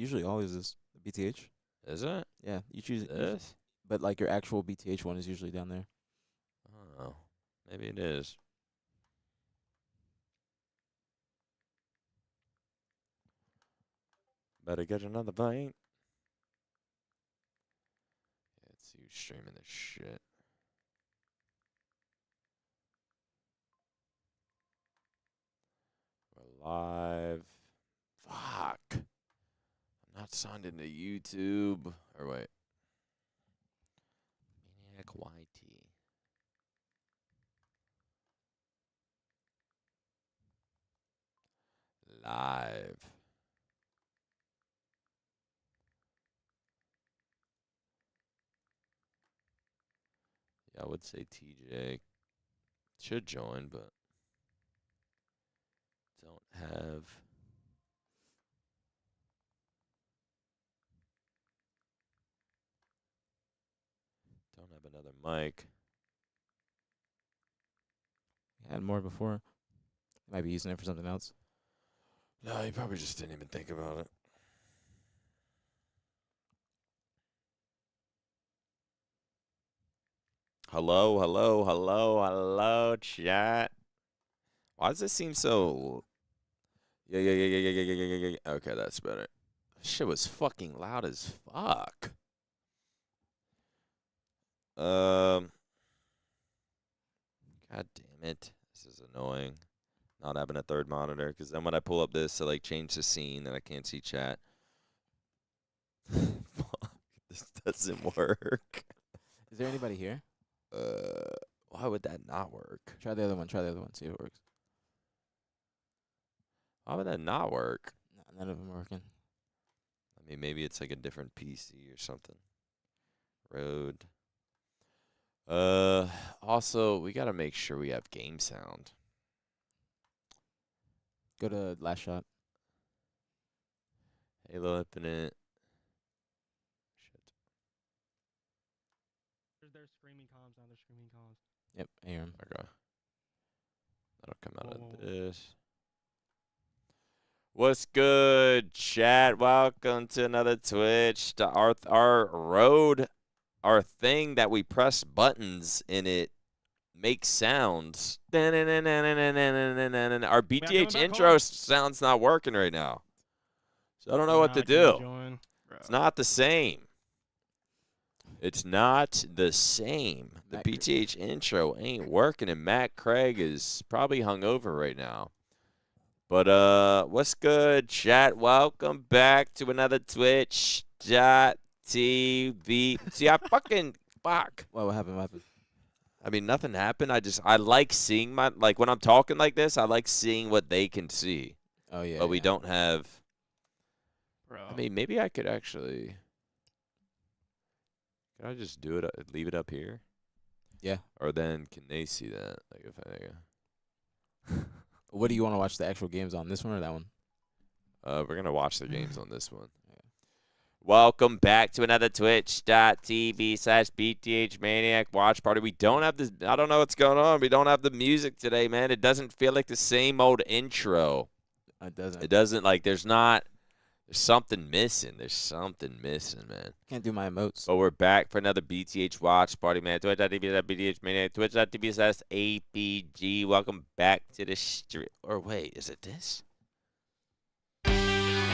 usually always is the BTH. Is it? Yeah, you choose it, This? but like your actual BTH one is usually down there. Oh, maybe it is. Better get another bite. Let's see who's streaming this shit. We're live. Fuck. I'm not signed into YouTube. Or wait. MaNiaC YT. Live. Yeah, I would say TJ should join, but don't have. Don't have another mic. You had more before. Might be using it for something else. No, he probably just didn't even think about it. Hello, hello, hello, hello, chat. Why does this seem so? Yeah. Okay, that's better. Shit was fucking loud as fuck. God damn it. This is annoying. Not having a third monitor, because then when I pull up this to like change the scene, then I can't see chat. Fuck, this doesn't work. Is there anybody here? Why would that not work? Try the other one. Try the other one. See if it works. Why would that not work? No, none of them are working. I mean, maybe it's like a different PC or something. Road. Also, we gotta make sure we have game sound. Go to last shot. Halo Infinite. Shit. They're screaming comms now. They're screaming comms. Yep, I hear him. Okay. That'll come out Whoa. of this. What's good, chat? Welcome to another Twitch. Our road, our thing that we press buttons and it makes sounds. Our BTH intro sound's not working right now. So I don't know what to do. It's not the same. It's not the same. The BTH intro ain't working, and Matt Craig is probably hungover right now. But what's good, chat? Welcome back to another Twitch.tv. See, I fucking fuck. What happened? What happened? I mean, nothing happened. I like seeing like when I'm talking like this, I like seeing what they can see. Oh yeah. But we don't have. Bro. I mean, maybe I could actually. Can I just do it? Leave it up here. Yeah. Or then can they see that? Like if I. What do you want to watch the actual games on? This one or that one? We're gonna watch the games on this one. Welcome back to another Twitch.tv/BTH MaNiaC Watch Party. We don't have this. I don't know what's going on. We don't have the music today, man. It doesn't feel like the same old intro. It doesn't. It doesn't like. There's something missing. There's something missing, man. Can't do my emotes. But we're back for another BTH Watch Party, man. Twitch.tv/BTH MaNiac. Twitch.tv/aPG. Welcome back to the stream. Or wait, is it this?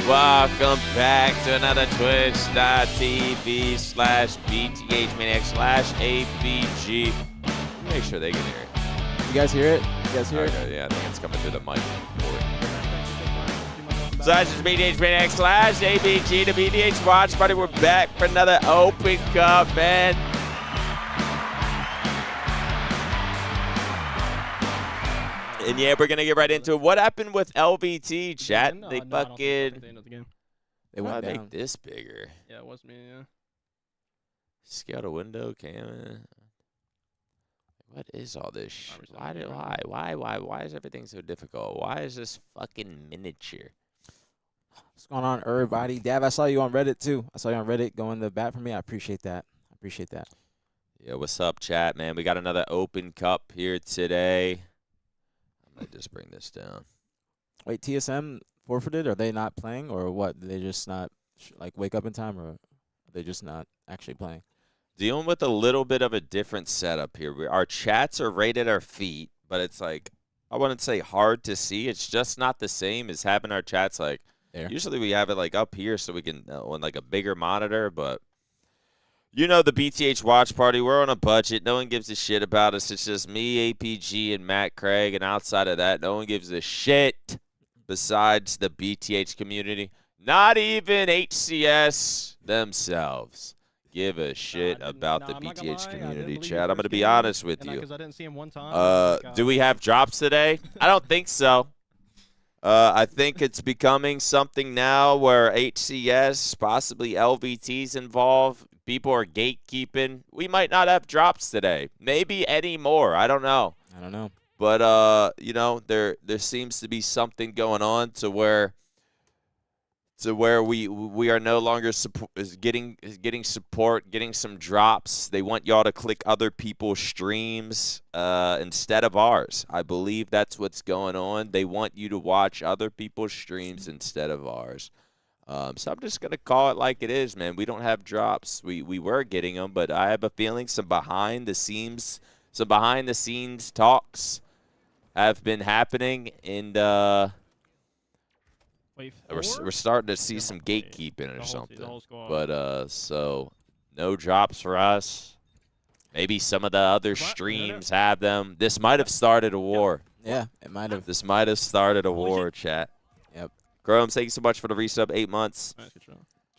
Welcome back to another Twitch.tv/BTH MaNiac/aPG. Make sure they can hear it. You guys hear it? You guys hear it? Yeah, I think it's coming through the mic. /BTH MaNiac/aPG to BTH Watch Party. We're back for another Open Cup, man. And yeah, we're gonna get right into it. What happened with LVT, chat? They fucking. They went down. Make this bigger. Yeah, it was me. Yeah. Scale the window, camera. What is all this shit? Why is everything so difficult? Why is this fucking miniature? What's going on, everybody? Dav, I saw you on Reddit too. I saw you on Reddit going to bat for me. I appreciate that. Yeah, what's up, chat, man? We got another Open Cup here today. I might just bring this down. Wait, TSM forfeited? Are they not playing or what? They just not like wake up in time, or are they just not actually playing? Dealing with a little bit of a different setup here. Our chats are right at our feet, but it's like, I wouldn't say hard to see. It's just not the same as having our chats like, There. usually we have it like up here so we can, on like a bigger monitor, but you know the BTH watch party, we're on a budget. No one gives a shit about us. It's just me, aPG, and Matt Craig, and outside of that, no one gives a shit besides the BTH community. Not even HCS themselves give a shit about the BTH community, Chad. I'm going to be honest with you. Because I didn't see him one time. Do we have drops today? I don't think so. I think it's becoming something now where HCS, possibly LVT's involved. People are gatekeeping. We might not have drops today. Maybe any more. I don't know. I don't know. But you know, there seems to be something going on to where we are no longer getting support, getting some drops. They want y'all to click other people's streams instead of ours. I believe that's what's going on. They want you to watch other people's streams instead of ours. So I'm just gonna call it like it is, man. We don't have drops. We were getting them, but I have a feeling some behind the scenes talks have been happening, and we're starting to see some gatekeeping or something. But so no drops for us. Maybe some of the other streams have them. This might have started a war. Yeah, it might have. This might have started a war, chat. Yep. Graham, thank you so much for the resub, 8 months.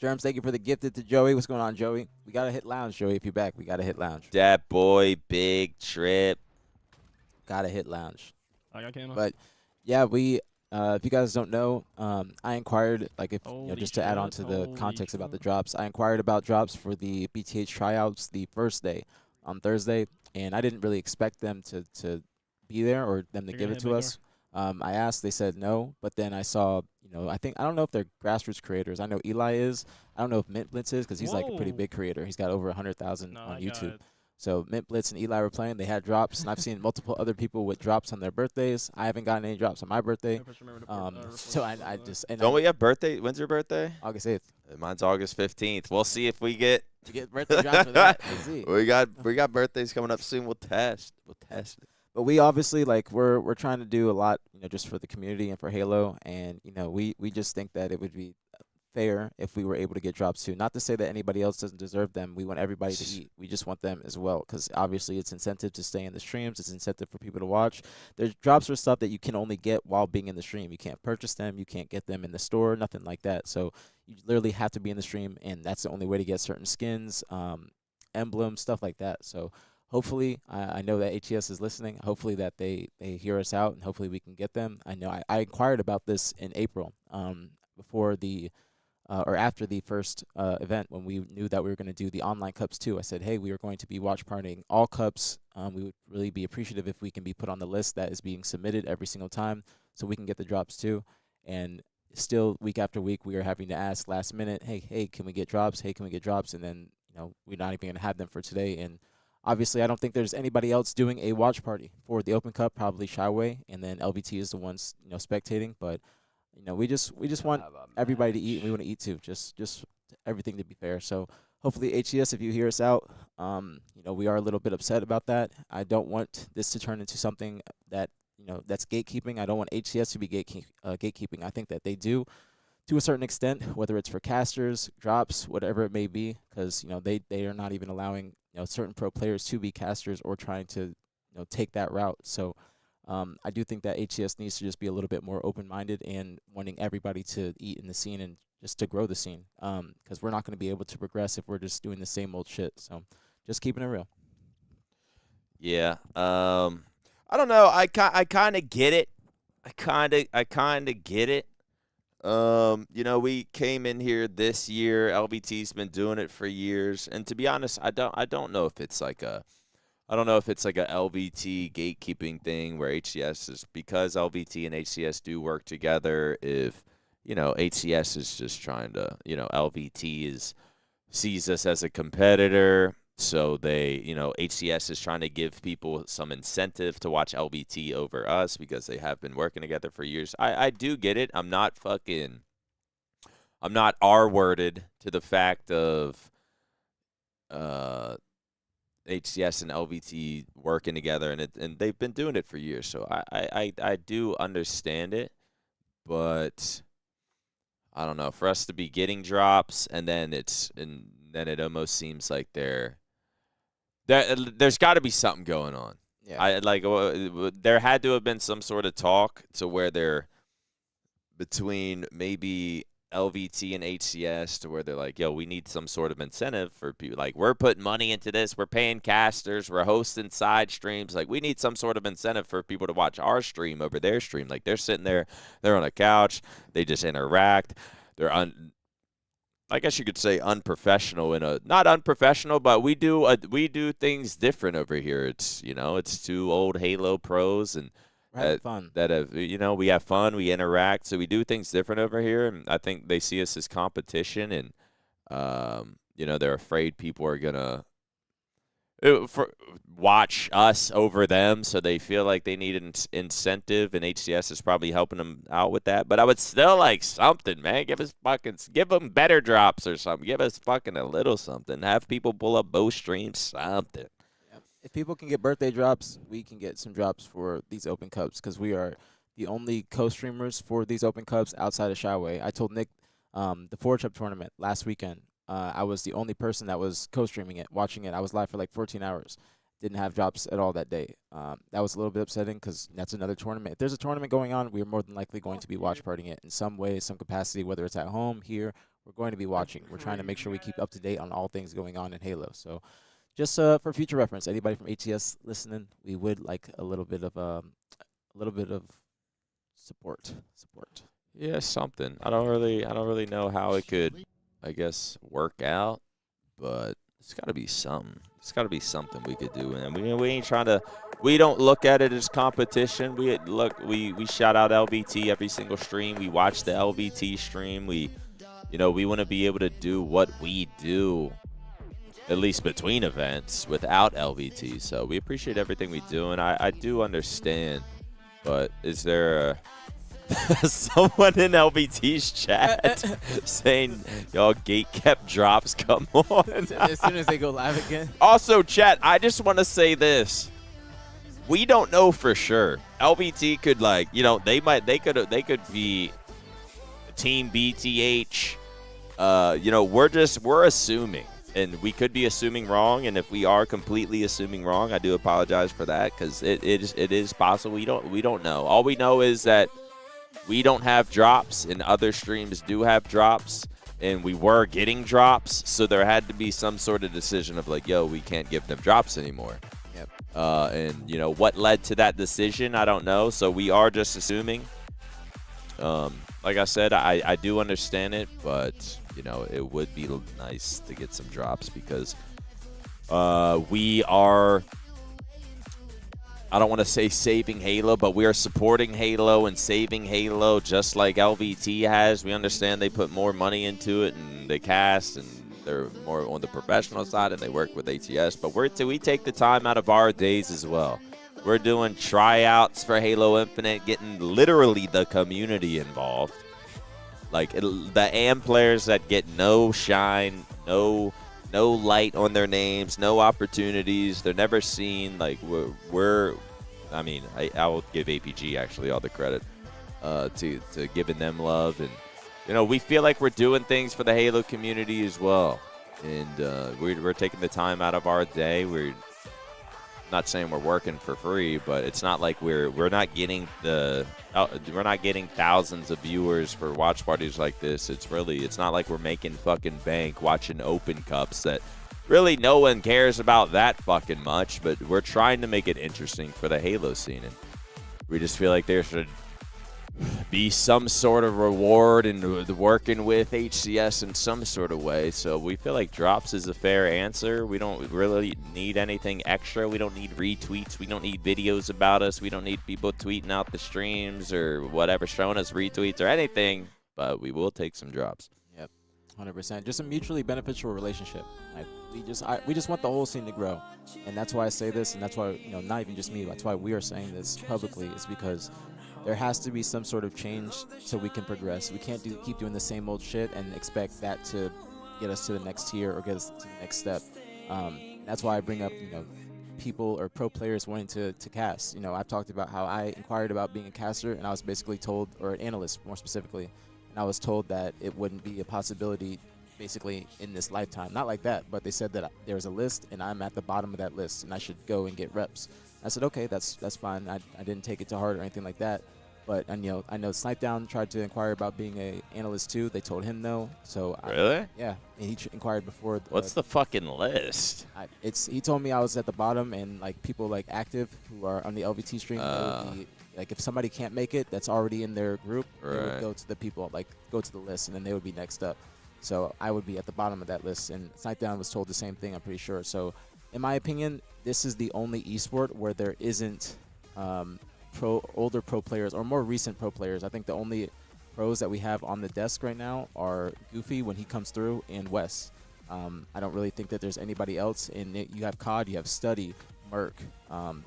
Germs, thank you for the gifted to Joey. What's going on, Joey? We got to hit lounge, Joey. If you're back, we got to hit lounge. Dat boy, big trip. Got to hit lounge. I got camo. But yeah, we. If you guys don't know, I inquired, like, if just to add on to the context about the drops, I inquired about drops for the BTH tryouts the first day on Thursday, and I didn't really expect them to be there or them to give it to us. I asked, they said no, but then I saw, I don't know if they're grassroots creators. I know Eli is. I don't know if Mint Blitz is, because he's like a pretty big creator. He's got over 100,000 on YouTube. So Mint Blitz and Eli were playing. They had drops, and I've seen multiple other people with drops on their birthdays. I haven't gotten any drops on my birthday. So I just don't we have birthday? When's your birthday? August 8th. Mine's August 15th. We'll see if we get birthday drops for that. We'll see. We got birthdays coming up soon. We'll test it. But we obviously, like, we're trying to do a lot, just for the community and for Halo, and we just think that it would be fair if we were able to get drops too. Not to say that anybody else doesn't deserve them. We want everybody to eat. We just want them as well, because obviously it's incentive to stay in the streams. It's incentive for people to watch. There's drops for stuff that you can only get while being in the stream. You can't purchase them. You can't get them in the store. Nothing like that. So you literally have to be in the stream, and that's the only way to get certain skins, emblems, stuff like that. So hopefully, I know that HES is listening. Hopefully that they hear us out, and hopefully we can get them. I know I inquired about this in April, before the or after the first event, when we knew that we were going to do the online cups too. I said, hey, we are going to be watch partying all cups. We would really be appreciative if we can be put on the list that is being submitted every single time, so we can get the drops too. And still, week after week, we are having to ask last minute, hey, can we get drops? Hey, can we get drops? And then we're not even going to have them for today. And obviously, I don't think there's anybody else doing a watch party for the Open Cup. Probably Shyway, and then LVT is the ones spectating. But we just want everybody to eat, and we want to eat too. Just everything to be fair. So hopefully, HES, if you hear us out, we are a little bit upset about that. I don't want this to turn into something that that's gatekeeping. I don't want HES to be gatekeeping. I think that they do, to a certain extent, whether it's for casters, drops, whatever it may be, because they are not even allowing certain pro players to be casters or trying to take that route. So I do think that HCS needs to just be a little bit more open-minded and wanting everybody to eat in the scene and just to grow the scene, because we're not going to be able to progress if we're just doing the same old shit. So just keeping it real. Yeah. I don't know. I kind of get it. I kind of get it. We came in here this year. LBT's been doing it for years, and to be honest, I don't know if it's like a LVT gatekeeping thing where HCS is, because LVT and HCS do work together. If HCS is just trying to, LVT sees us as a competitor, so they, HCS is trying to give people some incentive to watch LVT over us because they have been working together for years. I do get it. I'm not I'm not R-worded to the fact of HCS and LVT working together, and they've been doing it for years. So I do understand it, but I don't know. For us to be getting drops, and then it almost seems like there's got to be something going on. Yeah. There had to have been some sort of talk to where they're between maybe LVT and HCS to where they're like, yo, we need some sort of incentive for people. Like, we're putting money into this. We're paying casters. We're hosting side streams. Like, we need some sort of incentive for people to watch our stream over their stream. Like, they're sitting there. They're on a couch. They just interact. They're I guess you could say unprofessional not unprofessional, but we do things different over here. It's it's two old Halo pros and fun. that have we have fun, we interact, so we do things different over here, and I think they see us as competition, and they're afraid people are gonna watch us over them, so they feel like they need an incentive, and HCS is probably helping them out with that. But I would still like something, man. Give them better drops or something. Give us fucking a little something. Have people pull up both streams, something. If people can get birthday drops, we can get some drops for these Open Cups, because we are the only co-streamers for these Open Cups outside of Shyway. I told Nick the Forge Up tournament last weekend, I was the only person that was co-streaming it, watching it. I was live for like 14 hours. Didn't have drops at all that day. That was a little bit upsetting, because that's another tournament. If there's a tournament going on, we are more than likely going to be watch partying it in some way, some capacity, whether it's at home, here. We're going to be watching. We're trying to make sure we keep up to date on all things going on in Halo. So just for future reference, anybody from ATS listening, we would like a little bit of support. Yeah, something. I don't really know how it could, I guess, work out, but it's got to be something. It's got to be something we could do, and we ain't trying to. We don't look at it as competition. We shout out LVT every single stream. We watch the LVT stream. We want to be able to do what we do, at least between events, without LVT. So we appreciate everything we do, and I do understand. But is there someone in LVT's chat saying, y'all gate-kept drops, come on? As soon as they go live again. Also, chat, I just want to say this. We don't know for sure. LVT could, they could be Team BTH. We're assuming. And we could be assuming wrong, and if we are completely assuming wrong, I do apologize for that, because it is possible. We don't know. All we know is that we don't have drops, and other streams do have drops, and we were getting drops, so there had to be some sort of decision of like, yo, we can't give them drops anymore. Yep. And what led to that decision, I don't know. So we are just assuming. Like I said, I do understand it, but it would be nice to get some drops, because we are, I don't want to say saving Halo, but we are supporting Halo and saving Halo just like LVT has. We understand they put more money into it, and they cast, and they're more on the professional side, and they work with ATS, but we take the time out of our days as well. We're doing tryouts for Halo Infinite, getting literally the community involved. Like the AM players that get no shine, no light on their names, no opportunities. They're never seen. Like I will give aPG actually all the credit to giving them love, and we feel like we're doing things for the Halo community as well, and we're taking the time out of our day. We're not saying we're working for free, but it's not like we're not getting thousands of viewers for watch parties like this. It's not like we're making fucking bank watching Open Cups that really no one cares about that fucking much, but we're trying to make it interesting for the Halo scene, and we just feel like there should be some sort of reward in working with HCS in some sort of way. So we feel like drops is a fair answer. We don't really need anything extra. We don't need retweets. We don't need videos about us. We don't need people tweeting out the streams or whatever, showing us retweets or anything, but we will take some drops. Yep, 100%. Just a mutually beneficial relationship. We just want the whole scene to grow, and that's why I say this, and that's why not even just me. That's why we are saying this publicly. Is because there has to be some sort of change so we can progress. We can't keep doing the same old shit and expect that to get us to the next tier or get us to the next step. That's why I bring up, people or pro players wanting to cast. I've talked about how I inquired about being a caster, and I was basically told, or an analyst more specifically, and I was told that it wouldn't be a possibility basically in this lifetime. Not like that, but they said that there's a list and I'm at the bottom of that list and I should go and get reps. I said, okay, that's fine. I didn't take it to heart or anything like that. But I know Snipedown tried to inquire about being a analyst too. They told him no. So really? Yeah, and he inquired before. What's the fucking list? He told me I was at the bottom, and like people like active who are on the LVT stream, would be, like if somebody can't make it, that's already in their group, they would go to the people, like go to the list, and then they would be next up. So I would be at the bottom of that list, and Snipedown was told the same thing, I'm pretty sure. So in my opinion, this is the only esport where there isn't older pro players or more recent pro players. I think the only pros that we have on the desk right now are Goofy when he comes through, and Wes. I don't really think that there's anybody else. And you have COD, you have Study, Merc,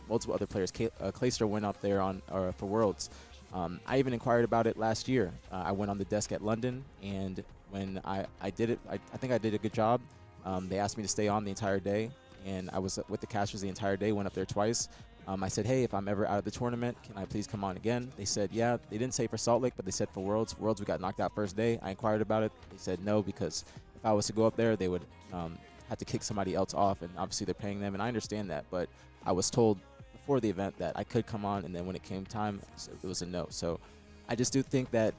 multiple other players. Clayster went up there for Worlds. I even inquired about it last year. I went on the desk at London, and when I did it, I think I did a good job. They asked me to stay on the entire day, and I was with the casters the entire day, went up there twice. I said, hey, if I'm ever out of the tournament, can I please come on again? They said, yeah. They didn't say for Salt Lake, but they said for Worlds. Worlds, we got knocked out first day. I inquired about it. They said no, because if I was to go up there, they would have to kick somebody else off, and obviously they're paying them, and I understand that. But I was told before the event that I could come on, and then when it came time, it was a no. So I just do think that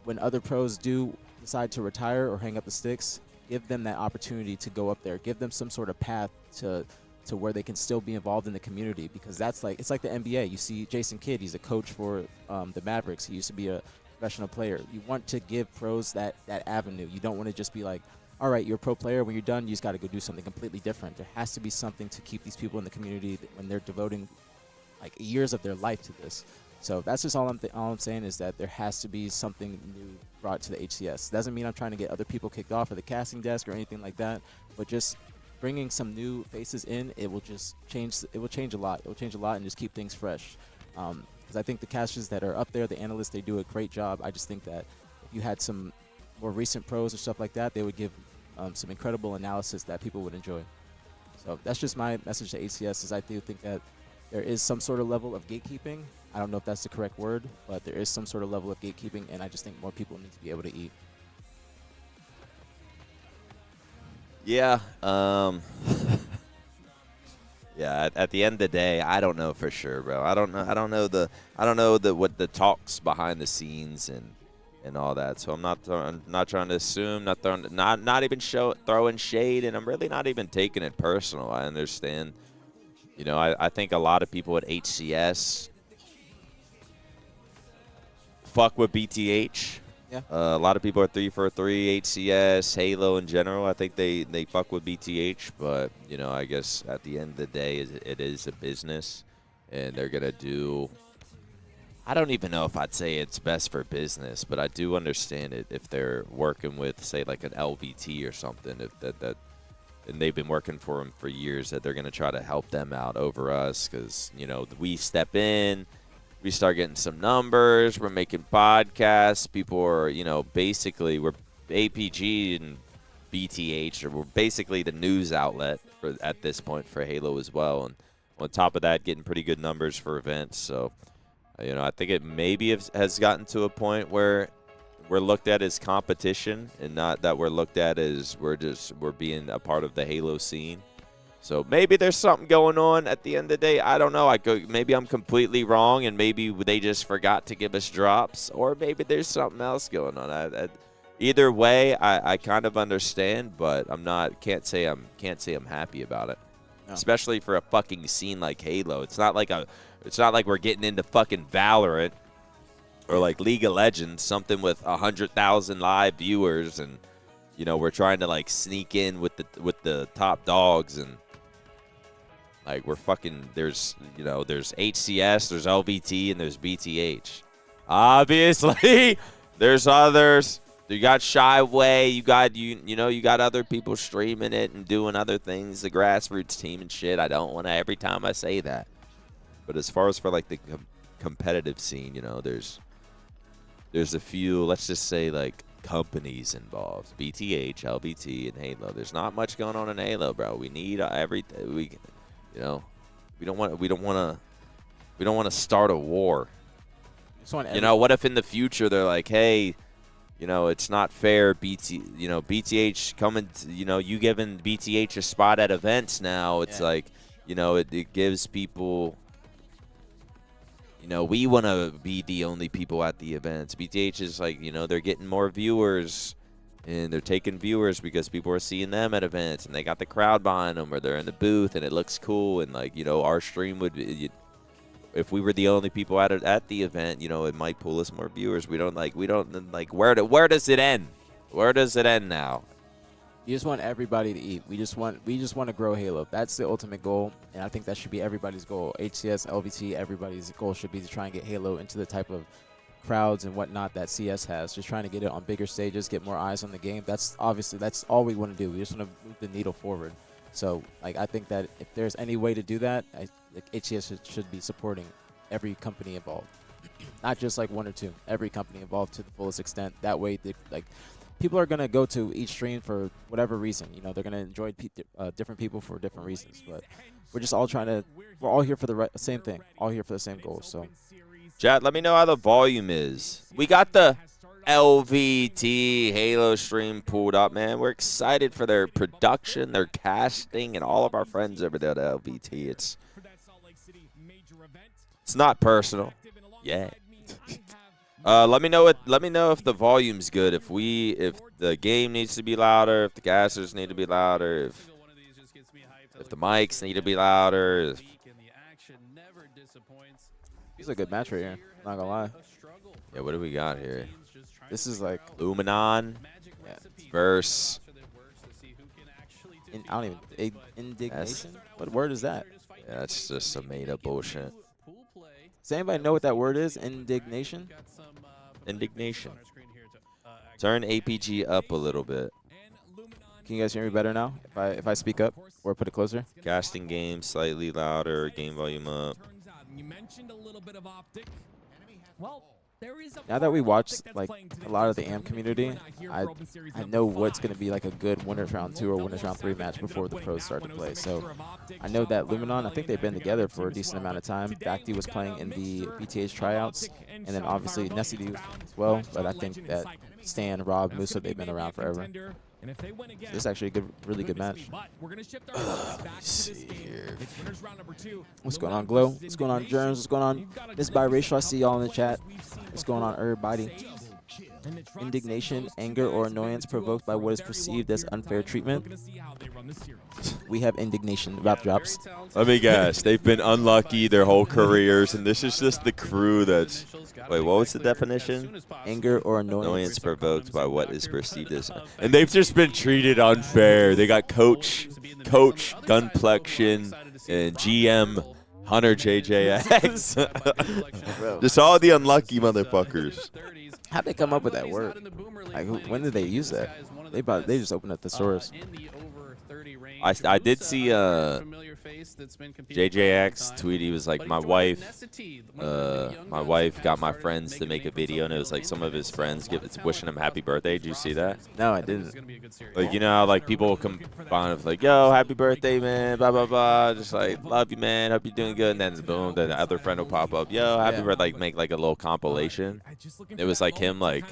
when other pros do decide to retire or hang up the sticks, give them that opportunity to go up there. Give them some sort of path to where they can still be involved in the community, because it's like the NBA. You see Jason Kidd, he's a coach for the Mavericks. He used to be a professional player. You want to give pros that avenue. You don't want to just be like, all right, you're a pro player. When you're done, you just got to go do something completely different. There has to be something to keep these people in the community when they're devoting like years of their life to this. So that's just all I'm saying, is that there has to be something new brought to the HCS. Doesn't mean I'm trying to get other people kicked off of the casting desk or anything like that, but just bringing some new faces in, it will just change. It will change a lot. It will change a lot and just keep things fresh. Because I think the casters that are up there, the analysts, they do a great job. I just think that if you had some more recent pros or stuff like that, they would give some incredible analysis that people would enjoy. So that's just my message to HCS, is I do think that there is some sort of level of gatekeeping. I don't know if that's the correct word, but there is some sort of level of gatekeeping, and I just think more people need to be able to eat. Yeah. Yeah. At the end of the day, I don't know for sure, bro. I don't know what the talks behind the scenes and all that. So I'm not trying to assume, not even throwing shade, and I'm really not even taking it personal. I understand. I think a lot of people at HCS fuck with BTH. Yeah. A lot of people are 343, HCS, Halo in general. I think they fuck with BTH, but I guess at the end of the day, it is a business, and they're gonna do. I don't even know if I'd say it's best for business, but I do understand it if they're working with, say, like an LVT or something. If that and they've been working for them for years, that they're gonna try to help them out over us, because we step in. We start getting some numbers. We're making podcasts. People are, basically we're aPG and BTH, or we're basically the news outlet at this point for Halo as well. And on top of that, getting pretty good numbers for events. So, I think it maybe has gotten to a point where we're looked at as competition, and not that we're looked at as we're being a part of the Halo scene. So maybe there's something going on at the end of the day. I don't know. Maybe I'm completely wrong, and maybe they just forgot to give us drops, or maybe there's something else going on. Either way, I kind of understand, but can't say I'm happy about it. No. Especially for a fucking scene like Halo. It's not like we're getting into fucking Valorant or like League of Legends, something with 100,000 live viewers, and we're trying to like sneak in with the top dogs, and like we're fucking there's HCS, there's LVT, and there's BTH. Obviously, there's others. You got Shyway, you got other people streaming it and doing other things, the grassroots team and shit. I don't want to every time I say that. But as far as for like the competitive scene, you know, there's a few, let's just say, like, companies involved. BTH, LBT, and Halo. There's not much going on in Halo, bro. We need everything. You know, we don't want to start a war. You know, what if in the future they're like, hey, you know, it's not fair, BTH coming, you know, you giving BTH a spot at events now. It's like, you know, it gives people, you know, we want to be the only people at the events. BTH is like, you know, they're getting more viewers, and they're taking viewers because people are seeing them at events, and they got the crowd behind them, or they're in the booth, and it looks cool. And, like, you know, our stream would be, if we were the only people at the event, you know, it might pull us more viewers. We don't like, where does it end? Where does it end now? You just want everybody to eat. We just want to grow Halo. That's the ultimate goal, and I think that should be everybody's goal. HCS, LVT, everybody's goal should be to try and get Halo into the type of crowds and whatnot that CS has. Just trying to get it on bigger stages, get more eyes on the game. That's all we want to do. We just want to move the needle forward. So, like, I think that if there's any way to do that, HCS should be supporting every company involved, not just like one or two. Every company involved to the fullest extent. That way, people are going to go to each stream for whatever reason. You know, they're going to enjoy different people for different reasons. But we're just all we're all here for the same thing. All here for the same goal. So, chat, let me know how the volume is. We got the LVT Halo stream pulled up, man. We're excited for their production, their casting, and all of our friends over there at LVT. It's not personal. Yeah. Let me know if the volume's good. If the game needs to be louder, if the casters need to be louder, if the mics need to be louder. This is a good match right here. Not gonna lie. Yeah, what do we got here? This is like Luminon versus. I don't even indignation. What word is that? Yeah, that's just some made-up bullshit. Does anybody know what that word is? Indignation? Indignation. Turn aPG up a little bit. Can you guys hear me better now? If I speak up or put it closer? Casting game slightly louder, game volume up. Now that we watched like a lot of the AM community, I know what's going to be like a good winners round 2 or winners round 3 match before the pros start to play. So I know that Luminon, I think they've been together for a decent amount of time. Bacti was playing in the BTH tryouts, and then obviously Nessie as well. But I think that Stan, Rob, Musa, they've been around forever. This is actually a really good match. Let's see here. What's going on, Glow? What's going on, Germs? What's going on? This biracial, I see y'all in the chat. What's going on, everybody? Indignation, anger, or annoyance provoked by what is perceived as unfair treatment. We have indignation about drops. Let me guess. They've been unlucky their whole careers, and this is just the crew that's... Wait, what was the definition? Anger or annoyance. Annoyance provoked by what is perceived as... And they've just been treated unfair. They got Coach, Gunplexion, and GM Hunter JJX. Just all the unlucky motherfuckers. How'd they come up with that word? Like, when did they use that? They just opened up the source. I did see JJX tweet. He was like, my wife got my friends to make a video, and it was like some of his friends wishing him happy birthday. Did you see that? No, I didn't. Like, you know how like people will come on with like, yo, happy birthday, man, blah blah blah, just like, love you, man, hope you're doing good, and then boom, then the other friend will pop up, yo, happy birthday, like make like a little compilation. It was like him like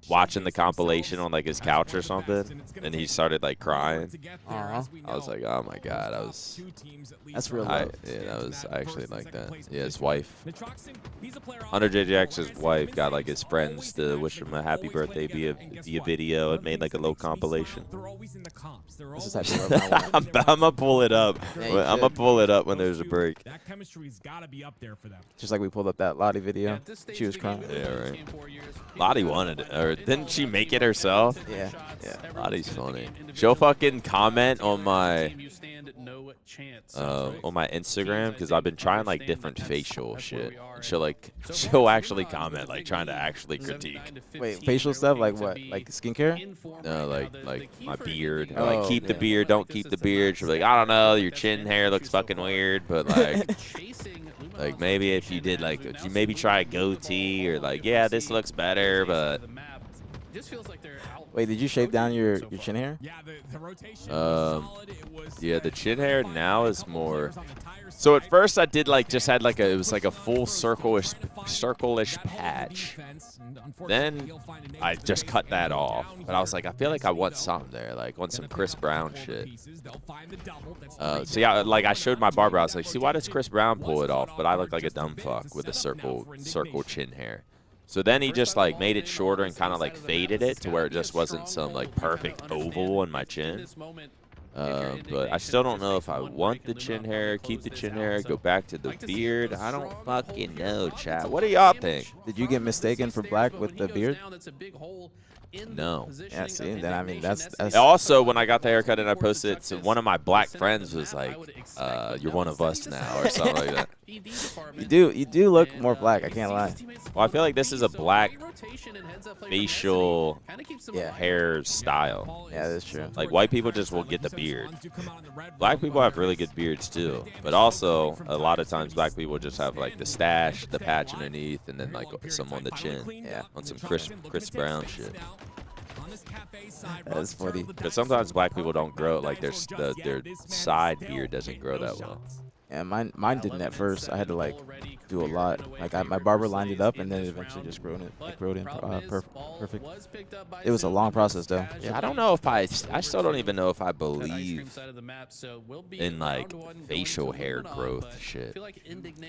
watching the compilation on like his couch or something, and he started like crying. I was like, oh my god, that's real. Yeah, I actually like that. Yeah, his wife, Hunter JJX's wife, got like his friends to wish him a happy birthday via video and made like a little compilation. This is actually I'm gonna pull it up. Yeah, I'm gonna pull it up when there's a break. Just like we pulled up that Lottie video. She was crying. Yeah, right. Lottie wanted it, or didn't she make it herself? Yeah. Lottie's funny. She'll fucking comment on my Instagram, because I've been trying like different facial shit. And she'll actually comment, like trying to actually critique. Wait, facial stuff like what? Like skincare? No, like my beard. Or, like keep the beard, don't keep the beard. She'll be like, I don't know, your chin hair looks fucking weird, but like Like maybe if you did like, you maybe try a goatee or like, yeah, this looks better, but. Wait, did you shave down your chin hair? Yeah, the chin hair now is more. So at first I did like just had like it was like a full circle-ish patch. Then I just cut that off. But I was like, I feel like I want something there, like want some Chris Brown shit. So yeah, like I showed my barber, I was like, see, why does Chris Brown pull it off, but I look like a dumb fuck with a circle chin hair. So then he just like made it shorter and kind of like faded it to where it just wasn't some like perfect oval in my chin. But I still don't know if I want the chin hair, keep the chin hair, go back to the beard. I don't fucking know, chat. What do y'all think? Did you get mistaken for black with the beard? No. Yeah, see, then I mean that's also when I got the haircut and I posted it, so one of my black friends was like, "You're one of us now," or something like that. You do look more black. I can't lie. Well, I feel like this is a black facial hair style. Yeah, that's true. Like white people just will get the beard. Black people have really good beards too, but also a lot of times black people just have like the stash, the patch underneath, and then like some on the chin. Yeah, on some Chris Brown shit. That's funny. Because sometimes black people don't grow like their side beard doesn't grow that well. Yeah, mine didn't at first. I had to like do a lot. Like my barber lined it up, and then it eventually just growed in perfect. It was a long process though. Yeah, I don't know if I still don't even know if I believe in like facial hair growth shit.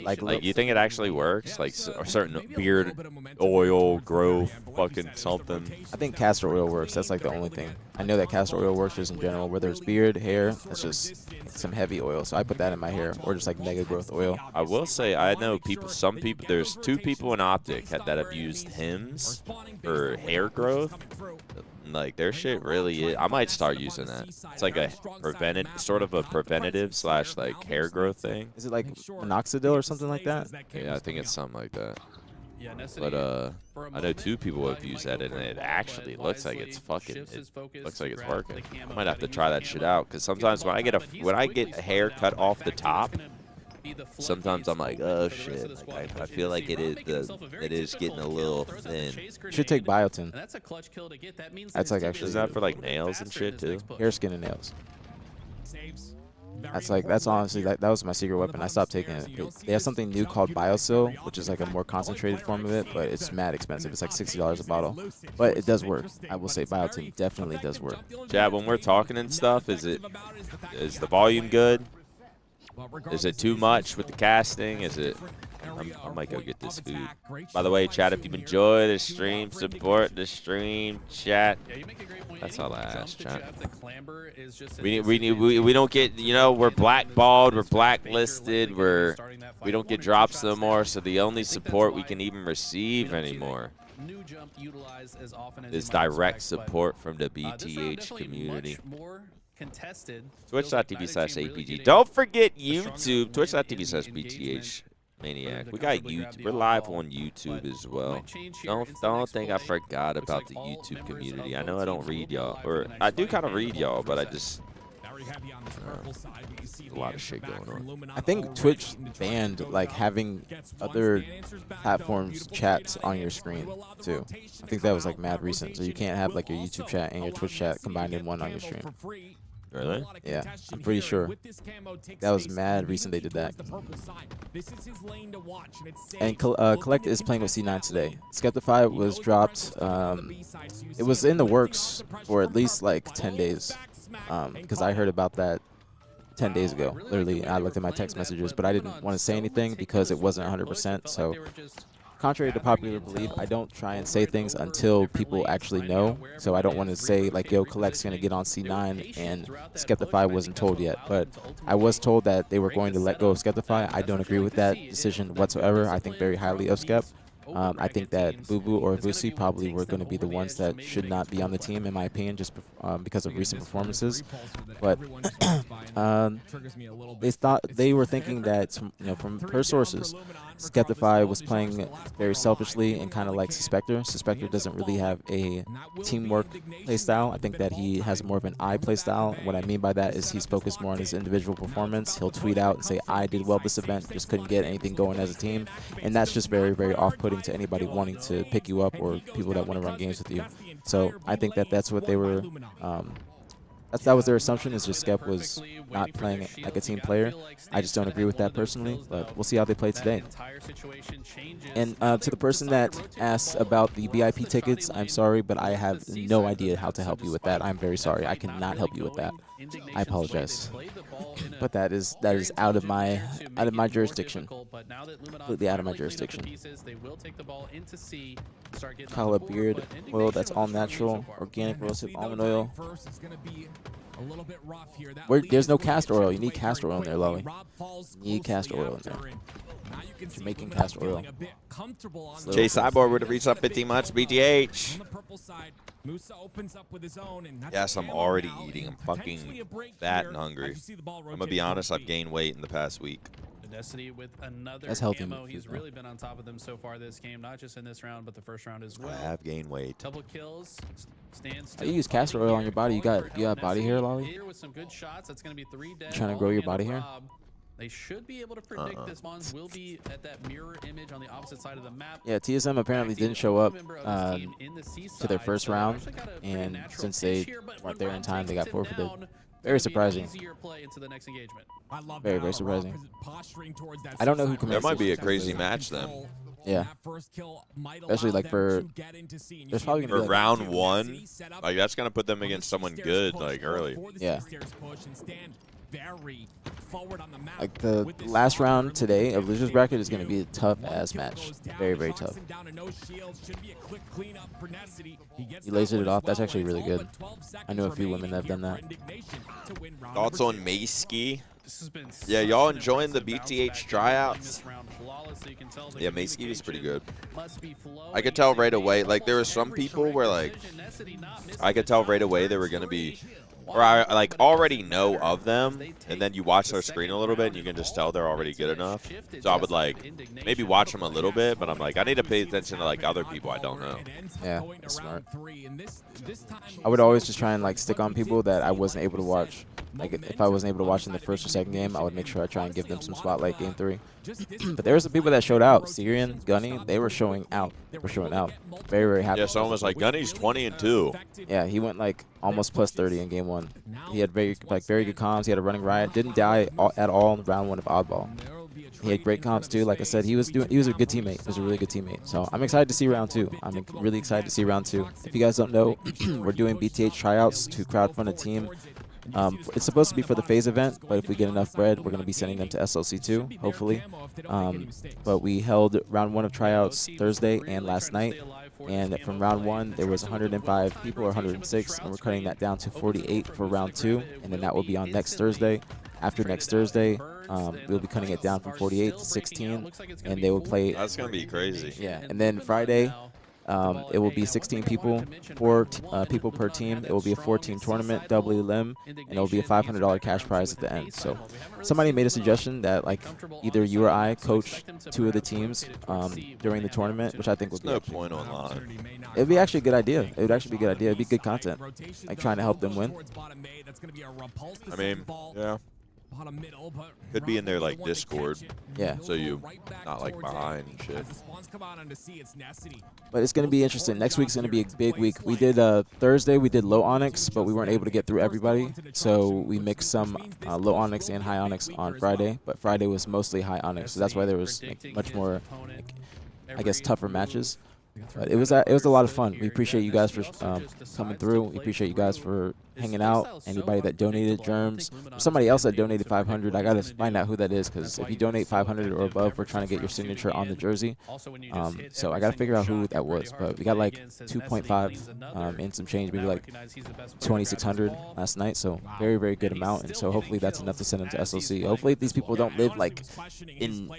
Like you think it actually works? Like a certain beard oil growth, fucking something. I think castor oil works. That's like the only thing. I know that castor oil works just in general. Whether it's beard, hair, it's just some heavy oil. So I put that in my hair, or just like mega growth oil. I will say I know some people. There's 2 people in Optic that have used Hims for hair growth. Like their shit really is. I might start using that. It's like a preventative slash like hair growth thing. Is it like minoxidil or something like that? Yeah, I think it's something like that. But I know 2 people have used that, and it actually looks like it's looks like it's working. I might have to try that shit out, because sometimes when I get a hair cut off the top, sometimes I'm like, oh shit, like, I feel like it is getting a little thin. You should take biotin. That's like actually. Is that for like nails and shit too? Hair, skin, and nails. That's honestly that was my secret weapon. I stopped taking it. They have something new called BioSil, which is like a more concentrated form of it, but it's mad expensive. It's like $60 a bottle, but it does work. I will say biotin definitely does work. Chad, when we're talking and stuff, is the volume good? Is it too much with the casting? Is it? I might go get this food. By the way, chat, if you enjoy the stream, support the stream, chat. That's all I ask, chat. We don't get, you know, we're blackballed, we're blacklisted, we don't get drops no more, so the only support we can even receive anymore is direct support from the BTH community. Twitch.tv/aPG. Don't forget YouTube. Twitch.tv/BTH MaNiaC. We got YouTube. We're live on YouTube as well. Don't think I forgot about the YouTube community. I know I don't read y'all, or I do kind of read y'all, but I just a lot of shit going on. I think Twitch banned like having other platforms chats on your screen too. I think that was like mad recent, so you can't have like your YouTube chat and your Twitch chat combined in one on your stream. Really? Yeah, I'm pretty sure. That was mad recent they did that. And Collect is playing with C9 today. Skeptify was dropped. It was in the works for at least like 10 days. Because I heard about that 10 days ago. Literally, I looked at my text messages, but I didn't want to say anything because it wasn't 100%. So, contrary to popular belief, I don't try and say things until people actually know. So I don't want to say like, yo, Collect's going to get on C9 and Skeptify wasn't told yet. But I was told that they were going to let go of Skeptify. I don't agree with that decision whatsoever. I think very highly of Skep. I think that Boo Boo or Vusi probably were going to be the ones that should not be on the team, in my opinion, just because of recent performances. But they were thinking that, from per sources, Skeptify was playing very selfishly and kind of like Suspector. Suspector doesn't really have a teamwork play style. I think that he has more of an I play style. And what I mean by that is he's focused more on his individual performance. He'll tweet out and say, I did well this event, just couldn't get anything going as a team. And that's just very, very off-putting to anybody wanting to pick you up or people that want to run games with you. So I think that that's what they were that was their assumption, is just Skep was not playing like a team player. I just don't agree with that personally, but we'll see how they play today. And to the person that asks about the VIP tickets, I'm sorry, but I have no idea how to help you with that. I'm very sorry. I cannot help you with that. I apologize. But that is out of my jurisdiction. Completely out of my jurisdiction. Kala beard oil, that's all natural, organic roasted almond oil. There's no castor oil. You need castor oil in there, Lolly. You need castor oil in there. Jamaican castor oil. Jay Cyborg would have reached up 15 months. BGH. Yes, I'm already eating. I'm fucking fat and hungry. I'm going to be honest, I've gained weight in the past week. With another That's healthy. He's really been on top of them so far this game, not just in this round, but the first round as well. I have gained weight. Couple kills. You use castor oil on your body. You got body hair, Lolly? Here with some good shots. That's going to be 3 dead. Trying to grow your body hair? They should be able to predict this. Mons will be at that mirror image on the opposite side of the map. Yeah, TSM apparently didn't show up to their first round, and since they weren't there in time, they got forfeited. Very surprising. Very, very surprising. I don't know who commenced. There might be a crazy match then. Yeah. Especially like there's probably gonna for be like round 1. Like that's gonna put them against someone good like early. Yeah. Like the last round today of Losers Bracket is going to be a tough-ass match. Very, very tough. He lasered it off. That's actually really good. I know a few women that have done that. Thoughts on MaNiaC? Yeah, y'all enjoying the BTH tryouts? Yeah, MaNiaC is pretty good. I could tell right away. Like there were some people where like I could tell right away they were going to be, or I like already know of them, and then you watch their screen a little bit and you can just tell they're already good enough. So I would like maybe watch them a little bit, but I'm like I need to pay attention to like other people I don't know. Yeah, that's smart. I would always just try and like stick on people that I wasn't able to watch. Like if I wasn't able to watch in the first or second game, I would make sure I try and give them some spotlight game 3. But there were some people that showed out. Syrian, Gunny, they were showing out. They were showing out. Very, very happy. Yeah, so almost like Gunny's 20-2. Yeah, he went like almost plus 30 in game 1. He had very good comms. He had a running riot. Didn't die at all in round 1 of Oddball. He had great comps too. Like I said, he was a good teammate. He was a really good teammate. So I'm excited to see round 2. I'm really excited to see round 2. If you guys don't know, we're doing BTH tryouts to crowdfund a team. It's supposed to be for the phase event, but if we get enough bread, we're going to be sending them to SLC2, hopefully. But we held round 1 of tryouts Thursday and last night. And from round 1, there was 105 people or 106, and we're cutting that down to 48 for round 2. And then that will be on next Thursday. After next Thursday, we'll be cutting it down from 48 to 16, and they will play. That's going to be crazy. Yeah, and then Friday, it will be 16 people, 4 people per team. It will be a 4-team tournament, double elim, and it will be a $500 cash prize at the end. So somebody made a suggestion that like either you or I coach 2 of the teams during the tournament, which I think would be no point online. It would be actually a good idea. It would actually be a good idea. It would be good content, like trying to help them win. I mean, yeah. Could be in their like Discord. Yeah. So you not like behind and shit. But it's going to be interesting. Next week's going to be a big week. We did Thursday, we did low onyx, but we weren't able to get through everybody. So we mixed some low onyx and high onyx on Friday. But Friday was mostly high onyx. So that's why there was like, much more, like, I guess, tougher matches. But it was a lot of fun. We appreciate you guys for coming through. We appreciate you guys for hanging out. Anybody that donated germs. Somebody else that donated 500. I gotta find out who that is, because if you donate 500 or above, we're trying to get your signature on the jersey. So I gotta figure out who that was. But we got like 2.5 and some change, maybe like 2,600 last night. So very, very good amount. And so hopefully that's enough to send them to SLC. Hopefully these people don't live like in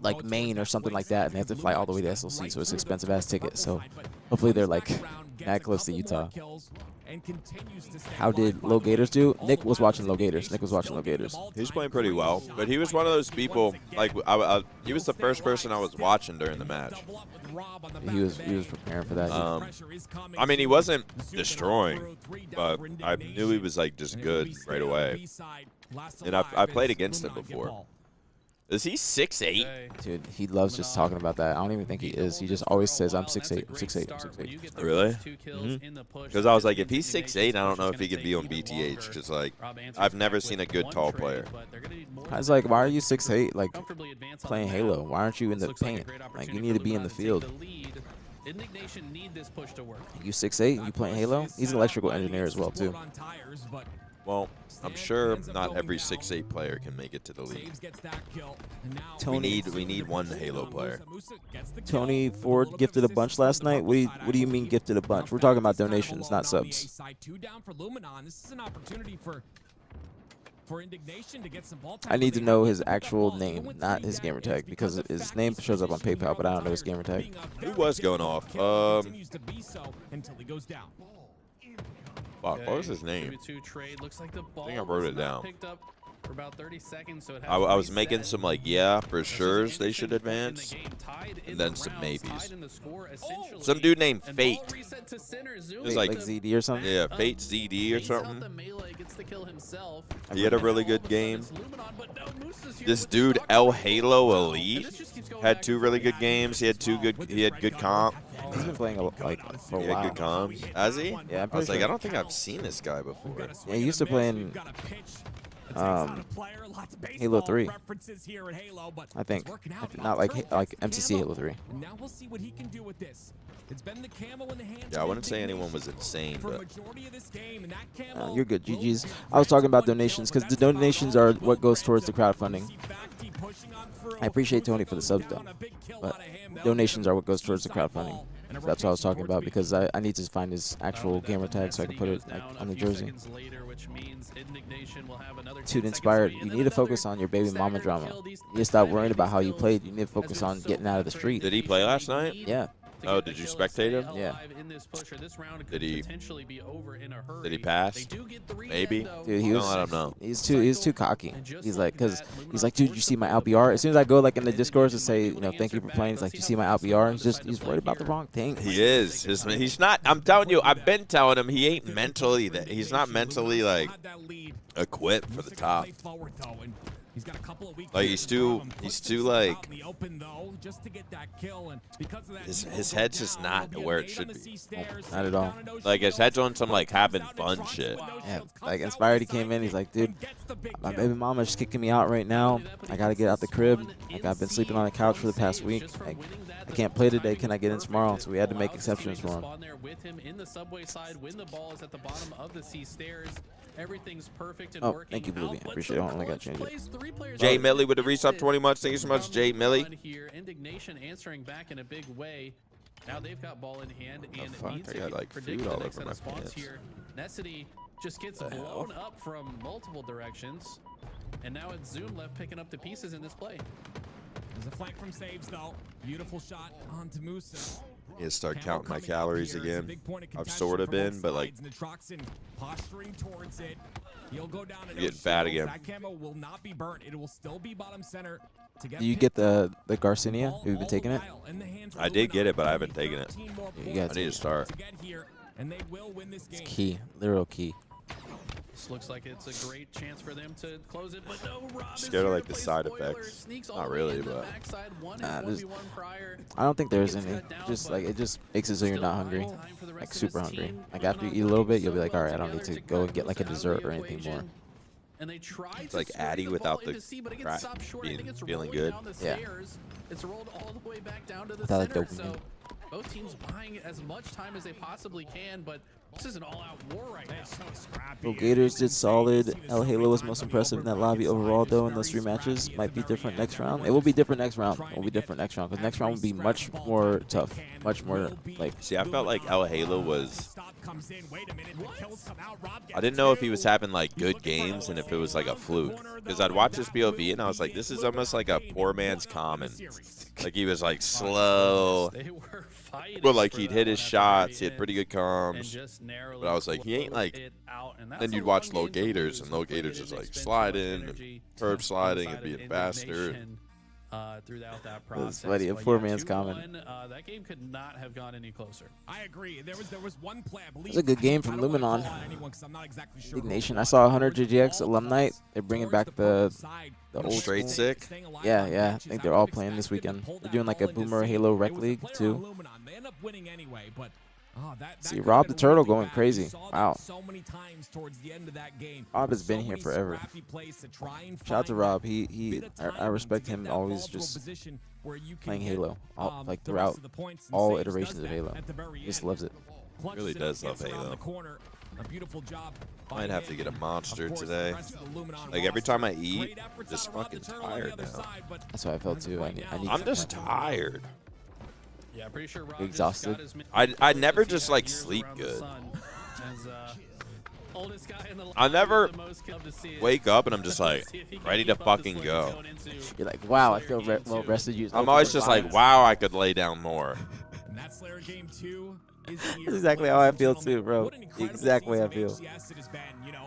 like Maine or something like that, and they have to fly all the way to SLC, so it's expensive ass ticket. So hopefully they're like that close to Utah. How did Low Gators do? Nick was watching Low Gators. He was playing pretty well, but he was one of those people, like, he was the first person I was watching during the match. He was preparing for that. I mean, he wasn't destroying, but I knew he was, like, just good right away. And I played against him before. Is he 6'8"? Dude, he loves just talking about that. I don't even think he is. He just always says, I'm 6'8", I'm 6'8", I'm 6'8". Really? Because I was like, if he's 6'8", I don't know if he can be on BTH. Because, like, I've never seen a good tall player. I was like, why are you 6'8", like, playing Halo? Why aren't you in the paint? Like, you need to be in the field. You 6'8", you playing Halo? He's an electrical engineer as well, too. Well, I'm sure not every 6'8" player can make it to the league. We need one Halo player. Tony Ford gifted a bunch last night. What do you mean gifted a bunch? We're talking about donations, not subs. I need to know his actual name, not his gamer tag, because his name shows up on PayPal, but I don't know his gamer tag. Who was going off? Fuck, what was his name? I think I wrote it down. For about 30 seconds, so I was making some, like, yeah, for sure they should advance, and then some maybes. Some dude named Fate. It was like ZD or something? Yeah, Fate ZD or something. He had a really good game. This dude, El Halo Elite, had 2 really good games. He had good comp. He's been playing for a while. He had good comp. Has he? Yeah, I was like, I don't think I've seen this guy before. Yeah, he used to play in Halo 3, I think. Not like MCC Halo 3. Yeah, I wouldn't say anyone was insane, but you're good, GG's. I was talking about donations, because the donations are what goes towards the crowdfunding. I appreciate Tony for the subs, though, but donations are what goes towards the crowdfunding. So that's what I was talking about, because I need to find his actual gamer tag so I can put it on the jersey. Dude, inspired. You need to focus on your baby mama drama. You need to stop worrying about how you played. You need to focus on getting out of the street. Did he play last night? Yeah. Oh, did you spectate him? Yeah. Did he pass? Maybe. Dude, Don't let him know. He's too cocky. He's like, dude, you see my LBR? As soon as I go like in the Discord to say, thank you for playing, he's like, you see my LBR? He's worried about the wrong thing. He is. He's not. I'm telling you, I've been telling him he ain't mentally that. He's not mentally like equipped for the top. Like he's too like his head's just not where it should be. Not at all. Like his head's on some like having fun shit. Yeah, like Inspired, he came in, he's like, dude, my baby mama is kicking me out right now. I gotta get out the crib. Like I've been sleeping on the couch for the past week. Like I can't play today. Can I get in tomorrow? So we had to make exceptions for him. Oh, thank you, Bluey. I appreciate it. I only got to change it. Jay Millie with the resub 20 months. Thank you so much, Jay Millie. Indignation answering back in a big way. Now they've got ball in hand and I got like food all over my pants. Necessity just gets blown up from multiple directions, and now it's Zoom left picking up the pieces in this play. There's a flank from Saves though. Beautiful shot onto Musa. I need to start counting my calories again. I've sort of been, but like posturing towards it. He'll go down and getting fat again. That camo will not be burnt. It will still be bottom center. Do you get the Garcinia? Have you been taking it? I did get it, but I haven't taken it. Yeah, I need to start. It's key, literal key. This looks like it's a great chance for them to close it, but no, Rob scared of like the side effects. Not really, but I don't think there's any. Just like it just makes it so you're not hungry, like super hungry. Like after you eat a little bit, you'll be like, all right, I don't need to go and get like a dessert or anything more. It's like Addy without the crack feeling good. Yeah. It's rolled all the way back down to the Without center. dopamine. Both teams buying as much time as they possibly can, but This is an all-out war right now. Well, Gators did solid. El Halo was most impressive in that lobby overall, though, in those 3 matches. Might be different next round. It will be different next round. It will be different next round, because next round will be much more tough. Much more, like... See, I felt like El Halo was... I didn't know if he was having, like, good games and if it was, like, a fluke. Because I'd watch his POV, and I was like, this is almost like a poor man's Common. Like, he was, like, slow. But, like, he'd hit his shots. He had pretty good comms. But I was like, he ain't, like... Then you'd watch Low Gators, and Low Gators is, like, sliding and curb sliding and being faster. Throughout that process. Buddy, a poor man's Common. That game could not have gone any closer. I agree. There was one play, I believe. It was a good game from Luminon. Big Nation. I saw 100 GGX alumni. They're bringing back the old Straight sick. Yeah. I think they're all playing this weekend. They're doing like a Boomer Halo Rec League too. See, Rob the Turtle going crazy. Wow. Rob has been here forever. Shout out to Rob. I respect him always just playing Halo, like throughout all iterations of Halo. He just loves it. Really does love Halo. Might have to get a monster today. Like every time I eat, I'm just fucking tired now. That's how I felt too. I'm just tired. Yeah, pretty sure Rob Exhausted. I never just like sleep good. I never wake up and I'm just like ready to fucking go. You're like, wow, I feel well rested. I'm always just like, wow, I could lay down more. That's exactly how I feel too, bro. Exactly how I feel.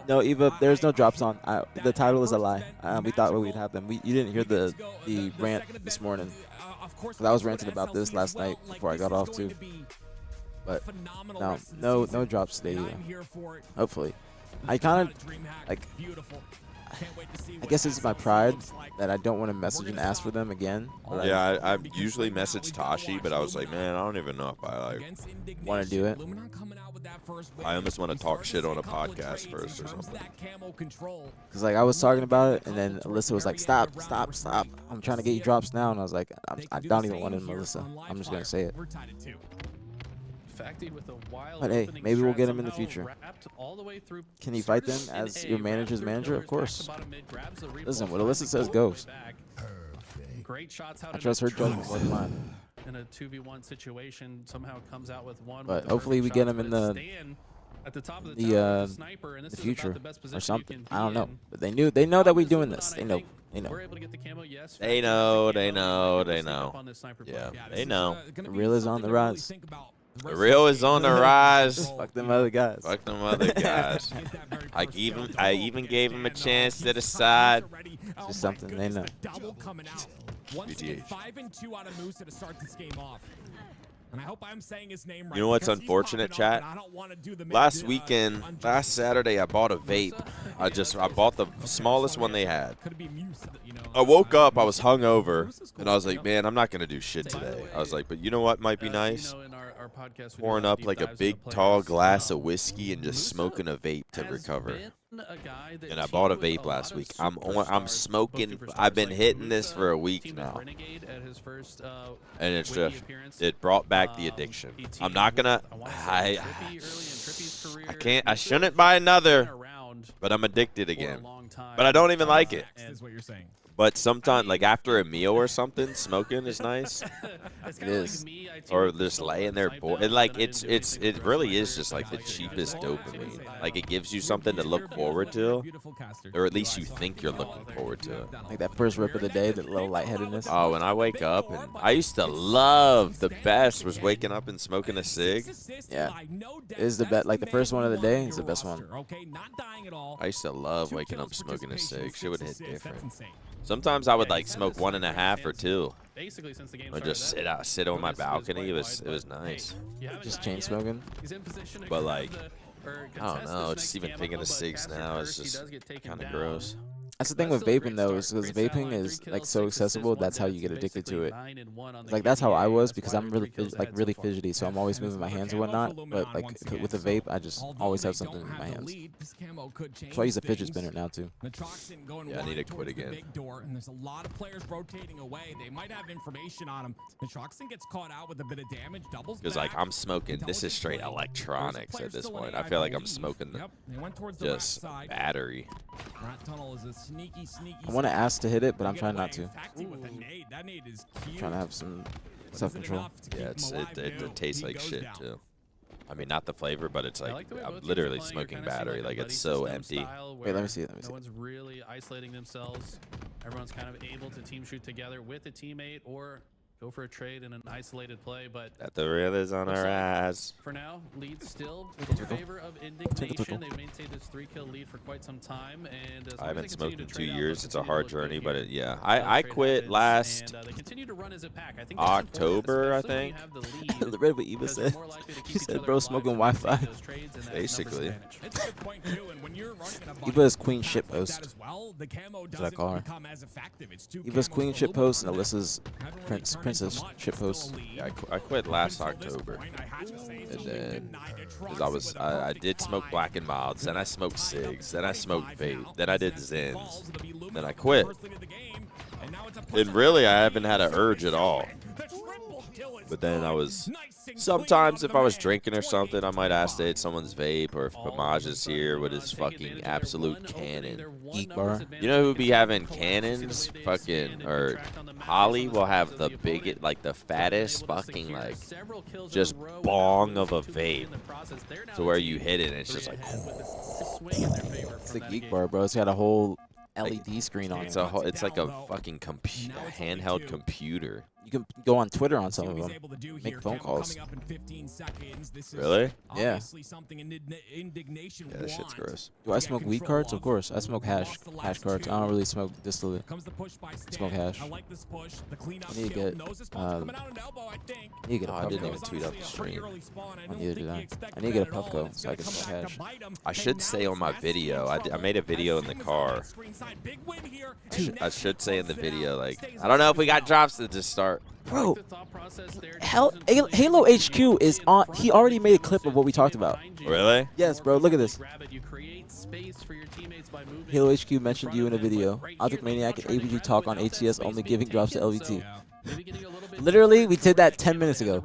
No, Eva, there's no drops on. The title is a lie. We thought we'd have them. You didn't hear the rant this morning. I was ranting about this last night before I got off too. But no drops today either. Hopefully. I kind of like. I guess it's my pride that I don't want to message and ask for them again. Yeah, I usually message Tashi, but I was like, man, I don't even know if I like want to do it. I almost want to talk shit on a podcast first or something. Because like I was talking about it, and then Alyssa was like, stop. I'm trying to get you drops now. And I was like, I don't even want it, Melissa. I'm just going to say it. But hey, maybe we'll get him in the future. Can you fight them as your manager's manager? Of course. Listen, what Alyssa says goes. I trust her judgment more than mine. In a 2v1 situation, somehow comes out with one. But hopefully we get him in the future or something. I don't know. But they know that we're doing this. They know. They know. They know. Yeah, they know. The real is on the rise. The real is on the rise. Fuck them other guys. Fuck them other guys. I even gave him a chance to decide. It's just something they know. BTH. 5-2 out of Musa to start this game off. And I hope I'm saying his name right. You know what's unfortunate, chat? Last weekend, last Saturday, I bought a vape. I bought the smallest one they had. I woke up, I was hungover, and I was like, man, I'm not gonna do shit today. I was like, but you know what might be nice? Pouring up like a big tall glass of whiskey and just smoking a vape to recover. And I bought a vape last week. I'm smoking. I've been hitting this for a week now, and it's just it brought back the addiction. I'm not gonna. I can't. I shouldn't buy another, but I'm addicted again. But I don't even like it. But sometimes, like after a meal or something, smoking is nice. It is. Or just laying there bored. And like it really is just like the cheapest dopamine. Like it gives you something to look forward to, or at least you think you're looking forward to it. Like that first rip of the day, that little lightheadedness. Oh, when I wake up, and I used to love the best was waking up and smoking a cig. Yeah, it is the best. Like the first one of the day is the best one. I used to love waking up smoking a cig. Shit would hit different. Sometimes I would like smoke 1.5 or 2. Or just sit on my balcony. It was nice. Just chain smoking. But like, I don't know. Just even thinking of cigs now is just kind of gross. That's the thing with vaping though, is because vaping is like so accessible. That's how you get addicted to it. Like that's how I was because I'm really really fidgety, so I'm always moving my hands and whatnot. But like with the vape, I just always have something in my hands. So I use a fidget spinner now too. Yeah, I need to quit again. And there's a lot of players rotating away. They might have information on him. Natroxin gets caught out with a bit of damage. Doubles Because like I'm smoking, this is straight electronics at this point. I feel like I'm smoking just battery. I want to ask to hit it, but I'm trying not to. Trying to have some self-control. Yeah, it tastes like shit too. I mean, not the flavor, but it's like I'm literally smoking battery. Like it's so empty. Wait, let me see. No one's really isolating themselves. Everyone's kind of able to team shoot together with a teammate or go for a trade in an isolated play, but That the real is on our ass. for now, lead still in favor of Indignation. They've maintained this 3-kill lead for quite some time, and as I long as they haven't smoked continue in to 2 trade out, years. they'll It's a continue to hard look good journey, here. but yeah, Trade I quit happens, last and they continue to run as a pack. I think that's important, October, I especially when you think. have the lead, The red what Eva because said. you're more likely to keep He each said, other "Bro, alive smoking and Wi-Fi." take those trades, and that's numbers Basically. advantage. It's a good point too, and when you're running in a Eva's queen shit like post. that as well, the camo That's what I doesn't call her. become as effective. It's two Eva's camos queen for shit post and Lumen. Alyssa's Haven't really princess turned into much, shit still a post. lead. Yeah, I quit last Up until this October. point, I had to say, And it's then, denied a because Troxy with a I perfect did smoke 5. Black and Milds, then I smoked Cigs, then I smoked Vape, then I did Zins, Falls, it'll be Lumen then I up quit. first lead of the game, and now it's a push And on really, the I haven't had an urge at all. The triple kill is But then I good. was Nice and sometimes clean if out I of was the man. drinking or something, I might ask to 28-25. hit someone's vape, or if Pamaj is here with his fucking absolute cannon. Geek bar. You know who be having cannons? Fucking, or Holly will have the biggest, like the fattest fucking like just bong of a vape, to where you hit it and it's just like It's the Geek Bar, bro. It's got a whole LED screen on it. it's like a fucking handheld computer. You can go on Twitter on some See of what them. he's able to do Make here. phone Camo calls. coming up in 15 seconds. This is Really? Yeah. obviously something Indignation Yeah, that shit's want. gross. Do I to get smoke weed control cards? Of of. course. I smoke hash Lost the hash last cards. I two. don't really smoke distillate. Comes the push by Stan. Smoke hash. I like this push. The cleanup I need to kill. get, Knows the spawns are coming out an elbow, I think. I need to get a Oh, I Puffco. didn't even tweet out the stream. Neither did I. I need to get a Puffco so I can smoke hash. I should say on my video, I made a video in the car. I should say in the video, like, I don't know if we got drops to just start. Bro, Halo HQ is on. He already made a clip of what we talked about. Really? Yes, bro. Look at this. Halo HQ mentioned you in a video. Object MaNiaC and APG talk on HCS only giving drops to LVT. Literally, we did that 10 minutes ago.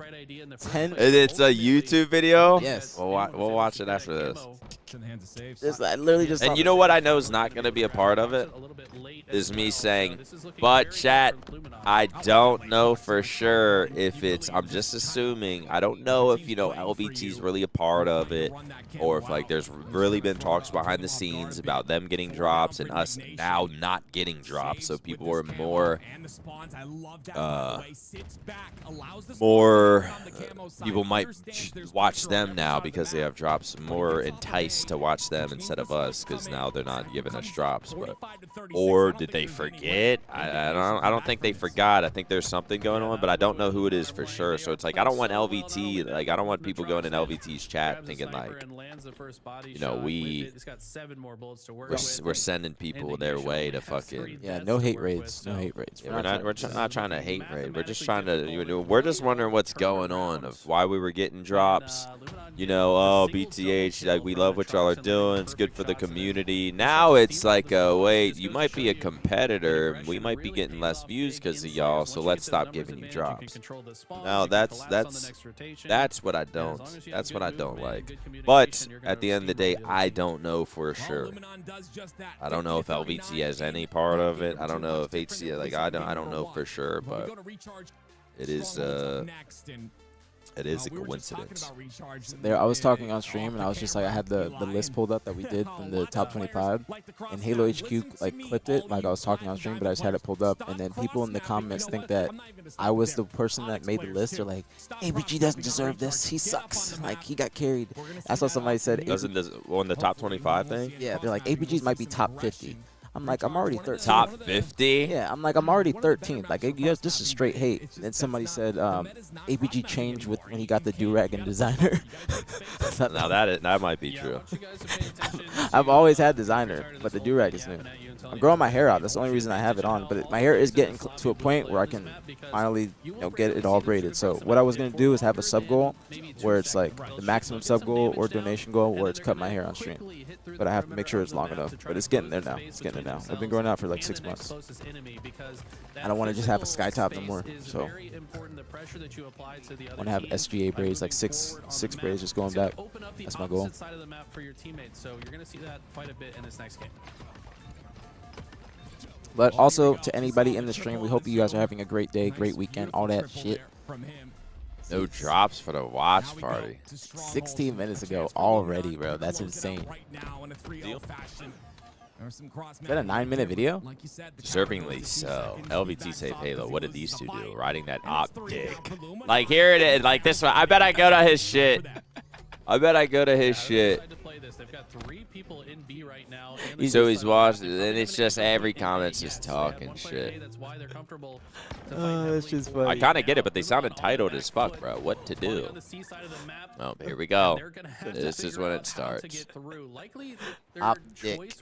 10. It's a YouTube video? Yes. We'll watch it after this. I literally just. And you know what I know is not going to be a part of it? Is me saying, but chat, I don't know for sure if it's, I'm just assuming, I don't know if, you know, LVT's really a part of it, or if, like, there's really been talks behind the scenes about them getting drops and us now not getting drops, so people are more, people might watch them now because they have drops, more enticed to watch them instead of us, because now they're not giving us drops, but, or did they forget? I don't think they forgot. I think there's something going on, but I don't know who it is for sure. So it's like I don't want LVT, like I don't want people going in LVT's chat thinking like, you know, we're sending people their way to fucking. Yeah, no hate raids. No hate raids. Yeah, we're not trying to hate raid. We're just trying to. We're just wondering what's going on, of why we were getting drops. You know, oh BTH, like we love what y'all are doing. It's good for the community. Now it's like, wait, you might be a competitor. We might be getting less views because of y'all. So let's stop giving you drops. No, that's what I don't. That's what I don't like. But at the end of the day, I don't know for sure. I don't know if LVT has any part of it. I don't know if HC, like I don't know for sure, but it is it is a coincidence. There, I was talking on stream, and I was just like, I had the list pulled up that we did from the top 25, and Halo HQ like clipped it, like I was talking on stream, but I just had it pulled up, and then people in the comments think that I was the person that made the list. They're like, aPG doesn't deserve this. He sucks. Like he got carried. That's what somebody said. Doesn't this on the top 25 thing? Yeah, they're like aPG might be top 50. I'm like, I'm already 13th. Top 50? Yeah, I'm like, I'm already 13th. Like, you guys, this is straight hate. And somebody said, aPG changed when he got the do-rag and designer. Now that might be true. I've always had designer, but the do-rag is new. I'm growing my hair out. That's the only reason I have it on. But my hair is getting to a point where I can finally, get it all braided. So what I was gonna do is have a sub goal where it's like the maximum sub goal or donation goal where it's cut my hair on stream. But I have to make sure it's long enough. But it's getting there now. It's getting there now. I've been growing out for like 6 months. I don't want to just have a sky top no more. So I want to have SGA braids, like six braids just going back. That's my goal. Side of the map for your teammates, so you're going to see that quite a bit in this next game. But also to anybody in the stream, we hope you guys are having a great day, great weekend, all that shit. No drops for the watch party. 16 minutes ago already, bro. That's insane. Is that a 9-minute video? Deservingly so. LVT save Halo. What did these two do? Riding that optic. Like, here it is. Like, this one. I bet I go to his shit. I bet I go to his shit. So he's watching, and it's just every comment's just talking shit. That's just funny. I kind of get it, but they sound entitled as fuck, bro. What to do? Oh, here we go. This is when it starts. Optic.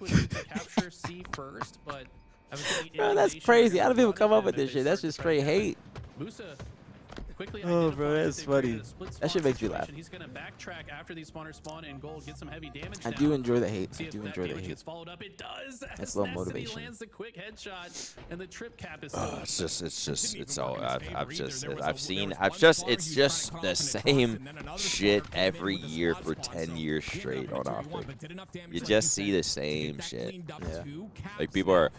Bro, that's crazy. How do people come up with this shit? That's just straight hate. Oh, bro, that's funny. That shit makes me laugh. He's going to backtrack after these spawners spawn in gold, get some heavy damage. I do enjoy the hate. I do enjoy the hate. Gets followed up. It does. That's a little motivation. Lands the quick headshot, and the trip cap is it's all it's just the same shit every year for 10 years straight on Optic. You just see the same shit. Yeah. Like, people are,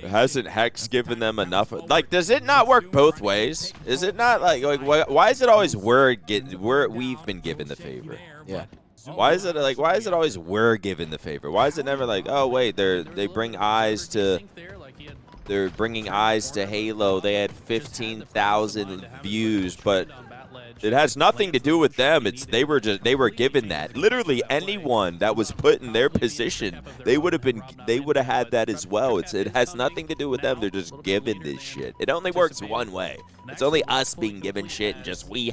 hasn't Hex given them enough? Like, does it not work both ways? Is it not like why is it always we've been given the favor? Yeah. Why is it always we're given the favor? Why is it never like, oh wait, they're bringing eyes to Halo. They had 15,000 views, but it has nothing to do with them. They were given that. Literally anyone that was put in their position, they would have had that as well. It has nothing to do with them. They're just given this shit. It only works one way. It's only us being given shit, and just we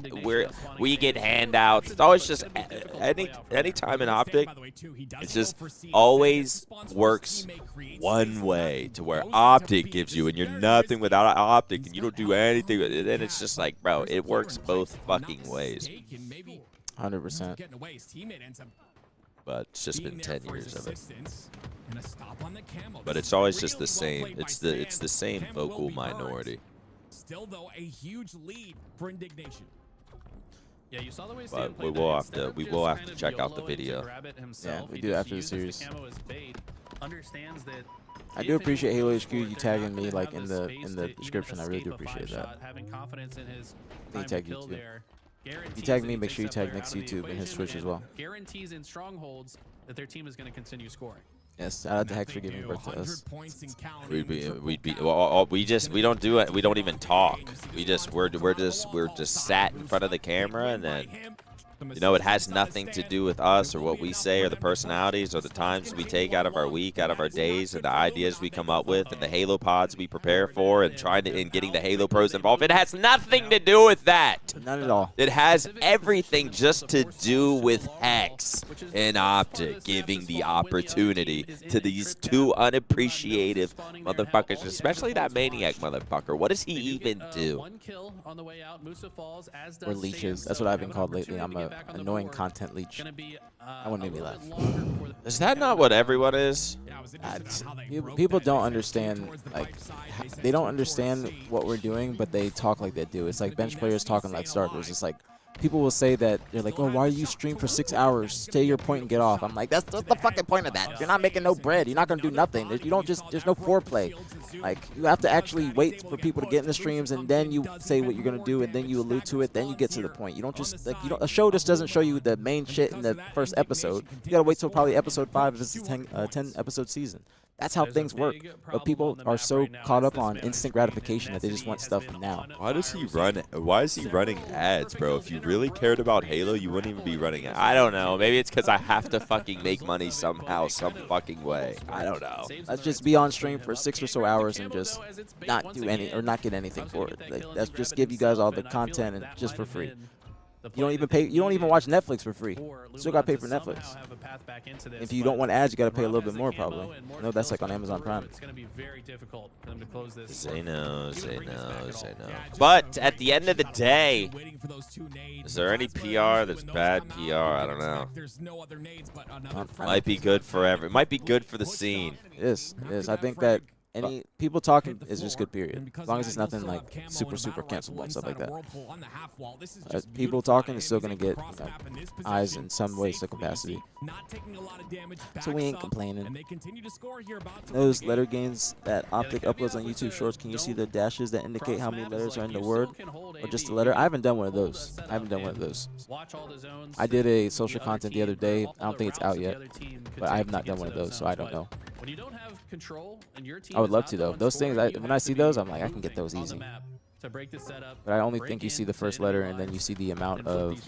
get handouts. It's always just any time in Optic, it just always works one way, to where Optic gives you, and you're nothing without Optic, and you don't do anything. And then it's just like, bro, it works both fucking ways. 100%. But it's just been 10 years of it. But it's always just the same. It's the same vocal minority. Still, though, a huge lead for Indignation. Yeah, you saw the way But we will have to check out the video. Yeah, we do after the series. I do appreciate Halo HQ you tagging me like in the description. I really do appreciate that. He tagged you too. If you tag me, make sure you tag Nick's YouTube and his Twitch as well. Guarantees in strongholds that their team is going to continue scoring. Yes, shout out to Hex for giving birth to us. We don't do it. We don't even talk. We're just sat in front of the camera, and then, you know, it has nothing to do with us or what we say or the personalities or the times we take out of our week, out of our days, and the ideas we come up with and the Halo pods we prepare for and getting the Halo pros involved. It has nothing to do with that. Not at all. It has everything just to do with Hex and Optic giving the opportunity to these two unappreciative motherfuckers, especially that MaNiaC motherfucker. What does he even do? We're leeches. That's what I've been called lately. I'm a annoying content leech. That one made me laugh. Is that not what everyone is? People don't understand, like, they don't understand what we're doing, but they talk like they do. It's like bench players talking like starters. It's like people will say that they're like, oh, why do you stream for 6 hours? Stay your point and get off. I'm like, that's the fucking point of that. You're not making no bread. You're not gonna do nothing. You don't just, there's no foreplay. Like, you have to actually wait for people to get in the streams, and then you say what you're gonna do, and then you allude to it, then you get to the point. You don't just, like, a show just doesn't show you the main shit in the first episode. You gotta wait till probably episode 5 if it's a 10 episode season. That's how things work. But people are so caught up on instant gratification that they just want stuff now. Why is he running ads, bro? If you really cared about Halo, you wouldn't even be running ads. I don't know. Maybe it's because I have to fucking make money somehow, some fucking way. I don't know. Let's just be on stream for 6 or so hours and just not do any or not get anything for it. Like, let's just give you guys all the content and just for free. You don't even pay. You don't even watch Netflix for free. Still got to pay for Netflix. If you don't want ads, you got to pay a little bit more probably. No, that's like on Amazon Prime. It's going to be very difficult for them to close this. Say no, say no, say no. But at the end of the day, is there any PR that's bad PR? I don't know. Might be good for It might be good for the scene. It is. It is. I think that any people talking is just good, period. As long as it's nothing like super cancelable and stuff like that. People talking is still going to get eyes in some way, some capacity. So we ain't complaining. Those letter gains that Optic uploads on YouTube Shorts, can you see the dashes that indicate how many letters are in the word? Or just a letter? I haven't done one of those. I did a social content the other day. I don't think it's out yet. But I have not done one of those, so I don't know. When you don't have control and your team I would love to, though. Those things, when I see those, I'm like, I can get those easy. But I only think you see the first letter, and then you see the amount of,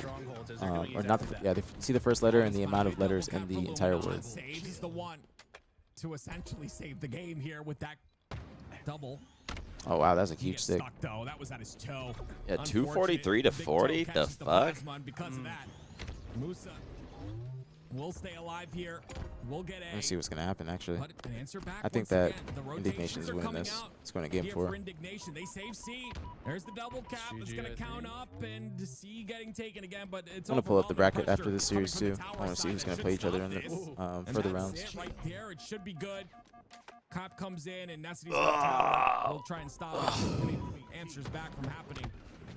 or not, you see the first letter and the amount of letters in the entire word. He's the one to essentially save the game here with that double. Oh wow, that's a huge stick. That was at his toe. Yeah, 243 to 40. The fuck? Because of that, Musa will stay alive here. We'll get Let me see what's gonna happen. Actually, I think that Indignation is winning this. It's going to game 4. Indignation. They save C. There's the double cap. It's gonna count up and C getting taken again. But it's I'm gonna pull up the bracket after this series too. I want to see who's gonna play each other in the further rounds. Right there, it should be good. Cop comes in and Nessity's will try and stop it. And he answers back from happening.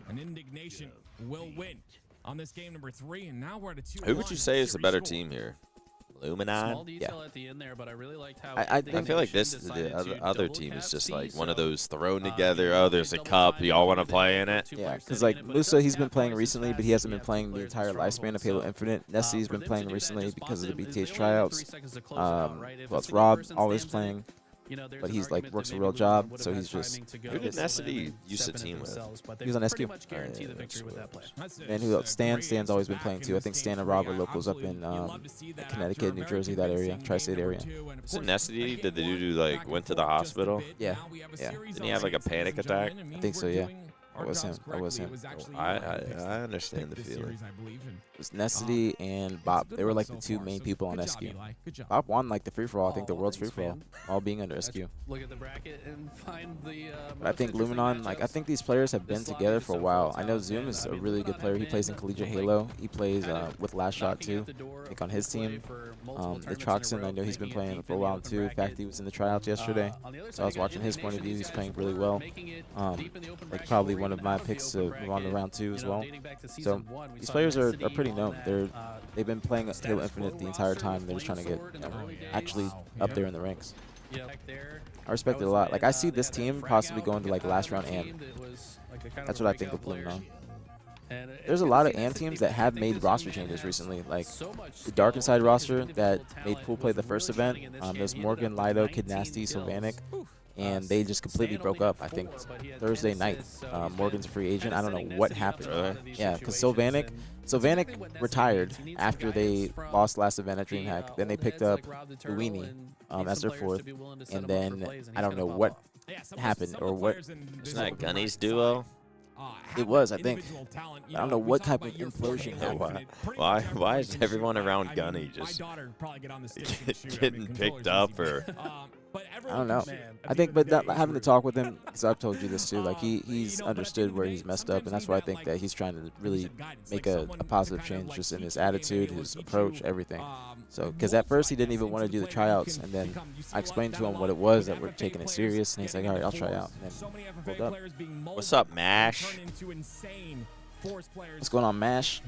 And Indignation will win on this game number 3. And now we're at a 2-1. Who would you say is the better team here? Illuminati? Detail at the end there, but I really liked how I feel like the other team is just like one of those thrown together. Oh, there's a cup. Y'all want to play in it? Yeah, because like Musa, he's been playing recently, but he hasn't been playing the entire lifespan of Halo Infinite. Nessie's been playing recently because of the BTH tryouts. Well, it's Rob always playing. But he's like works a real job, so he's just. Who did Nessity used to team with? He was on SQ. And who else? Stan's always been playing too. I think Stan and Rob are locals up in Connecticut, New Jersey, that area, tri-state area. So Nessity, did the dude like went to the hospital? Yeah, yeah. Didn't he have like a panic attack? I think so, yeah. That was him. That was him. I understand the feeling. It was Nessity and Bob. They were like the 2 main people on SQ. Bob won like the free-for-all, I think the world's free-for-all, all being under SQ. Look at the bracket and find the. But I think Luminon, like I think these players have been together for a while. I know Zoom is a really good player. He plays in Collegiate Halo. He plays with Last Shot too. I think on his team. The Troxon, I know he's been playing for a while too. In fact, he was in the tryouts yesterday, so I was watching his point of view. He's playing really well. Like probably one of my picks to move on to round 2 as well. So these players are pretty known. They've been playing Halo Infinite the entire time. They're just trying to get actually up there in the ranks. I respect it a lot. Like I see this team possibly going to like last round AM. That's what I think of Luminon. There's a lot of AM teams that have made roster changes recently, like the Dark Inside roster that made Pool play the first event. There's Morgan, Lido, Kid Nasty, Sylvanic, and they just completely broke up. I think Thursday night. Morgan's a free agent. I don't know what happened. Yeah, because Sylvanic retired after they lost last event at DreamHack. Then they picked up Uini as their 4th, and then I don't know what happened or what. Isn't that Gunny's duo? It was, I think. I don't know what type of implosion happened. Why is everyone around Gunny just getting picked up or? I don't know. I think, but having to talk with him, because I've told you this too, like he's understood where he's messed up, and that's why I think that he's trying to really make a positive change just in his attitude, his approach, everything. So, because at first he didn't even want to do the tryouts, and then I explained to him what it was, that we're taking it serious, and he's like, all right, I'll try out. And then pulled up. What's up, Mash? What's going on, Mash?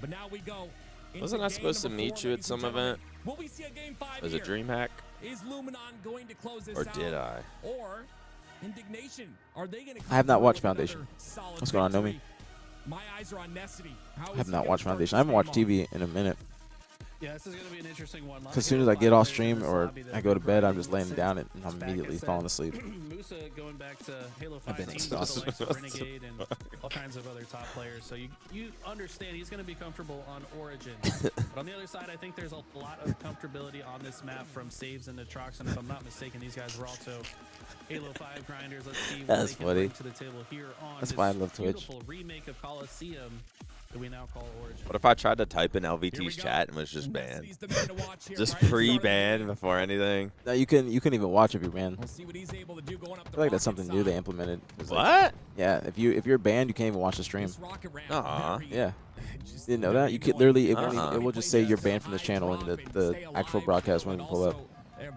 Wasn't I supposed to meet you at some event? Was it DreamHack? Is Luminon going to close this or did I? Or Indignation? Are they going to? I have not watched Foundation. What's going on, Nomi? My eyes are on Nessity. I have not watched Foundation. I haven't watched TV in a minute. Yeah, this is going to be an interesting one. As soon as I get off stream or I go to bed, I'm just laying down and I'm immediately falling asleep. Musa going back to Halo 5 I've been teams exhausted. with the likes of Renegade and all kinds of other top players. So you understand he's going to be comfortable on Origin. But on the other side, I think there's a lot of comfortability on this map from Saves and the Troxon. If I'm not mistaken, these guys were also Halo 5 grinders. Let's see what they can bring to the table here on That's this why I love Twitch. beautiful remake of Coliseum. that we now call Origin. What if I tried to type in LVT's chat and was just banned? Just pre-banned before anything? No, you couldn't even watch if you're banned. We'll see what he's able to do going up I feel like that's something new they implemented. What? Like, yeah, if you're banned, you can't even watch the stream. Yeah. You didn't know that? You could literally it will just say you're banned from this channel and the actual broadcast won't even pull up.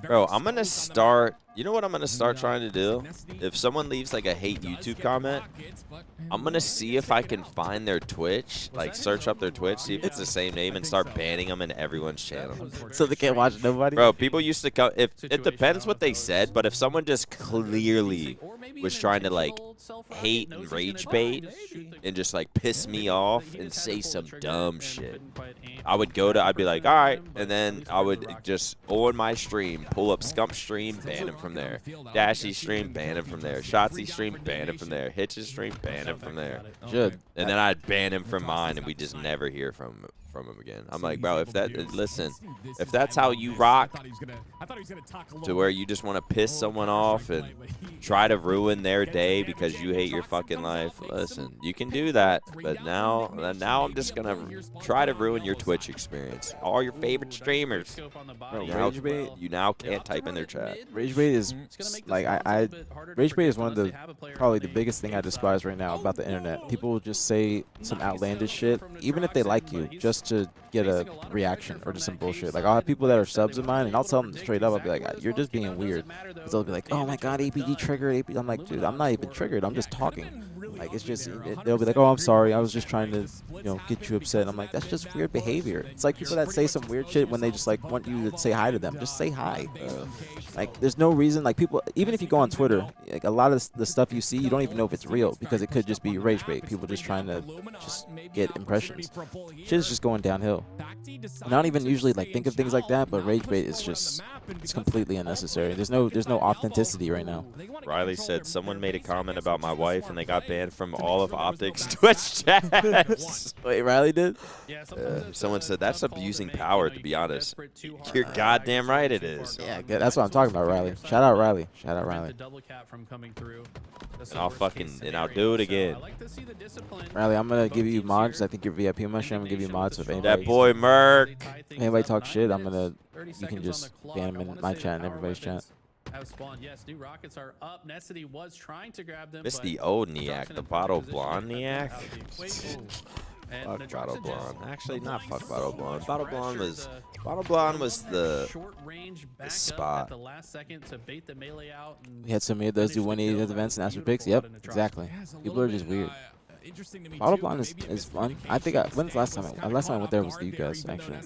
Bro, I'm going to start, you know what I'm going to start trying to do? If someone leaves like a hate YouTube comment, I'm going to see if I can find their Twitch, like search up their Twitch, see if it's the same name and start banning them in everyone's channel. So they can't watch nobody? Bro, people used to come, if it depends what they said, but if someone just clearly was trying to like hate and rage bait and just like piss me off and say some dumb shit, I'd be like, all right, and then I would just on my stream pull up Scump stream, ban him from there. Dashy stream, ban him from there. Shotsy stream, ban him from there. Hitch's stream, ban him from there. Should. And then I'd ban him from mine, and we just never hear from him again. I'm like, bro, if that's how you rock, to where you just want to piss someone off and try to ruin their day because you hate your fucking life, listen, you can do that. But now I'm just gonna try to ruin your Twitch experience. All your favorite streamers. Bro, You now can't type in their chat. Rage bait is like Rage bait is one of the probably the biggest thing I despise right now about the internet. People will just say some outlandish shit, even if they like you, just to get a reaction or just some bullshit. Like I'll have people that are subs of mine, and I'll tell them straight up, I'll be like, you're just being weird. Because they'll be like, oh my god, aPG triggered. I'm like, dude, I'm not even triggered. I'm just talking. Like it's just they'll be like, oh, I'm sorry, I was just trying to get you upset. And I'm like, that's just weird behavior. It's like people that say some weird shit when they just like want you to say hi to them. Just say hi. Like there's no reason. Like people, even if you go on Twitter, like a lot of the stuff you see, you don't even know if it's real because it could just be rage bait. People just trying to just get impressions. Shit is just going downhill. And I don't even usually like think of things like that, but rage bait is just it's completely unnecessary. There's no authenticity right now. Riley said someone made a comment about my wife and they got banned from all of Optic's Twitch chats. Wait, Riley did? Someone said that's abusing power, to be honest. You're goddamn right it is. Yeah, that's what I'm talking about, Riley. Shout out Riley. Shout out Riley. And I'll do it again. Riley, I'm gonna give you mods. I think you're VIP on my show. I'm gonna give you mods. So if anybody, that boy Merc. If anybody talks shit, you can just ban him in my chat and everybody's chat. Have spawned. Yes, new rockets are up. Necessity was trying to grab them. It's the old MaNiaC, the bottle blonde MaNiaC. Fuck Bottle Blonde. Actually, not fuck Bottle Blonde. Bottle Blonde was the spot. We had so many of those do 180 events and ask for picks. Yep, exactly. People are just weird. Bottle Blonde is fun. I think when's the last time I went there was with you guys actually.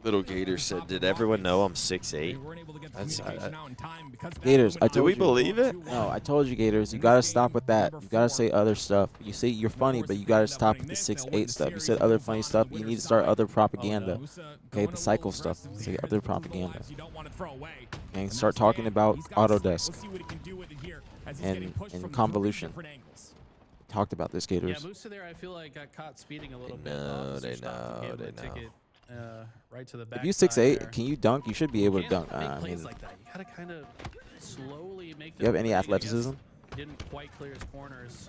Little Gator said, "Did everyone know I'm 6'8"?" That's Gators. Do we believe it? No, I told you, Gators. You gotta stop with that. You gotta say other stuff. You say you're funny, but you gotta stop with the 6'8" stuff. You said other funny stuff. You need to start other propaganda. Okay, the cycle stuff. Say other propaganda. And start talking about Autodesk and convolution. Talked about this, Gators. Yeah, Musa there, I feel like got caught speeding a little bit. They know. Right to the back. If you 6'8", can you dunk? You should be able to dunk. I mean, like that. You gotta kind of slowly make. You have any athleticism? Didn't quite clear his corners.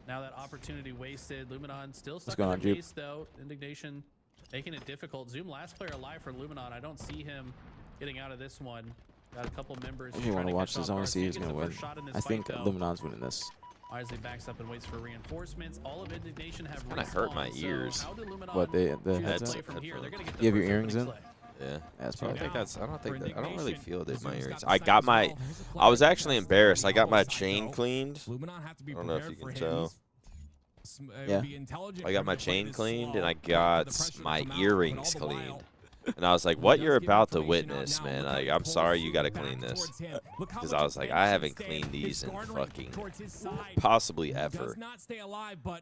Now that opportunity wasted. Luminon still stuck on in the base though. Indignation making it difficult. Zoom last player alive for Luminon. I don't see him getting out of this one. Got a couple members. I want to watch this. I want to see who's gonna win. I think Luminon's winning this. Wisely backs up and waits for reinforcements. All of Indignation have respawned. Hurt my ears. What the headset? You have your earrings in? Yeah, that's probably. I don't really feel that my earrings. I was actually embarrassed. I got my chain cleaned. I don't know if you can tell. Yeah. I got my chain cleaned and I got my earrings cleaned. And I was like, what you're about to witness, man, like, I'm sorry you got to clean this. Because I was like, I haven't cleaned these in fucking possibly ever.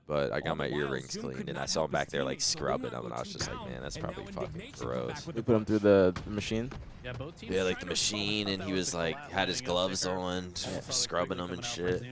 But I got my earrings cleaned, and I saw him back there, like, scrubbing them, and I was just like, man, that's probably fucking gross. You put him through the machine? Yeah, like the machine, and he was like, had his gloves on, scrubbing them and shit.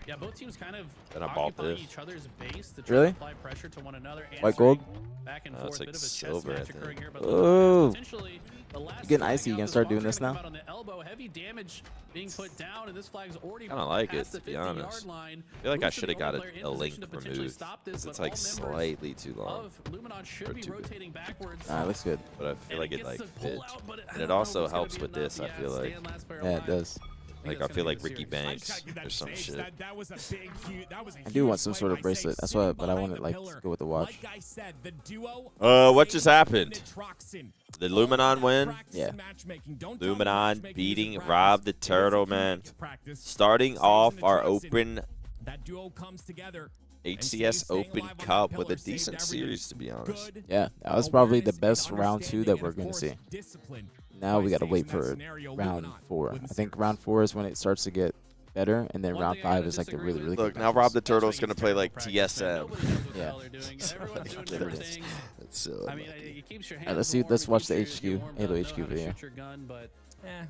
Yeah, both teams kind of and I bought this. Each other's base to really? apply pressure to one another. White gold? Back and it's forth, like bit of a silver, chess match I occurring here, but Oh. Potentially the last Getting flag icy. You out. gonna This start bomber doing this gonna now? come out on the elbow. Heavy damage being put down, and this flag's already I don't like past it, the to be 50-yard honest. line. I feel like I Moves to should the have got only player in a position link to potentially removed stop this, because but it's like all members slightly too long. of Luminon should Or be too big. rotating backwards. Looks good. But I feel like it like gets the fits. pull out, but I And don't it know if also it's gonna helps be with enough. this, I Yeah, feel like. staying last player Yeah, it alive. does. Like, that's I feel gonna like be the Ricky series. Banks or some shit. That was a big, huge, that was a I do want huge some play sort of by bracelet. Sage, That's sitting what, but I behind want it the like pillar. to go with the watch. Like I said, the duo What Sage just and happened? Troxen. The Luminon win? Practice Yeah. and matchmaking. Don't tell me Luminon matchmaking beating isn't Rob the practice. It is Turtle, if you man. make it practice. Starting Sage off and our Troxen. open That duo comes together. HCS staying Open alive on that Cup with a pillar saved decent everything. series, to be honest. Good Yeah, that was probably the awareness best and round 2 that understanding we're and, of going to course, see. discipline Now by we got to Sage wait in that for scenario. round Luminon 4. wouldn't I think serve. round 4 is when it starts to get better, and then One round thing I gotta 5 is like the disagree really, with- really Look, good now matches. Rob the Turtle's Matchmaking's going to play terrible like practice, man. TSM. Nobody knows what the Yeah. hell they're doing. Everyone's doing different things. That's so I mean, it keeps your hands Alright, let's see. warm, Let's it watch keeps the your HQ, warmed Halo up, know HQ how to video. shoot your gun, but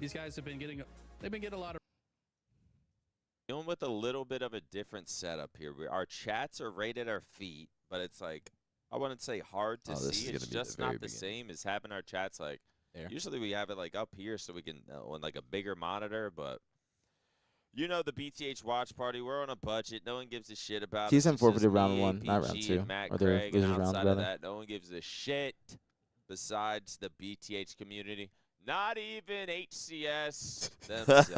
these guys have been getting a lot of Dealing with a little bit of a different setup here. Our chats are right at our feet, but it's like, I wouldn't say hard to Oh, this see. is It's gonna be the just very not the beginning. same as having our chats like, There. usually we have it like up here so we can, on like a bigger monitor, but you know the BTH watch party, we're on a budget. No one gives a shit about us. TSM It's just forfeited me, round 1, not round aPG, 2. and Matt Or their Craig, and losers rounds, outside of rather. that, no one gives a shit besides the BTH community. Not even HCS themselves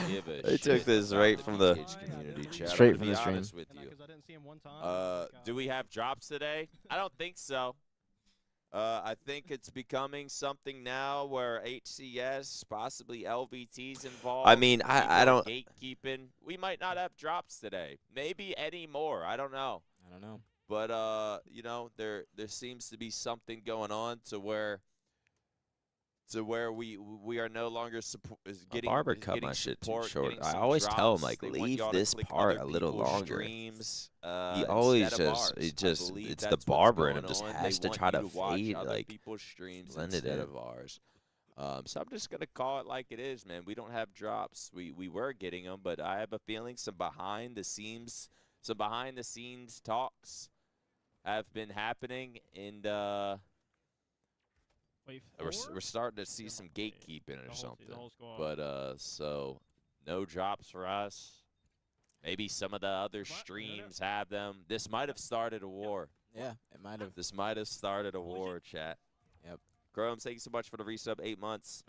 give a They shit took this about right the from the- BTH community chat. Straight I'm from gonna the be stream. honest with you. Do we have drops today? I don't think so. I think it's becoming something now where HCS, possibly LVT's involved. I mean, I people don't. gatekeeping. We might not have drops today. Maybe any more. I don't know. I don't know. But you know, there seems to be something going on to where we are no longer getting barber cut getting my shit too support, short. getting I some always tell him, drops. like, They want leave y'all to this click part other a little people's longer. Streams, He always instead of just, ours. it just, I believe it's the that's what's barber in him going just on. has They to want try you to watch fade, other like, people's streams blend it instead in. of ours. So I'm just gonna call it like it is, man. We don't have drops. We were getting them, but I have a feeling some behind the scenes talks have been happening, and we're starting to see some gatekeeping or something. But so no drops for us. Maybe some of the other streams have them. This might have started a war. Yeah, it might have. This might have started a war, chat. Yep. Chrome, thank you so much for the resub. 8 months.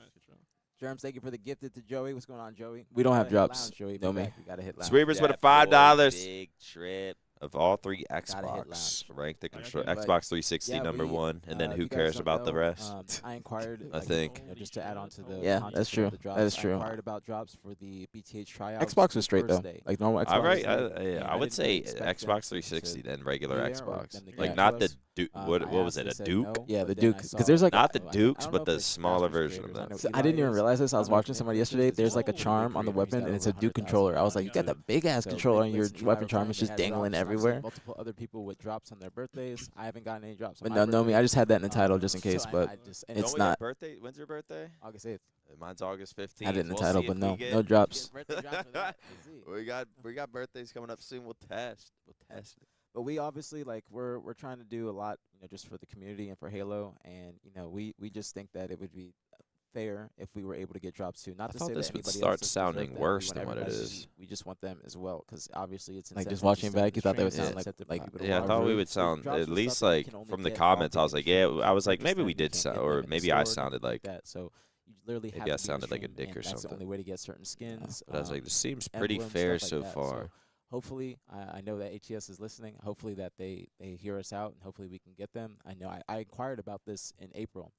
Germs, thank you for the gifted to Joey. What's going on, Joey? We don't have Gotta hit drops. lounge, Joey, know me. We gotta hit lounge. Sweepers with a That boy, $5 Big trip. of all 3 Gotta hit Xbox. lounge. Rank the Okay. control But, Xbox 360 yeah, number we, 1, and then if who you guys cares don't about the know, rest? I inquired. I like, think. just to add on to the Yeah, context that's of true. the drops, That is I true. inquired about drops for the BTH tryouts. Xbox the was straight though, first day. like normal Xbox. All right, And I would didn't say really expect them Xbox to 360 then regular be there or Xbox, them to like get not to the us. Duke. I What was asked, it? they A said Duke? no, Yeah, but the then I Duke. saw, Because there's like Not the I don't Dukes, know but if the it's smaller Xbox version of creators. I that. know So Eli I didn't even is. realize this. I was don't know watching if somebody influencers yesterday. is There's like a one. charm on the Creators weapon, that and it's a over Duke 100,000 controller. I was like, you on got the YouTube. big ass So controller on Nick your Blitz and Eli weapon were charm. saying It's they just had dangling drops. I've seen everywhere. multiple other people with drops on their birthdays. I haven't gotten any drops. On But my no, me. I birthday. just had that in the title just in case. So But I just, it's Don't we not. have birthday? When's your birthday? August 8th. Mine's August 15th. Had it in the We'll title, see but if we no, get- no drops. Birthday drop for that. We'll see. We got birthdays coming up soon. We'll test. We'll test it. But we obviously like we're trying to do a lot, just for the community and for Halo, and we just think that it would be fair if we were able to get drops too. Not I to thought say this that would anybody start else doesn't deserve sounding that. worse We than want what it everybody is. We just want them as well, because obviously it's Like, just incentive watching to stay on back, the you thought they would stream, sound it's incentive like for people to yeah, I watch. thought we So would sound drops at are stuff least that we like can only from the get comments. I off was the like, yeah, stream. I was We like, maybe understand we you did can't sound, get or them in the maybe I store, sounded nothing like that. So you literally maybe have I to be in sounded like a stream, dick and or that's the something. only way to get certain skins. But I was like, this seems pretty emblems, fair stuff so like that. far. So hopefully, I know that HES is listening. Hopefully that they hear us out, and hopefully we can get them. I know I inquired about this in April.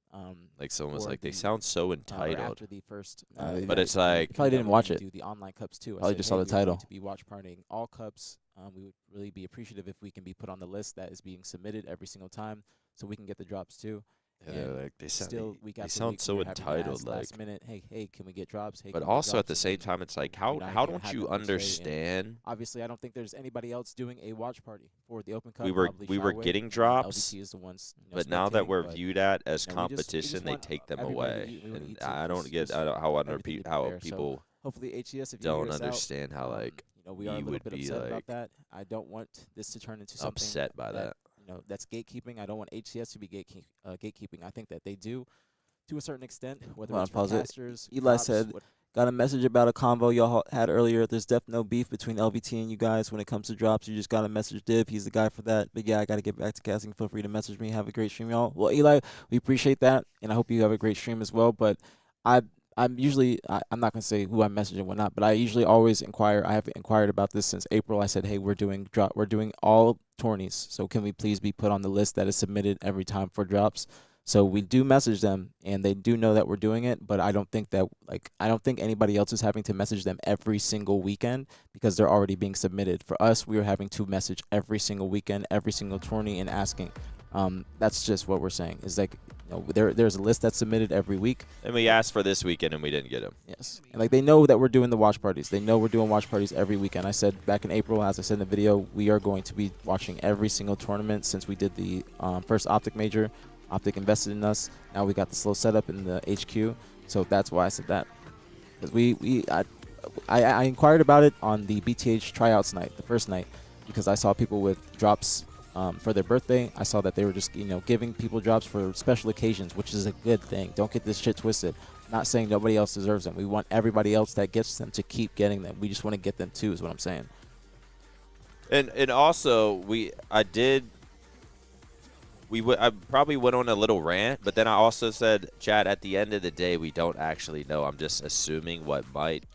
Like someone was for like, they the, sound so or entitled. after the first, But it's like- probably didn't watch it. Do the online cups too. I Probably said, just hey, saw the we're going title. to be watch partying all cups. We would really be appreciative if we can be put on the list that is being submitted every single time, so we can get the drops too. Yeah, they're And like they sound, Still, week they after sound week, so we're having to entitled. ask Like, last minute, hey, can we get drops? Hey, but can we get also at drops? the And same then, time, it's like, I how can't don't have you them each day, and understand? obviously, I don't think there's anybody else doing a watch party for the Open Cup. We were Probably Shawway, getting and drops, LVT is the ones, but now that spectating, we're but viewed at as we just competition, they want take them everybody to away, eat. We wanna and eat too, I don't get just I don't, how everything to be how fair. So people hopefully HES, if you don't hear us out, understand how like we are a you little would bit be upset like about that. I don't want this to turn into something upset by that. that's gatekeeping. I don't want HCS to be gatekeeping. I think that they do to a certain extent, whether it's for casters, Eli drops, said, got a message about a convo y'all had earlier. There's definitely no beef between LVT and you guys when it comes to drops. You just got to message Div. He's the guy for that. But yeah, I got to get back to casting. Feel free to message me. Have a great stream, y'all. Well, Eli, we appreciate that, and I hope you have a great stream as well. But I'm usually, I'm not going to say who I'm messaging and whatnot, but I usually always inquire. I have inquired about this since April. I said, hey, we're doing all tourneys. So can we please be put on the list that is submitted every time for drops? So we do message them, and they do know that we're doing it, but I don't think anybody else is having to message them every single weekend because they're already being submitted. For us, we are having to message every single weekend, every single tourney, and asking. That's just what we're saying. Is like, there's a list that's submitted every week. And we asked for this weekend, and we didn't get them. Yes, and like they know that we're doing the watch parties. They know we're doing watch parties every weekend. I said back in April, as I said in the video, we are going to be watching every single tournament since we did the first Optic Major. Optic invested in us. Now we got the slow setup in the HQ, so that's why I said that. Because I inquired about it on the BTH tryouts night, the first night, because I saw people with drops for their birthday. I saw that they were just giving people drops for special occasions, which is a good thing. Don't get this shit twisted. Not saying nobody else deserves them. We want everybody else that gets them to keep getting them. We just want to get them too, is what I'm saying. And also I probably went on a little rant, but then I also said, Chad, at the end of the day, we don't actually know. I'm just assuming what might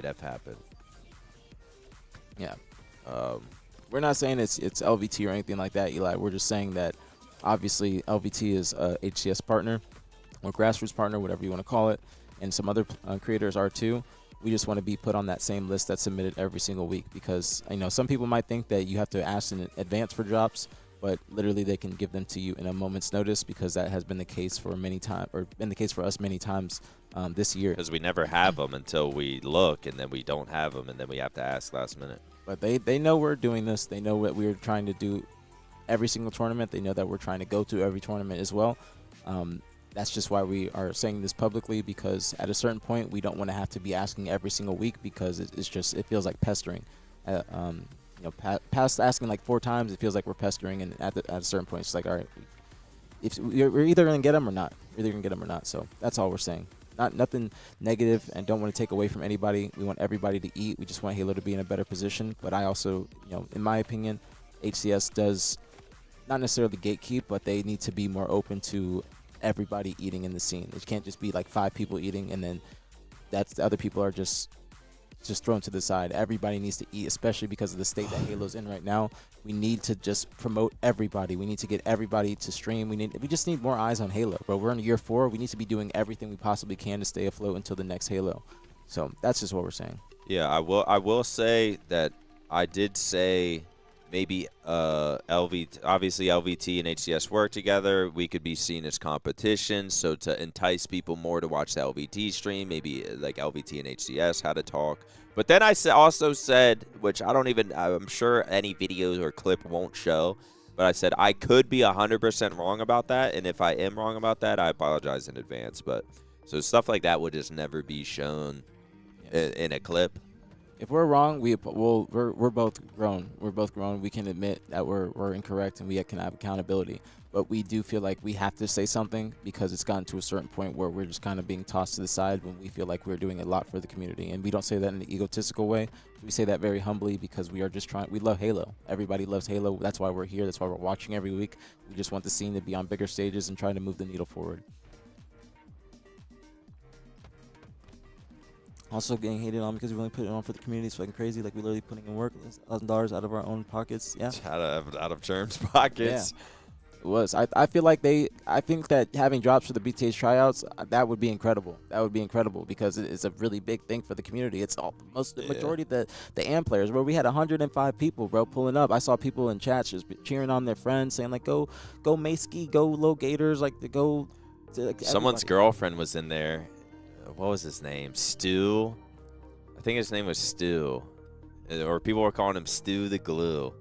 have happened. Yeah. We're not saying it's LVT or anything like that, Eli. We're just saying that obviously LVT is a HCS partner or grassroots partner, whatever you want to call it, and some other creators are too. We just want to be put on that same list that's submitted every single week because some people might think that you have to ask in advance for drops, but literally they can give them to you in a moment's notice because that has been the case for many times, or been the case for us many times this year. Because we never have them until we look, and then we don't have them, and then we have to ask last minute. But they know we're doing this. They know what we're trying to do every single tournament. They know that we're trying to go to every tournament as well. That's just why we are saying this publicly, because at a certain point we don't want to have to be asking every single week because it feels like pestering. Past asking like 4 times, it feels like we're pestering, and at a certain point, it's like, all right, if we're either gonna get them or not. We're either gonna get them or not. So that's all we're saying. Nothing negative, and don't want to take away from anybody. We want everybody to eat. We just want Halo to be in a better position. But I also, in my opinion, HCS does not necessarily gatekeep, but they need to be more open to everybody eating in the scene. It can't just be like 5 people eating, and then the other people are just thrown to the side. Everybody needs to eat, especially because of the state that Halo's in right now. We need to just promote everybody. We need to get everybody to stream. We just need more eyes on Halo, bro. We're in year 4. We need to be doing everything we possibly can to stay afloat until the next Halo. So that's just what we're saying. Yeah, I will say that I did say maybe obviously LVT and HCS work together. We could be seen as competition, so to entice people more to watch the LVT stream, maybe like LVT and HCS had to talk. But then I also said, which I'm sure any videos or clip won't show, but I said I could be 100% wrong about that, and if I am wrong about that, I apologize in advance. But so stuff like that would just never be shown in a clip. If we're wrong, we're both grown. We're both grown. We can admit that we're incorrect, and we can have accountability. But we do feel like we have to say something because it's gotten to a certain point where we're just kind of being tossed to the side when we feel like we're doing a lot for the community. And we don't say that in an egotistical way. We say that very humbly because we are just we love Halo. Everybody loves Halo. That's why we're here. That's why we're watching every week. We just want the scene to be on bigger stages and trying to move the needle forward. Also getting hated on because we only put it on for the community. It's fucking crazy. Like, we literally putting in work, $1,000 out of our own pockets. Yeah. Out of Germ's pockets. Yeah. It was. I feel like I think that having drops for the BTH tryouts, that would be incredible. That would be incredible because it's a really big thing for the community. It's the majority of the AM players, bro. We had 105 people, bro, pulling up. I saw people in chats just cheering on their friends, saying like, go MaNiaC, go Low Gators, like go. Someone's girlfriend was in there. What was his name? Stu? I think his name was Stu. Or people were calling him Stu the Glue.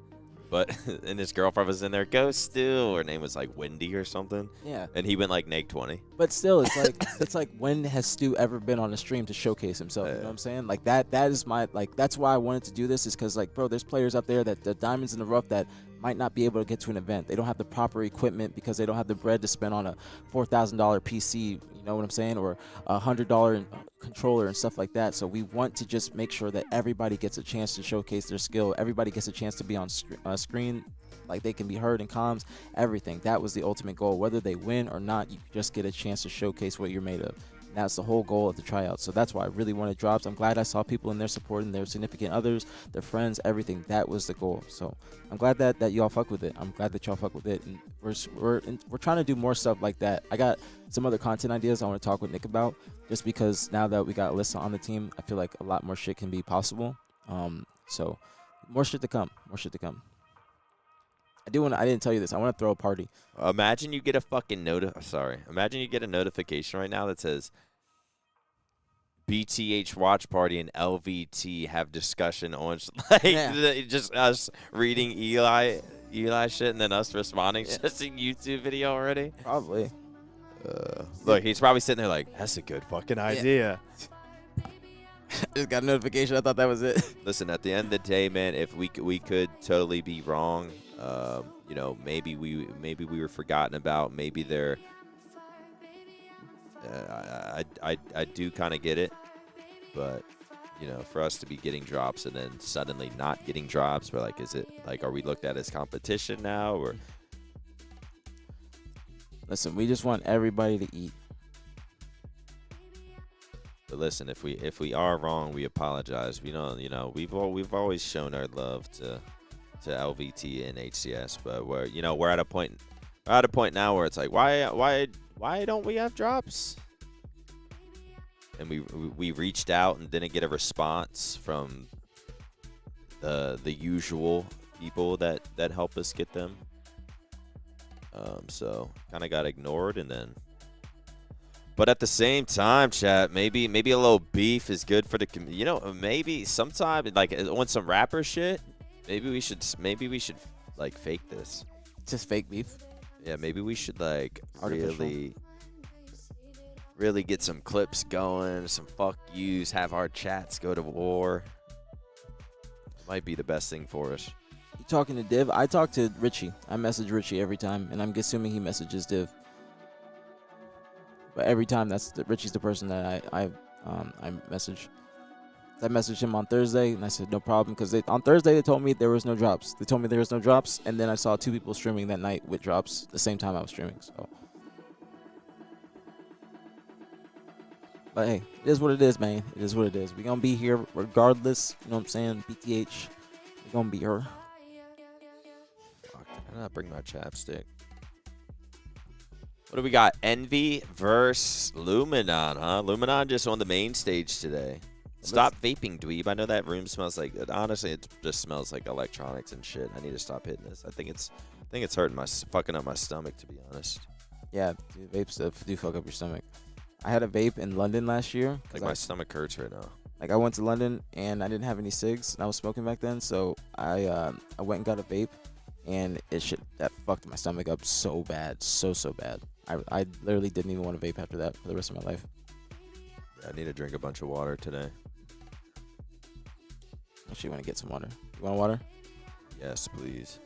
But and his girlfriend was in there. Go Stu. Her name was like Wendy or something. Yeah. And he went like neg 20. But still, it's like when has Stu ever been on a stream to showcase himself? You know what I'm saying? Like that is my that's why I wanted to do this, is because like, bro, there's players out there that the diamonds in the rough that might not be able to get to an event. They don't have the proper equipment because they don't have the bread to spend on a $4,000 PC, you know what I'm saying, or a $100 controller and stuff like that. So we want to just make sure that everybody gets a chance to showcase their skill. Everybody gets a chance to be on screen, like they can be heard in comms, everything. That was the ultimate goal. Whether they win or not, you just get a chance to showcase what you're made of. That's the whole goal of the tryouts. So that's why I really wanted drops. I'm glad I saw people in there supporting their significant others, their friends, everything. That was the goal. So I'm glad that y'all fuck with it. I'm glad that y'all fuck with it. And we're trying to do more stuff like that. I got some other content ideas I want to talk with Nick about, just because now that we got Alyssa on the team, I feel like a lot more shit can be possible. So more shit to come. More shit to come. I didn't tell you this. I want to throw a party. Imagine you get a fucking Imagine you get a notification right now that says BTH watch party and LVT have discussion on just us reading Eli shit and then us responding. Just a YouTube video already. Probably. Look, he's probably sitting there like, that's a good fucking idea. Just got a notification. I thought that was it. Listen, at the end of the day, man, if we could totally be wrong. You know, maybe we were forgotten about. Maybe they're. I do kind of get it, but you know, for us to be getting drops and then suddenly not getting drops, we're like, is it like, are we looked at as competition now, or? Listen, we just want everybody to eat. But listen, if we are wrong, we apologize. We don't, you know, we've always shown our love to LVT and HCS, but we're at a point now where it's like, why don't we have drops? And we reached out and didn't get a response from the usual people that help us get them. So kind of got ignored, and then. But at the same time, chat, maybe a little beef is good for the community. You know, maybe sometime like on some rapper shit. Maybe we should like fake this. Just fake beef. Yeah, maybe we should like really get some clips going, some fuck yous, have our chats go to war. Might be the best thing for us. You talking to Div? I talk to Richie. I message Richie every time, and I'm assuming he messages Div. But every time, Richie's the person that I message. I messaged him on Thursday, and I said no problem, because on Thursday they told me there was no drops. They told me there was no drops, and then I saw 2 people streaming that night with drops the same time I was streaming. So, but hey, it is what it is, man. It is what it is. We gonna be here regardless. You know what I'm saying? BTH, we gonna be here. Fuck, did I not bring my chapstick? What do we got? Envy versus Luminon, huh? Luminon just on the main stage today. Stop vaping, dweeb. I know that room smells like. Honestly, it just smells like electronics and shit. I need to stop hitting this. I think it's hurting fucking up my stomach, to be honest. Yeah, dude, vape stuff do fuck up your stomach. I had a vape in London last year. Like my stomach hurts right now. Like I went to London and I didn't have any cigs, and I was smoking back then, so I went and got a vape, and that fucked my stomach up so bad, so bad. I literally didn't even want to vape after that for the rest of my life. Yeah, I need to drink a bunch of water today. Actually, want to get some water. You want water? Yes, please.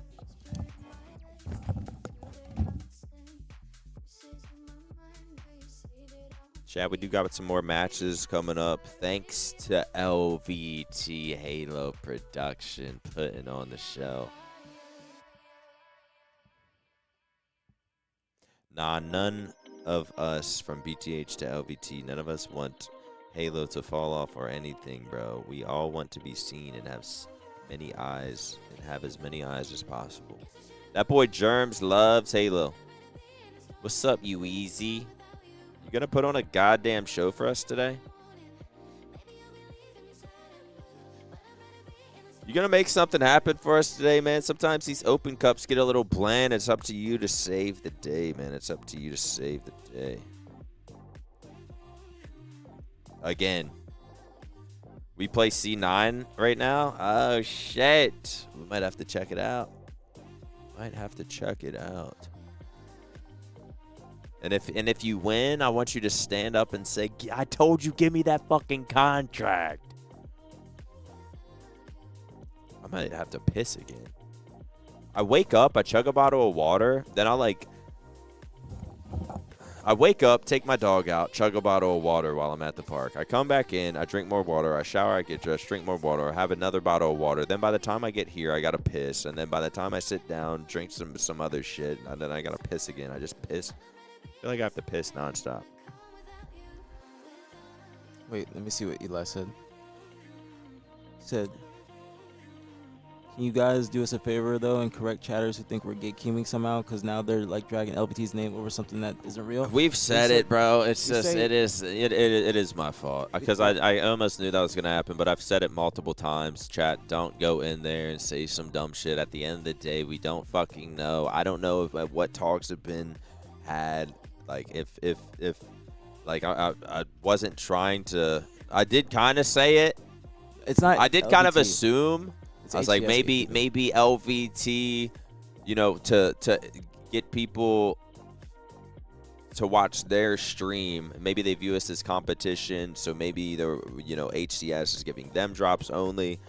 Chad, we do got some more matches coming up. Thanks to LVT Halo Production putting on the show. Nah, none of us from BTH to LVT, none of us want Halo to fall off or anything, bro. We all want to be seen and have many eyes and have as many eyes as possible. That boy Germs loves Halo. What's up, you easy? You gonna put on a goddamn show for us today? You gonna make something happen for us today, man? Sometimes these open cups get a little bland. It's up to you to save the day, man. It's up to you to save the day. Again, we play C9 right now. Oh, shit. We might have to check it out. Might have to check it out. And if you win, I want you to stand up and say, I told you, give me that fucking contract. I might have to piss again. I wake up, I chug a bottle of water, then I wake up, take my dog out, chug a bottle of water while I'm at the park. I come back in, I drink more water, I shower, I get dressed, drink more water, I have another bottle of water. Then by the time I get here, I gotta piss. And then by the time I sit down, drink some other shit, and then I gotta piss again. I just piss. I feel like I have to piss nonstop. Wait, let me see what Eli said. He said, can you guys do us a favor, though, and correct chatters who think we're gatekeeping somehow? Because now they're, like, dragging LBT's name over something that isn't real. We've said it, bro. It's you just, say- it is my fault. Because I almost knew that was going to happen, but I've said it multiple times. Chat, don't go in there and say some dumb shit. At the end of the day, we don't fucking know. I don't know what talks have been had. Like, if like, I wasn't trying to, I did kind of say it. It's not. I did kind of LBT. assume. It's I was like, HCS maybe LVT, you know, to get people to watch their stream. Maybe they view us as competition, so maybe they're, you know, HCS is giving them drops only.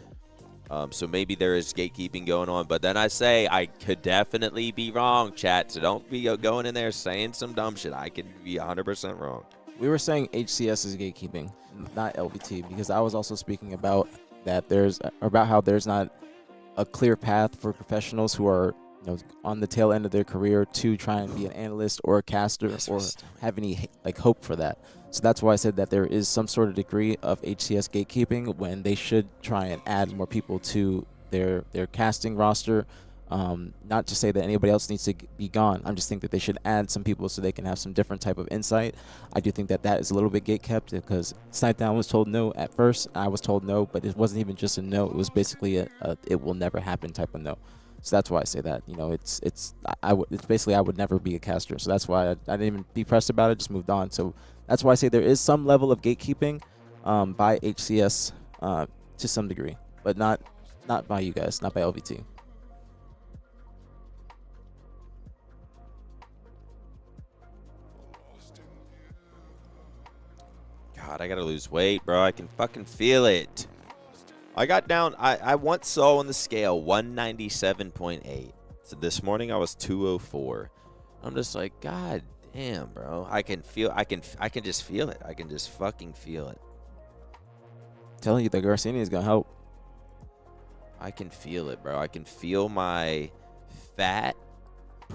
So maybe there is gatekeeping going on. But then I say I could definitely be wrong, chat. So don't be going in there saying some dumb shit. I could be 100% wrong. We were saying HCS is gatekeeping, not LVT, because I was also speaking about that about how there's not a clear path for professionals who are, you know, on the tail end of their career to try and be an analyst or a caster or have any like hope for that. So that's why I said that there is some sort of degree of HCS gatekeeping when they should try and add more people to their casting roster. Not to say that anybody else needs to be gone. I just think that they should add some people so they can have some different type of insight. I do think that that is a little bit gatekept because Snipedown was told no at first. I was told no, but it wasn't even just a no. It was basically a it will never happen type of no. So that's why I say that. You know, it's basically I would never be a caster. So that's why I didn't even be pressed about it. Just moved on. So that's why I say there is some level of gatekeeping by HCS to some degree, but not by you guys, not by LVT. God, I gotta lose weight, bro. I can fucking feel it. I got down. I once saw on the scale 197.8. So this morning I was 204. I'm just like, God damn, bro. I can just feel it. I can just fucking feel it. I'm telling you, the Garcinia is gonna help. I can feel it, bro. I can feel my fat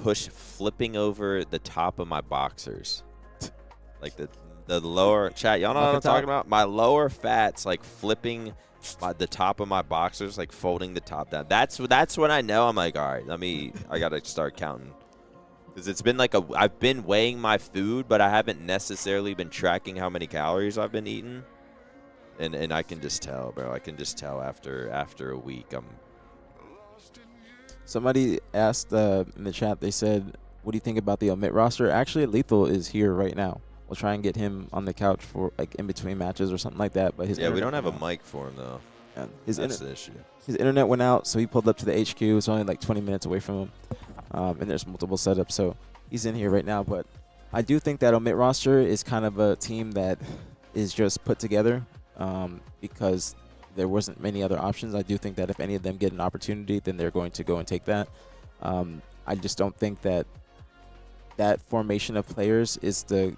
flipping over the top of my boxers. Like the lower, chat, y'all know what I'm talking about? My lower fat's like flipping the top of my boxers, like folding the top down. That's when I know I'm like, all right, I gotta start counting. Because it's been like I've been weighing my food, but I haven't necessarily been tracking how many calories I've been eating. And I can just tell, bro. I can just tell after a week. Somebody asked in the chat, they said, what do you think about the omit roster? Actually, Lethal is here right now. We'll try and get him on the couch for like in between matches or something like that. But we don't have a mic for him though. Yeah, that's the issue. His internet went out, so he pulled up to the HQ. It's only like 20 minutes away from him, and there's multiple setups. So he's in here right now. But I do think that omit roster is kind of a team that is just put together because there wasn't many other options. I do think that if any of them get an opportunity, then they're going to go and take that. I just don't think that formation of players is the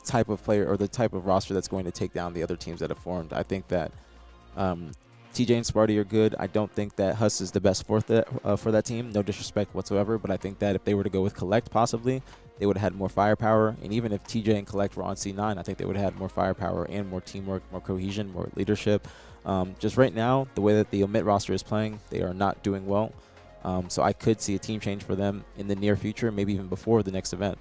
type of player or the type of roster that's going to take down the other teams that have formed. I think that TJ and Sparty are good. I don't think that Huss is the best for that team. No disrespect whatsoever, but I think that if they were to go with Collect possibly, they would have had more firepower. And even if TJ and Collect were on C9, I think they would have had more firepower and more teamwork, more cohesion, more leadership. Just right now, the way that the omit roster is playing, they are not doing well. So I could see a team change for them in the near future, maybe even before the next event.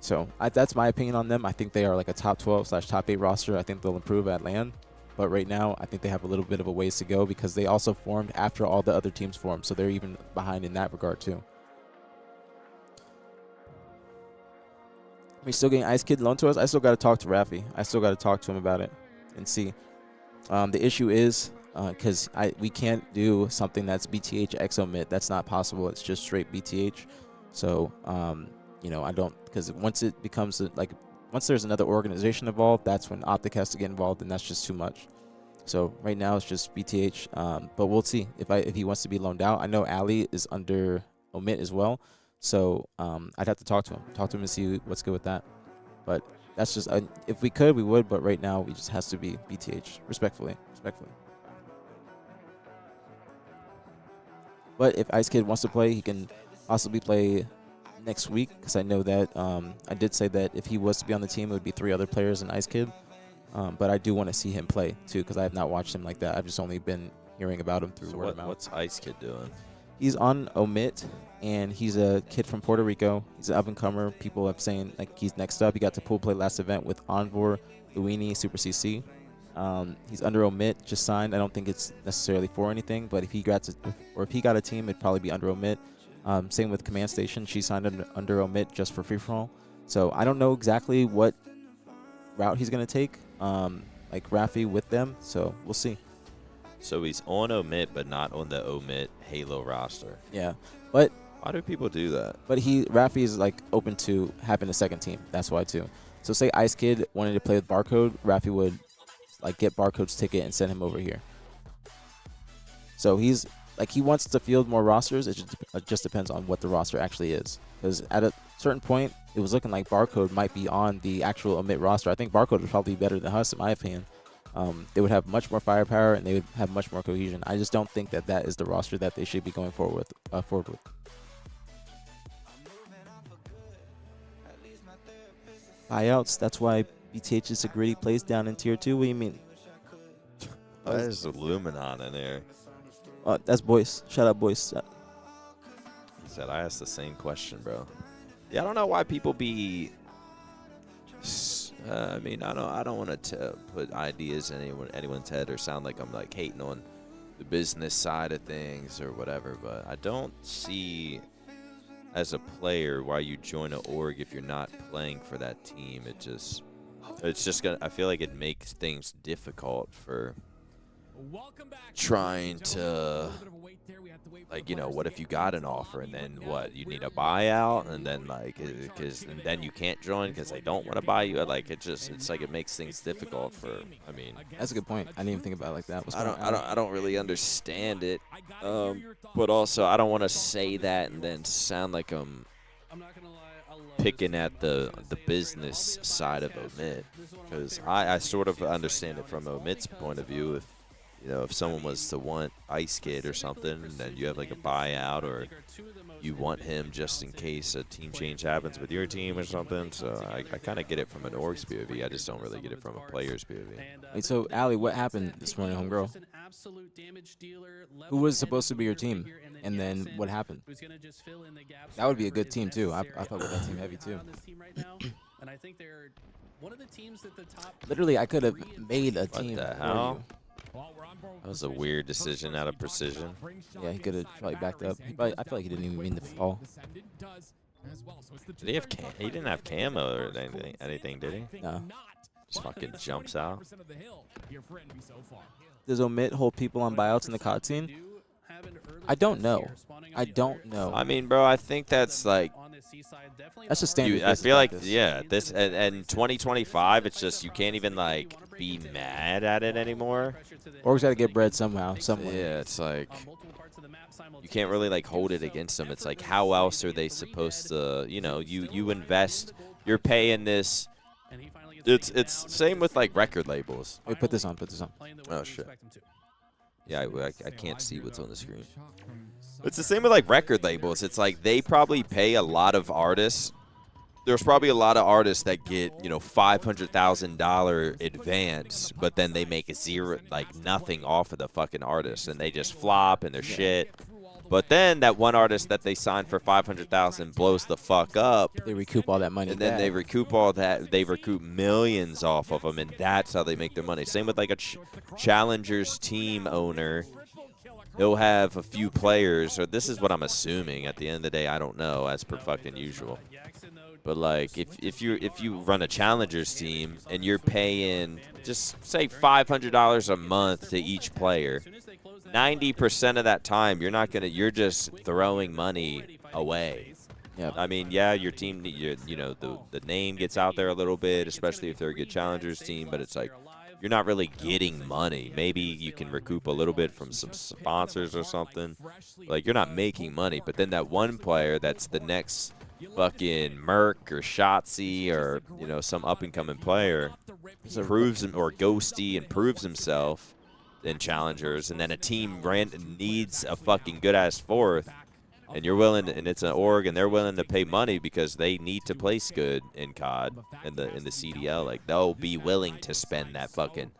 So that's my opinion on them. I think they are like a top 12/top 8 roster. I think they'll improve at LAN. But right now, I think they have a little bit of a ways to go because they also formed after all the other teams formed. So they're even behind in that regard too. We're still getting Ice Kid loaned to us. I still got to talk to Rafi. I still got to talk to him about it and see. The issue is because we can't do something that's BTH X omit. That's not possible. It's just straight BTH. So you know, I don't, because once it becomes once there's another organization involved, that's when Optic has to get involved, and that's just too much. So right now it's just BTH, but we'll see if he wants to be loaned out. I know Ali is under omit as well, so I'd have to talk to him and see what's good with that. But that's just if we could, we would. But right now, we just has to be BTH, respectfully. But if Ice Kid wants to play, he can possibly play next week, because I know that I did say that if he was to be on the team, it would be 3 other players and Ice Kid. But I do want to see him play too, because I have not watched him like that. I've just only been hearing about him through word of mouth. What's Ice Kid doing? He's on omit, and he's a kid from Puerto Rico. He's an up-and-comer. People have saying like he's next up. He got to pool play last event with Envor, Luini, Super CC. He's under omit, just signed. I don't think it's necessarily for anything, but if he got a team, it'd probably be under omit. Same with Command Station. She signed under omit just for free-for-all. So I don't know exactly what route he's going to take, like Rafi with them. So we'll see. So he's on omit, but not on the omit Halo roster. Yeah, but why do people do that? But Rafi is like open to having a second team. That's why too. So say Ice Kid wanted to play with Barcode, Rafi would like get Barcode's ticket and send him over here. So he's like, he wants to field more rosters. It just depends on what the roster actually is. Because at a certain point, it was looking like Barcode might be on the actual omit roster. I think Barcode would probably be better than us, in my opinion. They would have much more firepower, and they would have much more cohesion. I just don't think that is the roster that they should be going forward with. Buyouts. That's why BTH is a gritty place down in Tier 2. What do you mean? Why is Illuminon in there? That's Boyce. Shout out Boyce. He said, I asked the same question, bro. Yeah, I don't know why people be... I mean, I don't want to put ideas in anyone's head or sound like I'm like hating on the business side of things or whatever, but I don't see as a player why you join an org if you're not playing for that team. It's just gonna, I feel like it makes things difficult for trying to, like, you know, what if you got an offer and then what, you need a buyout, and then like, and then you can't join because they don't want to buy you. Like, it's like it makes things difficult for, I mean, that's a good point. I didn't even think about it like that. I don't really understand it, but also I don't want to say that and then sound like I'm picking at the business side of omit, because I sort of understand it from omit's point of view. If you know, if someone was to want Ice Kid or something, and then you have like a buyout, or you want him just in case a team change happens with your team or something. So I kind of get it from an org's POV. I just don't really get it from a player's POV. Wait, so Ali, what happened this morning, homegirl? Who was supposed to be your team, and then what happened? That would be a good team too. I thought with that team heavy too. Literally, I could have made a team. What the hell? That was a weird decision out of precision. Yeah, he could have probably backed up. I feel like he didn't even mean to fall. Did he have he didn't have camo or anything, did he? No. Just fucking jumps out. Does omit hold people on buyouts in the COD scene? I don't know. I mean, bro, I think that's like, that's just standard. I feel like, yeah, this and 2025, it's just you can't even like be mad at it anymore. Org's got to get bread somehow, somewhere. Yeah, it's like you can't really like hold it against them. It's like, how else are they supposed to, you know, you invest, you're paying this. It's same with like record labels. Wait, put this on. Oh shit. Yeah, I can't see what's on the screen. It's the same with like record labels. It's like they probably pay a lot of artists. There's probably a lot of artists that get, you know, $500,000 advance, but then they make nothing off of the fucking artist, and they just flop and they're shit. But then that one artist that they signed for $500,000 blows the fuck up. They recoup all that money. And then they recoup all that. They recoup millions off of them, and that's how they make their money. Same with like a Challengers team owner. He'll have a few players, or this is what I'm assuming. At the end of the day, I don't know, as per fucking usual. But like if you run a challengers team and you're paying just say $500 a month to each player, 90% of that time you're just throwing money away. Yeah. I mean, yeah, your team, you know, the name gets out there a little bit, especially if they're a good challengers team, but it's like you're not really getting money. Maybe you can recoup a little bit from some sponsors or something. Like, you're not making money, but then that one player that's the next fucking Merc or Shotzi or, you know, some up-and-coming player proves him, or Ghosty, and proves himself in challengers, and then a team needs a fucking good-ass fourth, and you're willing to, and it's an org, and they're willing to pay money because they need to place good in COD in the CDL. Like, they'll be willing to spend that fucking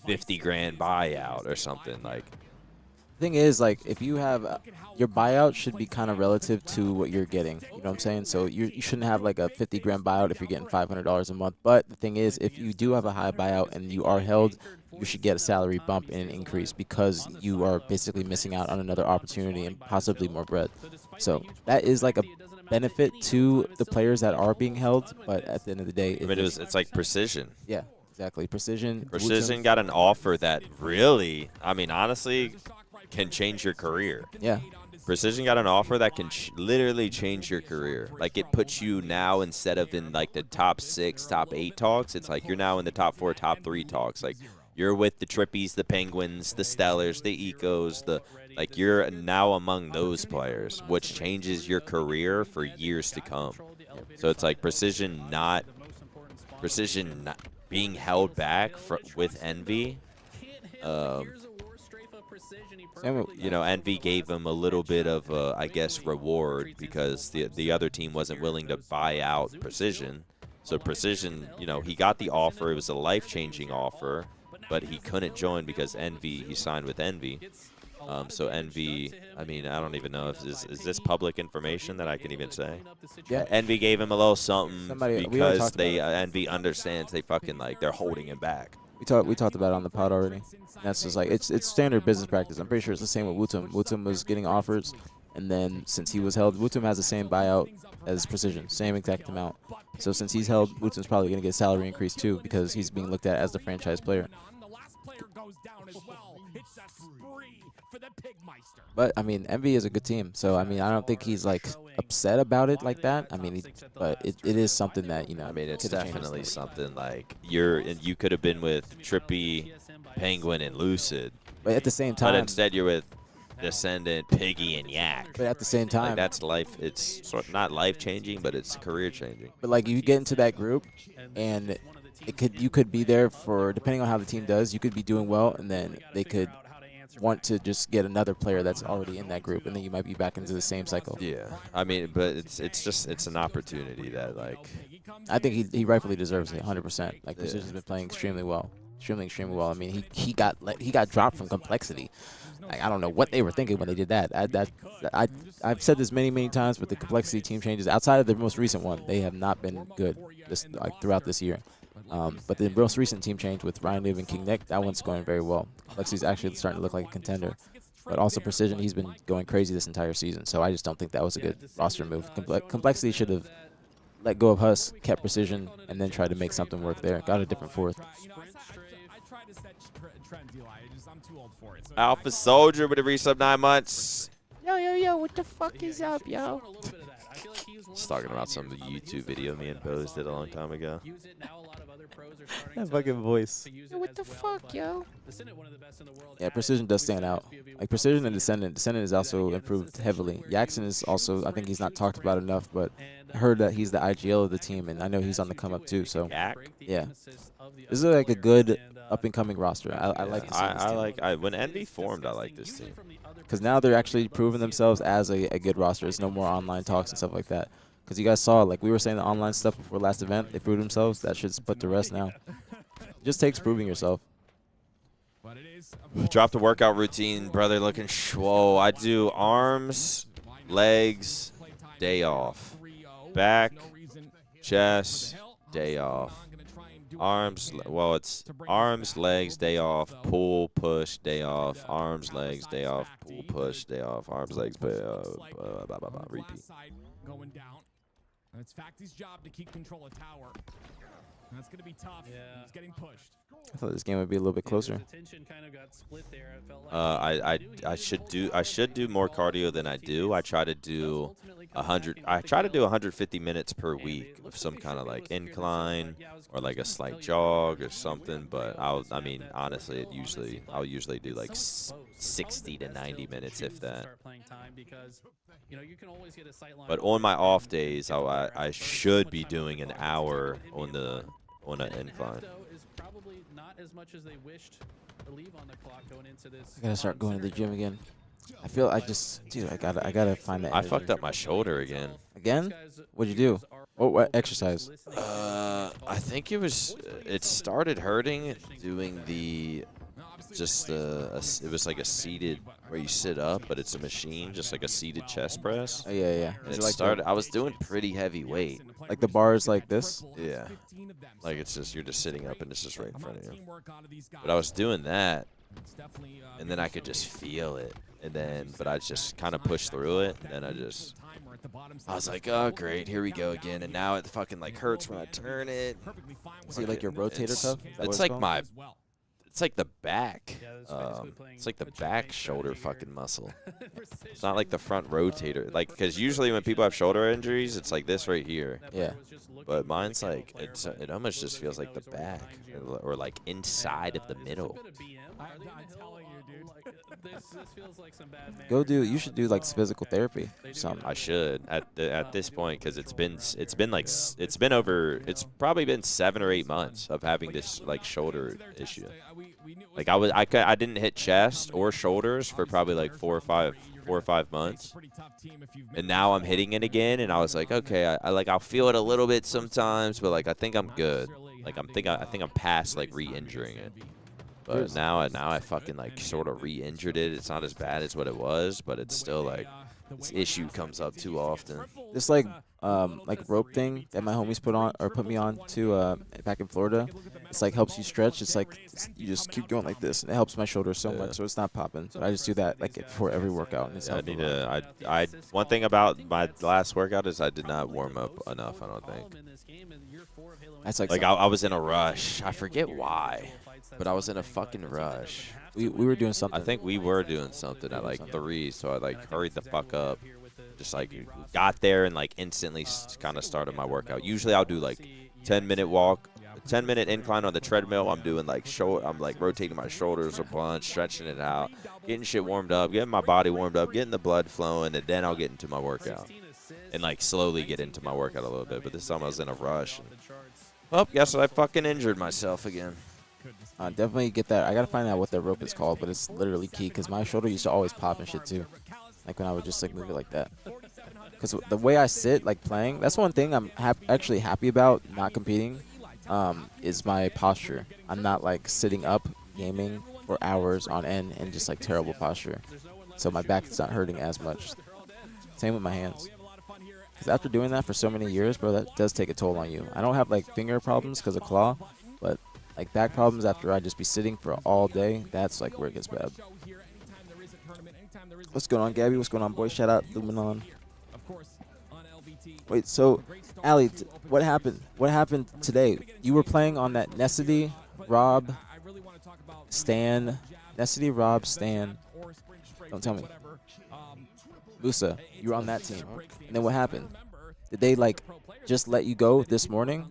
50 grand buyout or something. Like, Thing is, like, if you have your buyout should be kind of relative to what you're getting. You know what I'm saying? So you shouldn't have like a 50 grand buyout if you're getting $500 a month. But the thing is, if you do have a high buyout and you are held, you should get a salary bump and an increase because you are basically missing out on another opportunity and possibly more bread. So that is like a benefit to the players that are being held. But at the end of the day, I mean, it's like Precision. yeah, exactly. Precision Got an offer that really, I mean, honestly, can change your career. Yeah. Precision got an offer that can literally change your career. Like, it puts you now, instead of in like the top 6, top 8 talks, it's like you're now in the top 4, top 3 talks. Like, you're with the Trippies, the Penguins, the Stellars, the Ecos, like, you're now among those players, which changes your career for years to come. So it's like Precision not being held back with Envy. You know, Envy gave him a little bit of, I guess, reward because the other team wasn't willing to buy out Precision. So Precision, you know, he got the offer. It was a life-changing offer, but he couldn't join because he signed with Envy. So Envy, I mean, I don't even know if is this public information that I can even say. Yeah. Envy gave him a little something because Envy understands they're holding him back. We talked about it on the pod already. And that's just like it's standard business practice. I'm pretty sure it's the same with Wutum. Wutum was getting offers, and then since he was held, Wutum has the same buyout as Precision, same exact amount. So since he's held, Wutum's probably going to get a salary increase too because he's being looked at as the franchise player. But I mean, Envy is a good team, so I mean, I don't think he's like upset about it like that. I mean, but it is something that, you know. I mean, it's definitely something like you could have been with Trippy, Penguin, and Lucid, but at the same time, but instead you're with Descendant, Piggy, and Yak. But at the same time, like, that's life. It's sort of not life changing, but it's career changing. But like, you get into that group, and you could be there for, depending on how the team does, you could be doing well, and then they could want to just get another player that's already in that group, and then you might be back into the same cycle. Yeah, I mean, but it's an opportunity that, like, I think he rightfully deserves it 100%. Like, Precision's been playing extremely well. Extremely well. I mean, he got dropped from Complexity. Like, I don't know what they were thinking when they did that. I've said this many times, but the Complexity team changes outside of the most recent one, they have not been good throughout this year. But the most recent team change with Ryan Liv and King Nick, that one's going very well. Complexity's actually starting to look like a contender. But also Precision, he's been going crazy this entire season. So I just don't think that was a good roster move. Complexity should have let go of Huss, kept Precision, and then tried to make something work there. Got a different fourth. Alpha Soldier with a resub 9 months. Yo, what the fuck is up, yo? Just talking about some of the YouTube video me and Bose did a long time ago. That fucking voice. Yo, what the fuck, yo? Yeah, Precision does stand out. Like, Precision and Descendant. Descendant is also improved heavily. Jackson is also, I think he's not talked about enough, but I heard that he's the IGL of the team, and I know he's on the come up too. So yeah, this is like a good up and coming roster. I like this team. When Envy formed, I like this team because now they're actually proving themselves as a good roster. There's no more online talks and stuff like that. Because you guys saw, like we were saying, the online stuff before last event, they proved themselves. That shit's put to rest now. It just takes proving yourself. Drop the workout routine, brother. Looking whoa. I do arms, legs, day off. Back, chest, day off. Arms, well, it's arms, legs, day off. Pull, push, day off. Arms, legs, day off. Pull, push, day off. Arms, legs, repeat. And it's Facty's job to keep control of tower. And that's going to be tough. Yeah. He's getting pushed. I thought this game would be a little bit closer. Attention kind of got split there. It felt like I should do more cardio than I do. I try to do 100. I try to do 150 minutes per week of some kind of like incline or like a slight jog or something. But I mean, honestly, I'll usually do like 60 to 90 minutes if that. But on my off days, I should be doing an hour on an incline. I gotta start going to the gym again. I feel dude, I gotta find that. I energy. fucked up my shoulder again. Again? What'd you do? What exercise? I think it started hurting doing the it was like a seated where you sit up, but it's a machine, just like a seated chest press. Oh yeah, yeah. And Is it it like started. I was doing pretty heavy weight. like the bars like this? Yeah. Like it's just you're just sitting up and it's just right in front of you. But I was doing that, and then I could just feel it, but I just kind of pushed through it, and then I was like, oh great, here we go again, and now it fucking like hurts when I turn it. Is it like your rotator cuff? Is that what It's it's like called? it's like the back. It's like the back shoulder fucking muscle. It's not like the front rotator. Like, because usually when people have shoulder injuries, it's like this right here. Yeah. But mine's like, it almost just feels like the back or like inside of the middle. I'm telling you, dude. You should do like physical therapy or something. I should at this point, because it's probably been 7 or 8 months of having this like shoulder issue. Like I didn't hit chest or shoulders for probably like 4 or 5 months, and now I'm hitting it again, and I was like, okay, I'll feel it a little bit sometimes, but like I think I'm good. Like I think I'm past like re-injuring it. But now I fucking like sort of re-injured it. It's not as bad as what it was, but it's still like this issue comes up too often. This like rope thing that my homies put me on to back in Florida. It's like helps you stretch. It's like you just keep going like this, and it helps my shoulder so much, so it's not popping. So I just do that like before every workout. And it's one thing about my last workout is I did not warm up enough. I don't think. That's Like I was in a rush. I forget why, but I was in a fucking rush. we were doing something. I think we were doing something at like 3, so I like hurried the fuck up. Just like got there and like instantly kind of started my workout. Usually I'll do like 10-minute walk, 10-minute incline on the treadmill. I'm doing like I'm like rotating my shoulders a bunch, stretching it out, getting shit warmed up, getting my body warmed up, getting the blood flowing, and then I'll get into my workout and like slowly get into my workout a little bit. But this time I was in a rush. Well, guess I fucking injured myself again. Definitely get that. I gotta find out what that rope is called, but it's literally key because my shoulder used to always pop and shit too. Like when I would just like move it like that. Because the way I sit, like playing, that's one thing I'm actually happy about not competing, is my posture. I'm not like sitting up gaming for hours on end and just like terrible posture. So my back is not hurting as much. Same with my hands. Because after doing that for so many years, bro, that does take a toll on you. I don't have like finger problems because of claw, but like back problems after I just be sitting for all day, that's like where it gets bad. What's going on, Gabby? What's going on, boy? Shout out Luminon. Wait, so, Ali, what happened? What happened today? You were playing on that Necessity, Rob, Stan. Necessity, Rob, Stan. Don't tell me. Musa, you were on that team. And then what happened? Did they, like, just let you go this morning?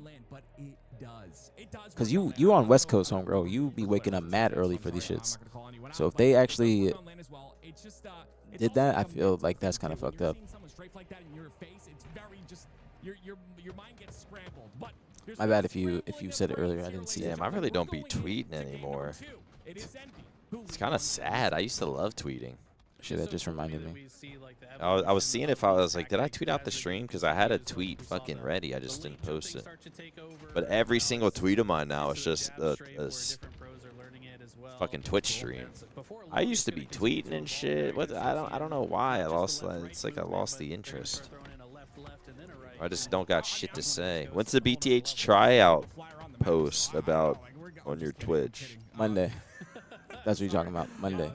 Because you on West Coast, homegirl. You be waking up mad early for these shits. So if they actually did that, I feel like that's kind of fucked up. My bad if you said it earlier. I didn't see it. Damn, I really don't be tweeting anymore. It's kind of sad. I used to love tweeting. Shit, that just reminded me. I was seeing if I was like, did I tweet out the stream? Because I had a tweet fucking ready. I just didn't post it. But every single tweet of mine now is just a fucking Twitch stream. I used to be tweeting and shit. What? I don't know why I lost. It's like I lost the interest. I just don't got shit to say. When's the BTH tryout post about on your Twitch? Monday. That's what you're talking about. Monday.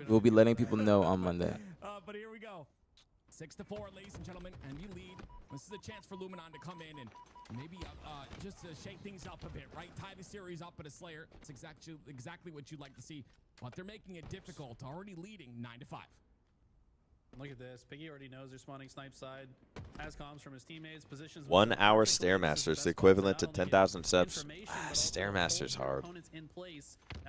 We'll be letting people know on Monday. But here we go. 6-4, ladies and gentlemen, and you lead This is a chance for Luminon to come in and maybe just to shake things up a bit, right? Tie the series up at a Slayer. It's exactly what you'd like to see, but they're making it difficult. Already leading 9-5. Look at this. Piggy already knows they're spawning snipe side. Has comms from his teammates. Positions 1 hour Stairmaster's the equivalent to 10,000 subs. Stairmaster's hard.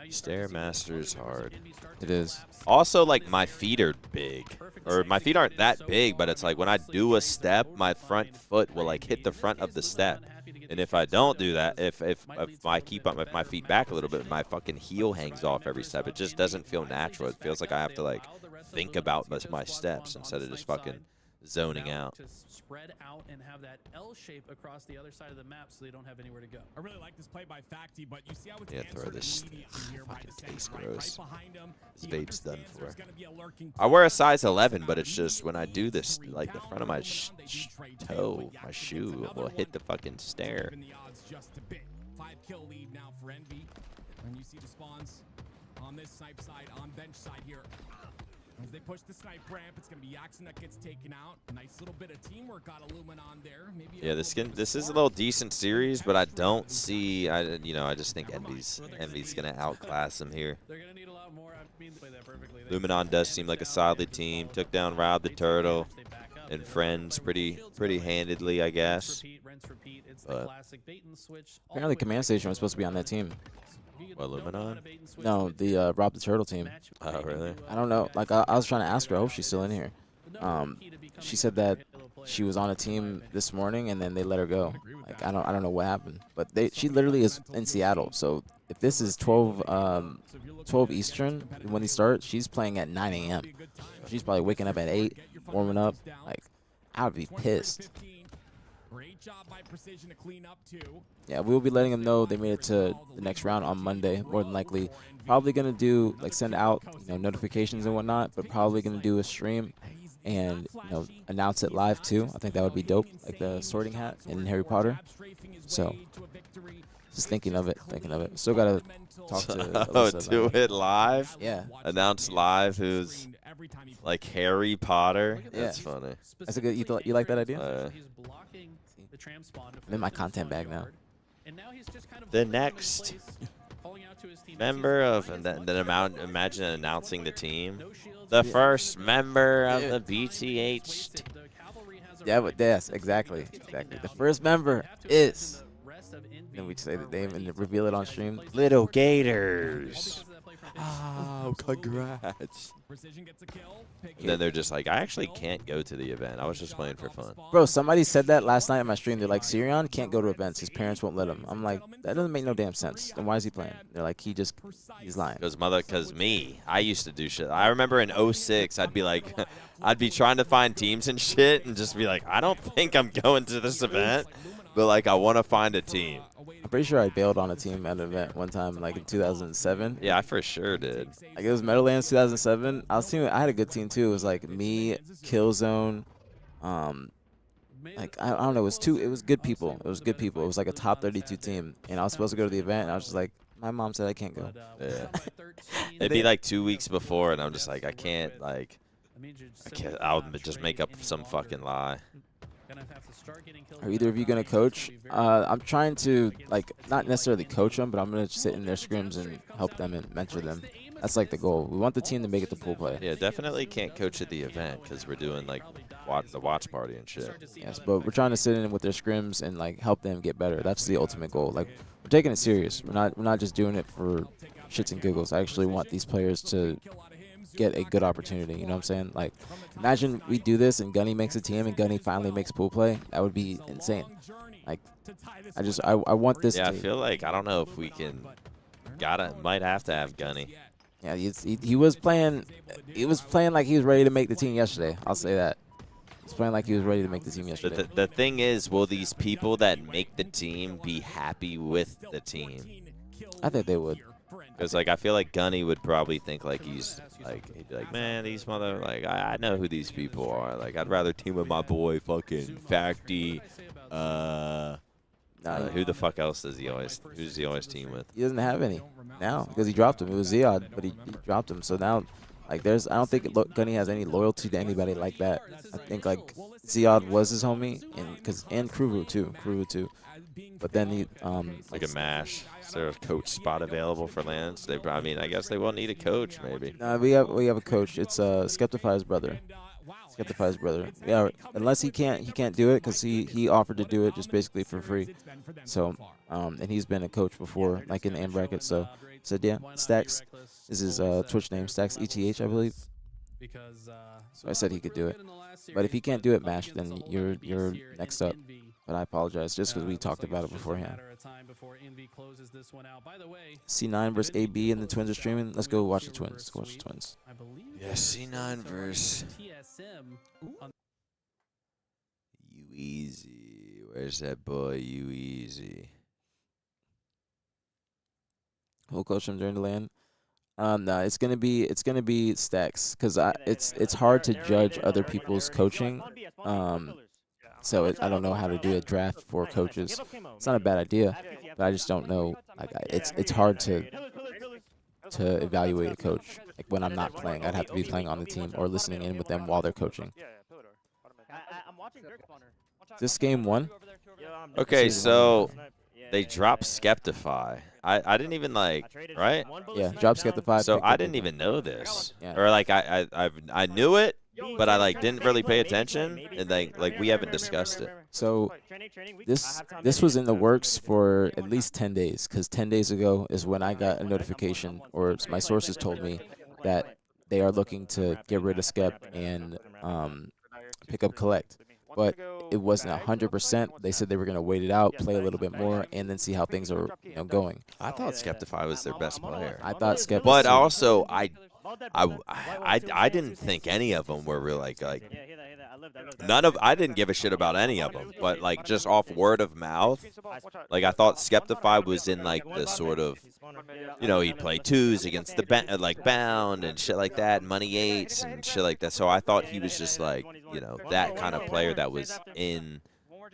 Stairmaster's hard. It is. Also, like, my feet are big. Or my feet aren't that big, but it's like when I do a step, my front foot will like hit the front of the step. And if I don't do that, if I keep my feet back a little bit, my fucking heel hangs off every step. It just doesn't feel natural. It feels like I have to like think about my steps instead of just fucking zoning out. To spread out and have that L shape across the other side of the map so they don't have anywhere to go. I really like this play by Facty, but you see how it's Yeah, throw answered this immediately here by the tastes center, gross. right behind him. This He vape's done understands for. there's gonna be a lurking I wear a size 11, but it's just when I do this, like the front of my toe, my shoe will hit the fucking stair. Even the odds just a bit. 5-kill lead now for Envy. And you see the spawns on this snipe side, on bench side here. As they push the snipe ramp, it's going to be Yaxon that gets taken out. Nice little bit of teamwork out of Luminon there. Maybe Yeah, this is a little decent series, but I don't see, I just think Envy's gonna outclass them here. They're going to need a lot more. I mean, they play that perfectly. Luminon does seem like a solid team. Took down Rob the Turtle and Friends pretty handedly, I guess. But Apparently, Command Station was supposed to be on that team. What, Luminon? No, the Rob the Turtle team. Oh, really? I don't know. Like, I was trying to ask her. I hope she's still in here. She said that she was on a team this morning and then they let her go. Like, I don't know what happened, but she literally is in Seattle. So if this is 12 Eastern when they start, she's playing at 9 a.m. She's probably waking up at 8, warming up. Like, I would be pissed. Great job by Precision to clean up too. Yeah, we'll be letting them know they made it to the next round on Monday, more than likely. Probably gonna do like send out notifications and whatnot, but probably gonna do a stream and announce it live too. I think that would be dope, like the Sorting Hat in Harry Potter. So just thinking of it. Still gotta talk to Alyssa Do about it. it live? Yeah, Announce live who's like Harry Potter? Yeah. That's funny. that's a good. You like that idea? He's blocking the tram spawn to I'm in my force the content spawning bag now. yard. And now he's just kind of The holding them in next place, calling out to his teammates. member He's of, fine and as then long as amount, there's imagine one announcing the player, team. no shields, The no first shields, member of Yeah. the BTH. The cavalry has a Yeah, right but yes, to exactly, get taken exactly. The down. first member You have to imagine is. the rest of Envy Then we say the are name ready and to reveal it on push stream. plays Little forward. All Gators. because of that play from Piggy. Oh, congrats. Precision gets a kill. And then they're just like, I actually can't go to the event. I was just playing for fun. Bro, somebody said that last night on my stream. They're like, Sirion can't go to events. His parents won't let him. I'm like, that doesn't make no damn sense. Then why is he playing? They're like, he's lying. Because me, I used to do shit. I remember in 06, I'd be like, I'd be trying to find teams and shit and just be like, I don't think I'm going to this event, but like, I want to find a team. I'm pretty sure I bailed on a team at an event one time, like in 2007. Yeah, I for sure did. Like it was Meadowlands 2007. I had a good team too. It was like me, Killzone, like I don't know. It was good people. It was good people. It was like a top 32 team, and I was supposed to go to the event, and I was just like, my mom said I can't go. Yeah. It'd be like 2 weeks before, and I'm just like, I can't. I'll just make up some fucking lie. Are either of you gonna coach? I'm trying to not necessarily coach them, but I'm gonna sit in their scrims and help them and mentor them. That's like the goal. We want the team to make it to pool play. Yeah, definitely can't coach at the event because we're doing like the watch party and shit. Yes, but we're trying to sit in with their scrims and help them get better. That's the ultimate goal. Like we're taking it serious. We're not just doing it for shits and giggles. I actually want these players to get a good opportunity. You know what I'm saying? Like, imagine we do this and Gunny makes a team and Gunny finally makes pool play. That would be insane. Like, I want this. Yeah, I to, feel like I don't know if we can. Might have to have Gunny. Yeah, he was playing. He was playing like he was ready to make the team yesterday. I'll say that. He's playing like he was ready to make the team yesterday. The thing is, will these people that make the team be happy with the team? I think they would. Because I feel like Gunny would probably think he'd be like, man, these I know who these people are. Like, I'd rather team with my boy fucking Facty. Who the fuck else who's he always team with? He doesn't have any now because he dropped him. It was Ziad, but he dropped him. So now Like I don't think Gunny has any loyalty to anybody like that. I think like Ziad was his homie, and Kruvu too. But then he Like a MaNiaC. Is there a coach spot available for Lance? I mean, I guess they will need a coach maybe. we have a coach. It's Skeptify's brother. Skeptify's brother. Yeah, unless he can't do it because he offered to do it just basically for free. So and he's been a coach before, like in the M bracket. So said yeah, Stacks is his Twitch name, Stacks ETH, I believe. So I said he could do it. But if he can't do it, MaNiaC, then you're next up. But I apologize just because we talked about it beforehand. C9 versus AB and the Twins are streaming. Let's go watch the Twins. Let's go watch the Twins. Yeah, C9 versus Ueasy. Where's that boy Ueasy? Who'll coach him during the LAN? No, it's gonna be Stacks because it's hard to judge other people's coaching. So I don't know how to do a draft for coaches. It's not a bad idea, but I just don't know. Like it's hard to evaluate a coach. Like when I'm not playing, I'd have to be playing on the team or listening in with them while they're coaching. This game 1? Okay, so they dropped Skeptify. I didn't even like, right? Yeah, drop Skeptify. So I didn't even know this, Yeah. or like I knew it, but I like didn't really pay attention, and like we haven't discussed it. So this was in the works for at least 10 days, because 10 days ago is when I got a notification, or my sources told me that they are looking to get rid of Skep and pick up Collect. But it wasn't 100%. They said they were going to wait it out, play a little bit more, and then see how things are going. I thought Skeptify was their best player. I thought Skep, But also I didn't think any of them were really like I didn't give a shit about any of them, but like just off word of mouth, like I thought Skeptify was in like the sort of, he'd play 2s against the like Bound and shit like that, Money 8s and shit like that. So I thought he was just like, that kind of player that was in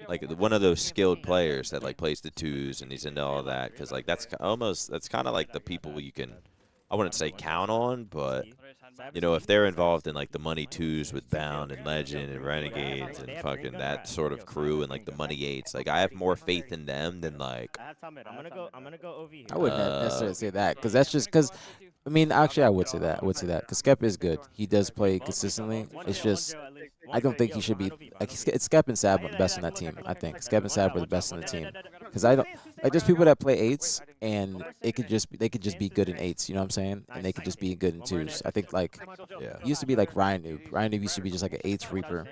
like one of those skilled players that like plays the 2s and he's into all that, because like that's kind of like the people you can, I wouldn't say count on, but if they're involved in like the Money 2s with Bound and Legend and Renegades and fucking that sort of crew and like the Money 8s, like I have more faith in them than like. I'm gonna go OV. I wouldn't necessarily say that, because that's just because. I mean, actually, I would say that. Because Skep is good. He does play consistently. It's just, I don't think he should be. Like, it's Skep and Sab the best on that team. I think Skep and Sab are the best on the team. Because I don't like there's people that play 8s and they could just be good in 8s. You know what I'm saying? And they could just be good in 2s. I think like it used to be like Ryan Noob. Ryan Noob used to be just like an 8s reaper.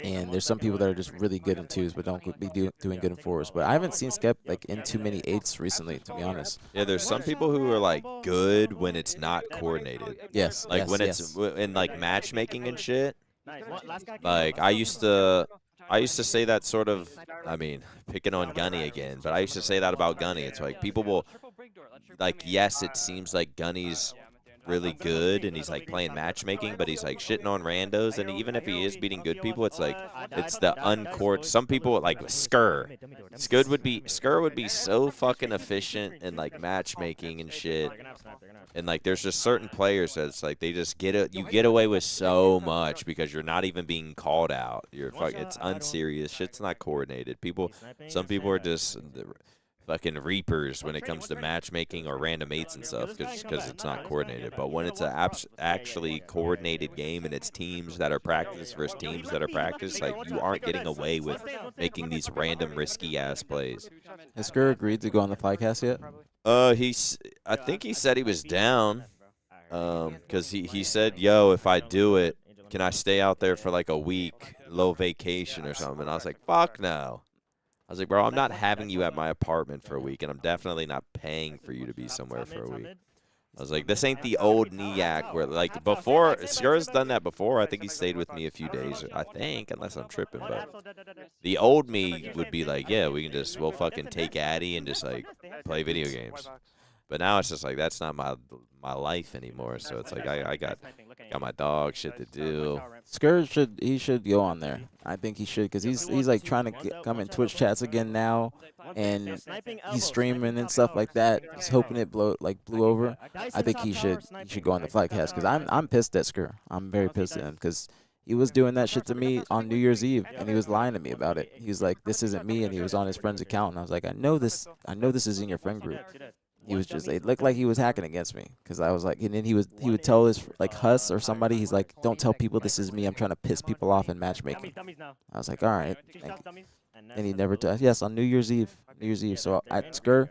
And there's some people that are just really good in 2s but don't be doing good in 4s. But I haven't seen Skep like in too many 8s recently, to be honest. Yeah, there's some people who are like good when it's not coordinated. Yes. Like when it's in like matchmaking and shit. Like I used to say that sort of, I mean, picking on Gunny again, but I used to say that about Gunny. It's like people will, like, yes, it seems like Gunny's really good and he's like playing matchmaking, but he's like shitting on randos, and even if he is beating good people, it's like it's the uncourt. Some people like Skur would be so fucking efficient in like matchmaking and shit, and like there's just certain players that's like they just you get away with so much because you're not even being called out. It's unserious, shit's not coordinated. Some people are just fucking reapers when it comes to matchmaking or random 8s and stuff, because it's not coordinated. But when it's a actually coordinated game and it's teams that are practice versus teams that are practice, like you aren't getting away with making these random risky ass plays. Has Skur agreed to go on the Flycast yet? I think he said he was down, because he said, yo, if I do it, can I stay out there for like a week, low vacation or something? And I was like, fuck no. I was like, bro, I'm not having you at my apartment for a week, and I'm definitely not paying for you to be somewhere for a week. I was like, this ain't the old MaNiaC where, like, before, Skur's done that before. I think he stayed with me a few days, I think, unless I'm tripping. But the old me would be like, yeah, we'll fucking take Addy and just, like, play video games. But now it's just like that's not my life anymore. So it's like I got my dog shit to do. Scourge should go on there. I think he should because he's like trying to come in Twitch chats again now, and he's streaming and stuff like that. He's hoping it blew over. I think he should go on the Flightcast because I'm pissed at Scourge. I'm very pissed at him because he was doing that shit to me on New Year's Eve and he was lying to me about it. He was like, "This isn't me," and he was on his friend's account, and I was like, "I know this is in your friend group." He was just, it looked like he was hacking against me because I was like, and then he would tell his, like, Huss or somebody, he's like, "Don't tell people this is me. I'm trying to piss people off in matchmaking." I was like, all right. And he never does. Yes, on New Year's Eve. So at Skur,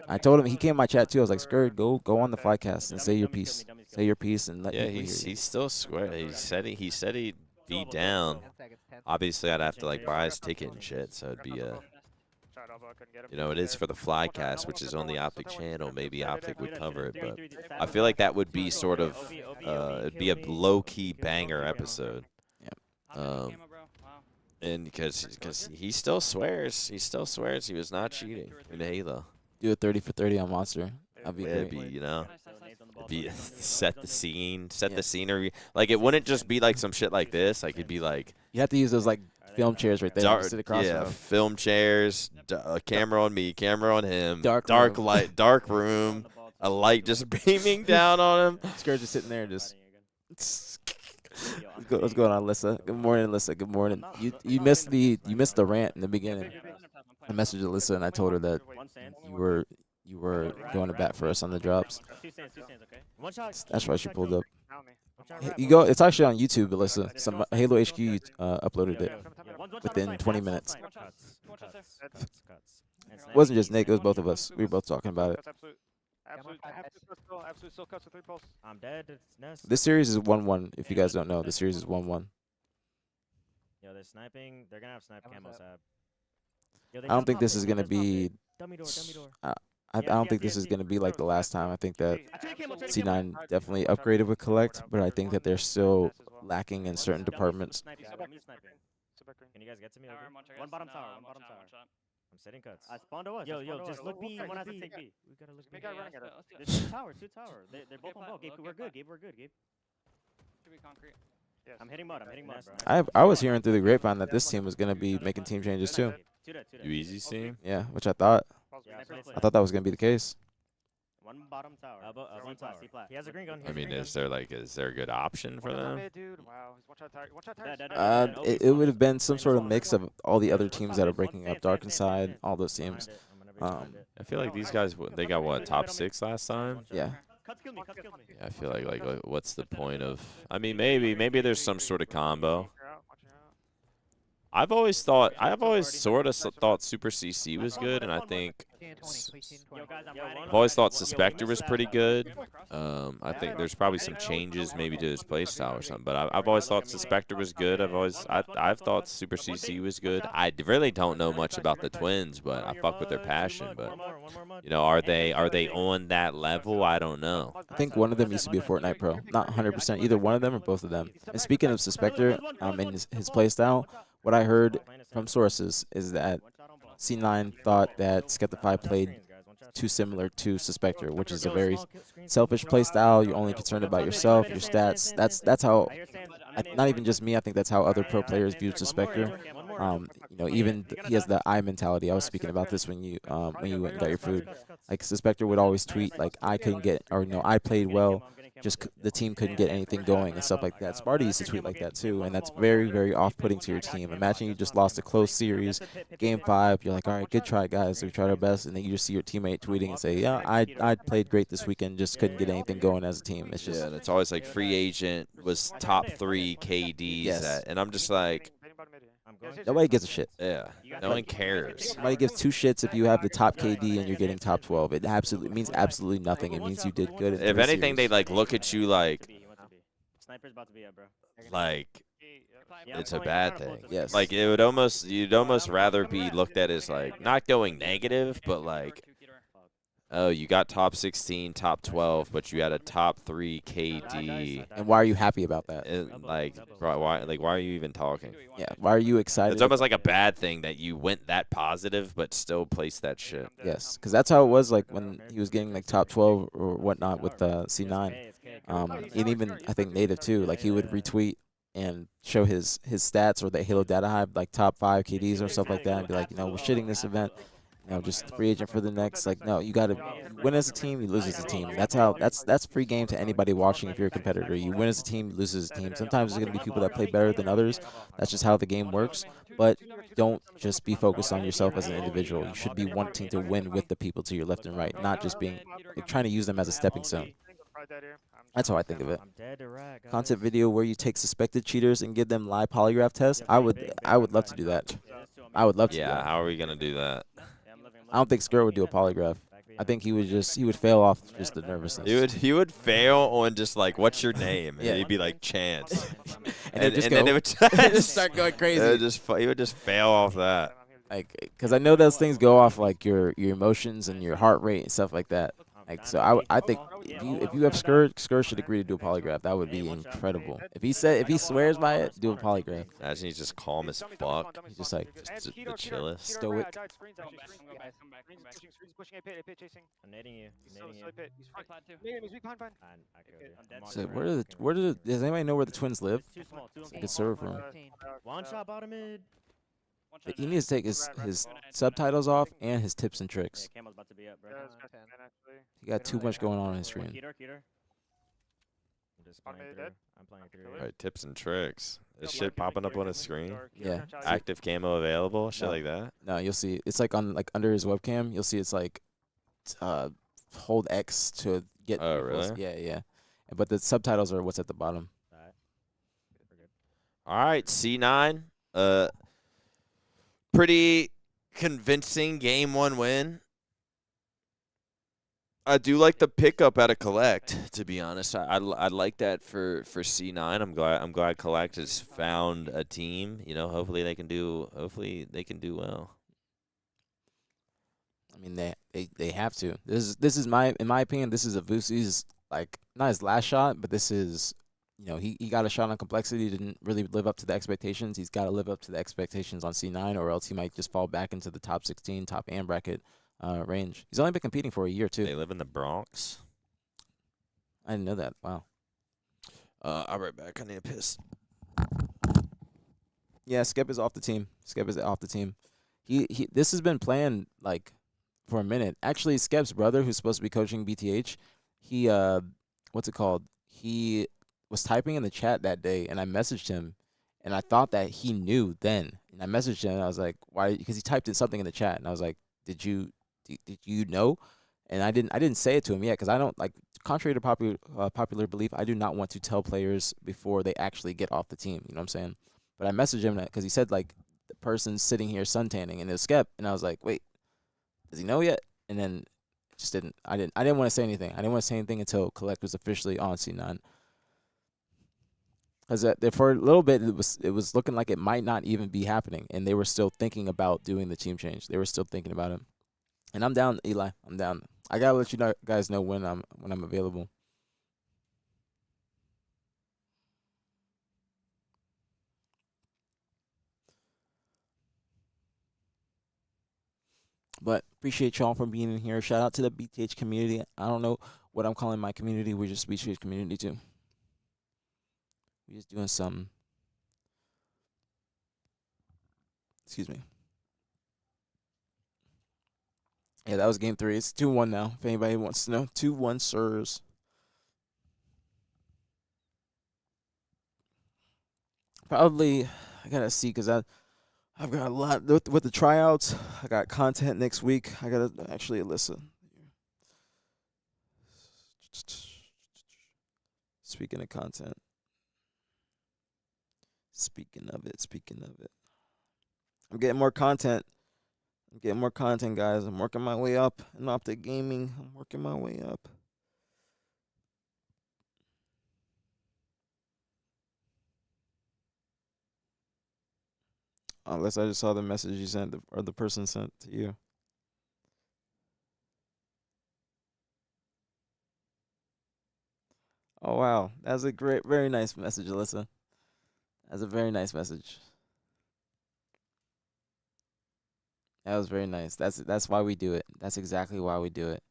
I told him, he came in my chat too. I was like, "Skur, go on the Flycast and say your piece. Say your piece and let Yeah, people hear you." he's still square. He said he'd be down. Obviously, I'd have to like buy his ticket and shit, so it'd be it is for the Flycast, which is on the Optic channel. Maybe Optic would cover it, but I feel like that would be sort of it'd be a low-key banger episode. And because he still swears he was not cheating in Halo. Do a 30 for 30 on Monster. That'd be It'd great. be, it'd be set the scenery. Like it wouldn't just be like some shit like this. Like it'd be like You have to use those like film chairs right there. dark, to sit across from him. film chairs, camera on me, camera on him, Dark room. light, dark room, a light just beaming down on him. Scourge just sitting there just. What's going on, Alyssa? Good morning, Alyssa. Good morning. You missed the rant in the beginning. I messaged Alyssa and I told her that you were going to bat for us on the drops. That's why she pulled up. It's actually on YouTube, Alyssa. Some Halo HQ uploaded it within 20 minutes. It wasn't just Nick. It was both of us. We were both talking about it. I'm dead. It's Nest. This series is 1-1. If you guys don't know, the series is 1-1. Yo, they're sniping. They're gonna have snipe camo sab. I don't think this is gonna be. Dummy door. I don't think this is gonna be like the last time. I think that C9 definitely upgraded with Collect, but I think that they're still lacking in certain departments. Can you guys get to me? One bottom tower. I'm setting cuts. I spawned to us. Yo, just look B. One has to take B. We gotta look B. There's two tower. They're both on ball. Gabe, we're good. Gabe. Should be concrete. I'm hitting mud, bro. I was hearing through the grapevine that this team was gonna be making team changes too. You easy team? Yeah, which I thought that was gonna be the case. One bottom tower. One tower. He has a green gun. I mean, is there a good option for them? It would have been some sort of mix of all the other teams that are breaking up, Dark Inside, all those teams. I feel like these guys, they got what, top 6 last time? Yeah. Yeah, I feel like what's the point of? I mean, maybe there's some sort of combo. I've always sort of thought Super CC was good, and I think I've always thought Suspector was pretty good. I think there's probably some changes maybe to his playstyle or something, but I've always thought Suspector was good. I've thought Super CC was good. I really don't know much about the Twins, but I fuck with their passion. But are they on that level? I don't know. I think one of them used to be a Fortnite pro. Not 100%. Either one of them or both of them. And speaking of Suspector, and his playstyle, what I heard from sources is that C9 thought that Skeptify played too similar to Suspector, which is a very selfish play style. You're only concerned about yourself, your stats. That's how, not even just me, I think that's how other pro players view Suspector. Even he has the I mentality. I was speaking about this when you went and got your food. Like Suspector would always tweet like I couldn't get, or I played well. Just the team couldn't get anything going and stuff like that. Sparty used to tweet like that too, and that's very, very off-putting to your team. Imagine you just lost a close series, game 5. You're like, all right, good try, guys. We tried our best, and then you just see your teammate tweeting and say, yeah, I played great this weekend, just couldn't get anything going as a team. It's just and it's always like free agent was top 3 KDs, Yes. and I'm just like, nobody gives a shit. yeah, no one cares. Nobody gives 2 shits if you have the top KD and you're getting top 12. It means absolutely nothing. It means you did good. If anything, they like look at you like it's a bad thing. Yes. Like you'd almost rather be looked at as like not going negative, but like Oh, you got top 16, top 12, but you had a top 3 KD. And why are you happy about that? Like, bro, why are you even talking? Yeah, why are you excited? It's almost like a bad thing that you went that positive, but still placed that shit. Yes, because that's how it was like when he was getting like top 12 or whatnot with C9. And even I think Native too. Like he would retweet and show his stats or the Halo Data Hive like top 5 KDs or stuff like that, and be like, we're shitting this event. Just free agent for the next. Like, no, you got to win as a team, you lose as a team. That's free game to anybody watching. If you're a competitor, you win as a team, you lose as a team. Sometimes there's gonna be people that play better than others. That's just how the game works. But don't just be focused on yourself as an individual. You should be wanting to win with the people to your left and right, not just being trying to use them as a stepping stone. That's how I think of it. Content video where you take suspected cheaters and give them live polygraph tests. I would love to do that. I would love to. Yeah, do that. how are we gonna do that? I don't think Skr would do a polygraph. I think he would fail off just the nervousness. He would fail on just like, what's your name? And Yeah. he'd be like, Chance. and then it would just start going crazy. He would just fail off that. Like, because I know those things go off like your emotions and your heart rate and stuff like that. Like, so I think if you have Skr should agree to do a polygraph. That would be incredible. If he swears by it, do a polygraph. Imagine he's just calm as fuck. He's just like Just the chillest. stoic. I'm nading you. So does anybody know where the twins live? Too small. Too It's like a server room. One shot bottom mid. He needs to take his subtitles off and his tips and tricks. Camel's about to be up, bro. He got too much going on his screen. Keter. I'm just playing through. I'm playing through. Right, tips and tricks. Is shit popping up on his screen? Yeah. Active camo available? Shit No. like that? No, you'll see. It's like on under his webcam. You'll see it's like hold X to get. Oh, really? Yeah. But the subtitles are what's at the bottom. All right, C9. Pretty convincing game 1 win. I do like the pickup out of Collect, to be honest. I like that for C9. I'm glad Collect has found a team. Hopefully they can do well. I mean, they have to. This is in my opinion, this is a Vusi's like not his last shot, but this is. He got a shot on complexity, didn't really live up to the expectations. He's got to live up to the expectations on C9, or else he might just fall back into the top 16, top AM bracket range. He's only been competing for a year, too. They live in the Bronx. I didn't know that. Wow. I'll be right back. I need a piss. Yeah, Skep is off the team. This has been planned, like, for a minute. Actually, Skep's brother, who's supposed to be coaching BTH, he, what's it called? He was typing in the chat that day, and I messaged him, and I thought that he knew then. And I messaged him, and I was like, "Why?" Because he typed in something in the chat, and I was like, "Did you know?" And I didn't say it to him yet, because I don't like. Contrary to popular belief, I do not want to tell players before they actually get off the team. You know what I'm saying? But I messaged him because he said like the person's sitting here suntanning, and it was Skep, and I was like, "Wait, does he know yet?" And then just didn't. I didn't want to say anything. I didn't want to say anything until Collect was officially on C9. Because for a little bit, it was looking like it might not even be happening, and they were still thinking about doing the team change. They were still thinking about it. And I'm down, Eli. I'm down. I gotta let you guys know when I'm available. But appreciate y'all for being in here. Shout out to the BTH community. I don't know what I'm calling my community. We're just BTH community too. We're just doing some. Excuse me. Yeah, that was game 3. It's 2-1 now. If anybody wants to know, 2-1 sirs. Probably, I gotta see because I've got a lot with the tryouts. I got content next week. I gotta actually listen. Speaking of content. Speaking of it. I'm getting more content. Guys. I'm working my way up in Optic Gaming. I'm working my way up. Unless I just saw the message you sent or the person sent to you. Oh wow, that's a great, very nice message, Alyssa. That's a very nice message. That was very nice. That's why we do it. That's exactly why we do it.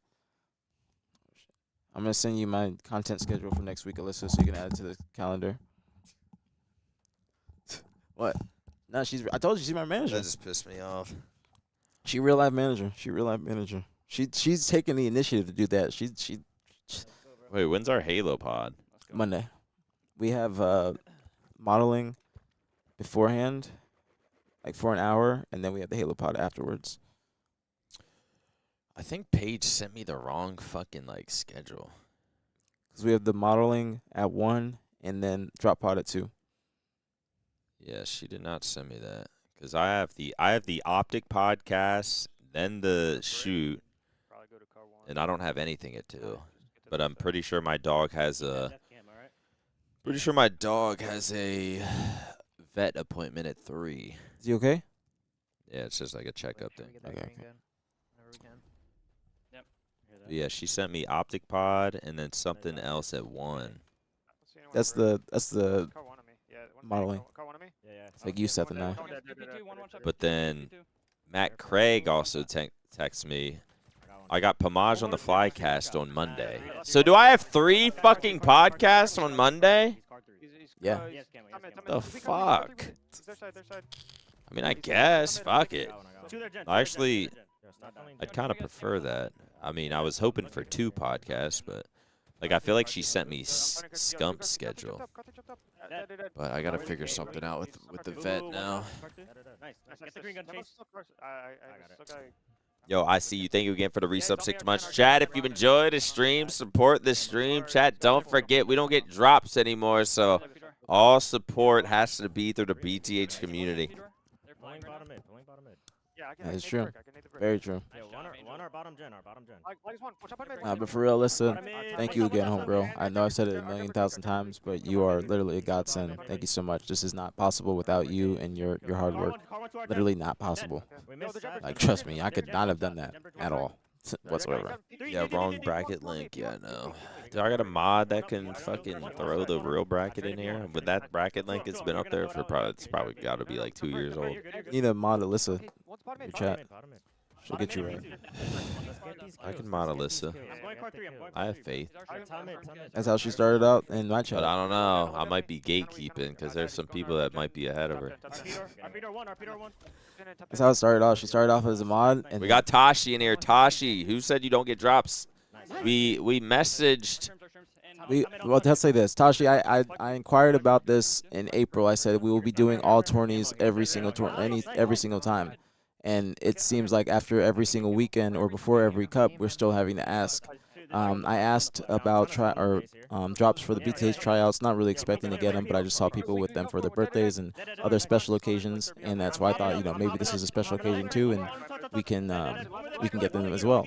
I'm gonna send you my content schedule for next week, Alyssa, so you can add it to the calendar. What? No, I told you she's my manager. That just pissed me off. She real life manager. She's taking the initiative to do that. She Wait, when's our Halo pod? Monday. We have modeling beforehand, like for an hour, and then we have the Halo pod afterwards. I think Paige sent me the wrong fucking like schedule. Because we have the modeling at 1 and then drop pod at 2. Yeah, she did not send me that. Because I have the Optic podcast, then the shoot, and I don't have anything at 2. But I'm pretty sure my dog has a vet appointment at 3. Is he okay? Yeah, it's just like a checkup thing. Okay. But yeah, she sent me Optic Pod and then something else at 1. That's the modeling. It's like you, Seth, and I. But then Matt Craig also texts me. I got Pomage on the Flycast on Monday. So do I have 3 fucking podcasts on Monday? Yeah. The fuck? I mean, I guess. Fuck it. Actually, I'd kind of prefer that. I mean, I was hoping for 2 podcasts, but like I feel like she sent me Scump's schedule. But I gotta figure something out with the vet now. Yo, I see you. Thank you again for the resub 6 months. Chat, if you enjoyed the stream, support the stream. Chat, don't forget, we don't get drops anymore, so all support has to be through the BTH community. That is true. Very true. One our bottom gen. But for real, Alyssa, thank you again, homegirl. I know I've said it a million thousand times, but you are literally a godsend. Thank you so much. This is not possible without you and your hard work. Literally not possible. Like, trust me, I could not have done that at all whatsoever. Yeah, wrong bracket link. Yeah, no. Do I got a mod that can fucking throw the real bracket in here? With that bracket link, it's been up there for it's probably got to be like 2 years old. You need to mod Alyssa in your chat. She'll get you right. I can mod Alyssa. I have faith. That's how she started out in my chat. But I don't know. I might be gatekeeping because there's some people that might be ahead of her. That's how it started off. She started off as a mod. And We got Tashi in here. Tashi, who said you don't get drops? We messaged. Well, let's say this. Tashi, I inquired about this in April. I said we will be doing all tourneys every single time. And it seems like after every single weekend or before every cup, we're still having to ask. I asked about drops for the BTH tryouts, not really expecting to get them, but I just saw people with them for their birthdays and other special occasions, and that's why I thought, maybe this is a special occasion too, and we can get them as well.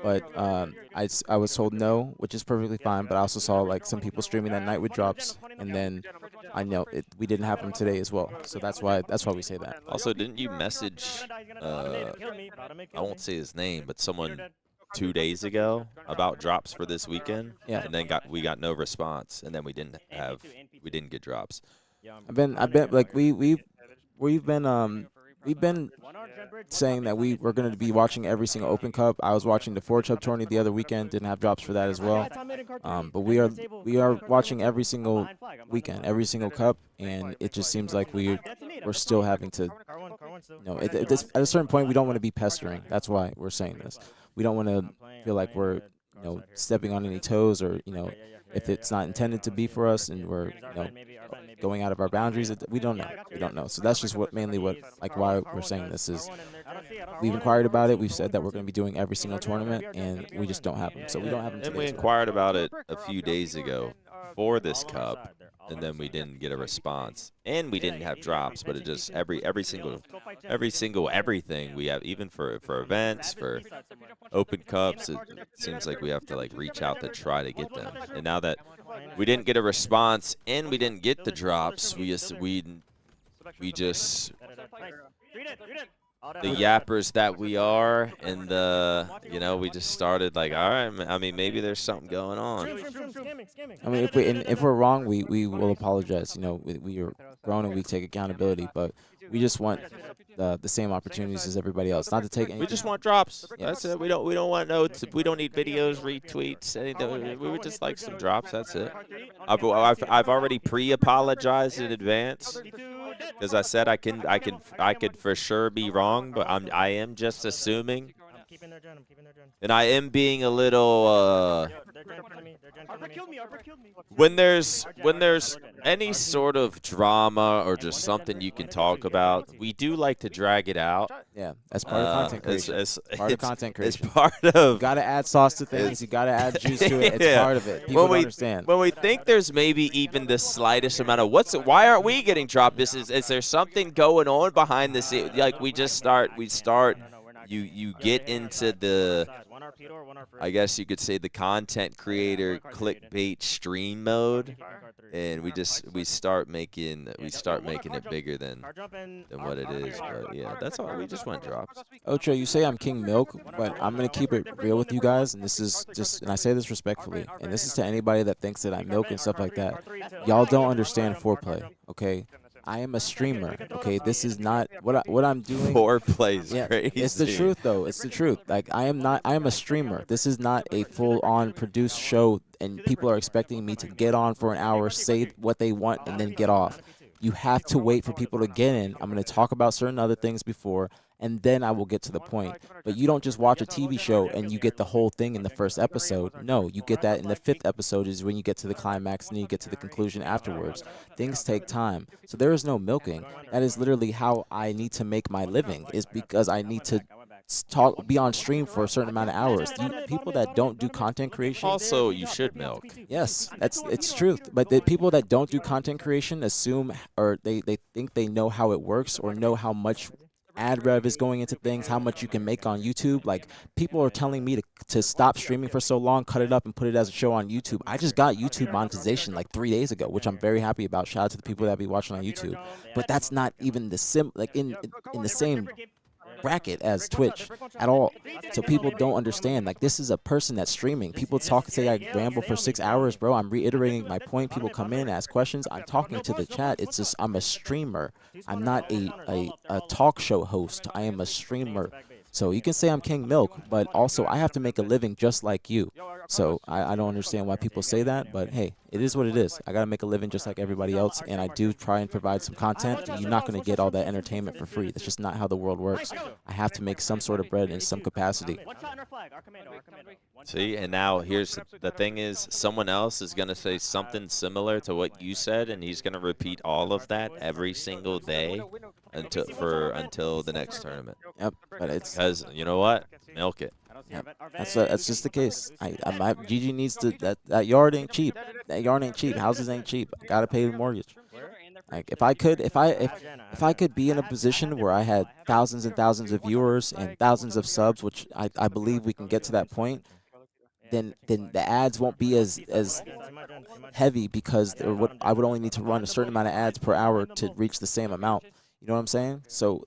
But I was told no, which is perfectly fine. But I also saw like some people streaming that night with drops, and then I know we didn't have them today as well. So that's why we say that. Also, didn't you message? I won't say his name, but someone 2 days ago about drops for this weekend. Yeah. And then we got no response, and then we didn't get drops. I've been like we've been saying that we're going to be watching every single Open Cup. I was watching the 4-Chub tourney the other weekend, didn't have drops for that as well. But we are watching every single weekend, every single cup, and it just seems like we're still having to. At a certain point, we don't want to be pestering. That's why we're saying this. We don't want to feel like we're stepping on any toes, or if it's not intended to be for us and we're going out of our boundaries. We don't know. So that's just mainly why we're saying this is. We've inquired about it. We've said that we're going to be doing every single tournament, and we just don't have them. So we don't have them today. And we inquired about it a few days ago for this cup, and then we didn't get a response, and we didn't have drops. But it just every single everything we have, even for events, for Open Cups, it seems like we have to reach out to try to get them. And now that we didn't get a response and we didn't get the drops, we just the yappers that we are, and we just started like, all right, I mean, maybe there's something going on. I mean, if we're wrong, we will apologize. You know, we are grown and we take accountability, but we just want the same opportunities as everybody else. Not to take any. We just want drops. That's it. We don't want notes. We don't need videos, retweets, anything. We would just like some drops. That's it. I've already pre-apologized in advance because I said I could for sure be wrong, but I am just assuming. And I am being a little when there's any sort of drama or just something you can talk about, we do like to drag it out. Yeah, that's part of content creation. It's part of content creation. It's part of. You gotta add sauce to things. You gotta add juice to it. It's part of it. People don't understand. When we think there's maybe even the slightest amount of why aren't we getting dropped? Is there something going on behind the scenes? Like we start. You get into the, I guess you could say, the content creator clickbait stream mode, and we start making it bigger than what it is. But yeah, that's all. We just want drops. Ocho, you say I'm King Milk, but I'm gonna keep it real with you guys, and this is just, and I say this respectfully, and this is to anybody that thinks that I'm milk and stuff like that. Y'all don't understand foreplay, okay? I am a streamer, okay? This is not what I'm doing. Foreplay is crazy. It's the truth, though. It's the truth. Like, I am a streamer. This is not a full-on produced show, and people are expecting me to get on for an hour, say what they want, and then get off. You have to wait for people to get in. I'm going to talk about certain other things before, and then I will get to the point. But you don't just watch a TV show and you get the whole thing in the first episode. No, you get that in the 5th episode is when you get to the climax and then you get to the conclusion afterwards. Things take time. So there is no milking. That is literally how I need to make my living, is because I need to be on stream for a certain amount of hours. People that don't do content creation. Also, you should milk. Yes, it's truth. But the people that don't do content creation assume, or they think they know how it works or know how much ad rev is going into things, how much you can make on YouTube. Like, people are telling me to stop streaming for so long, cut it up and put it as a show on YouTube. I just got YouTube monetization like 3 days ago, which I'm very happy about. Shout out to the people that be watching on YouTube. But that's not even in the same bracket as Twitch at all. So people don't understand, like, this is a person that's streaming. People talk and say I ramble for 6 hours, bro. I'm reiterating my point. People come in, ask questions. I'm talking to the chat. It's just, I'm a streamer. I'm not a talk show host. I am a streamer. So you can say I'm King Milk, but also I have to make a living just like you. So I don't understand why people say that, but hey, it is what it is. I got to make a living just like everybody else, and I do try and provide some content. You're not going to get all that entertainment for free. That's just not how the world works. I have to make some sort of bread in some capacity. See, and now here's the thing is, someone else is going to say something similar to what you said, and he's going to repeat all of that every single day until the next tournament. Yep, but it's because you know what, milk it. Yep. That's just the case. GG needs to that yard ain't cheap. That yard ain't cheap. Houses ain't cheap. I gotta pay the mortgage. Like, if I could be in a position where I had thousands and thousands of viewers and thousands of subs, which I believe we can get to that point, then the ads won't be as heavy, because I would only need to run a certain amount of ads per hour to reach the same amount. You know what I'm saying? So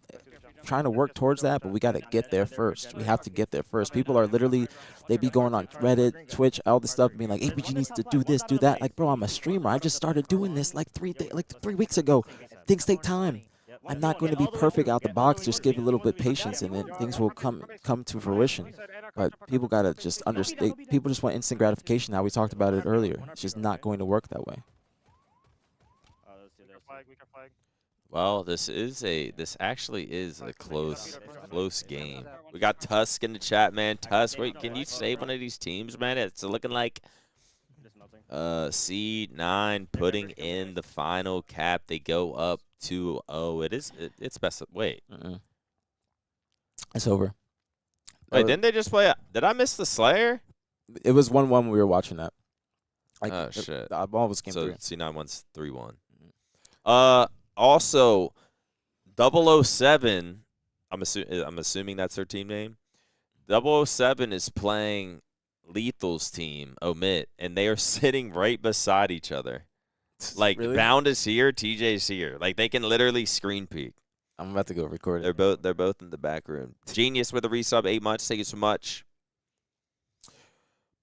trying to work towards that, but we got to get there first. We have to get there first. People are literally, they be going on Reddit, Twitch, all this stuff, being like, aPG needs to do this, do that. Like, bro, I'm a streamer. I just started doing this like 3 weeks ago. Things take time. I'm not going to be perfect out the box. Just give a little bit patience, and then things will come to fruition. But people got to just understand. People just want instant gratification. How we talked about it earlier. It's just not going to work that way. Well, this actually is a close game. We got Tusk in the chat, man. Tusk, wait, can you save one of these teams, man? It's looking like C9 putting in the final cap. They go up 2-0. It's best. Wait. It's over. Wait, didn't they just play? Did I miss the Slayer? It was 1-1 when we were watching that. Like, oh shit! The ball was game 3. So C9 wins 3-1. Also, 007, I'm assuming that's their team name. 007 is playing Lethal's team, Omit, and they are sitting right beside each other. Like, really? Bound is here, TJ's here. Like, they can literally screen peek. I'm about to go record They're it. both in the back room. Genius with a resub, 8 months. Thank you so much.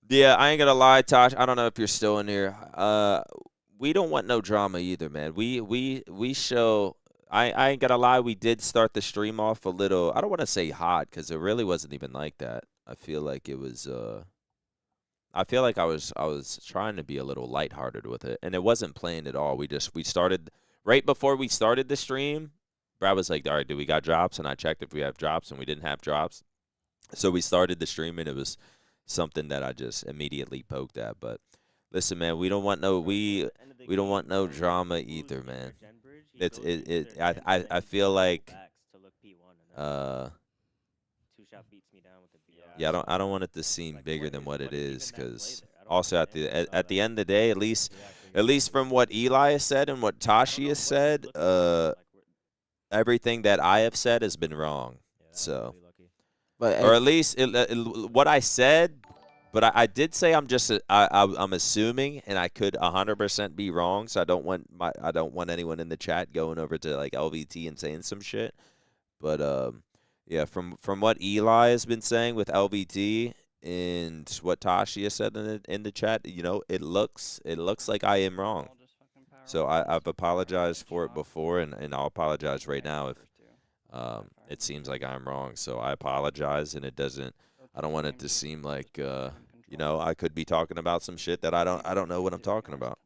Yeah, I ain't gonna lie, Tosh. I don't know if you're still in here. We don't want no drama either, man. We show. I ain't gonna lie. We did start the stream off a little. I don't want to say hot because it really wasn't even like that. I feel like it was. I feel like I was trying to be a little lighthearted with it, and it wasn't planned at all. We started right before we started the stream. Brad was like, "All right, do we got drops?" And I checked if we have drops, and we didn't have drops. So we started the stream, and it was something that I just immediately poked at. But listen, man, we don't want no don't want no drama either, man. I feel like yeah, I don't want it to seem bigger than what it is, because also at the end of the day, at least from what Eli has said and what Tashi has said, everything that I have said has been wrong. So, or at least what I said. But I did say I'm assuming, and I could 100% be wrong. So I don't want anyone in the chat going over to like LVT and saying some shit. But yeah, from what Eli has been saying with LVT and what Tashi has said in the chat, it looks like I am wrong. So I've apologized for it before, and I'll apologize right now if it seems like I'm wrong. So I apologize, and I don't want it to seem like I could be talking about some shit that I don't know what I'm talking about.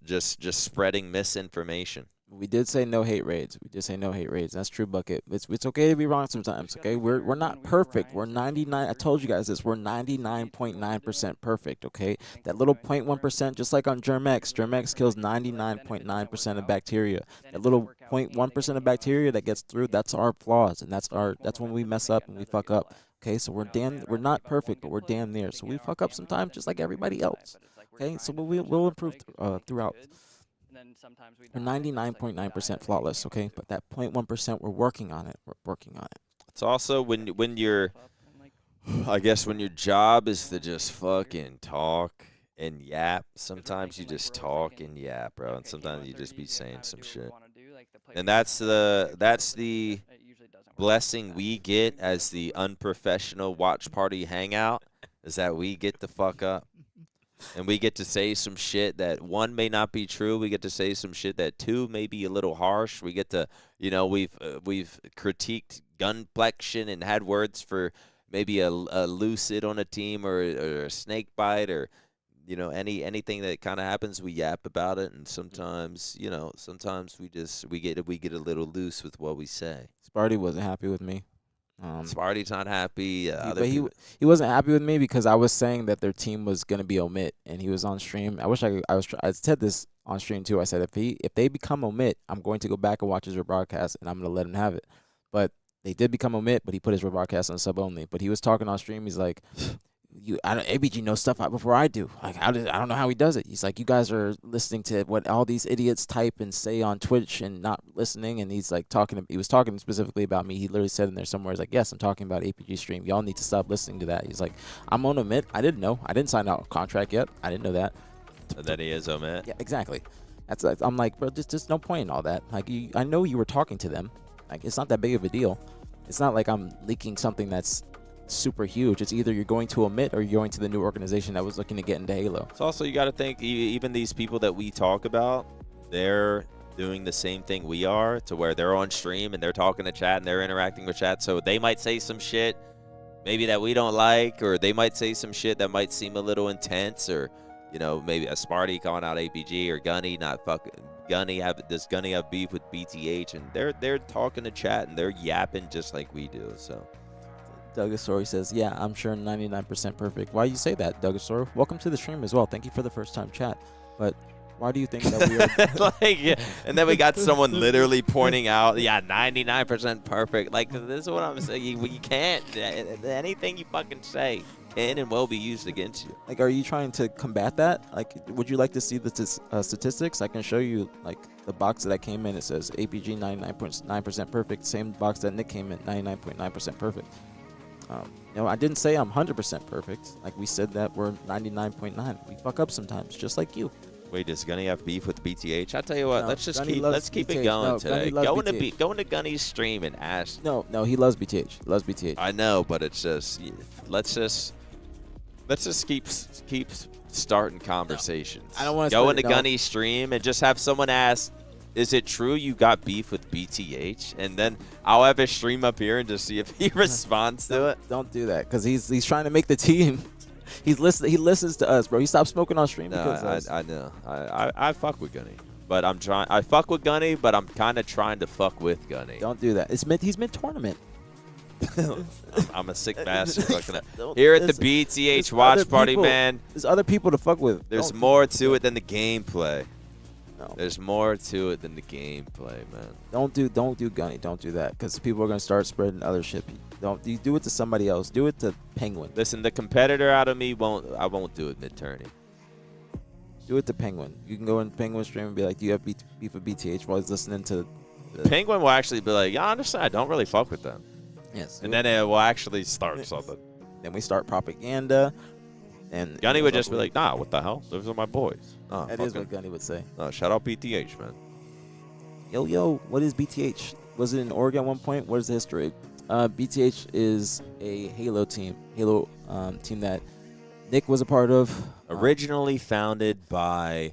Just spreading misinformation. We did say no hate raids. That's true, Bucket. It's okay to be wrong sometimes. Okay, we're not perfect. We're 99. I told you guys this. We're 99.9% perfect. Okay, that little 0.1%, just like on Germ-X. Germ-X kills 99.9% of bacteria. That little 0.1% of bacteria that gets through, that's our flaws, and that's when we mess up and we fuck up. Okay, so we're not perfect, but we're damn near. So we fuck up sometimes, just like everybody else. Okay, so we'll improve throughout. We're 99.9% flawless, okay? But that 0.1%, we're working on it. It's also when you're, I guess when your job is to just fucking talk and yap. Sometimes you just talk and yap, bro, and sometimes you just be saying some shit. And that's the blessing we get as the unprofessional watch party hangout, is that we get the fuck up. And we get to say some shit that, one, may not be true. We get to say some shit that, two, may be a little harsh. We get to, we've critiqued gunplexion and had words for maybe a lucid on a team or a snake bite or, anything that kind of happens. We yap about it, and sometimes, sometimes we get a little loose with what we say. Sparty wasn't happy with me. Sparty's not happy. But he wasn't happy with me because I was saying that their team was gonna be omit, and he was on stream. I said this on stream too. I said if they become omit, I'm going to go back and watch his rebroadcast, and I'm gonna let him have it. But they did become omit, but he put his rebroadcast on sub only. But he was talking on stream. He's like, aPG knows stuff out before I do. Like, I don't know how he does it. He's like, you guys are listening to what all these idiots type and say on Twitch and not listening. And he's like he was talking specifically about me. He literally said in there somewhere, he's like, yes, I'm talking about aPG stream. Y'all need to stop listening to that. He's like, I'm on omit. I didn't know. I didn't sign out a contract yet. I didn't know that. And then he is omit. Yeah, exactly. I'm like, bro, just no point in all that. Like, I know you were talking to them. Like, it's not that big of a deal. It's not like I'm leaking something that's super huge. It's either you're going to omit or you're going to the new organization that was looking to get into Halo. It's also, you got to think, even these people that we talk about, they're doing the same thing we are, to where they're on stream and they're talking to chat and they're interacting with chat. So they might say some shit maybe that we don't like, or they might say some shit that might seem a little intense, or maybe a Sparty calling out aPG, or Gunny not fucking Gunny have beef with BTH, and they're talking to chat and they're yapping just like we do. So Douglas says, yeah, I'm sure 99% perfect. Why do you say that, Douglas? Welcome to the stream as well. Thank you for the first time chat. But why do you think that we are and then we got someone literally pointing out, 99% perfect. Like, this is what I'm saying. You can't. Anything you fucking say can and will be used against you. Like, are you trying to combat that? Like, would you like to see the statistics? I can show you, like, the box that I came in. It says aPG 99.9% perfect. Same box that Nick came in, 99.9% perfect. I didn't say I'm 100% perfect. Like, we said that we're 99.9. We fuck up sometimes, just like you. Wait, does Gunny have beef with BTH? I tell you what, No, let's just Gunny let's keep BTH. it going No, today. Gunny loves BTH. Go into Gunny's stream and ask. No, he loves BTH. He loves BTH. I know, but it's just let's just keep starting conversations. I don't want to go into Gunny's stream and just have someone ask, "Is it true you got beef with BTH?" And then I'll have his stream up here and just see if he responds to it. Don't do that, because he's trying to make the team. He listens to us, bro. He stopped smoking on stream because of us. I know. I fuck with Gunny, but I fuck with Gunny, but I'm kind of trying to fuck with Gunny. Don't do that. He's mid tournament. I'm a sick bastard. Here at the BTH watch party, man. There's other people to fuck with. There's more to it than the gameplay. No. There's more to it than the gameplay, man. Don't do Gunny. Don't do that, because people are gonna start spreading other shit. You do it to somebody else. Do it to Penguin. Listen, the competitor out of me I won't do it mid-tourney. Do it to Penguin. You can go in Penguin stream and be like, "Do you have beef with BTH?" while he's listening to. Penguin will actually be like, "Yeah, I understand. I don't really fuck with them." Yes. And then it will actually start something. Then we start propaganda. And Gunny would just be like, "Nah, what the hell? Those are my boys." Nah, that is what Gunny would say. Shout out BTH, man. Yo, what is BTH? Was it in Oregon at one point? What is the history? BTH is a Halo team. Team that Nick was a part of. Originally founded by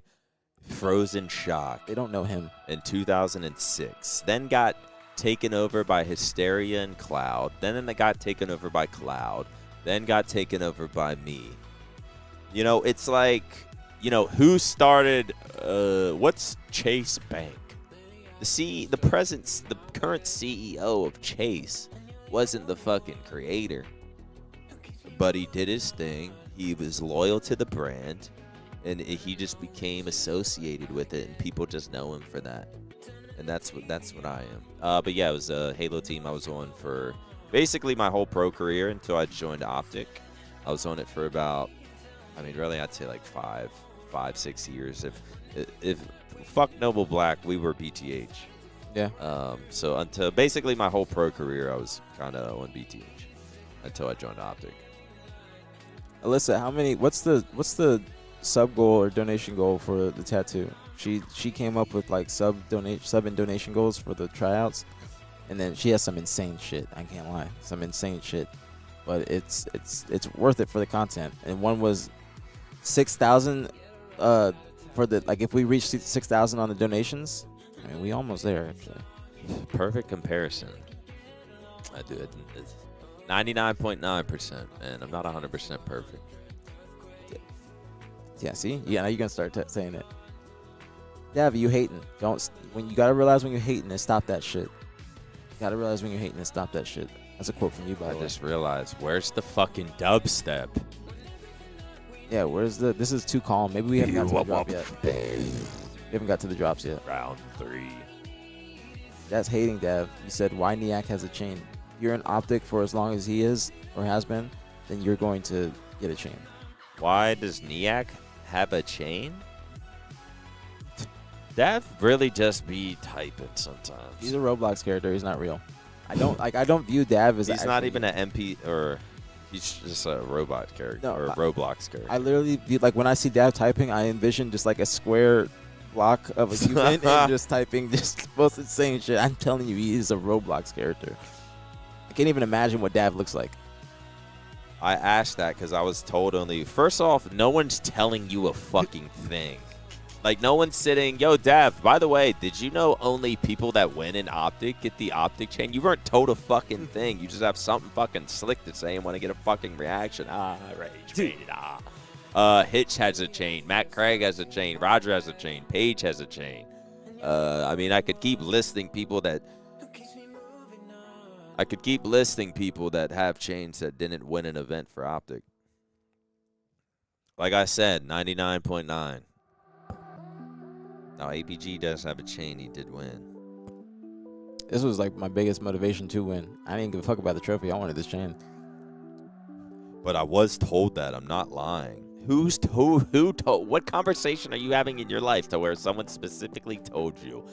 Frozen Shock. They don't know him. In 2006. Then got taken over by Hysteria and Cloud. Then they got taken over by Cloud. Then got taken over by me. You know, it's like, who started, what's Chase Bank? The current CEO of Chase wasn't the fucking creator. But he did his thing. He was loyal to the brand. And he just became associated with it. And people just know him for that. And that's what I am. But yeah, it was a Halo team I was on for basically my whole pro career until I joined Optic. I was on it for about, really I'd say like 5-6 years. If fuck Noble Black, we were BTH. Yeah. So until basically my whole pro career, I was kind of on BTH until I joined Optic. Alyssa, what's the sub goal or donation goal for the tattoo? She came up with like sub and donation goals for the tryouts, and then she has some insane shit. I can't lie, some insane shit, but it's worth it for the content. And one was 6,000 for the, like, if we reach 6,000 on the donations, we almost there actually. Perfect comparison. I do it. It's 99.9%, and I'm not 100% perfect. Yeah, see? Yeah, now you're gonna start saying it. Dev, you hating. You gotta realize when you're hating and stop that shit. You gotta realize when you're hating and stop that shit. That's a quote from you, by the way. I just realized, where's the fucking dubstep? Yeah, this is too calm. Maybe we haven't got to the drop yet. We haven't got to the drops yet. Round 3. That's hating, Dev. You said why MaNiaC has a chain. You're in Optic for as long as he is or has been, then you're going to get a chain. Why does MaNiaC have a chain? That really just be typing sometimes. He's a Roblox character. He's not real. I don't view Dav as. He's not even an MP, or he's just a robot character or a Roblox character. I literally view, like, when I see Dav typing, I envision just like a square block of a human and just typing just most insane shit. I'm telling you, he is a Roblox character. I can't even imagine what Dav looks like. I asked that because I was told only. First off, no one's telling you a fucking thing. Like, no one's sitting, yo, Dav, by the way, did you know only people that win in Optic get the Optic chain? You weren't told a fucking thing. You just have something fucking slick to say and want to get a fucking reaction. Rage baited, Hitch has a chain. Matt Craig has a chain. Roger has a chain. Paige has a chain. I could keep listing people that have chains that didn't win an event for Optic. Like I said, 99.9. Now, aPG does have a chain. He did win. This was like my biggest motivation to win. I didn't give a fuck about the trophy. I wanted this chain. But I was told that. I'm not lying. Who told? What conversation are you having in your life to where someone specifically told you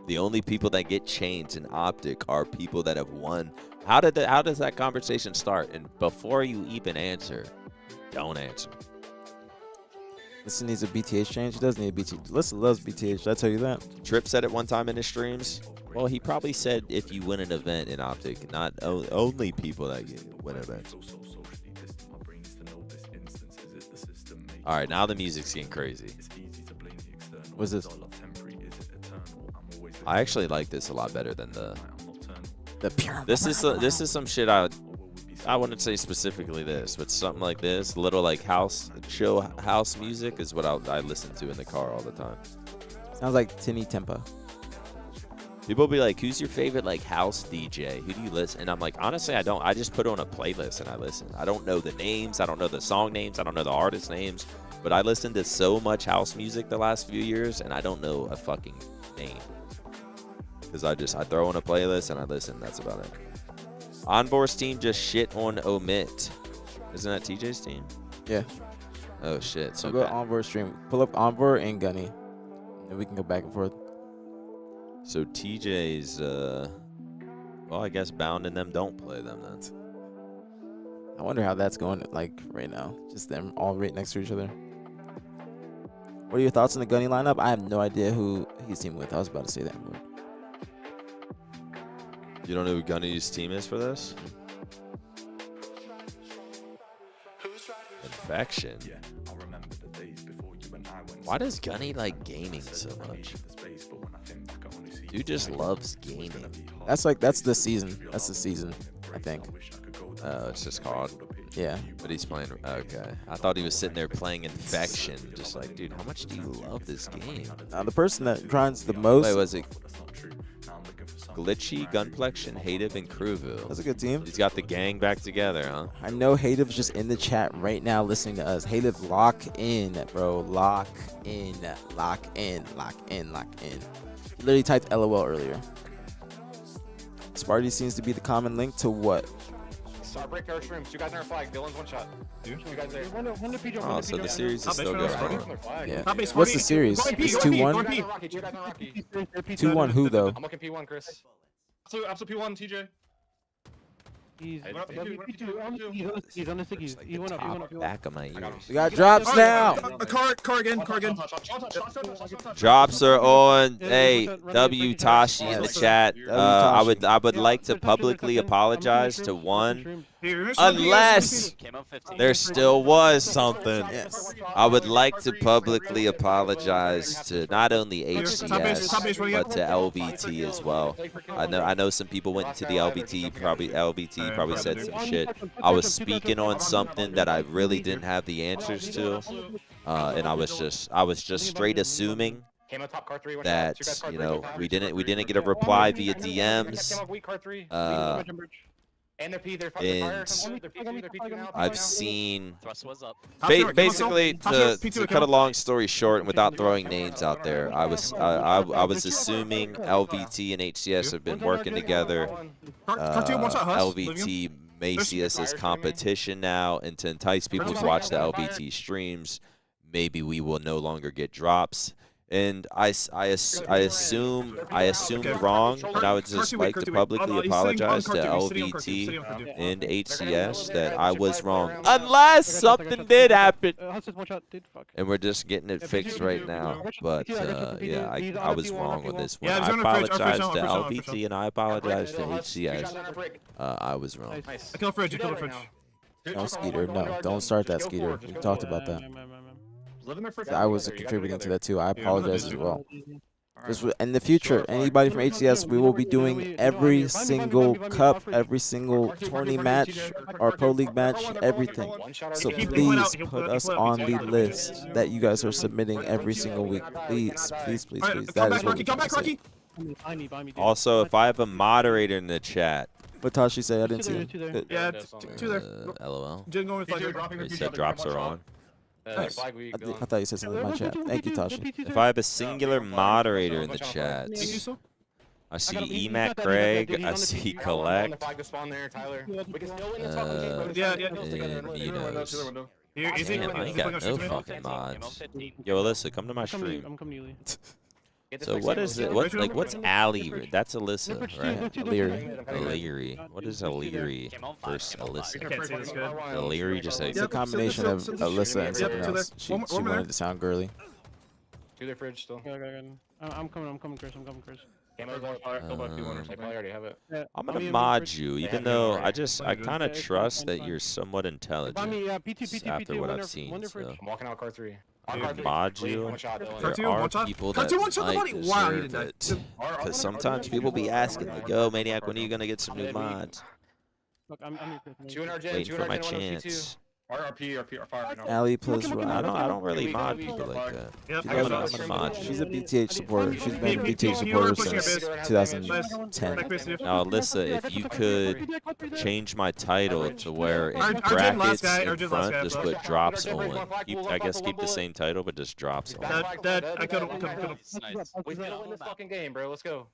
the only people that get chains in Optic are people that have won? How does that conversation start? And before you even answer, don't answer. Listen needs a BTH change. He doesn't need a BTH. Listen loves BTH. Did I tell you that? Trip said it one time in his streams. Well, he probably said if you win an event in Optic, not only people that win events. All right, now the music's getting crazy. What's this? I actually like this a lot better than the pure. This is some shit I wouldn't say specifically this, but something like this, little like chill house music is what I listen to in the car all the time. Sounds like Tinny Tempa. People be like, "Who's your favorite like house DJ? Who do you listen?" And I'm like, honestly, I don't. I just put on a playlist and I listen. I don't know the names. I don't know the song names. I don't know the artist names. But I listened to so much house music the last few years, and I don't know a fucking name. Because I throw on a playlist and I listen. That's about it. Envor's team just shit on Omit. Isn't that TJ's team? Yeah. Oh shit. So go to Envor stream. Pull up Envor and Gunny, and we can go back and forth. So TJ's, well, I guess Bound and them don't play them then. I wonder how that's going like right now. Just them all right next to each other. What are your thoughts on the Gunny lineup? I have no idea who he's teaming with. I was about to say that word. You don't know who Gunny's team is for this? Infection. Why does Gunny like gaming so much? Dude just loves gaming. That's the season. That's the season, I think. Oh, it's just called. Yeah. But he's playing. Okay. I thought he was sitting there playing Infection. Just like, dude, how much do you love this game? The person that grinds the most. Wait, was it Glitchy, Gunplexion, Hative, and Kruvu? That's a good team. He's got the gang back together, huh? I know Hative's just in the chat right now listening to us. Hative, lock in, bro. Lock in. Lock in. Lock in. Lock in. He literally typed LOL earlier. Sparty seems to be the common link to what? Break our shrooms. Two guys in our flag. Dylan's one shot. Two guys there. Oh, so the series is still going on. Yeah. What's the series? It's 2-1? 2-1 who, though? I'm looking P1, Chris. Absolute P1, TJ. He's on the Siggy. He went up. Back of my ears. We got drops now. Car again. Drops are on. Hey, W Tashi in the chat. I would like to publicly apologize to one, unless there still was something. I would like to publicly apologize to not only HCS but to LBT as well. I know some people went into the LBT. Probably said some shit. I was speaking on something that I really didn't have the answers to, and I was just straight assuming that, you know, we didn't get a reply via DMs. And I've seen, basically, to cut a long story short, and without throwing names out there, I was assuming LVT and HCS have been working together. LVT may see us as competition now, and to entice people to watch the LVT streams, maybe we will no longer get drops. And I assumed wrong, and I would just like to publicly apologize to LVT and HCS that I was wrong, unless something did happen, and we're just getting it fixed right now. But yeah, I was wrong on this one. I apologize to LVT and I apologize to HCS. I was wrong. No, Skeeter, no. Don't start that, Skeeter. We talked about that. I was contributing to that too. I apologize as well. Just in the future, anybody from HCS, we will be doing every single cup, every single tourney match, our pro league match, everything. So please put us on the list that you guys are submitting every single week. Please, please, please, please. That is what we can say. Also, if I have a moderator in the chat. What Tashi say? I didn't see it. Yeah, two there. LOL. He said drops are on. I thought you said something in my chat. Thank you, Tashi. If I have a singular moderator in the chat, I see Emac Craig, I see Collect, and Enos. Damn, I ain't got no fucking mods. Yo, Alyssa, come to my stream. So what is it? What like what's Ali? That's Alyssa, right? Illyri. What is Illyri versus Alyssa? Illyri just like It's a combination of Alyssa and something else. She wanted to sound girly. To their fridge still. I'm coming, Chris. I'm coming, Chris. I'm gonna mod you, even though I kind of trust that you're somewhat intelligent. Just after what I've seen, so I'm walking out car 3. mod you. There are people that might deserve it, because sometimes people be asking like, "Yo, MaNiaC, when are you gonna get some new mods?" Waiting for my chance. Ali plus Ryan. I don't really mod people like that. I'm gonna mod you. She's a BTH supporter. She's been a BTH supporter since 2010. Now, Alyssa, if you could change my title to where in brackets in front just put drops on. I guess keep the same title, but just drops on. We still win this fucking game, bro. Let's go.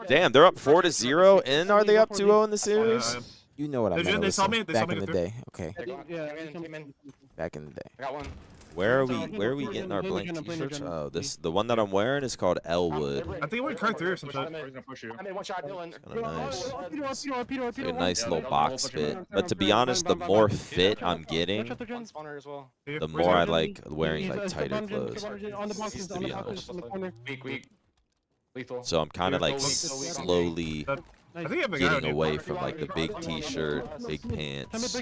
Damn, they're up 4-0, and are they up 2-0 in the series? You know what I meant. They saw me. Back in the day. Okay. Came in. Back in the day. I got one. Where are we getting our blank t-shirts? Oh, the one that I'm wearing is called Elwood. I think we're car 3 or some shit. I made one shot, Dylan. Nice. It's a nice little box fit. But to be honest, the more fit I'm getting, the more I like wearing like tighter clothes. To be honest. Weak. Lethal. So I'm kind of like slowly getting away from like the big t-shirt, big pants.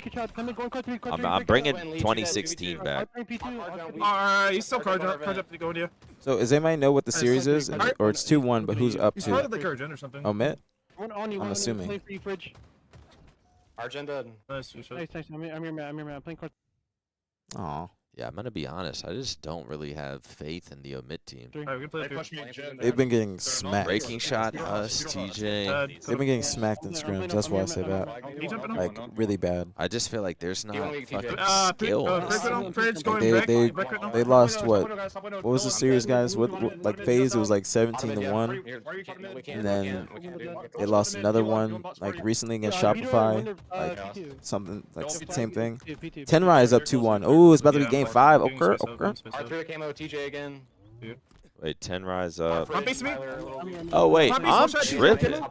I'm bringing 2016 back. He's still car drop to go with you. So does anybody know what the series is? Or it's 2-1, but who's up He's to? probably the Kurgan or something. Oh, Mitt? I'm assuming. Our agenda. Nice. I'm here, man. I'm playing card. Aw. Yeah, I'm gonna be honest. I just don't really have faith in the omit team. Alright, we can play They've been getting smacked. Breaking shot, us, TJ. They've been getting smacked in scrims. That's why I say that. Like, really bad. I just feel like there's not fucking skill. They lost what? What was the series, guys? What like FaZe? It was like 17-1, and then they lost another one like recently against Shopify. Like something like same thing. Tenrai is up 2-1. Oh, it's about to be game 5. Okay. R3 camo, TJ again. Wait, 10 rise up. me? Oh wait, I'm tripping.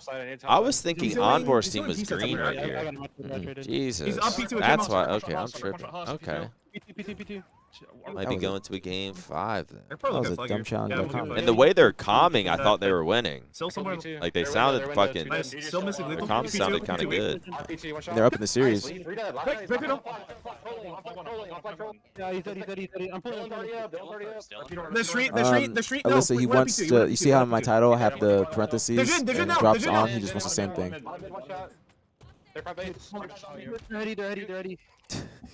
I was thinking Envor's team was green right here. Jesus, that's why. Okay, I'm tripping. Okay. Might be going to a game 5 then. That was a dumb challenge. And the way they're calming, I thought they were winning. Like they sounded fucking. The comms sounded kind of good. And they're up in the series. The street. Alyssa, he wants to. You see how in my title I have the parentheses and it drops on. He just wants the same thing. They're ready.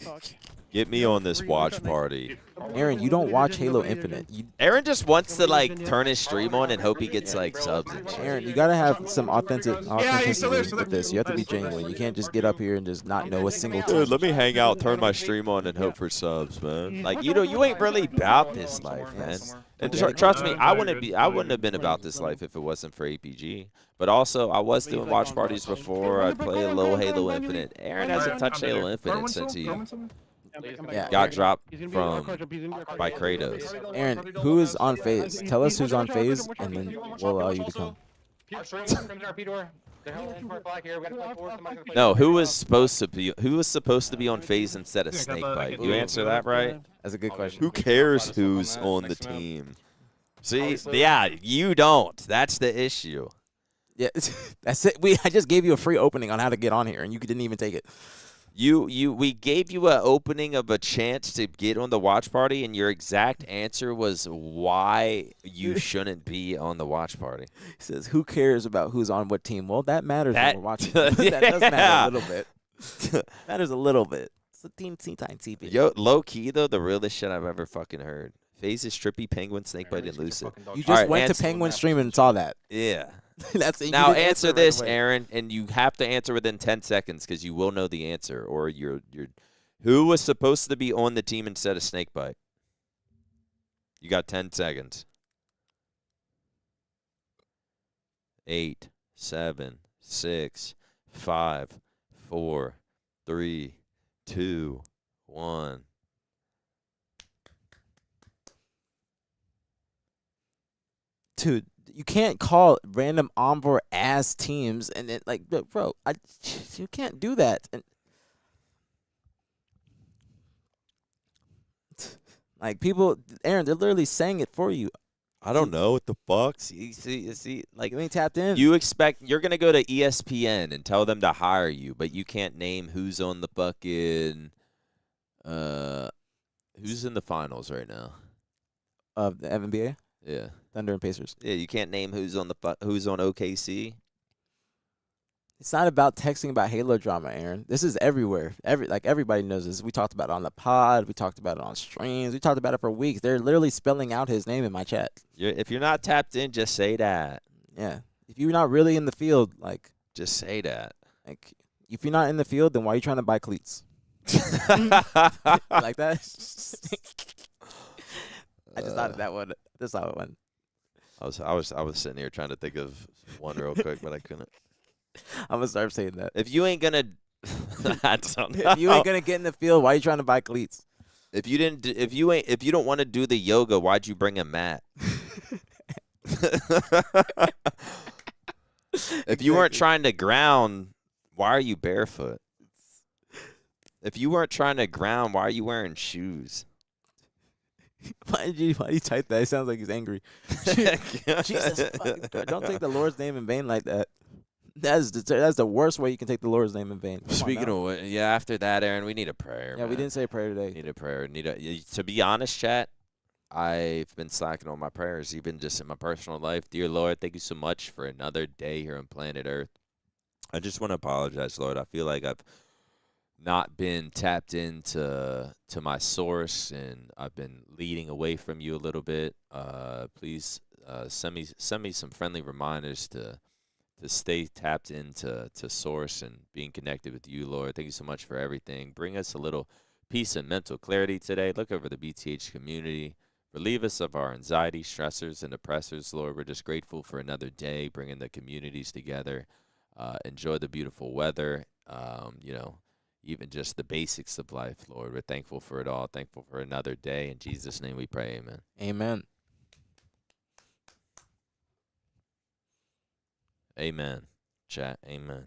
Fuck. Get me on this watch party. Aaron, you don't watch Halo Infinite. Aaron just wants to like turn his stream on and hope he gets like subs and shit. Aaron, you gotta have some authenticity with this. You have to be genuine. You can't just get up here and just not know a single team. Dude, let me hang out, turn my stream on, and hope for subs, man. Like you ain't really about this life, man. And trust me, I wouldn't have been about this life if it wasn't for aPG. But also, I was doing watch parties before. I'd play a little Halo Infinite. Aaron hasn't touched Halo Infinite since he got dropped by Kratos. Aaron, who is on FaZe? Tell us who's on FaZe, and then we'll allow you to come. No, who was supposed to be on FaZe instead of Snakebite? You answer that right? That's a good question. Who cares who's on the team? See, yeah, you don't. That's the issue. Yeah, that's it. I just gave you a free opening on how to get on here, and you didn't even take it. We gave you an opening of a chance to get on the watch party, and your exact answer was why you shouldn't be on the watch party. He says, "Who cares about who's on what team?" Well, that matters when we're watching. That does matter a little bit. Matters a little bit. It's a tiny bit. Yo, low key though, the realest shit I've ever fucking heard. FaZe is Trippy, Penguin, Snakebite, and Lucid. You just went to Penguin stream and saw that. Yeah. Now answer this, Aaron, and you have to answer within 10 seconds because you will know the answer. Or who was supposed to be on the team instead of Snakebite? You got 10 seconds. 8, 7, 6, 5, 4, 3, 2, 1. dude, you can't call random Envor ass teams and then like, bro, you can't do that. And like people, Aaron, they're literally saying it for you. I don't know what the fuck. See, like You ain't tapped in. you're gonna go to ESPN and tell them to hire you, but you can't name who's on the fucking who's in the finals right now. Of the NBA, Yeah. Thunder and Pacers. Yeah, you can't name who's on OKC. It's not about texting about Halo drama, Aaron. This is everywhere. Everybody knows this. We talked about it on the pod. We talked about it on streams. We talked about it for weeks. They're literally spelling out his name in my chat. If you're not tapped in, just say that. Yeah. If you're not really in the field, Just say that. if you're not in the field, then why are you trying to buy cleats? Like that? I just thought of that one. That's how it went. I was sitting here trying to think of one real quick, but I couldn't. I'm gonna start saying that. If you ain't gonna, If you ain't gonna get in the field, why are you trying to buy cleats? If you don't want to do the yoga, why'd you bring a mat? If you weren't trying to ground, why are you barefoot? If you weren't trying to ground, why are you wearing shoes? Why do you type that? It sounds like he's angry. Jesus, don't take the Lord's name in vain like that. That's the worst way you can take the Lord's name in vain. Speaking of what, yeah, after that, Aaron, we need a prayer. Yeah, we didn't say a prayer today. Need a prayer. To be honest, chat, I've been slacking on my prayers, even just in my personal life. Dear Lord, thank you so much for another day here on planet Earth. I just want to apologize, Lord. I feel like I've not been tapped into my source, and I've been leading away from you a little bit. Please send me some friendly reminders to stay tapped into source and being connected with you, Lord. Thank you so much for everything. Bring us a little peace and mental clarity today. Look over the BTH community. Relieve us of our anxiety, stressors, and oppressors, Lord. We're just grateful for another day, bringing the communities together. Enjoy the beautiful weather, even just the basics of life, Lord. We're thankful for it all, thankful for another day. In Jesus' name we pray, amen. Amen. Amen. Chat, amen.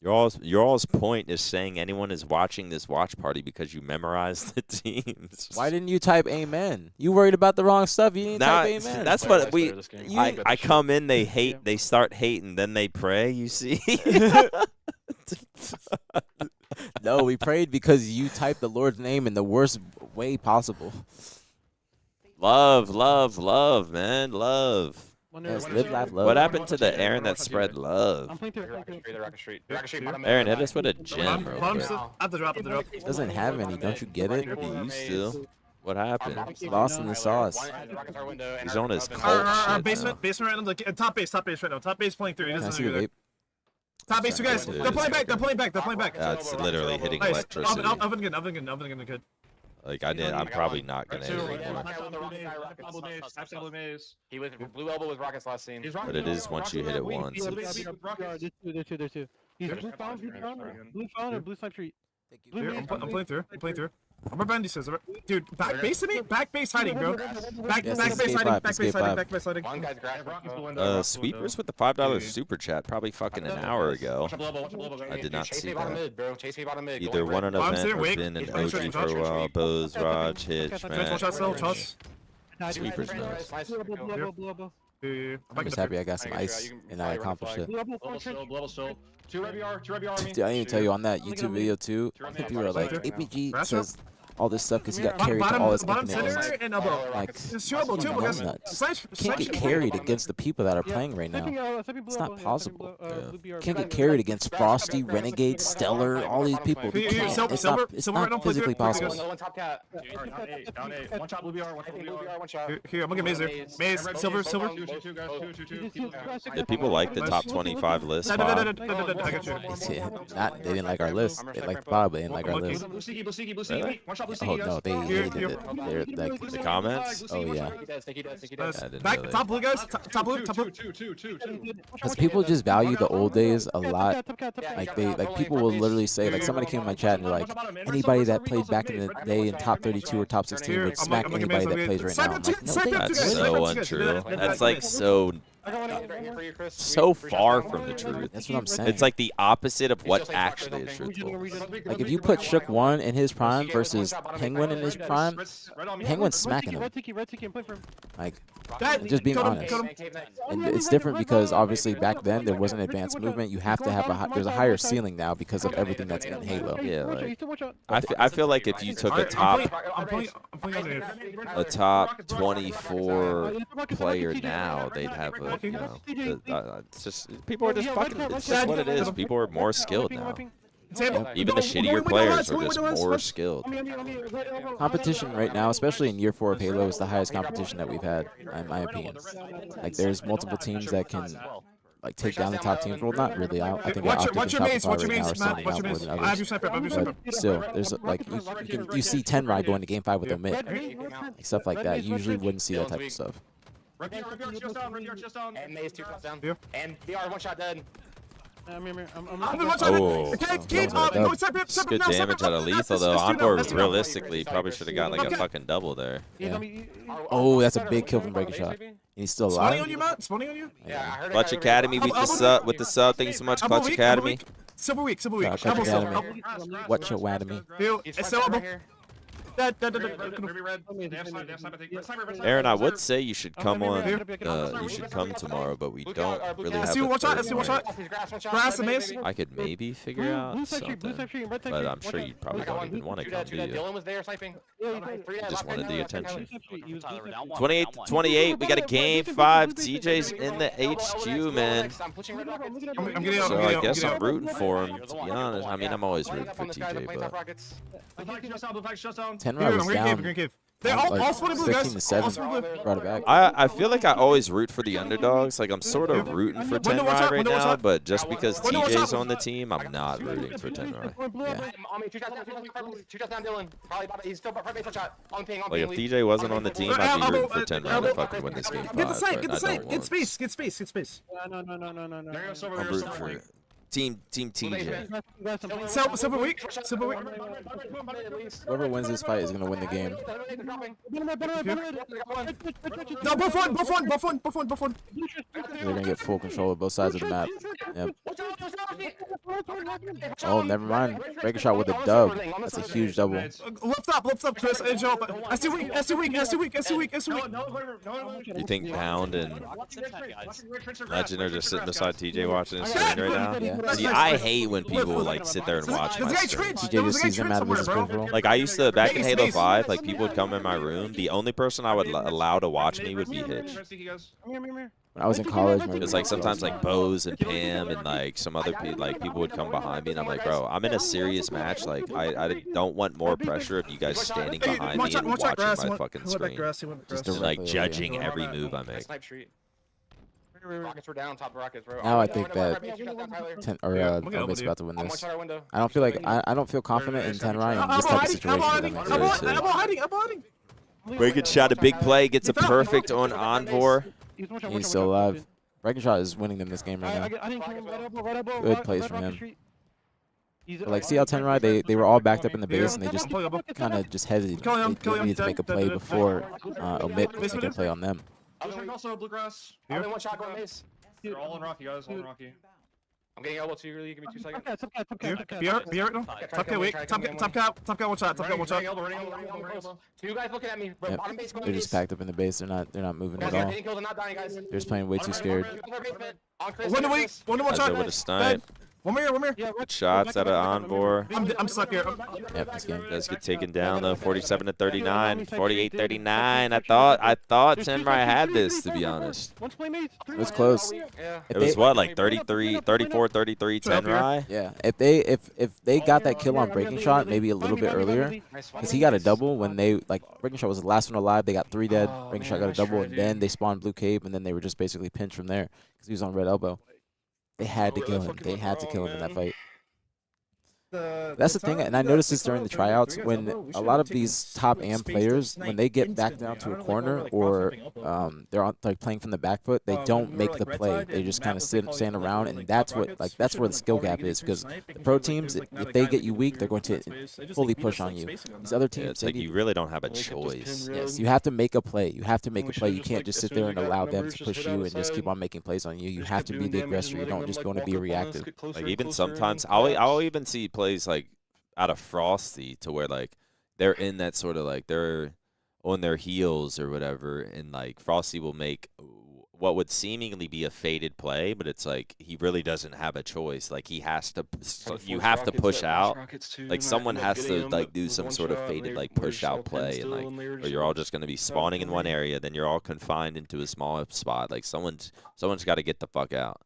Your all's point is saying anyone is watching this watch party because you memorized the teams. Why didn't you type amen? You worried about the wrong stuff. You didn't type amen. That's what I come in, they hate, they start hating, then they pray, you see? No, we prayed because you typed the Lord's name in the worst way possible. Love, man, love. Yes, live, laugh, love. What happened to the Aaron that spread love? I'm playing through. Aaron, hit us with a gem real quick. At the drop. Doesn't have any. Don't you get it? He used to. What happened? Lost in the sauce. He's on his cult shit basement right now. Top base right now. Top base playing through. He Can I doesn't see know the you're vape? there. Top base, you guys. They're playing back. That's literally hitting Nice. electricity. Oven good. Like I'm probably not gonna hit it anymore. He was blue elbow with rockets last scene. But it is once you hit it once. There's two. He's blue found or blue side tree. I'm playing through. I'm where Bendy says. Dude, back base to me? Back base hiding, bro. Back base hiding. One guy's grabbing. Sweepers with the $5 super chat probably fucking an hour ago. I did not see that. Chase me bottom mid. Either won an event or been an OG for a while. Bose, Raj, Hitch, Matt. Sweepers no. I'm just happy I got some ice and I accomplished it. Two red BR me. Dude, I didn't even tell you on that YouTube video too. I think people are like, aPG says all this stuff because he got carried to all this infinite lanes. Like, that's nuts. Can't get carried against the people that are playing right now. It's not possible. Can't get carried against Frosty, Renegade, Stellar, all these people. You can't. It's not physically possible. Down eight. One shot blue BR, one shot. Here, I'm gonna get Maze. Silver. Did people like the top 25 list? I got you. They didn't like our list. They liked Bob, but they didn't like our list. Blue Seeky. One shot Oh no, they hated it. They're like The comments? Oh yeah. Think he does. I didn't Back, know that. top blue guys. Top blue. Top blue. Because people just value the old days a lot. Like people will literally say, like somebody came in my chat and they're like, anybody that played back in the day in top 32 or top 16 would smack anybody that plays right now. I'm like, no, they That's so wouldn't. untrue. That's like so far from the truth. That's what I'm saying. It's like the opposite of what actually is truthful. Like if you put Shook 1 in his prime versus Penguin in his prime, Penguin's smacking him. Like, just being honest. And it's different because obviously back then there wasn't advanced movement. You have to have there's a higher ceiling now because of everything that's in Halo. Yeah, like I feel like if you took a top 24 player now, they'd have a it's just people are just fucking. It's just what it is. People are more skilled now. Even the shittier players are just more skilled. Competition right now, especially in year 4 of Halo, is the highest competition that we've had, in my opinion. Like there's multiple teams that can like take down the top teams. Well, not really. I think Optic and Shopify right now are standing out more than others. But still, there's like you see Tenrai going to Game 5 with Omit, like, stuff like that. You usually wouldn't see that type of stuff. And Maze 2 cuts down. And BR 1 shot dead. Oh, it's good damage out of lethal though. Encore realistically probably should have got like a fucking double there. Yeah. Oh, that's a big kill from Breaking Shot. And he's still alive. Spawning on you, Matt. Spawning on you. Yeah, Clutch Academy with the sub. Thank you so much, Clutch Academy. Silver week. Clutch Academy. What's your Wadamy? It's still up. Aaron, I would say you should come on. You should come tomorrow, but we don't really have. Grass and maze. I could maybe figure out something, but I'm sure you probably don't even want to come, do you? Just wanted the attention. 28-28. We got a game 5. TJ's in the HQ, man. So I guess I'm rooting for him. To be honest, I mean I'm always rooting for TJ, but. Tenrai was down. They're all spawning blue, guys. 15-7. Brought it back. I feel like I always root for the underdogs. Like I'm sort of rooting for Tenrai right now, but just because TJ's on the team, I'm not rooting for Tenrai. Like if TJ wasn't on the team, I'd be rooting for Tenrai to fucking win this game 5. Get the site. Get space. No. I'm rooting for Team TJ. Silver week. Whoever wins this fight is gonna win the game. No, buff one. They're gonna get full control of both sides of the map. Yep. Oh, never mind. Breaker Shot with a dub. That's a huge double. Lift up, Chris. Edge up. SC weak. You think Pound and Legend are just sitting beside TJ watching his screen right now? Yeah. See, I hate when people like sit there and watch my stream. TJ just sees him out of his peripheral. Like I used to back in Halo 5, like people would come in my room. The only person I would allow to watch me would be Hitch. When I was in college, It's like sometimes like Bose and Pam and like some other people would come behind me, and I'm like, bro, I'm in a serious match. Like I don't want more pressure of you guys standing behind me and watching my fucking screen, just like judging every move I make. Rockets were down, top rockets, bro. Now I think that Omit's about to win this. I don't feel like I don't feel confident in Tenrai in this type of situation. I'm hiding. Breaking Shot, a big play, gets a perfect on Envor. He's still alive. Breaking Shot is winning them this game right now. Good plays from him. But like, see how Tenrai, they were all backed up in the base, and they just kind of just hesitated. They needed to make a play before Omit making a play on them. Also bluegrass. Only one shot going maze. They're all in Rocky, guys. All in Rocky. I'm getting elbow to you. Really, give me 2 seconds. Be right now. Top cat weak. Top cat one shot. Two guys looking at me. Yep. Bottom base going They're just packed up in the base. They're not moving at all. They're just playing way too scared. One shot. With a snipe. One more. Shots out of Envor. I'm stuck here. Yep, this game Does get taken down though, 47-39, 48-39. I thought Tenrai had this, to be honest. It was close. It was what, like 34-33 Tenrai? Yeah, if they got that kill on Breaking Shot maybe a little bit earlier, because he got a double when they Breaking Shot was the last one alive. They got 3 dead. Breaking Shot got a double, and then they spawned Blue Cave, and then they were just basically pinched from there because he was on red elbow. They had to kill him. They had to kill him in that fight. That's the thing, and I noticed this during the tryouts when a lot of these top AM players, when they get back down to a corner or they're like playing from the back foot, they don't make the play. They just kind of stand around, and that's what that's where the skill gap is. Because the pro teams, if they get you weak, they're going to fully push on you. These other teams, it's like you really don't have a choice. Yes, you have to make a play. You have to make a play. You can't just sit there and allow them to push you and just keep on making plays on you. You have to be the aggressor. You don't just want to be reactive. Like even sometimes, I'll even see plays like out of Frosty to where like they're in that sort of like they're on their heels or whatever, and like Frosty will make what would seemingly be a faded play, but it's like he really doesn't have a choice. Like he has to, you have to push out. Like someone has to like do some sort of faded like push out play, and like, or you're all just going to be spawning in one area, then you're all confined into a small spot. Like someone's got to get the fuck out.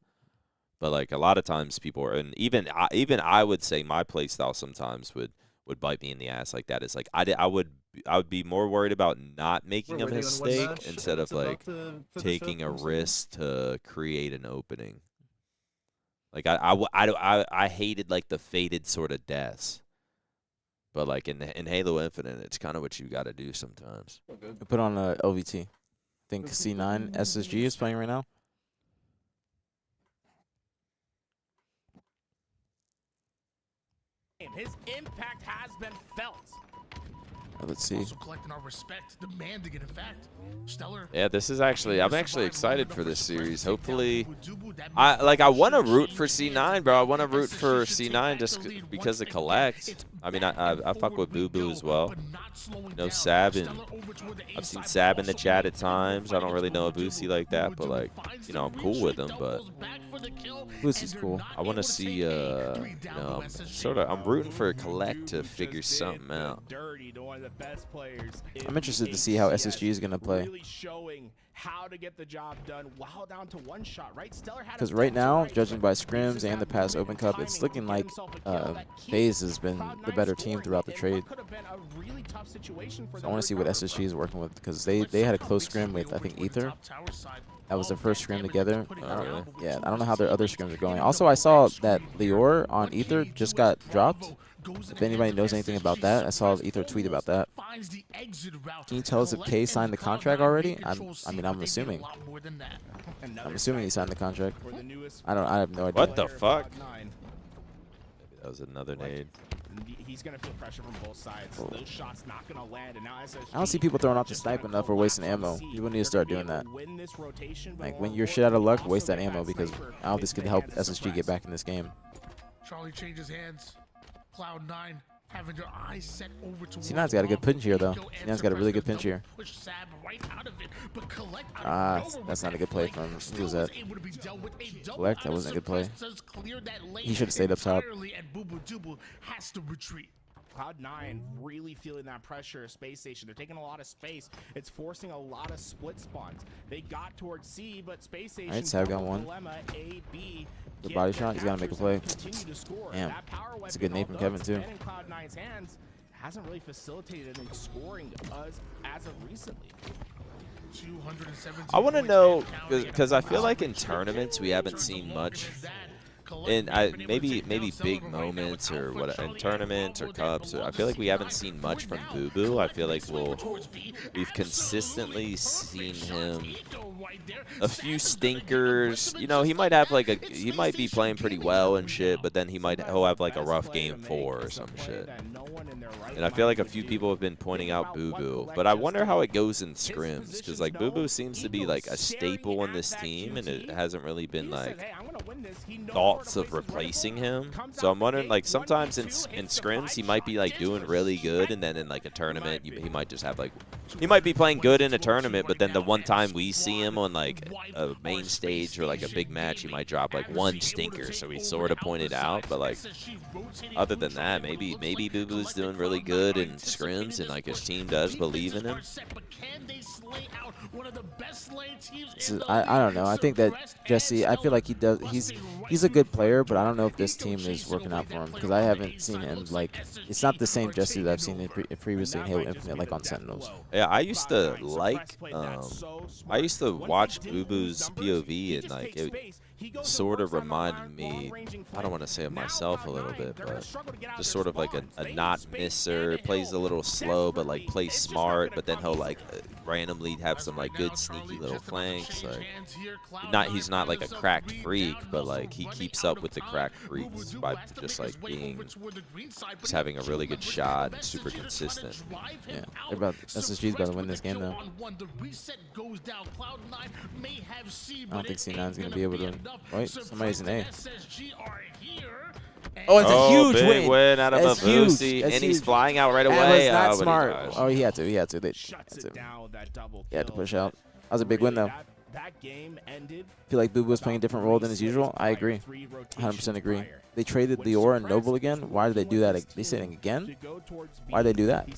But like a lot of times people are, and even I would say my play style sometimes would bite me in the ass like that. It's like I would be more worried about not making a mistake instead of like taking a risk to create an opening. Like I hated like the faded sort of deaths. But like in Halo Infinite, it's kind of what you got to do sometimes. Put on a LVT. I think C9 SSG is playing right now. His impact has been felt. Let's see. Also collecting our respect, demanding it, in fact. Stellar. Yeah, this is actually, I'm actually excited for this series. Hopefully, I want to root for C9, bro. I want to root for C9 just because of Collect. I mean, I fuck with Boo Boo as well. You know, Sab, and I've seen Sab in the chat at times. I don't really know a Boosie like that, but like, you know, I'm cool with him. But Boosie's cool. I want to see, you know, I'm rooting for Collect to figure something out. I'm interested to see how SSG is going to play. How to get the job done while down to one shot, right? Because right now, judging by scrims and the past Open Cup, it's looking like FaZe has been the better team throughout the trade. So I want to see what SSG is working with, because they had a close scrim with, I think, Ether. That was their first scrim together. Yeah, I don't know how their other scrims are going. Also, I saw that Lior on Ether just got dropped. If anybody knows anything about that, I saw Ether tweet about that. Can you tell us if K signed the contract already? I mean, I'm assuming. I'm assuming he signed the contract. I have no idea. What the fuck? Maybe that was another nade. He's gonna feel pressure from both sides. Those shots not gonna land, and now I don't see people throwing out the snipe enough or wasting ammo. People need to start doing that. Like when you're shit out of luck, waste that ammo, because I don't think this could help SSG get back in this game. Charlie changes hands. Cloud9 having your eyes set over to C9's got a good pinch here, though. C9's got a really good pinch here. That's not a good play from him. Who was that? Collect? That wasn't a good play. He should have stayed up top. Cloud9 really feeling that pressure. Space Station, they're taking a lot of space. It's forcing a lot of split spawns. They got towards C, but Space Station. Alright, Sab got one. The body shot, he's got to make a play. Damn, that's a good nade from Kevin too. Cloud9's hands hasn't really facilitated any scoring as of recently. I want to know, because I feel like in tournaments we haven't seen much. And maybe big moments or what in tournaments or cups. I feel like we haven't seen much from Boo Boo. I feel like we've consistently seen him a few stinkers. You know, he might have like he might be playing pretty well and shit, but then he'll have like a rough game 4 or some shit. And I feel like a few people have been pointing out Boo Boo, but I wonder how it goes in scrims, because like Boo Boo seems to be like a staple in this team, and it hasn't really been like thoughts of replacing him. So I'm wondering, like, sometimes in scrims he might be like doing really good, and then in like a tournament he might just have like, he might be playing good in a tournament, but then the one time we see him on like a main stage or like a big match, he might drop like one stinker, so he sort of pointed out. But like, other than that, maybe Boo Boo's doing really good in scrims, and like his team does believe in him. I don't know. I think that Jesse, I feel like he's a good player, but I don't know if this team is working out for him, because I haven't seen him like, it's not the same Jesse that I've seen previously in Halo Infinite, like on Sentinels. Yeah, I used to like I used to watch Boo Boo's POV, and like sort of reminded me, I don't want to say of myself a little bit, but just sort of like a not misser, plays a little slow, but like plays smart, but then he'll like randomly have some like good sneaky little flanks. Like he's not like a cracked freak, but like he keeps up with the cracked freaks by just like just having a really good shot and super consistent. Yeah, SSG's about to win this game though. I don't think C9's gonna be able to. Wait, somebody's an A. Oh, it's a huge big win out of That's Abusi, huge. and he's flying out right That away. was not but smart. he Oh, he had to. He had to. He had to push out. That was a big win though. That game ended. I feel like Boo was playing a different role than his usual. I agree. 100% agree. They traded the Aura and Noble again. Why did they do that? They saying again? Why did they do that?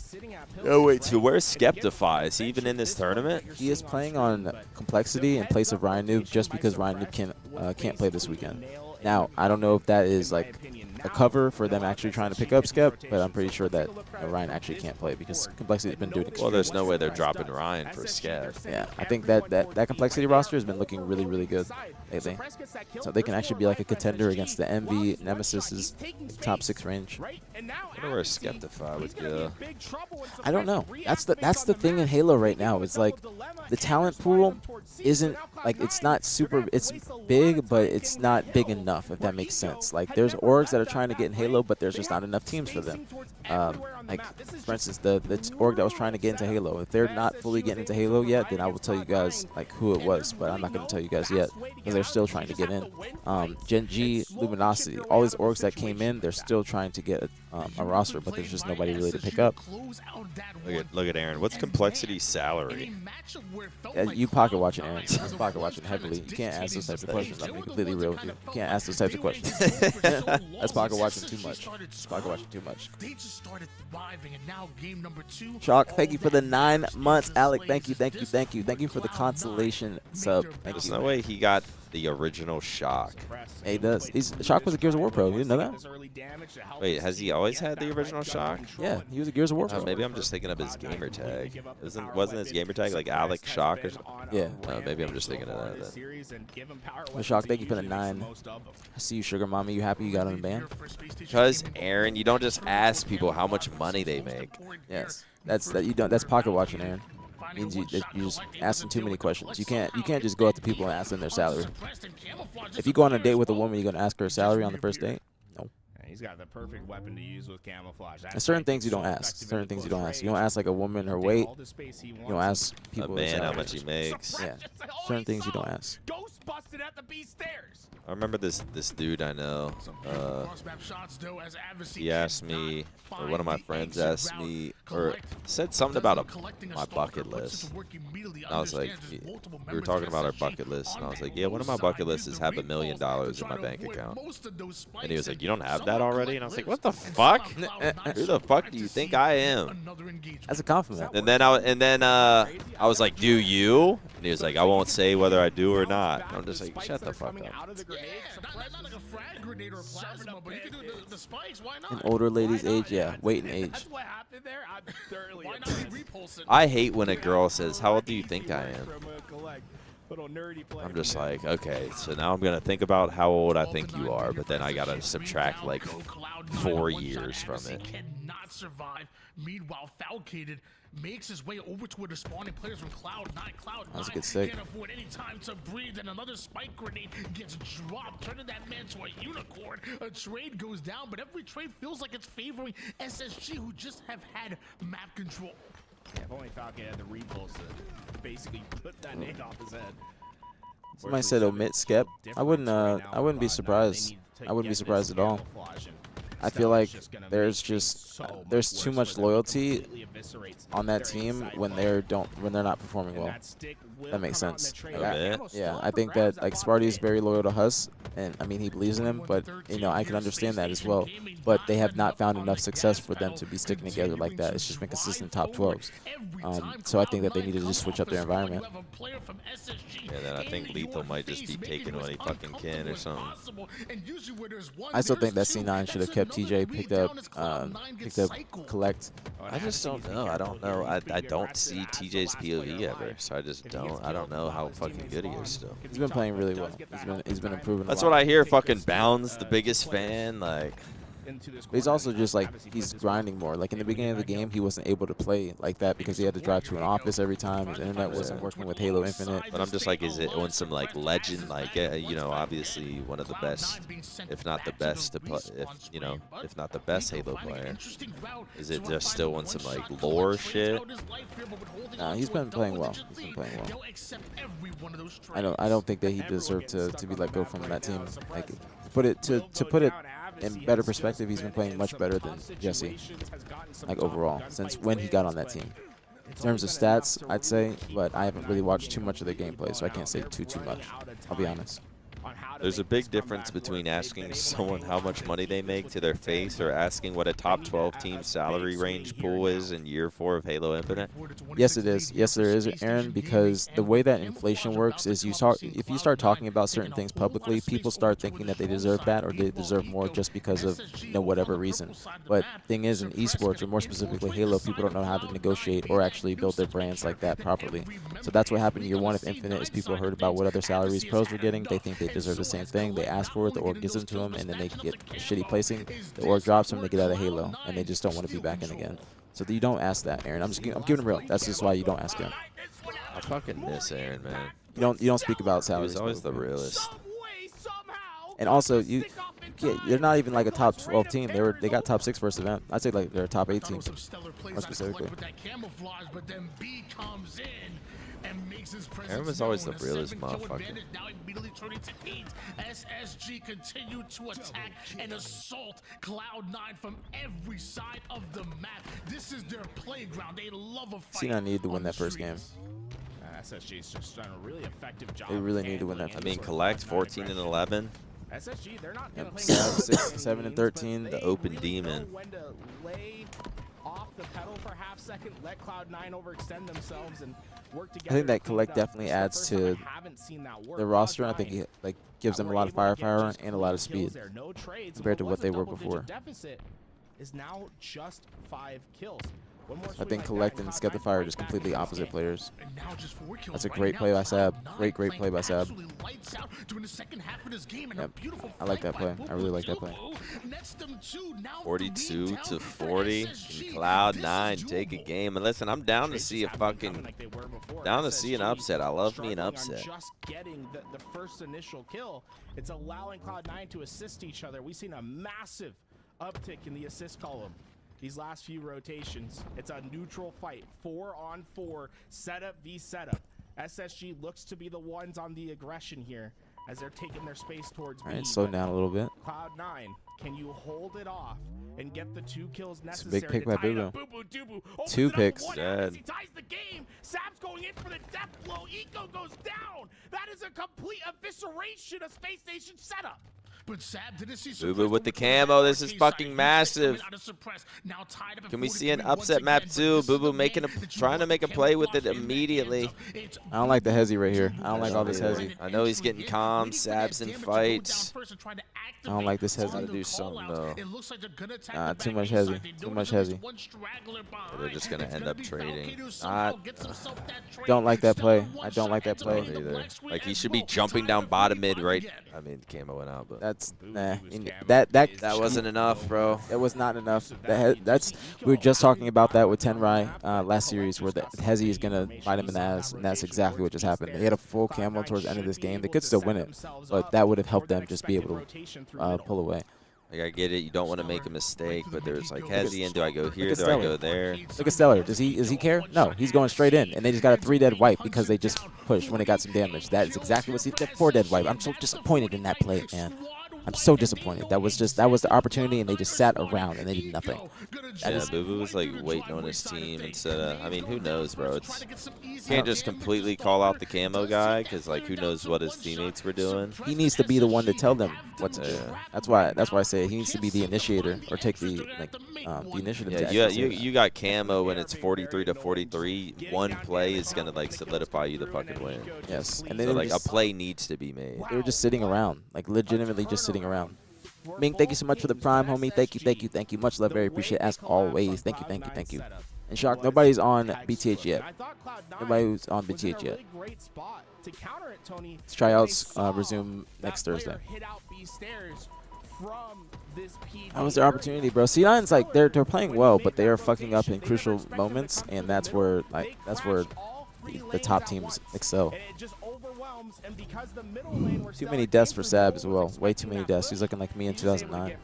Oh wait, so where's Skeptify? Is he even in this tournament? He is playing on Complexity in place of Ryan Noob just because Ryan Noob can't play this weekend. Now, I don't know if that is like a cover for them actually trying to pick up Skep, but I'm pretty sure that Ryan actually can't play because Complexity's been doing extremely well. There's no way they're dropping Ryan for Skep. Yeah, I think that Complexity roster has been looking really, really good lately. So they can actually be like a contender against the Envy, Nemesis's top 6 range. I wonder where Skeptify would go. I don't know. That's the thing in Halo right now. It's like the talent pool isn't like it's not super. It's big, but it's not big enough. If that makes sense. Like there's orgs that are trying to get in Halo, but there's just not enough teams for them. Like for instance, the org that was trying to get into Halo. If they're not fully getting into Halo yet, then I will tell you guys like who it was. But I'm not going to tell you guys yet because they're still trying to get in. Gen G, Luminosity, all these orgs that came in, they're still trying to get a roster, but there's just nobody really to pick up. Look at Aaron. What's Complexity's salary? You pocket watching, Aaron. You pocket watching heavily. You can't ask those types of questions. I'm being completely real with you. You can't ask those types of questions. That's pocket watching too much. Pocket watching too much. Chalk, thank you for the 9 months. Alec, thank you. Thank you for the consolation sub. There's no way he got the original Shock. Yeah, he does. Shock was a Gears of War pro. You didn't know that? Wait, has he always had the original Shock? Yeah, he was a Gears of War pro. Maybe I'm just thinking of his gamer tag. Wasn't his gamer tag like Alec Shock or something? Yeah. Maybe I'm just thinking of that then. Well, Shock, thank you for the 9. I see you, Sugar Mommy. You happy you got on the band? Because Aaron, you don't just ask people how much money they make. Yes, that's pocket watching, Aaron. Means you're just asking too many questions. You can't just go up to people and ask them their salary. If you go on a date with a woman, you're gonna ask her salary on the first date? No. He's got the perfect weapon to use with camouflage. And certain things you don't ask. Certain things you don't ask. You don't ask like a woman her weight. You don't ask people a man how much he makes. Yeah. Certain things you don't ask. Ghost busted at the B stairs. I remember this dude I know. He asked me, or one of my friends asked me, or said something about my bucket list. And I was like, we were talking about our bucket list, and I was like, yeah, one of my bucket lists is have $1 million in my bank account. And he was like, you don't have that already? And I was like, what the fuck? Who the fuck do you think I am? That's a compliment. And then I was like, do you? And he was like, I won't say whether I do or not. And I'm just like, shut the fuck up. An older lady's age, yeah, weight and age. I hate when a girl says, how old do you think I am? I'm just like, okay, so now I'm going to think about how old I think you are, but then I got to subtract like 4 years from it. Meanwhile, Falcated makes his way over to where they're spawning players from Cloud9. That's a good sick. Can't afford any time to breathe, and another spike grenade gets dropped, turning that man to a unicorn. A trade goes down, but every trade feels like it's favoring SSG, who just have had map control. Yeah, if only Falcon had the repulse to basically put that nade off his head. Somebody said omit Skep. I wouldn't be surprised. I wouldn't be surprised at all. I feel like there's too much loyalty on that team when they're not performing well. That makes sense. Yeah, I think that like Sparty is very loyal to Huss, and I mean he believes in him, but you know I can understand that as well. But they have not found enough success for them to be sticking together like that. It's just been consistent top 12s. So I think that they need to just switch up their environment. Yeah, then I think Lethal might just be taking what he fucking can or something. I still think that C9 should have kept TJ picked up Collect. I just don't know. I don't know. I don't see TJ's POV ever, so I just don't. I don't know how fucking good he is still. He's been playing really well. He's been improving. That's what I hear. Fucking Bounds, the biggest fan. Like, but he's also just like he's grinding more. Like in the beginning of the game, he wasn't able to play like that because he had to drive to an office every time. His internet wasn't working with Halo Infinite. But I'm just like, is it on some like legend? Like, you know, obviously one of the best, if not the best, to play. If not the best Halo player. Is it just still on some like lore shit? Nah, he's been playing well. He's been playing well. I don't think that he deserved to be let go from that team. Like, to put it in better perspective, he's been playing much better than Jesse, like overall, since when he got on that team. In terms of stats, I'd say, but I haven't really watched too much of their gameplay, so I can't say too much. I'll be honest. There's a big difference between asking someone how much money they make to their face or asking what a top 12 team salary range pool is in year 4 of Halo Infinite. Yes, it is. Yes, there is, Aaron, because the way that inflation works is if you start talking about certain things publicly, people start thinking that they deserve that or they deserve more just because of whatever reason. But thing is, in esports, or more specifically Halo, people don't know how to negotiate or actually build their brands like that properly. So that's what happened year 1 of Infinite, is people heard about what other salaries pros were getting. They think they deserve the same thing. They ask for it, the org gives them to them, and then they get a shitty placing. The org drops them, they get out of Halo, and they just don't want to be back in again. So you don't ask that, Aaron. I'm giving it real. That's just why you don't ask him. I fucking miss Aaron, man. You don't speak about salaries. He's always the realest. And also, they're not even like a top 12 team. They got top 6 first event. I'd say like they're a top 8 team, more specifically. Aaron was always the realest motherfucker. SSG continued to attack and assault Cloud9 from every side of the map. This is their playground. They love a fight. Cena needed to win that first game. SSG's just done a really effective job. They really need to win that. I mean, Collect 14 and 11. SSG, they're not yep. 7 and 13. The open demon. When to lay off the pedal for half second, let Cloud9 overextend themselves and work together. I think that Collect definitely adds to the roster. I think he gives them a lot of firepower and a lot of speed compared to what they were before. Is now just 5 kills. I think Collect and Skeptify are just completely opposite players. That's a great play by Sab. Great play by Sab. Yep. I like that play. I really like that play. 42 to 40. Cloud9 take a game. And listen, I'm down to see an upset. I love me an upset. Just getting the first initial kill. It's allowing Cloud9 to assist each other. We've seen a massive uptick in the assist column these last few rotations. It's a neutral fight, 4-on-4, setup v setup. SSG looks to be the ones on the aggression here as they're taking their space towards B. All right, slow down a little bit. Cloud9, can you hold it off and get the 2 kills necessary? It's a big pick by Boo Boo. 2 picks. Dead. He ties the game. Sab's going in for the death blow. Eco goes down. That is a complete evisceration of Space Station setup. But Sab didn't see Boo Boo with the camo. This is fucking massive. Can we see an upset map too? Boo Boo trying to make a play with it immediately. I don't like the hezzy right here. I don't like all this hezzy. I know he's getting calm. Sab's in fights. I don't like this hezzy. Gotta do something though. Too much hezzy. Too much hezzy. They're just gonna end up trading. Don't like that play. I don't like that play either. Like he should be jumping down bottom mid right. I mean, the camo went out, but that's nah. That wasn't enough, bro. It was not enough. We were just talking about that with Tenrai last series, where the hezzy is gonna bite him in the ass, and that's exactly what just happened. They had a full camo towards the end of this game. They could still win it, but that would have helped them just be able to pull away. Like, I get it. You don't want to make a mistake, but there's like hezzy, and do I go here? Do I go there? Look at Stellar. Does he care? No, he's going straight in, and they just got a 3 dead wipe because they just pushed when they got some damage. That is exactly what's that 4 dead wipe. I'm so disappointed in that play, man. I'm so disappointed. That was the opportunity, and they just sat around and they did nothing. Yeah, Boo Boo was like waiting on his team instead of. I mean, who knows, bro? You can't just completely call out the camo guy because like who knows what his teammates were doing. He needs to be the one to tell them what to do. That's why I say he needs to be the initiator or take the initiative. Yeah, you got camo when it's 43 to 43. One play is gonna like solidify you the fucking win. Yes, and then so, like a play needs to be made. They were just sitting around, like legitimately just sitting around. Ming, thank you so much for the prime, homie. Thank you. Much love, very appreciate it as always. Thank you. And Shock, nobody's on BTH yet. Nobody who's on BTH yet. Tryouts resume next Thursday. That was their opportunity, bro. C9's like they're playing well, but they are fucking up in crucial moments, and that's where the top teams excel. Too many deaths for Sab as well. Way too many deaths. He's looking like me in 2009.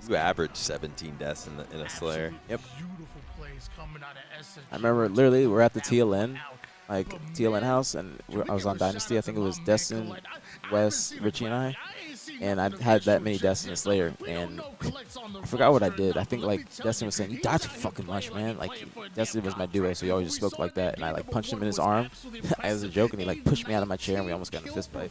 You averaged 17 deaths in a Slayer. Yep. I remember literally we're at the TLN, like TLN house, and I was on Dynasty. I think it was Destin, Wes, Richie, and I had that many deaths in the Slayer, and I forgot what I did. I think like Destin was saying, "You die too fucking much, man." Like Destin was my duo, so he always just spoke like that, and I like punched him in his arm as a joke, and he like pushed me out of my chair, and we almost got in a fist fight.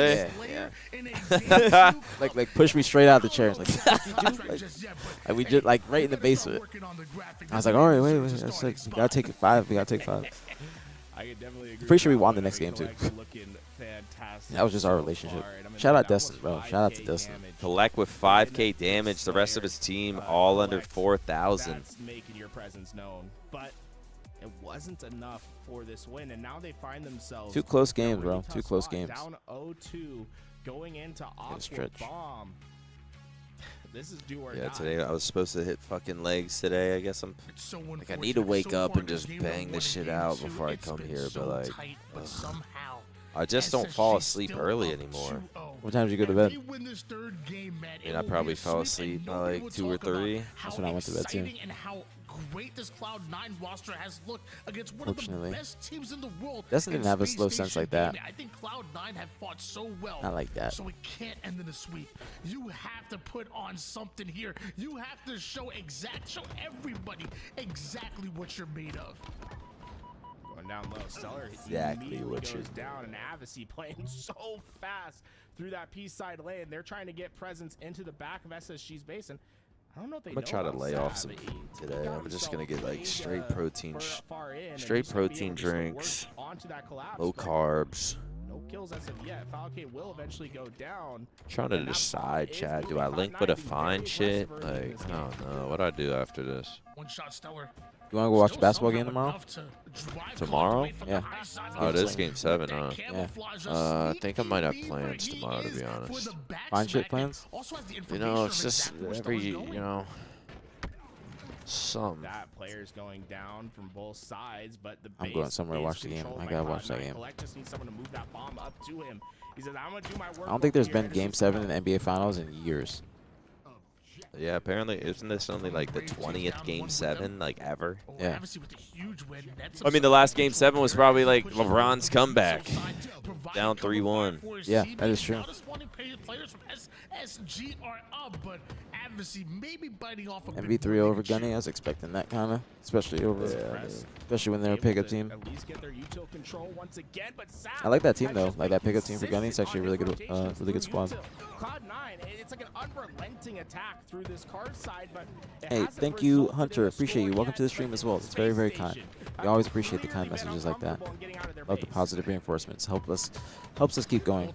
Yeah. like pushed me straight out of the chair. It's like we just like right in the base of it. I was like, all right, wait. That's like, we gotta take it 5. We gotta take 5. Pretty sure we won the next game too. That was just our relationship. Shout out Destin, bro. Shout out to Destin. Collect with 5K damage. The rest of his team all under 4,000. Making your presence known, but it wasn't enough for this win, and now they find themselves 2 close games, bro. 2 close games. Down 0-2, going into Aqua Bomb. This is do or die. Today I was supposed to hit fucking legs today. I guess I'm like I need to wake up and just bang this shit out before I come here, but like I just don't fall asleep early anymore. What time did you go to bed? I probably fell asleep by like 2 or 3. That's when I went to bed too. Great this Cloud9 roster has looked against one of the best teams in the world. Destin didn't have a slow sense like that. I think Cloud9 have fought so well. Not like that. So it can't end in a sweep. You have to put on something here. You have to show everybody exactly what you're made of. Going down low, Stellar exactly what goes down, and aPG playing so fast through that P side lane. They're trying to get presence into the back of SSG's base, and I don't know if they I'm gonna try to lay off some food today. I'm just gonna get like straight protein drinks, low carbs. No kills as of yet. Falcon will eventually go down. Trying to decide, Chad. Do I link with a fine shit? Like, I don't know. What do I do after this? You want to go watch the basketball game tomorrow? Tomorrow? Yeah. Oh, this game 7, huh? Yeah. I think I might have plans tomorrow, to be honest. Fine shit plans? It's just every, some. That player's going down from both sides, but the I'm going somewhere to watch the game. I gotta watch that game. Just needs someone to move that bomb up to him. He says, I'm gonna do my work. I don't think there's been Game 7 in the NBA Finals in years. Yeah, apparently, isn't this only like the 20th Game 7, like, ever? Yeah. I mean, the last Game 7 was probably like LeBron's comeback. Down 3-1. Yeah, that is true. MV3 over Gunny, I was expecting that kind of, especially when they're a pickup team. I like that team though, like that pickup team for Gunny. It's actually a really good squad. It's like an unrelenting attack through this card side, but hey, thank you, Hunter. Appreciate you. Welcome to the stream as well. It's very, very kind. We always appreciate the kind messages like that. Love the positive reinforcements. Helps us keep going.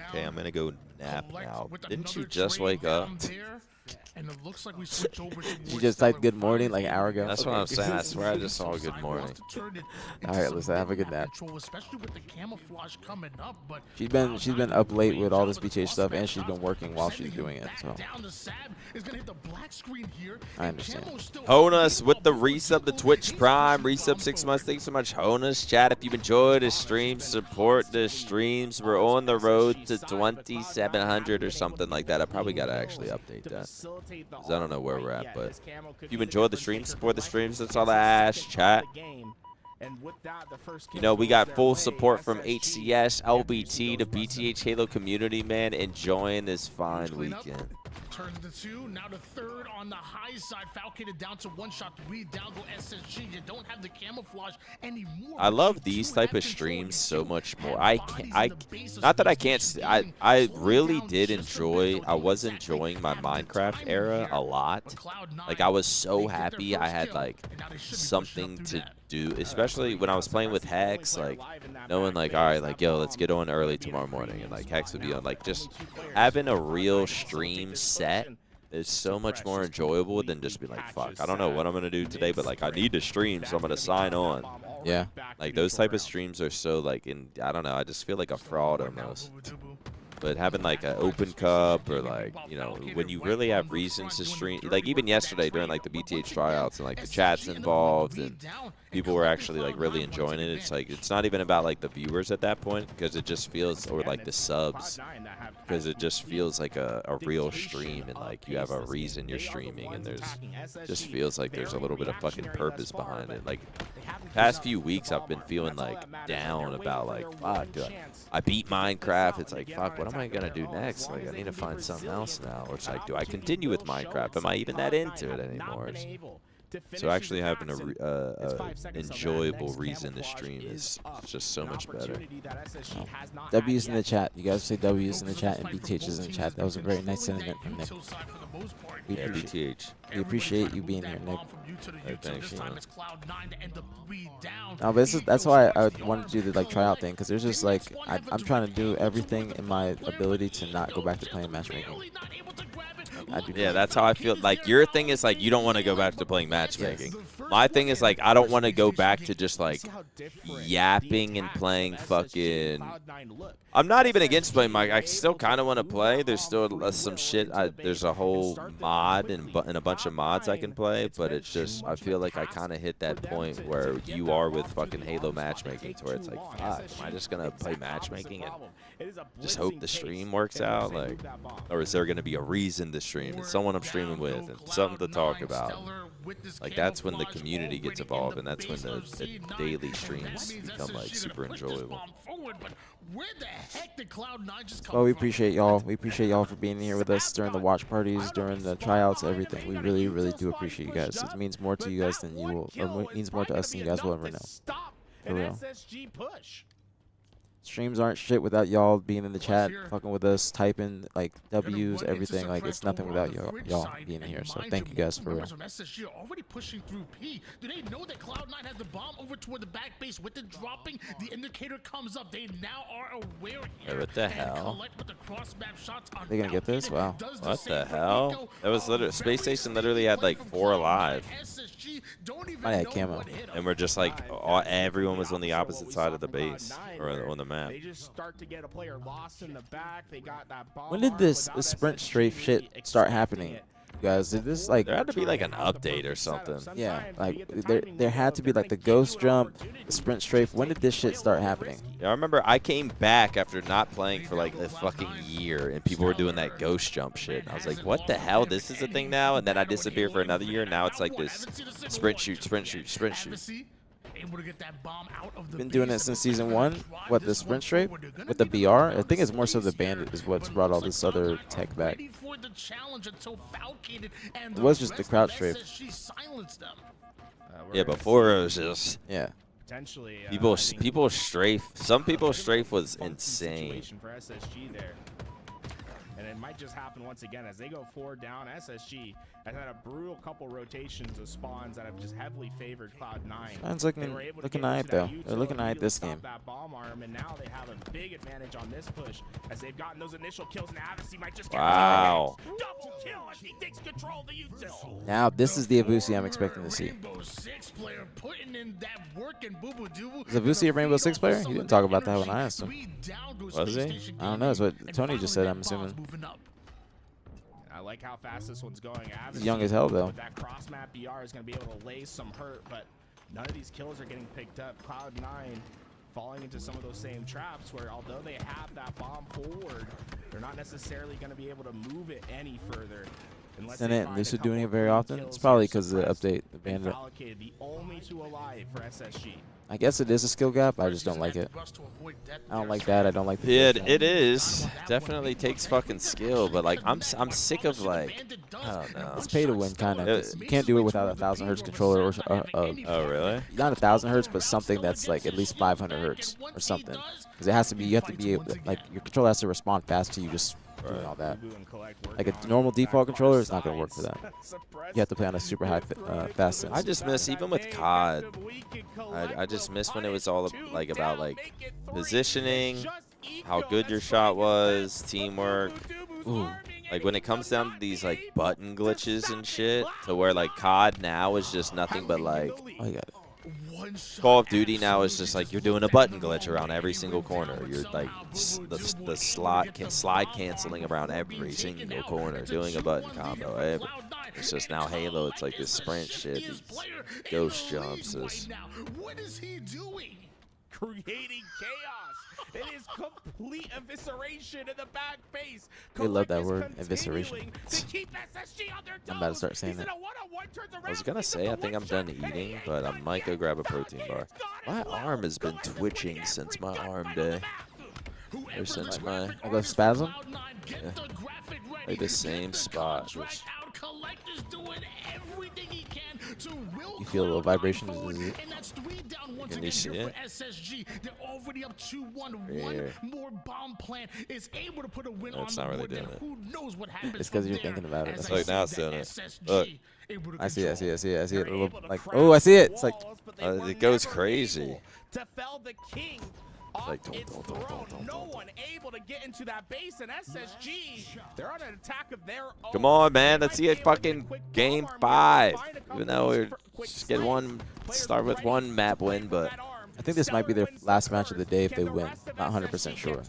Okay, I'm gonna go nap now. Didn't you just wake up? And it looks like we switch over to You just typed good morning like an hour ago. That's what I'm saying. I swear I just saw good morning. All right, listen. Have a good nap. Especially with the camouflage coming up, but She's been up late with all this BTH stuff, and she's been working while she's doing it. So I understand. Honus with the resub, the Twitch Prime resub 6 months. Thanks so much, Honus. Chat, if you've enjoyed the stream, support the streams. We're on the road to 2,700 or something like that. I probably gotta actually update that. I don't know where we're at, but if you've enjoyed the stream, support the streams. That's all I ask, chat. We got full support from HCS, LBT, the BTH Halo community, man, enjoying this fine weekend. Turn the 2, now the 3rd on the high side. Falcated down to 1 shot, 3 down, go SSG. You don't have the camouflage anymore. I love these type of streams so much more. Not that I can't. I really did enjoy. I was enjoying my Minecraft era a lot. Like I was so happy I had like something to do, especially when I was playing with Hex. Like knowing like, all right, like yo, let's get on early tomorrow morning, and like Hex would be on. Like just having a real stream set is so much more enjoyable than just be like, fuck, I don't know what I'm gonna do today, but like I need to stream, so I'm gonna sign on. Yeah. Like those type of streams are so like, I don't know, I just feel like a fraud almost. But having like an open cup or like, you know, when you really have reasons to stream, like even yesterday during like the BTH tryouts and like the chats involved and people were actually like really enjoying it. It's like, it's not even about like the viewers at that point because it just feels, or like the subs, because it just feels like a real stream and like you have a reason you're streaming and there's, just feels like there's a little bit of fucking purpose behind it. Like past few weeks I've been feeling like down about like, fuck, I beat Minecraft. It's like, fuck, what am I gonna do next? Like I need to find something else now. Or it's like, do I continue with Minecraft? Am I even that into it anymore? So actually having a enjoyable reason to stream is just so much better. W's in the chat. You guys say W's in the chat and BTH's in the chat. That was a very nice sentiment from Nick. Yeah, BTH. We appreciate you being here, Nick. Thanks. No, but that's why I wanted to do the like tryout thing, because there's just like I'm trying to do everything in my ability to not go back to playing matchmaking. Yeah, that's how I feel. Like your thing is like you don't want to go back to playing matchmaking. My thing is like I don't want to go back to just like yapping and playing fucking. I'm not even against playing I still kind of want to play. There's still some shit. There's a whole mod and a bunch of mods I can play, but it's just I feel like I kind of hit that point where you are with fucking Halo matchmaking, to where it's like, fuck, am I just gonna play matchmaking and just hope the stream works out? Like, or is there gonna be a reason to stream? It's someone I'm streaming with and something to talk about. Like that's when the community gets involved, and that's when the daily streams become like super enjoyable. Well, we appreciate y'all. We appreciate y'all for being here with us during the watch parties, during the tryouts, everything. We really, really do appreciate you guys. It means more to you guys than you will, or means more to us than you guys will ever know. For real. Streams aren't shit without y'all being in the chat, fucking with us, typing like W's, everything. Like it's nothing without y'all being here. So thank you guys for real. SSG are already pushing through P. Do they know that Cloud9 has the bomb over toward the back base? With it dropping, the indicator comes up. They now are aware here. Hey, what the hell? They're gonna get this? Wow. What the hell? That was literally Space Station. Literally had like 4 alive. I had camo. And we're just like everyone was on the opposite side of the base or on the map. They just start to get a player lost in the back. They got that bomb. When did this sprint strafe shit start happening, you guys? Did this like there had to be like an update or something? Yeah, like there had to be like the ghost jump, the sprint strafe. When did this shit start happening? Yeah, I remember I came back after not playing for like a fucking year, and people were doing that ghost jump shit. And I was like, what the hell? This is a thing now? And then I disappeared for another year. And now it's like this sprint shoot, sprint shoot, sprint shoot. Been doing it since season 1. What, the sprint strafe with the BR? I think it's more so the bandit is what's brought all this other tech back. It was just the crouch strafe. Yeah, before it was just potentially people strafe. Some people strafe was insane. For SSG there. And it might just happen once again as they go 4 down. SSG has had a brutal couple rotations of spawns that have just heavily favored Cloud9. Sounds looking alright though. They're looking alright this game. That bomb arm, and now they have a big advantage on this push as they've gotten those initial kills. And Avicii might just get wow. Double kill as he takes control of the util. Now this is the Abusi I'm expecting to see. Is Abusi a Rainbow Six player? He didn't talk about that when I asked him. Was he? I don't know. That's what Tony just said, I'm assuming. I like how fast this one's going. He's young as hell, though. With that cross map BR is going to be able to lay some hurt, but none of these kills are getting picked up. Cloud9 falling into some of those same traps where although they have that bomb forward, they're not necessarily going to be able to move it any further. Senate and Lucid doing it very often. It's probably because of the update, the Bandit. The only two alive for SSG. I guess it is a skill gap. I just don't like it. I don't like that. I don't like the Yeah, vision. it is. Definitely takes fucking skill, but like I'm sick of like I don't know. It's pay to win, kind of. You can't do it without a 1000 hertz controller or oh really? Not 1000 hertz, but something that's like at least 500 hertz or something. Because it has to be. You have to be able to, like your controller has to respond fast to you just doing all that. Like a normal default controller is not going to work for that. You have to play on a super high fast sense. I just miss even with COD. I just miss when it was all like about like positioning, how good your shot was, teamwork. Ooh. Like when it comes down to these like button glitches and shit, to where like COD now is just nothing but like. Oh, you got it. Call of Duty now is just like you're doing a button glitch around every single corner. You're like the slide canceling around every single corner, doing a button combo. It's just now Halo. It's like this sprint shit, these ghost jumps. What is he doing? Creating chaos. It is complete evisceration in the back base. They love that word, evisceration. I'm about to start saying it. I was gonna say I think I'm done eating, but I might go grab a protein bar. My arm has been twitching since my arm day. Or since my I go spasm. Yeah. Like the same spot. Just you feel a little vibration. Can you see it? Here. That's not really doing it. It's because you're thinking about it. Look, now it's doing it. Look. I see it. I see it. I see it. I see it. A little, like, oh, I see it. It's like it goes crazy. To fell the king. Like, no one able to get into that base, and SSG, they're on an attack of their own. Come on, man. Let's see it fucking game 5. Even though we're just get one, start with one map win, but I think this might be their last match of the day if they win. Not 100% sure.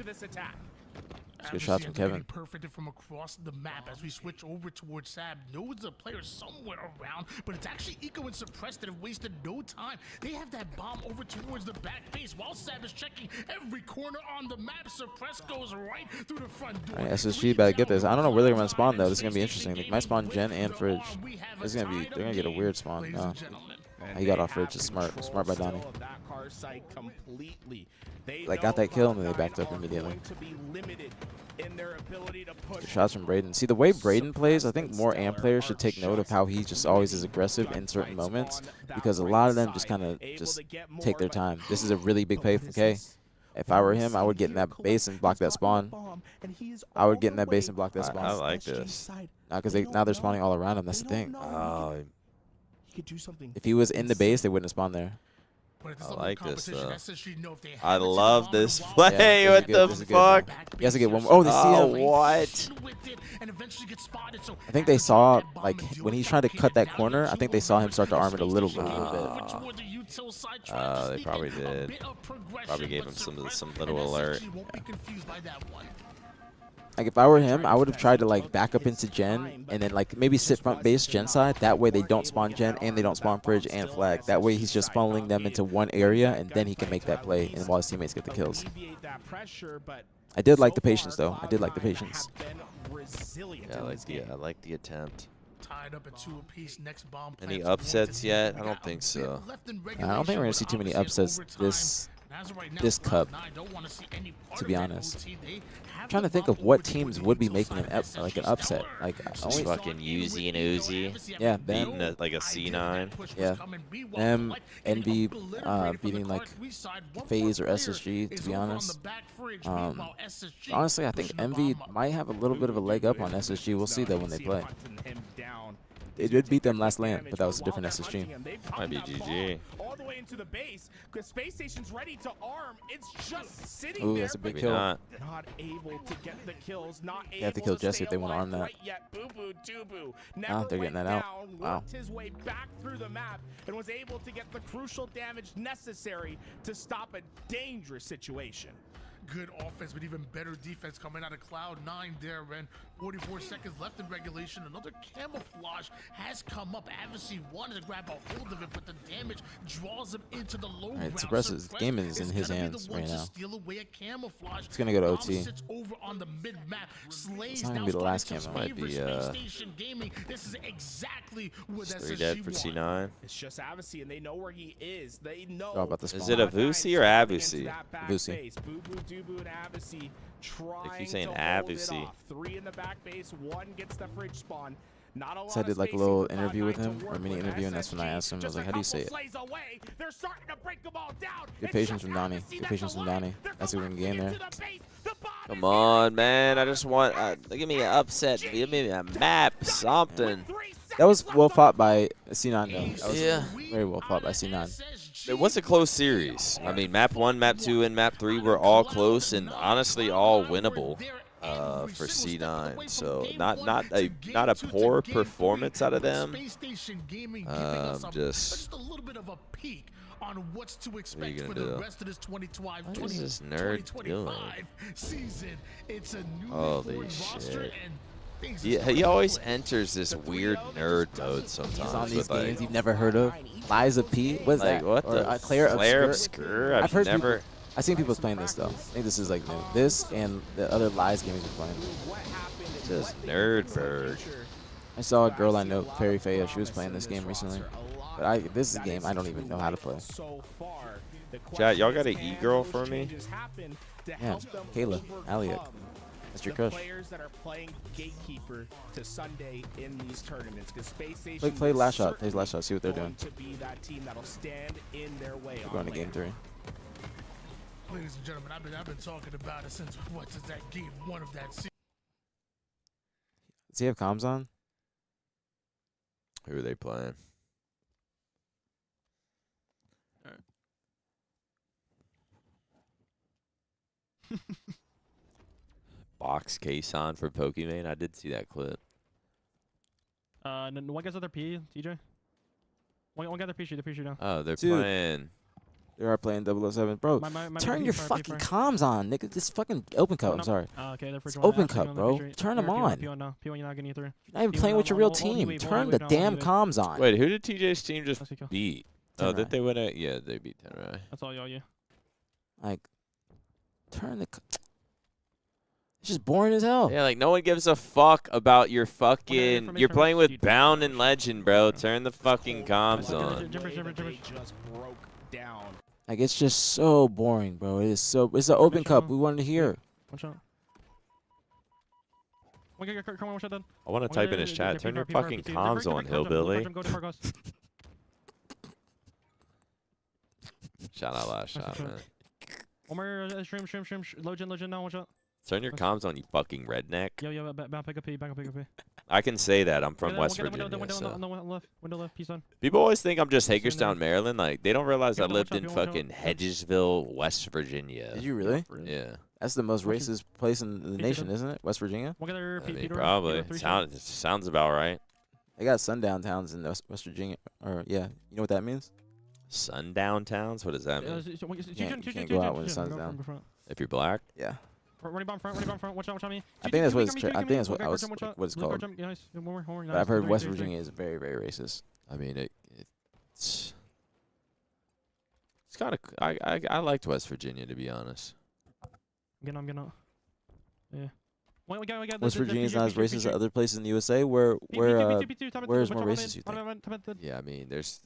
Good shots from Kevin. Perfect from across the map as we switch over towards Sab. Knows the player somewhere around, but it's actually Eco and Suppressed that have wasted no time. They have that bomb over towards the back base while Sab is checking every corner on the map. Suppressed goes right through the front door. All right, SSG about to get this. I don't know where they're going to spawn though. This is going to be interesting. They might spawn Gen and Fridge. This is going to be. They're going to get a weird spawn. No. He got off Fridge. It's smart. Smart by Donnie. Like got that kill and then they backed up immediately. Good shots from Braden. See the way Braden plays, I think more AMP players should take note of how he just always is aggressive in certain moments, because a lot of them just kind of just take their time. This is a really big play from K. If I were him, I would get in that base and block that spawn. I would get in that base and block that spawn. I like this. Because now they're spawning all around him. That's the thing. Oh. If he was in the base, they wouldn't have spawned there. I like this though. I love this play. What the fuck? He has to get one more. Oh, they see him. What? I think they saw, like, when he's trying to cut that corner, I think they saw him start to arm it a little bit. They probably did. Probably gave him some little alert. Like, if I were him, I would have tried to, like, back up into Gen and then, like, maybe sit front base Gen side. That way they don't spawn Gen and they don't spawn Fridge and Flag. That way he's just funneling them into one area and then he can make that play and while his teammates get the kills. I did like the patience, though. I did like the patience. Yeah, I like the attempt. Tied up at 2 apiece. Next bomb. Any upsets yet? I don't think so. I don't think we're gonna see too many upsets this cup, to be honest. I'm trying to think of what teams would be making an upset. Like only fucking Uzi and Uzi. Yeah, beating like a C9. Yeah, them NB beating like FaZe or SSG. To be honest, honestly, I think MV might have a little bit of a leg up on SSG. We'll see though when they play. They did beat them last LAN, but that was a different SSG. Might be GG. All the way into the base, because Space Station's ready to arm. It's just sitting Ooh, there. that's a big kill. Not able to get the kills. Not they have to kill Jesse if they want to arm that. They're getting that out. Wow. Worked his way back through the map and was able to get the crucial damage necessary to stop a dangerous situation. good offense, but even better defense coming out of Cloud9 there, man. 44 seconds left in regulation. Another camouflage has come up. aPG wanted to grab a hold of it, but the damage draws him into the low ground. Suppress's game is in his hands right now. It's gonna go to OT. Sits over on the mid-map. It's not gonna be the last camo. Might be This is exactly what 3 dead for C9. It's just aPG, and they know where he is. They know. Oh, about the Is spawn. it a Vusi or aPG? Vusi. Boo Boo Dubu and aPG trying keep saying to hold it aPG. off. 3 in the back base, 1 gets the fridge spawn. Not a lot So I did of like a spacing little for interview with Cloud9 him, to or work mini with. interview, and that's when I asked him, I was like, how do you say it? Slays away. They're starting to break them all down. Good patience from Donnie. Good patience from Donnie. That's a win game there. Come on, man. I just want give me an upset. Give me a map, something. That was well fought by C9 though. That was Yeah. very well fought by C9. It was a close series. I mean, map 1, map 2, and map 3 were all close and honestly all winnable for C9. So not a poor performance out of them. Just a little bit of a peek on what's to expect gonna for do? the rest of this 2025 What is this nerd doing? season. It's a new Holy roster shit. and things He always enters this weird nerd mode sometimes. He's on these with, like, games you've never heard of. Liza P. What's like, that? what Or, the? Claire Obscure. Obscure? I've heard never. people, I've seen people playing this though. I think this is like new. This and the other Lies games we're playing. Just Nerdberg. I saw a girl I know, Fairy Faya. She was playing this game recently. But this is a game I don't even know how to play. Chat, y'all got an E-girl for me? Yeah, Kayla, Alliot. That's your crush. Players that are playing gatekeeper to Sunday in these tournaments, because Space Station Play last shot. Play last shot. See what they're doing. to be that team that'll stand in their way. We're going to game 3. Ladies and gentlemen, I've been talking about it since that game 1 of that season. Does he have comms on? Who are they playing? Box case on for Pokemon. I did see that clip. No, one guy's other P, TJ. One guy other P shoot, now. Oh, they're Dude. playing. They are playing 007. Bro, turn your fucking comms on, nigga. This fucking open cup. I'm sorry. Okay, they're It's open cup, bro. Turn them on. P1 now. P1, you're not getting you through. You're not even playing with your real team. Turn the damn comms on. Wait, who did TJ's team just beat? Oh, Tenrai. did they win it? Yeah, they beat Tenrai. That's all y'all, Like, turn the. It's just boring as hell. Yeah, like no one gives a fuck about your fucking. You're playing with Bound and Legend, bro. Turn the fucking comms on. Just broke down. Like, it's just so boring, bro. It is so. It's an open cup. We wanted to hear. One shot. Come on, one shot done. I want to type in his chat. Turn your fucking comms on, hillbilly. Shout out last shot, man. One more stream. Load now, one shot. Turn your comms on, you fucking redneck. Yo, back up P. I can say that. I'm from West Virginia. Window left, peace on. People always think I'm just Hagerstown, Maryland. Like, they don't realize I lived in fucking Hedgesville, West Virginia. Did you really? Yeah. That's the most racist place in the nation, isn't it? West Virginia? I mean, probably. Sounds about right. They got sundown towns in West Virginia. Or, yeah. You know what that means? Sundown towns? What does that mean? You can't go out when the sun's down. If you're black? Yeah. Running bomb front. Watch out me. I think that's what it's. I think that's what it's called. Nice. But I've heard West Virginia is very, very racist. I mean, it's kind of. I liked West Virginia, to be honest. I'm getting out. Yeah. West Virginia is not as racist as other places in the USA. Where is more racist? You think? Yeah, I mean, there's.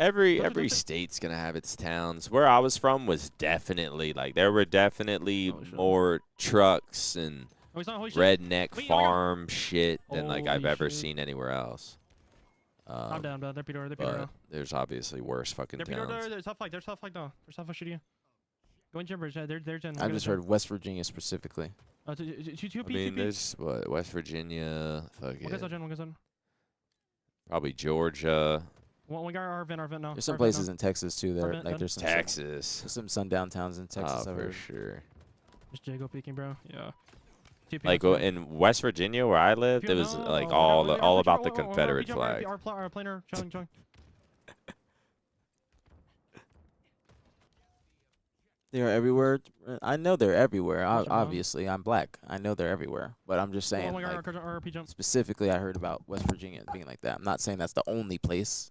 Every state's gonna have its towns. Where I was from was definitely like there were definitely more trucks and redneck farm shit than like I've ever seen anywhere else. I'm down. They're Peter. But there's obviously worse fucking towns. There's tough fight now. There's tough fight shooting. Go in Gimbers. They're Gen. I've just heard West Virginia specifically. I mean, there's what West Virginia, fucking. Probably Georgia. One guy, our vent now. There's some places in Texas too. There, like there's some Texas. There's some sundown towns in Texas. Oh, for sure. Just Jago peeking, bro. Yeah. Like in West Virginia, where I lived, it was like all about the Confederate flag. Our planer, challenge. They are everywhere. I know they're everywhere. Watch it, bro. Obviously, I'm black. I know they're everywhere. But I'm just saying, Oh my like, god, RP jump. specifically, I heard about West Virginia being like that. I'm not saying that's the only place.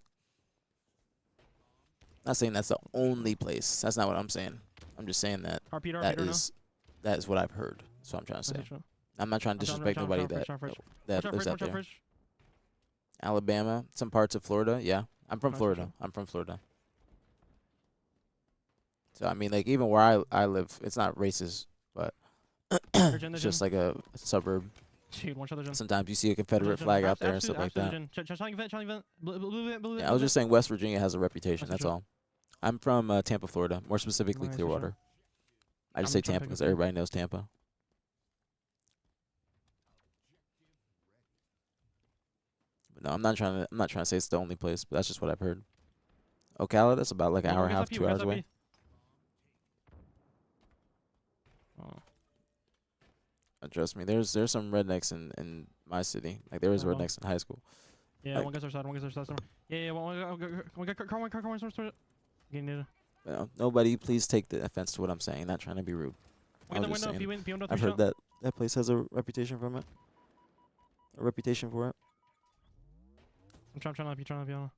Not saying that's the only place. That's not what I'm saying. I'm just saying that that is what I've heard. That's what I'm trying to say. I'm not trying to disrespect nobody that lives out there. Alabama, some parts of Florida. Yeah, I'm from Florida. I'm from Florida. So I mean, like even where I live, it's not racist, but it's just like a suburb. Dude, one shot the gen. Sometimes you see a Confederate flag out there and stuff like that. Yeah, I was just saying West Virginia has a reputation. That's all. I'm from Tampa, Florida, more specifically Clearwater. I just say Tampa because everybody knows Tampa. But no, I'm not trying to say it's the only place, but that's just what I've heard. Ocala, that's about like an hour and a half, 2 hours away. Trust me, there's some rednecks in my city. Like there was rednecks in high school. Yeah, one guy's our side, one guy's our side. Yeah, one. Nobody, please take the offense to what I'm saying. Not trying to be rude. I've heard that place has a reputation from it. A reputation for it. I'm trying to be on.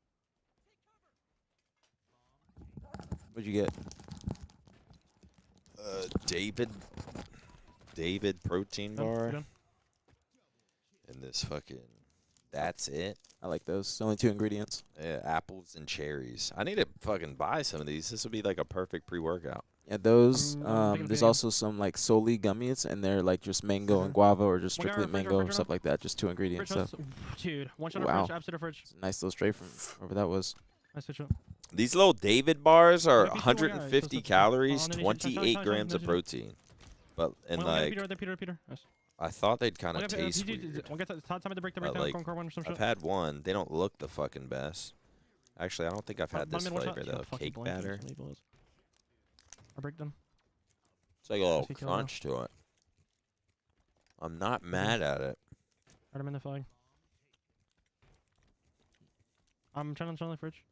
What'd you get? David protein bar. And this fucking, that's it. I like those. It's only 2 ingredients. Yeah, apples and cherries. I need to fucking buy some of these. This would be like a perfect pre-workout. Yeah, those. There's also some like Soli gummies, and they're like just mango and guava, or just strictly mango or stuff like that. Just 2 ingredients. So. Dude, one shot Wow. of fridge, absolute fridge. Nice little straight from wherever that was. Nice switch up. These little David bars are 150 calories, 28 grams of protein. But and like, Peter. Nice. I thought they'd kind of taste weird. But, like, I've had one. They don't look the fucking best. Actually, I don't think I've had this flavor though. Cake batter. I break them. It's like a little crunch to it. I'm not mad at it. Right, I'm in the flag. I'm trying to the fridge.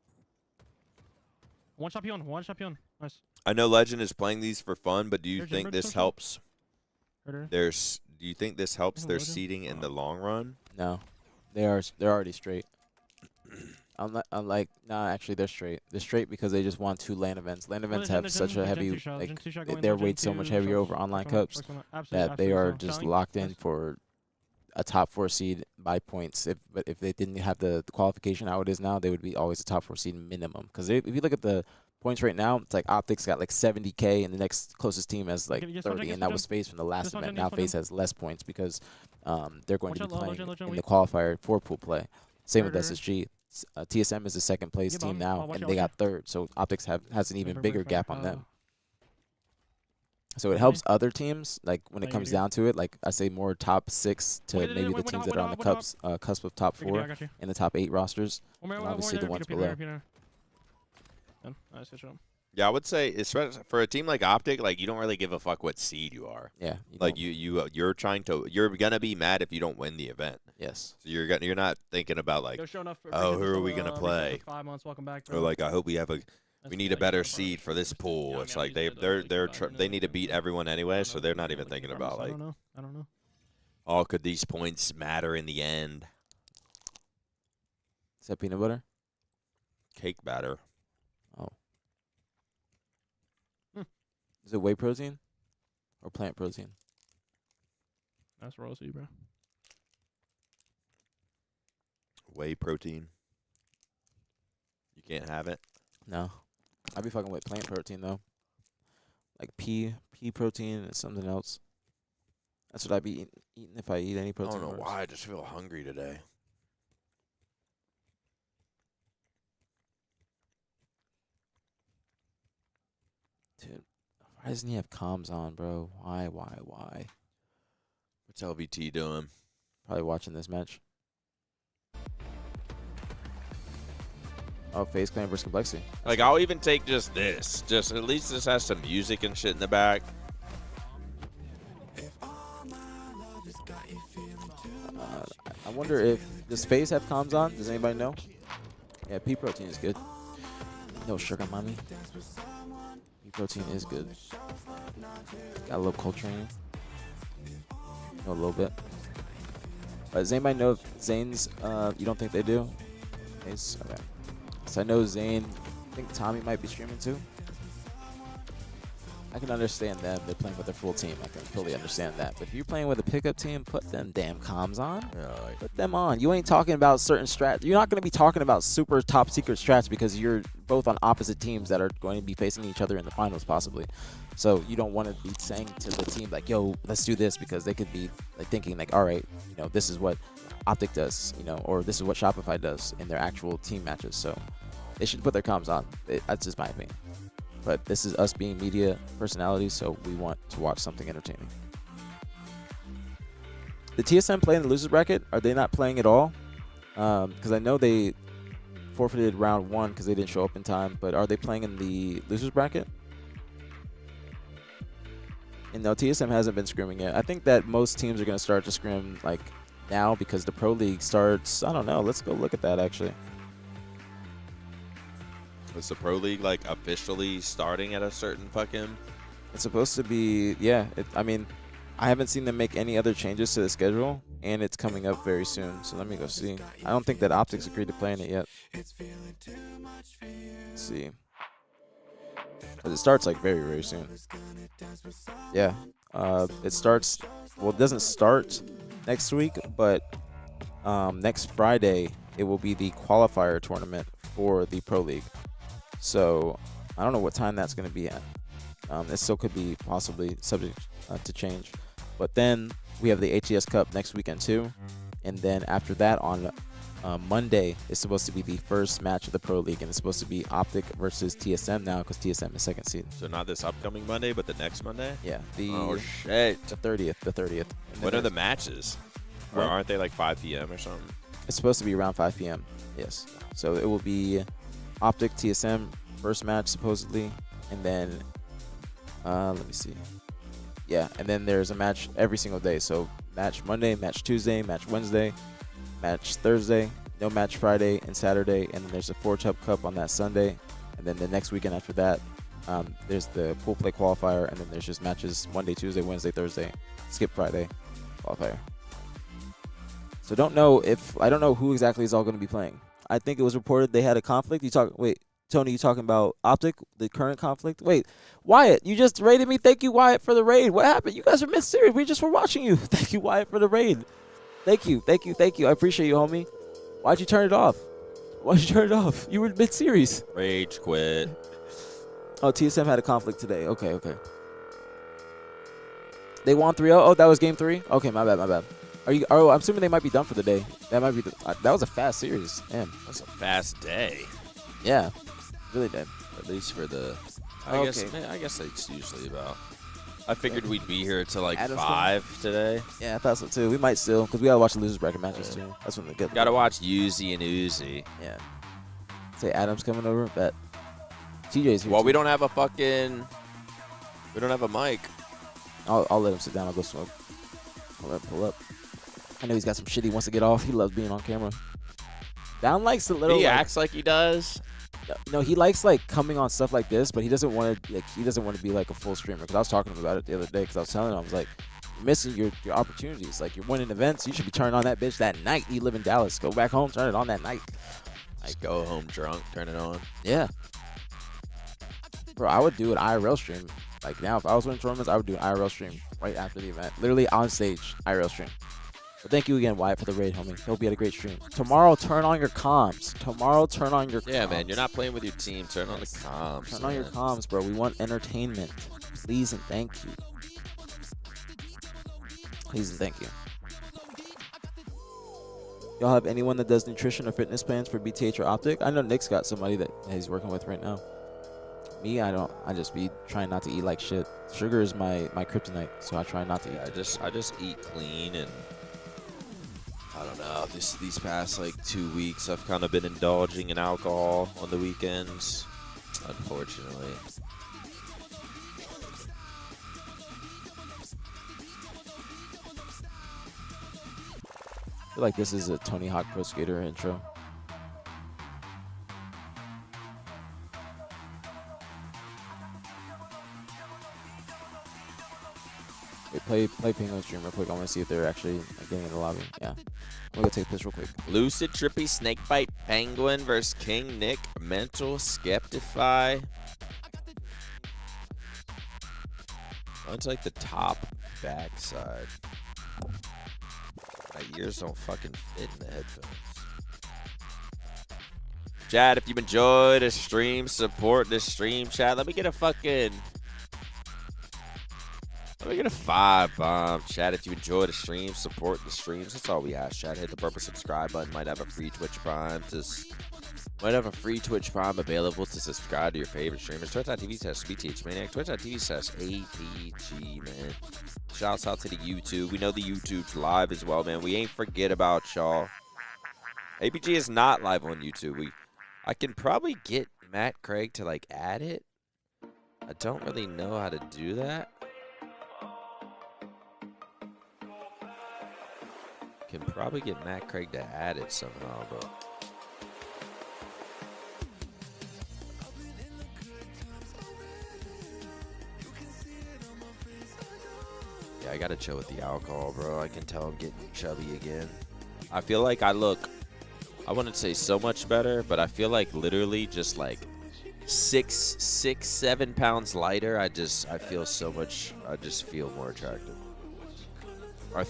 One shot peon. Nice. I know Legend is playing these for fun, but do you think this helps? Do you think this helps their seeding in the long run? No, they're already straight. Unlike actually they're straight. They're straight because they just won 2 LAN events. LAN events have such a heavy, like their weight's so much heavier over online cups that they are just locked in for a top 4 seed by points. But if they didn't have the qualification how it is now, they would be always a top 4 seed minimum. Because if you look at the points right now, it's like Optics got like 70K, and the next closest team has like 30, and that was FaZe from the last event. Now FaZe has less points because they're going to be playing in the qualifier for pool play. Same with SSG. TSM is the 2nd place team now, and they got 3rd. So Optics has an even bigger gap on them. So it helps other teams, like when it comes down to it, like I say more top 6 to maybe the teams that are on the cusp of top 4 in the top 8 rosters, and obviously the ones below. Yeah, I would say especially for a team like Optic, like you don't really give a fuck what seed you are. Yeah. Like you're gonna be mad if you don't win the event. Yes. So you're not thinking about like, oh, who are we gonna play? 5 months, welcome back. Or like, I hope we need a better seed for this pool. It's like they need to beat everyone anyway, so they're not even thinking about like, I don't know. Oh, could these points matter in the end? Is that peanut butter? Cake batter. Oh. Is it whey protein or plant protein? That's rosy, bro. Whey protein. You can't have it. No. I'd be fucking with plant protein though. Like pea protein and something else. That's what I'd be eating if I eat any protein. I don't know bars. why. I just feel hungry today. Dude, why doesn't he have comms on, bro? Why? What's LVT doing? Probably watching this match. Oh, FaZe Clan versus Complexity. Like, I'll even take just this. Just at least this has some music and shit in the back. I wonder if does FaZe have comms on? Does anybody know? Yeah, pea protein is good. No sugar, mommy. Pea protein is good. Got a little culture in you. Know a little bit. Does anybody know if Zane's, you don't think they do? Ace? Okay. So I know Zane, I think Tommy might be streaming too. I can understand them. They're playing with their full team. I can totally understand that. But if you're playing with a pickup team, put them damn comms on. Yeah, like, Put them on. You ain't talking about certain strats. You're not going to be talking about super top secret strats because you're both on opposite teams that are going to be facing each other in the finals possibly. So you don't want to be saying to the team like, yo, let's do this, because they could be like thinking like, all right, you know, this is what Optic does, you know, or this is what Shopify does in their actual team matches. So they should put their comms on. That's just my opinion. But this is us being media personalities, so we want to watch something entertaining. The TSM play in the losers bracket? Are they not playing at all? Because I know they forfeited round 1 because they didn't show up in time. But are they playing in the losers bracket? And no, TSM hasn't been scrimming yet. I think that most teams are going to start to scrim like now because the Pro League starts. I don't know. Let's go look at that actually. is the Pro League like officially starting at a certain fucking? It's supposed to be, yeah. I mean, I haven't seen them make any other changes to the schedule, and it's coming up very soon. So let me go see. I don't think that Optics agreed to play in it yet. Let's see. But it starts like very, very soon. Yeah. It starts, well, it doesn't start next week, but next Friday, it will be the qualifier tournament for the Pro League. So I don't know what time that's going to be at. It still could be possibly subject to change. But then we have the ATS Cup next weekend too. And then after that on Monday is supposed to be the first match of the Pro League. And it's supposed to be Optic versus TSM now because TSM is second seed. So not this upcoming Monday, but the next Monday? Yeah. Oh, shit. The 30th. The 30th. When are the matches? Or aren't they like 5 p.m. or something? It's supposed to be around 5 p.m. Yes. So it will be Optic TSM first match supposedly. And then let me see. Yeah, and then there's a match every single day. So match Monday, match Tuesday, match Wednesday, match Thursday, no match Friday and Saturday, and then there's a Forge Hub Cup on that Sunday. And then the next weekend after that, there's the pool play qualifier, and then there's just matches Monday, Tuesday, Wednesday, Thursday, skip Friday, qualifier. So I don't know who exactly is all going to be playing. I think it was reported they had a conflict. Wait, Tony, you talking about Optic, the current conflict? Wait, Wyatt, you just raided me. Thank you, Wyatt, for the raid. What happened? You guys are mid-series. We just were watching you. Thank you, Wyatt, for the raid. Thank you. I appreciate you, homie. Why'd you turn it off? You were mid-series. Rage quit. Oh, TSM had a conflict today. Okay. They won 3-0. Oh, that was game 3? Okay, my bad. I'm assuming they might be done for the day. That might be that was a fast series. Damn. That's a fast day. Yeah. Really did. At least for the I guess it's usually about. I figured we'd be here till like 5 today. Yeah, I thought so too. We might still, because we gotta watch the losers bracket matches too. That's when they get. Gotta watch Uzi and Uzi. Yeah. Say Adam's coming over. Bet. TJ's here. Well, too. we don't have a mic. I'll let him sit down. I'll go smoke. I'll let him pull up. I know he's got some shit he wants to get off. He loves being on camera. Down likes a little. He acts like he does. No, he likes like coming on stuff like this, but he doesn't want to be like a full streamer. Because I was talking to him about it the other day. Because I was telling him, I was like, you're missing your opportunities. Like, you're winning events. You should be turning on that bitch that night. You live in Dallas. Go back home, turn it on that night. Like, go home drunk, turn it on. Yeah. Bro, I would do an IRL stream. Like now, if I was winning tournaments, I would do an IRL stream right after the event. Literally on stage, IRL stream. But thank you again, Wyatt, for the raid, homie. Hope you had a great stream. Tomorrow, turn on your comms. Yeah, man, you're not playing with your team. Turn on the comms. Turn on your comms, bro. We want entertainment. Please and thank you. Please and thank you. Y'all have anyone that does nutrition or fitness plans for BTH or Optic? I know Nick's got somebody that he's working with right now. Me, I don't. I just be trying not to eat like shit. Sugar is my kryptonite, so I try not to eat. I just eat clean, and I don't know. These past like 2 weeks, I've kind of been indulging in alcohol on the weekends, unfortunately. I feel like this is a Tony Hawk Pro Skater intro. play Penguin stream real quick. I want to see if they're actually getting in the lobby. Yeah. We'll go take this real quick. Lucid, Trippy, Snakebite, Penguin versus King Nick, Mental, Skeptify. That's like the top backside. My ears don't fucking fit in the headphones. Chat, if you've enjoyed the stream, support the stream, chat. Let me get a 5 bomb, chat. If you enjoy the stream, support the streams. That's all we ask, chat. Hit the purple subscribe button. Might have a free Twitch Prime available to subscribe to your favorite streamers. Twitch.tv/BTH MaNiaC. Twitch.tv/aPG, man. Shouts out to the YouTube. We know the YouTube's live as well, man. We ain't forget about y'all. aPG is not live on YouTube. I can probably get Matt Craig to like add it. I don't really know how to do that. Can probably get Matt Craig to add it somehow, but yeah, I gotta chill with the alcohol, bro. I can tell I'm getting chubby again. I feel like I wouldn't say so much better, but I feel like literally just like 7 pounds lighter. I feel so much. I just feel more attractive. I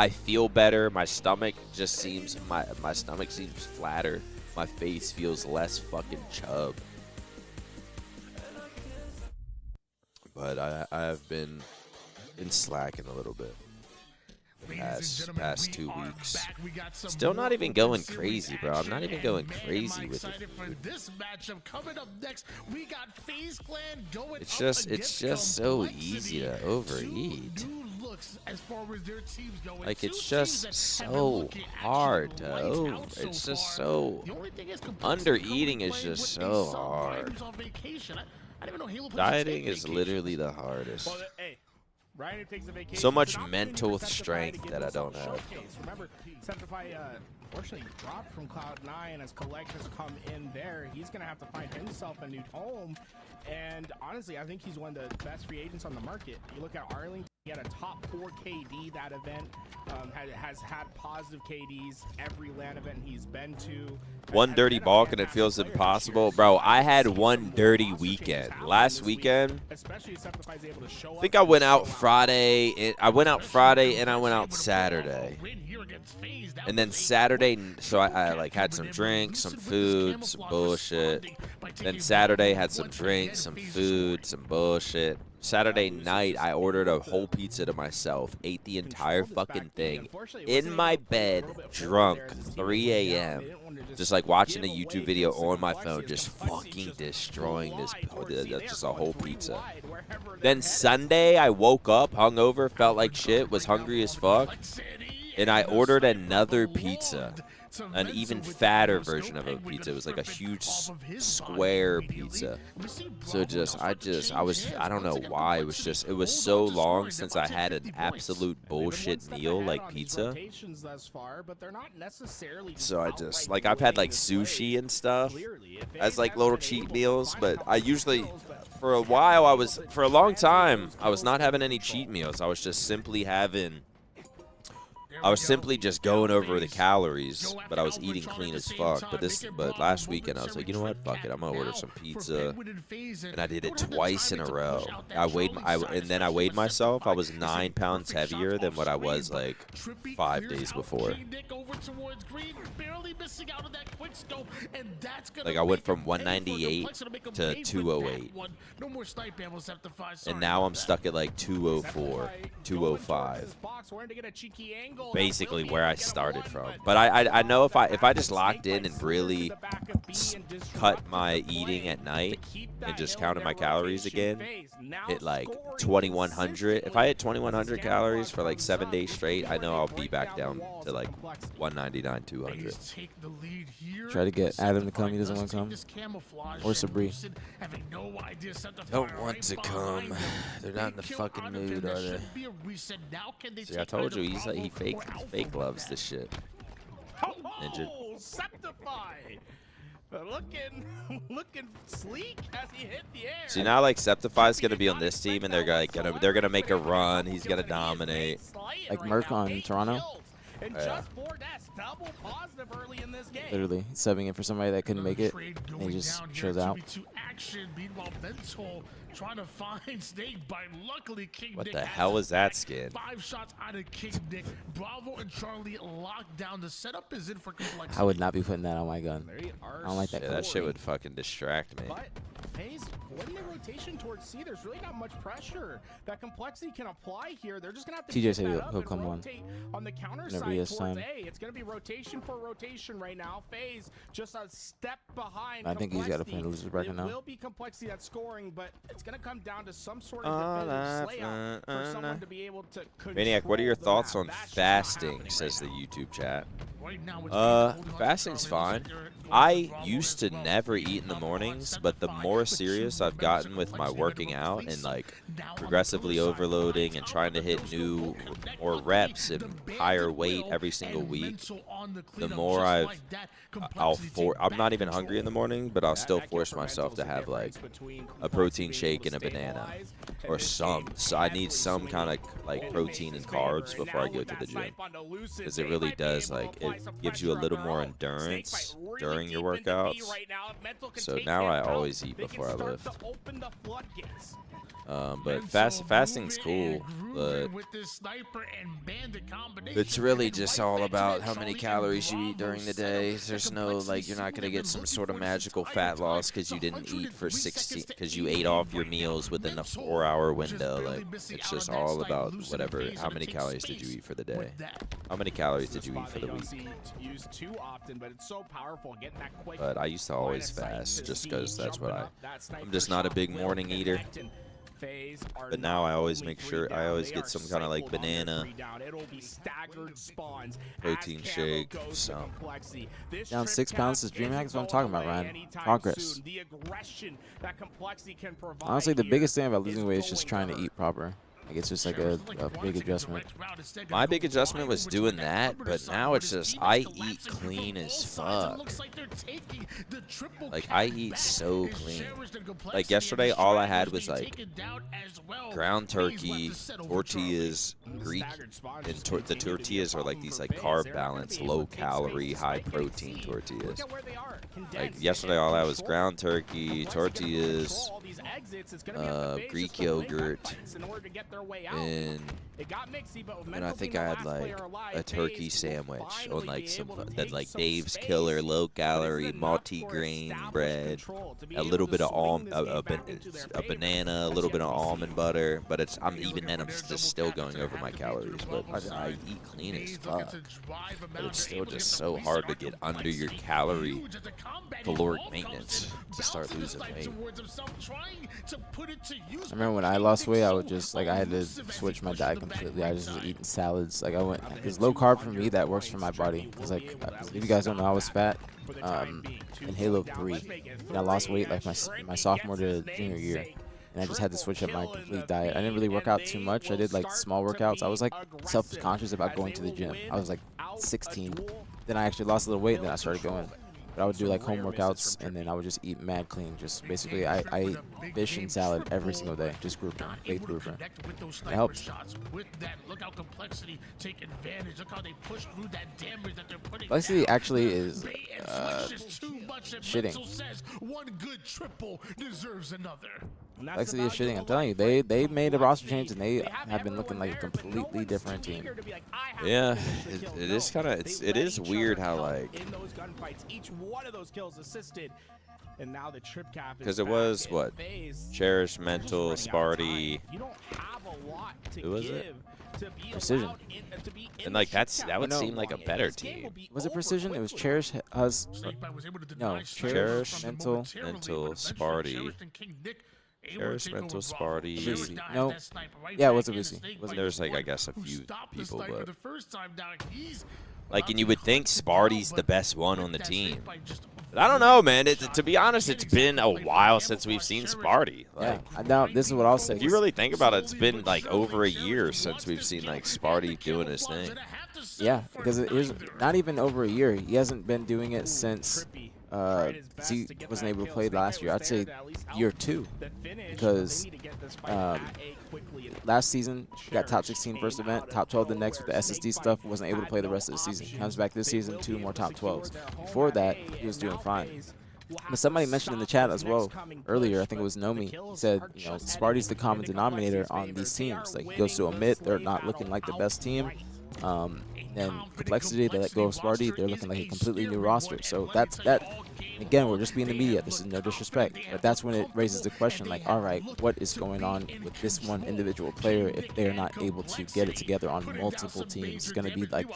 feel better. My stomach just seems my stomach seems flatter. My face feels less fucking chub. But I have been slacking a little bit. Past 2 weeks. Still not even going crazy, bro. I'm not even going crazy with it. It's just so easy to overeat. Like, it's just so hard to over. It's just so undereating is just so hard. Dieting is literally the hardest. So much mental strength that I don't have. Remember, Septify unfortunately dropped from Cloud9 as Collectors come in there. He's going to have to find himself a new home. And honestly, I think he's one of the best free agents on the market. You look at Arlington, he had a top 4 KD that event. Has had positive KDs every LAN event he's been to. One dirty balk and it feels impossible. Bro, I had one dirty weekend. Last weekend, I think I went out Friday. I went out Friday and I went out Saturday. And then Saturday, so I like had some drinks, some food, some bullshit. Then Saturday had some drinks, some food, some bullshit. Saturday night, I ordered a whole pizza to myself, ate the entire fucking thing in my bed, drunk, 3 a.m., just like watching a YouTube video on my phone, just fucking destroying just a whole pizza. Then Sunday, I woke up, hungover, felt like shit, was hungry as fuck, and I ordered another pizza. An even fatter version of a pizza. It was like a huge square pizza. So I don't know why. It was so long since I had an absolute bullshit meal like pizza. So I've had like sushi and stuff as like little cheat meals, but I usually, for a long time, I was not having any cheat meals. I was simply just going over the calories, but I was eating clean as fuck. But last weekend I was like, you know what? Fuck it. I'm gonna order some pizza, and I did it twice in a row. I weighed myself. I was 9 pounds heavier than what I was like 5 days before. Like I went from 198 to 208, and now I'm stuck at like 204, 205. Basically where I started from. But I know if I just locked in and really cut my eating at night and just counted my calories again, hit like 2100. If I hit 2100 calories for like 7 days straight, I know I'll be back down to like 199, 200. Try to get Adam to come. He doesn't want to come. Or Sabri. Don't want to come. They're not in the fucking mood, are they? See, I told you he fake loves this shit. Ninja. looking sleek as he hit the air. See, now like Septify's gonna be on this team, and they're gonna make a run. He's gonna dominate. Like Merc on Toronto. And just 4 deaths, double positive early in this game. Literally subbing in for somebody that couldn't make it. And he just shows out. Meanwhile, Mental trying to find Snake by luckily King What Nick the has hell his was that back. skin? 5 shots out of King Nick. Bravo and Charlie locked down. The setup is in for complexity. I would not be putting that on my gun. I don't like that. Yeah, that shit would fucking distract me. But FaZe winning the rotation towards C, there's really not much pressure that complexity can apply here. They're just gonna have to TJ keep said that he'll up and come on rotate on the counter whenever side he has towards time. A. It's gonna be rotation for rotation right now. FaZe just a step behind. I think he's got to play Complexity. losers bracket now. It will be complexity that's scoring, but it's gonna come down to some sort of definitive slayout for someone to be able to MaNiaC, what are your control the thoughts map. on That's just not fasting? happening Says the right now. YouTube chat. Right now, it's Fasting's fine. I used to never eat in the mornings, but the more serious I've gotten with my working out and like progressively overloading and trying to hit more reps and higher weight every single week, the more I'm not even hungry in the morning, but I'll still force myself to have like a protein shake and a banana or so I need some kind of like protein and carbs before I go to the gym, because it really does, like, it gives you a little more endurance during your workouts. So now I always eat before I lift. But fasting's cool, but it's really just all about how many calories you eat during the day. There's no, like, you're not gonna get some sort of magical fat loss because you didn't eat for 16, because you ate off your meals within a 4-hour window. Like, it's just all about whatever. How many calories did you eat for the day? How many calories did you eat for the week? But I used to always fast just because that's what I'm just not a big morning eater. But now I always make sure I always get some kind of like banana, protein shake. So down 6 pounds to DreamHack is what I'm talking about, Ryan. Progress. Honestly, the biggest thing about losing weight is just trying to eat proper. Like, it's just like a big adjustment. My big adjustment was doing that, but now it's just I eat clean as fuck. Like, I eat so clean. Like, yesterday, all I had was like ground turkey, tortillas, Greek, and the tortillas are like these like carb balanced, low calorie, high protein tortillas. Like, yesterday, all I had was ground turkey, tortillas, Greek yogurt, and I think I had like a turkey sandwich on like some that like Dave's Killer low calorie multi-grain bread, a little bit of a banana, a little bit of almond butter. But I'm just still going over my calories. But I eat clean as fuck. But it's still just so hard to get under your caloric maintenance to start losing weight. I remember when I lost weight, I would just, like, I had to switch my diet completely. I just was eating salads. Like, because low carb for me, that works for my body. Because, like, if you guys don't know, I was fat in Halo 3. And I lost weight, like, my sophomore to junior year. And I just had to switch up my complete diet. I didn't really work out too much. I did, like, small workouts. I was, like, self-conscious about going to the gym. I was, like, 16. Then I actually lost a little weight, and then I started going. But I would do like home workouts, and then I would just eat mad clean. Just basically, I eat fish and salad every single day. Just grouper, baked grouper. It helps. Complexity actually is shitting. Complexity is shitting. I'm telling you, they made a roster change, and they have been looking like a completely different team. Yeah, it is kind of it is weird how like. One of those kills assisted, and now the trip cap is because it was what Cherish, Mental, Sparty. You don't have a lot to who was it? Precision. And like that would seem like a better team. Was it Precision? It was Cherish, no, Cherish, Mental, Sparty. Cherish, Mental, Sparty. No, yeah, it was a Lucy. There's like, I guess, a few people, but like, and you would think Sparty's the best one on the team. But I don't know, man. To be honest, it's been a while since we've seen Sparty. Like, yeah, now this is what I'll say. If you really think about it, it's been like over a year since we've seen like Sparty doing his thing. Yeah, because it was not even over a year. He hasn't been doing it since he wasn't able to play last year. I'd say year 2, because last season he got top 16 first event, top 12 the next with the SSD stuff, wasn't able to play the rest of the season. Comes back this season, 2 more top 12s. Before that, he was doing fine. But somebody mentioned in the chat as well earlier, I think it was Nomi, he said, you know, Sparty's the common denominator on these teams. Like, he goes to Omit, they're not looking like the best team. And Complexity, they let go of Sparty, they're looking like a completely new roster. So that. Again, we're just being the media. This is no disrespect, but that's when it raises the question, like, all right, what is going on with this one individual player if they're not able to get it together on multiple teams? It's going to be like,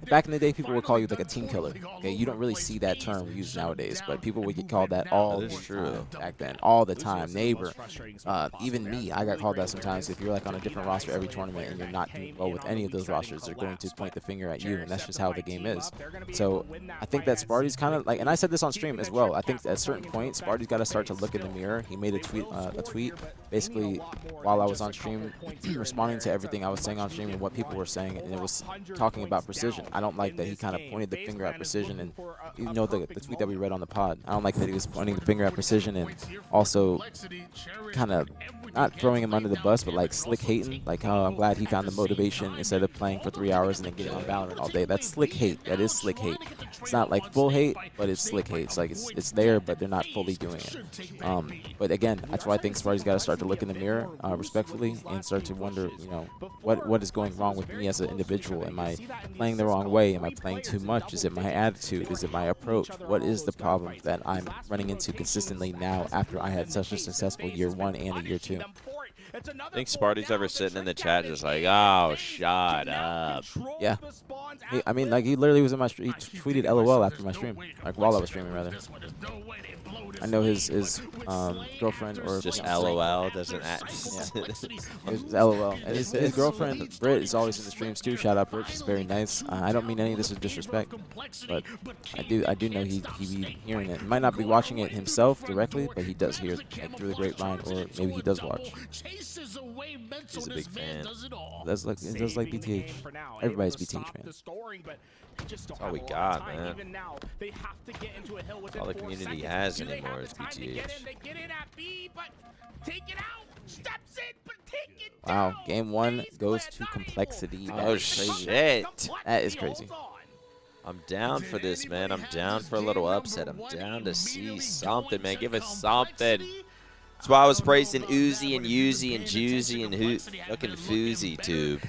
back in the day, people would call you like a team killer. Okay, you don't really see that term used nowadays, but people would get called that all the time back then, all the time. Neighbor, even me, I got called that sometimes. If you're like on a different roster every tournament and you're not doing well with any of those rosters, they're going to point the finger at you, and that's just how the game is. So I think that Sparty's kind of like, and I said this on stream as well, I think at a certain point, Sparty's got to start to look in the mirror. He made a tweet basically while I was on stream, responding to everything I was saying on stream and what people were saying, and it was talking about Precision. I don't like that he kind of pointed the finger at Precision, and you know the tweet that we read on the pod. I don't like that he was pointing the finger at Precision and also kind of not throwing him under the bus, but like slick hating, like, oh, I'm glad he found the motivation instead of playing for 3 hours and then getting on Valorant all day. That's slick hate. That is slick hate. It's not like full hate, but it's slick hate. It's like it's there, but they're not fully doing it. But again, that's why I think Sparty's got to start to look in the mirror respectfully and start to wonder, you know, what is going wrong with me as an individual? Am I playing the wrong way? Am I playing too much? Is it my attitude? Is it my approach? What is the problem that I'm running into consistently now after I had such a successful year 1 and a year 2? I think Sparty's ever sitting in the chat just like, oh, shut up. Yeah. I mean, like, he literally was in my stream. He tweeted LOL after my stream. Like, while I was streaming, rather. I know his girlfriend, or just LOL doesn't act. Yeah. It's LOL. And his girlfriend, Britt, is always in the streams, too. Shout out, Britt. She's very nice. I don't mean any of this with disrespect, but I do know he be hearing it. He might not be watching it himself directly, but he does hear it, like, through the grapevine, or maybe he does watch. He's a big fan. That's like BTH. Everybody's BTH, man. That's all we got, man. That's all the community has anymore is BTH. Wow, game 1 goes to Complexity. Oh, shit. That is crazy. I'm down for this, man. I'm down for a little upset. I'm down to see something, man. Give us something. That's why I was praising Uzi and Uzi and Juicy and fucking Foozy Tube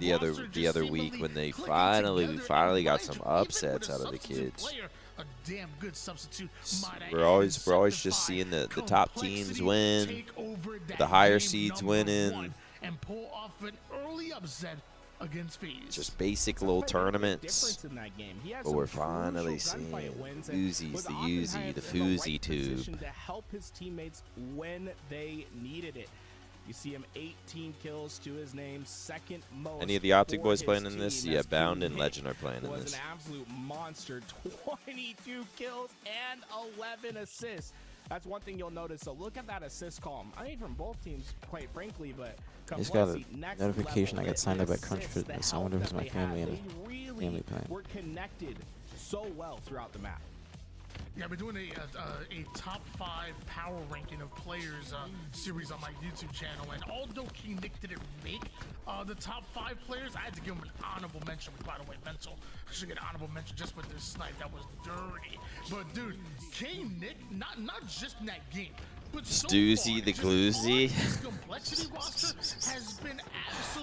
the other week when they finally got some upsets out of the kids. We're always just seeing the top teams win, the higher seeds winning. And pull off an early upset against FaZe. Just basic little tournaments, but we're finally seeing Uzis, the Uzi, the Foozy Tube. To help his teammates when they needed it. You see him 18 kills to his name, second most. Any of the Optic boys playing in this? Yeah, Bound and Legend are playing in this. Was an absolute monster, 22 kills and 11 assists. That's one thing you'll notice. So look at that assist column. I mean, from both teams, quite frankly, but I just got a notification I got signed up at Crunch Fitness. I wonder if it's my family and family playing. We're connected so well throughout the map. Yeah, we're doing a top 5 power ranking of players series on my YouTube channel, and although King Nick didn't make the top 5 players, I had to give him an honorable mention. By the way, Mental should get an honorable mention just with this snipe that was dirty. But dude, King Nick, not just in that game, but Stoozy the Gloozy.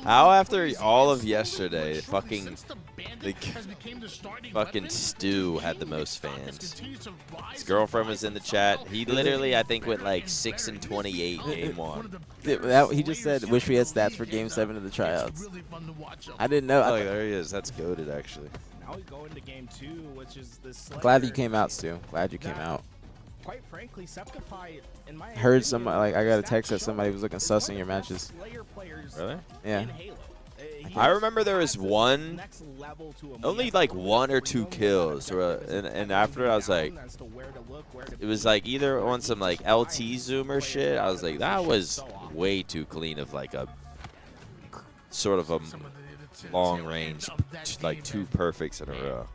How after all of yesterday, fucking Stu had the most fans. His girlfriend was in the chat. He literally, I think, went like 6 and 28 game 1. He just said, "Wish we had stats for game 7 of the tryouts." I didn't know. Oh, there he is. That's goated, actually. Now we go into game 2, which is this. Glad you came out, Stu. Glad you came out. Quite frankly, Septify, in my heard somebody, like, I got a text that somebody was looking sus in your matches. Really? Yeah. I remember there was only like 1 or 2 kills, and after I was like, it was like either on some like LT zoomer shit. I was like, that was way too clean of like a sort of a long range, like 2 perfects in a row.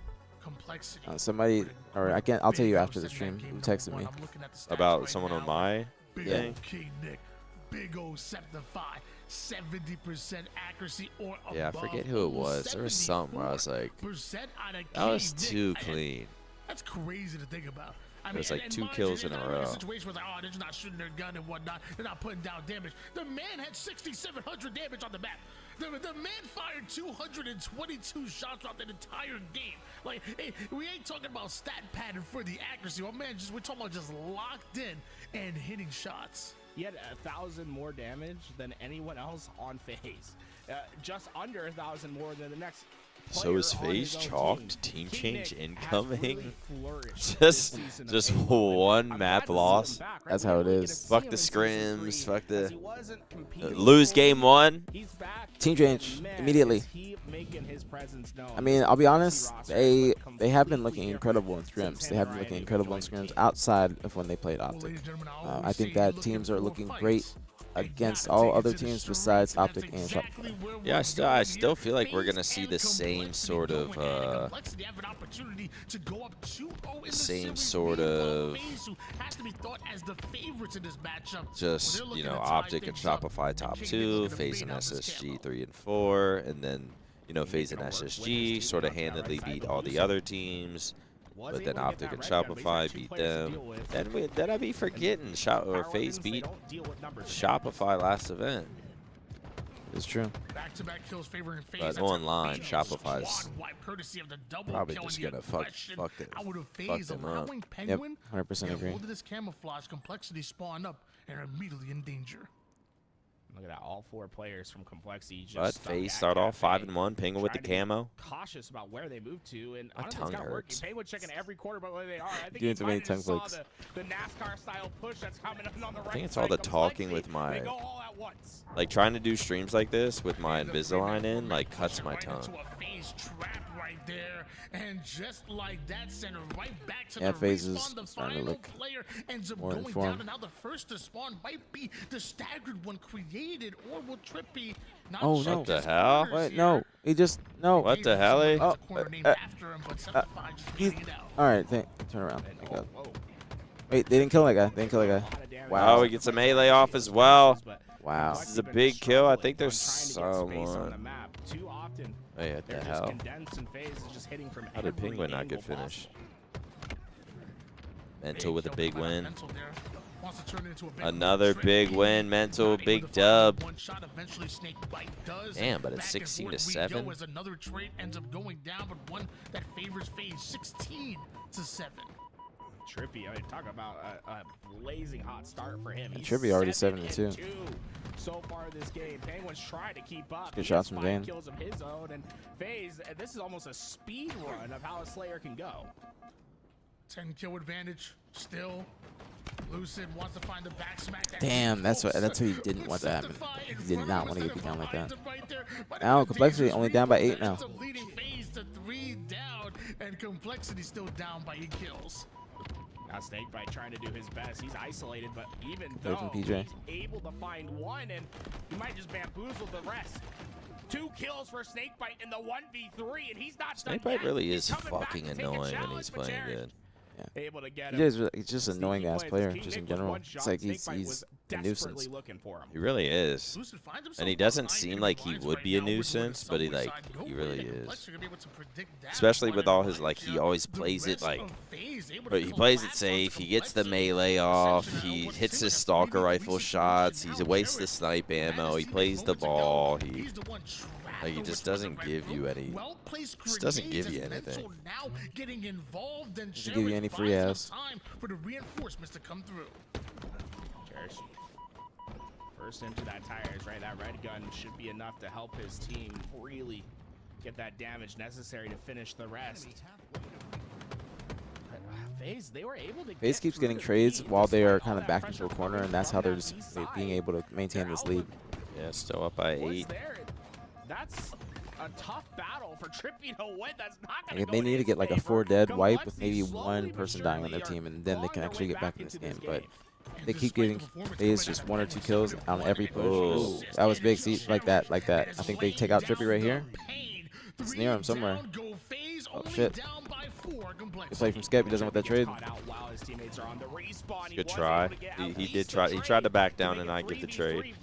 Somebody, or I'll tell you after the stream. Who texted me about someone on my yeah. King Nick, big old 75, 70% accuracy or above. Yeah, I forget who it was. There was something where I was like, that was too clean. That's crazy to think about. I mean, it was like and 2 mind kills you, in a not row. a situation where like, oh, they're just not shooting their gun and whatnot. They're not putting down damage. The man had 6,700 damage on the map. The man fired 222 shots throughout the entire game. Like, hey, we ain't talking about stat pattern for the accuracy. My man, we're talking about just locked in and hitting shots. He had 1,000 more damage than anyone else on FaZe. Just under 1,000 more than the next. So is FaZe chalked? Team change incoming? Just one map loss? That's how it is. Fuck the scrims. Fuck the lose game 1. Team change immediately. I mean, I'll be honest. They have been looking incredible in scrims. They have been looking incredible in scrims outside of when they played Optic. I think that teams are looking great against all other teams besides Optic and Shopify. Yeah, I still feel like we're gonna see the same sort of just, you know, Optic and Shopify top 2, FaZe and SSG 3 and 4, and then, you know, FaZe and SSG sort of handedly beat all the other teams. But then Optic and Shopify beat them. Then I'd be forgetting FaZe beat Shopify last event. It's true. But online, Shopify's probably just gonna fuck them up. Yep, 100% agree. This camouflage complexity spawn up and are immediately in danger. Look at that, all 4 players from Complexity just But FaZe start off 5-1, Penguin with the camo. Cautious about where they move to, and my honestly, tongue it's not working. hurts. Penguin checking every quarter about where they are. I think Doing he too many might have just tongue saw flicks. the NASCAR style push that's coming up on the right. I think it's all the talking with my, they go all at once. like trying to do streams like this with my Invisalign in, like cuts my tongue. There, and just like that, sent right back to yeah, the FaZe is respawn. The starting to final look player ends up more going informed. down, and now the first to spawn might be the staggered one created, or will Trippy not Oh check no! What the his hell? orders Wait, here? no. He just no. What the hell? Oh, He's all right. Turn around. Thank God. Wait, they didn't kill that guy. They didn't kill that guy. Wow, he gets a melee off as well. Wow. This is a big kill. I think there's someone. Too often, Hey, what the they're just hell? condensed, and FaZe is just hitting from How did every Penguin not get angle finished? Mental with a big win. Another big win. Mental, big dub. Damn, but it's 16-7. Another trade ends up going down, but one that favors FaZe 16-7. Trippy, I mean, talk about a blazing hot start for him. And Trippy already 7-2. So far this game, Penguins trying to keep up. Good shots from Zane. Kills of his own, and FaZe, this is almost a speed run of how a Slayer can go. 10 kill advantage still. Lucid wants to find the back smack. Damn, that's what he didn't want to happen. He did not want to get beat down like that. Now Complexity only down by 8 now. Leading FaZe to 3 down, and Complexity still down by 8 kills. Now Snakebite trying to do his best. He's isolated, but even Play though from PJ. he's able to find one, and he might just bamboozle the rest. 2 kills for Snakebite in the 1v3, and he's not done Snakebite yet. really He's is coming back fucking to take a annoying when challenge, he's but playing Jared good. able to get He him. is he's just an annoying ass Sneaky player, plays. just in King Nick with general. one It's shot. like Snakebite he's was a nuisance. desperately looking for him. He really is. Lucid finds himself And he on doesn't line seem getting like he lines would right be a now with nuisance, but he subway like side. he No really way is. Complexity gonna be able to predict that. Especially with all his One like he shot. always The plays it rest like of FaZe able to but he plays it collapse safe. onto He gets the Complexity. melee off. Essentially, He what hits seems his like a stalker 3v3 rifle shots. He situation wastes now. the snipe ammo. He As plays the moments ago, ball. He he's the one trapped like he over just towards doesn't the give red you room. any. Well-placed Just doesn't grenades give you as anything. Mental now getting involved, and Doesn't give you Jared any free buys ass. enough time for the reinforcements to come through. Cherish. First into that tires, right? That red gun should be enough to help his team really get that damage necessary to finish the rest. FaZe, they were able to FaZe keeps getting trades while they are kind of backed into a corner, and that's how they're just being able to maintain this lead. Yeah, still up by 8. That's a tough battle for Trippy to win. That's not gonna Like, go they in need to his get like a favor. 4 dead wipe with Complexity maybe slowly 1 but person dying on their surely team, are and then they can clawing actually their get way back in this into game. But And they keep despite getting the performance FaZe coming just out 1 or of 2 that kills Trippy on every push. Ooh. Ooh, that was big. See, like that. I think they take out Trippy right here. It's near him somewhere. Oh shit. Good play from Skep. He doesn't want that trade. Good try. He did try. He tried to back down and not get the trade.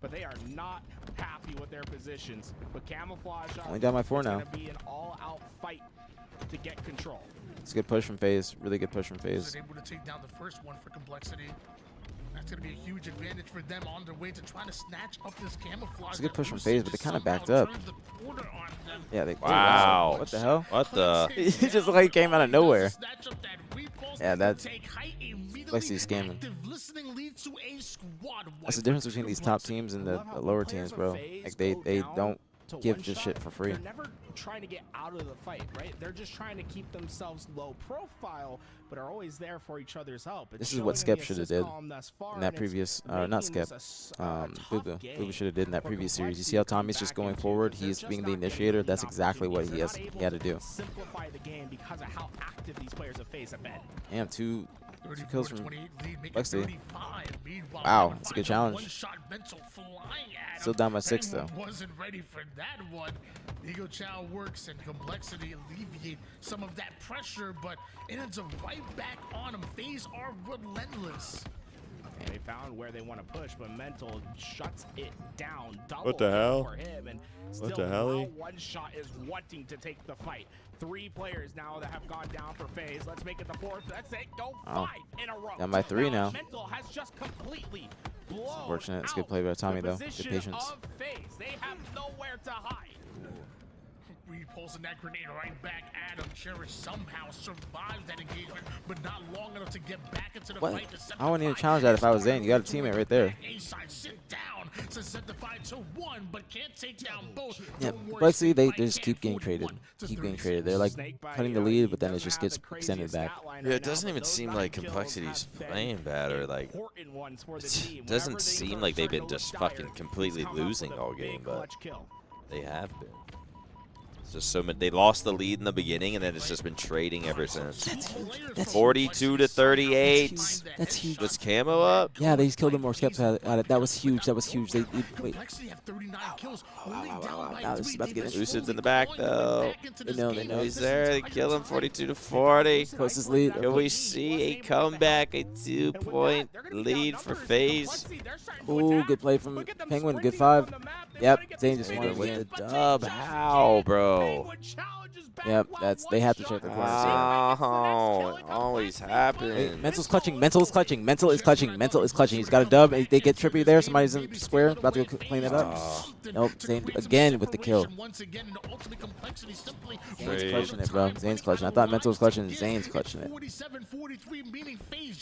But they are not happy with their positions. But camouflage Only got my 4 now. It's going to be an all-out fight to get control. It's a good push from FaZe. Really good push from FaZe. Able to take down the first one for Complexity. That's going to be a huge advantage for them on their way to trying to snatch up this camouflage. It's a good push from FaZe, but they kind of backed up. Yeah, they. Wow. What the hell? What the? He just looked like he came out of nowhere. Yeah, that's Lexi's scamming. That's the difference between these top teams and the lower teams, bro. Like they don't give just shit for free. They're never trying to get out of the fight, right? They're just trying to keep themselves low profile, but are always there for each other's help. This is what Skep should have did in that previous, not Skep, Boo should have did in that previous series. You see how Tommy's just going forward? He's being the initiator. That's exactly what he had to do. Simplify the game because of how active these players have faced have been. Damn, two kills from Lexi. Wow, that's a good challenge. Still down by 6 though. Wasn't ready for that one. Ego Chow works and Complexity alleviate some of that pressure, but it ends up right back on him. FaZe are relentless. And they found where they want to push, but Mental shuts it down. What the hell? For him, and What the hell? One shot is wanting to take the fight. 3 players now that have gone down for FaZe. Let's make it the 4th. That's it. Go 5 in a row. Down by 3 now. Mental has just completely blown Unfortunate. It's a good play by Tommy though. Good patience. They have nowhere to hide. Repulsing that grenade right back at him. Cherish somehow survives that engagement, but not long enough to get back into the fight. I wouldn't even challenge that if I was Zane. You got a teammate right there. Sit down to set the fight to 1, but can't take down both. Yeah, Lexi, they just keep getting traded. They're like cutting the lead, but then it just gets extended back. Yeah, it doesn't even seem like Complexity's playing bad, or like it doesn't seem like they've been just fucking completely losing all game, but they have been. It's just so they lost the lead in the beginning, and then it's just been trading ever since. That's huge. 42 to 38. That's huge. Was Camo up? Yeah, they killed him more. Skep's at it. That was huge. That was huge. They wait. Now this is about to get interesting. Lucid's in the back though. They know. He's there. They kill him 42 to 40. Closest lead. Can we see a comeback, a 2-point lead for FaZe? Ooh, good play from Penguin. Good 5. Yep, Zane just won with the dub. How, bro? Yep, they have to check the corner. Oh, it always happens. Wait, Mental's clutching. Mental is clutching. He's got a dub. They get trippy there. Somebody's in square. About to go clean it up. Nope. Zane again with the kill. Zane's clutching it, bro. Zane's clutching. I thought Mental was clutching. Zane's clutching it.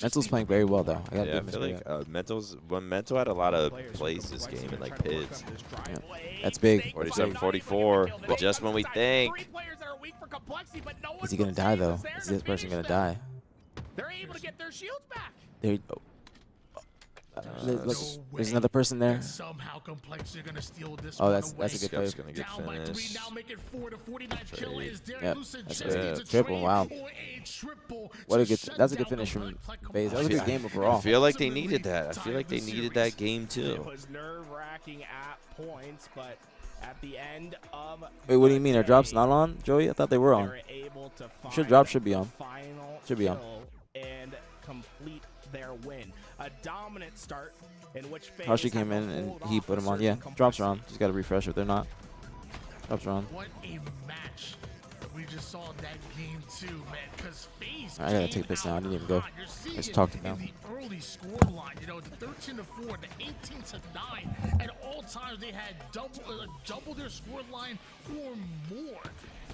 Mental's playing very well, though. I feel like Mental had a lot of plays this game in like pids. Yeah. That's big. 47-44. But just when we think. Is he gonna die though? Is this person gonna die? They're able to get their shields back. There. Look, there's another person there. Oh, that's a good play. Gonna get finished. Yep, that's good. Triple. Wow. What a good. That's a good finish from FaZe. That was a good game overall. I feel like they needed that. I feel like they needed that game too. It was nerve-wracking at points, but at the end of wait, what do you mean? Are drops not on, Joey? I thought they were on. Drop should be on. Should be on. And complete their win. A dominant start in which Hashi came in and he put him on. Yeah, drops are on. Just got to refresh if they're not. Drops are on. What a match we just saw in that game too, man. Because FaZe I gotta take this now. I didn't even go. Let's talk to them. The early score line, the 13 to 4, the 18 to 9. At all times, they had double their score line or more.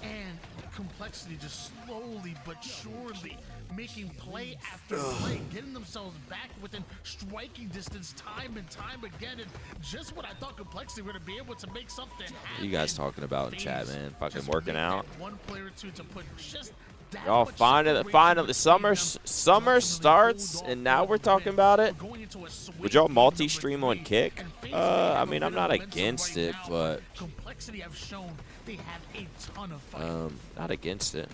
And Complexity just slowly but surely making play after play, getting themselves back within striking distance time and time again. And just what I thought Complexity were going to be able to make something happen. What are you guys talking about in chat, man? Fucking working out. One player or two to put just y'all finally summer starts and now we're talking about it. Would y'all multi-stream on Kick? I mean, I'm not against it, but Complexity have shown they have a ton of fun. not against it.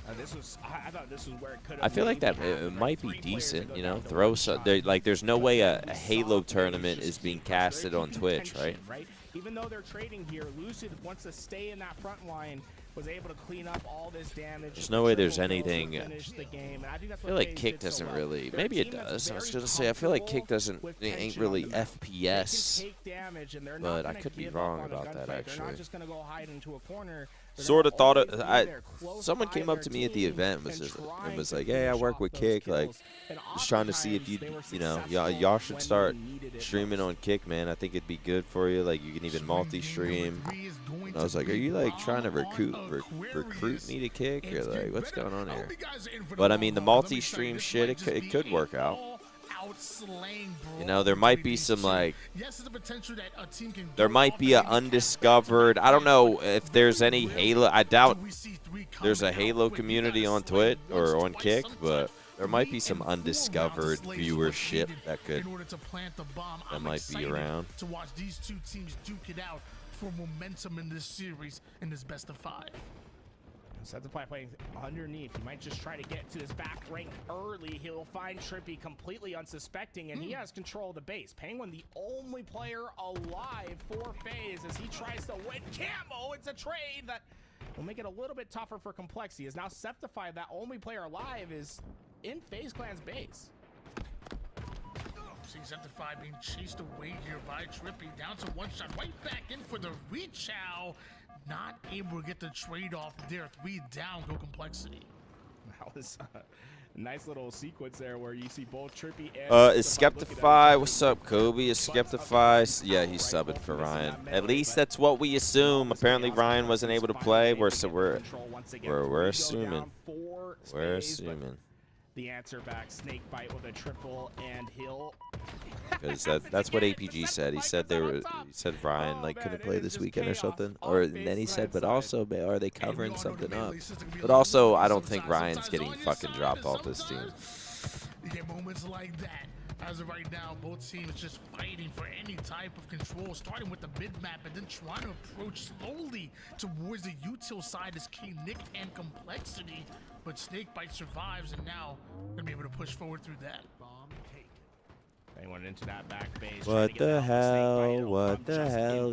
I thought this was where it could have. I feel like that it might be decent, Throw there's no way a Halo tournament is being casted on Twitch, right? Even though they're trading here, Lucid wants to stay in that front line. was able to clean up all this damage. There's no way there's anything. The game. And I think that's I feel like Kick doesn't really. Maybe it does. I was gonna say I feel like Kick doesn't. It ain't really FPS. But I could be wrong about that actually. Sort of thought it. Someone came up to me at the event and was like, "Hey, I work with Kick. Like, just trying to see if y'all should start streaming on Kick, man. I think it'd be good for you. Like, you can even multi-stream." And I was like, "Are you like trying to recruit me to Kick, or like what's going on here?" But I mean, the multi-stream shit, it could work out. You know, there might be some like, there might be an undiscovered. I don't know if there's any Halo. I doubt there's a Halo community on Twitch or on Kick, but there might be some undiscovered viewership that might be around. To watch these two teams duke it out for momentum in this series in this best of 5. Septify playing underneath. He might just try to get to his back rank early. He'll find Trippy completely unsuspecting, and he has control of the base. Penguin, the only player alive for FaZe as he tries to win camo. It's a trade that will make it a little bit tougher for Complexity. As now Septify, that only player alive, is in FaZe Clan's base. Seeing Septify being chased away here by Trippy. Down to one shot. Right back in for the reach out. Not able to get the trade off there. 3 down, go Complexity. That was a nice little sequence there where you see both Trippy and is Skeptify? What's up, Kobe? Is Skeptify? Yeah, he's subbing for Ryan. At least that's what we assume. Apparently Ryan wasn't able to play. We're assuming. We're assuming. The answer back, Snake Bite with a triple, and he'll. Because that's what aPG said. He said he said Ryan like couldn't play this weekend or something. Or and then he said, but also are they covering something up? But also, I don't think Ryan's getting fucking dropped off this team. You get moments like that. As of right now, both teams just fighting for any type of control, starting with the mid-map and then trying to approach slowly towards the util side as King Nick and Complexity. But Snakebite survives and now gonna be able to push forward through that. Anyone into that back base. What the hell? What the hell?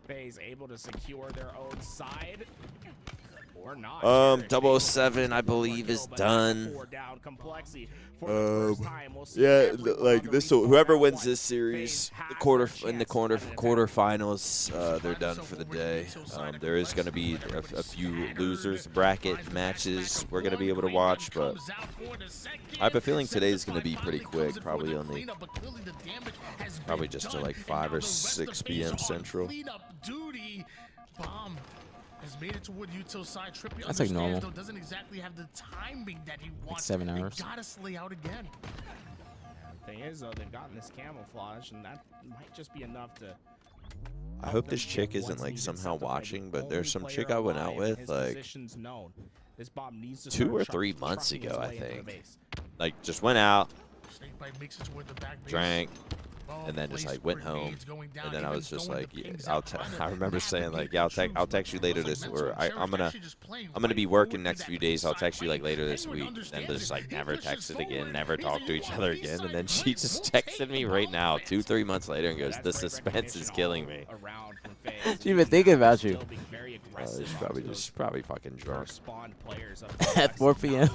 FaZe able to secure their own side. Or not. 007, I believe, is done. Yeah, like this. Whoever wins this series, the quarterfinals, they're done for the day. There is going to be a few losers bracket matches we're going to be able to watch, but I have a feeling today's going to be pretty quick. Probably just to like 5 or 6 p.m. Central. Has made it toward util side. Trippy that's like normal. Though, doesn't exactly have the timing that he wants. Like 7 hours. They gotta slay out again. The thing is, though, they've gotten this camouflage, and that might just be enough to. I hope this chick isn't like somehow watching, but there's some chick I went out with like 2 or 3 months ago, I think. Like just went out, drank, and then just like went home, and then I was just like, yeah, I remember saying like, yeah, I'll text you later this, or I'm gonna be working next few days. I'll text you like later this week, and just like never texted again, never talked to each other again, and then she just texted me right now, 2-3 months later, and goes, the suspense is killing me. She's even thinking about you. She's probably fucking drunk. At 4 p.m.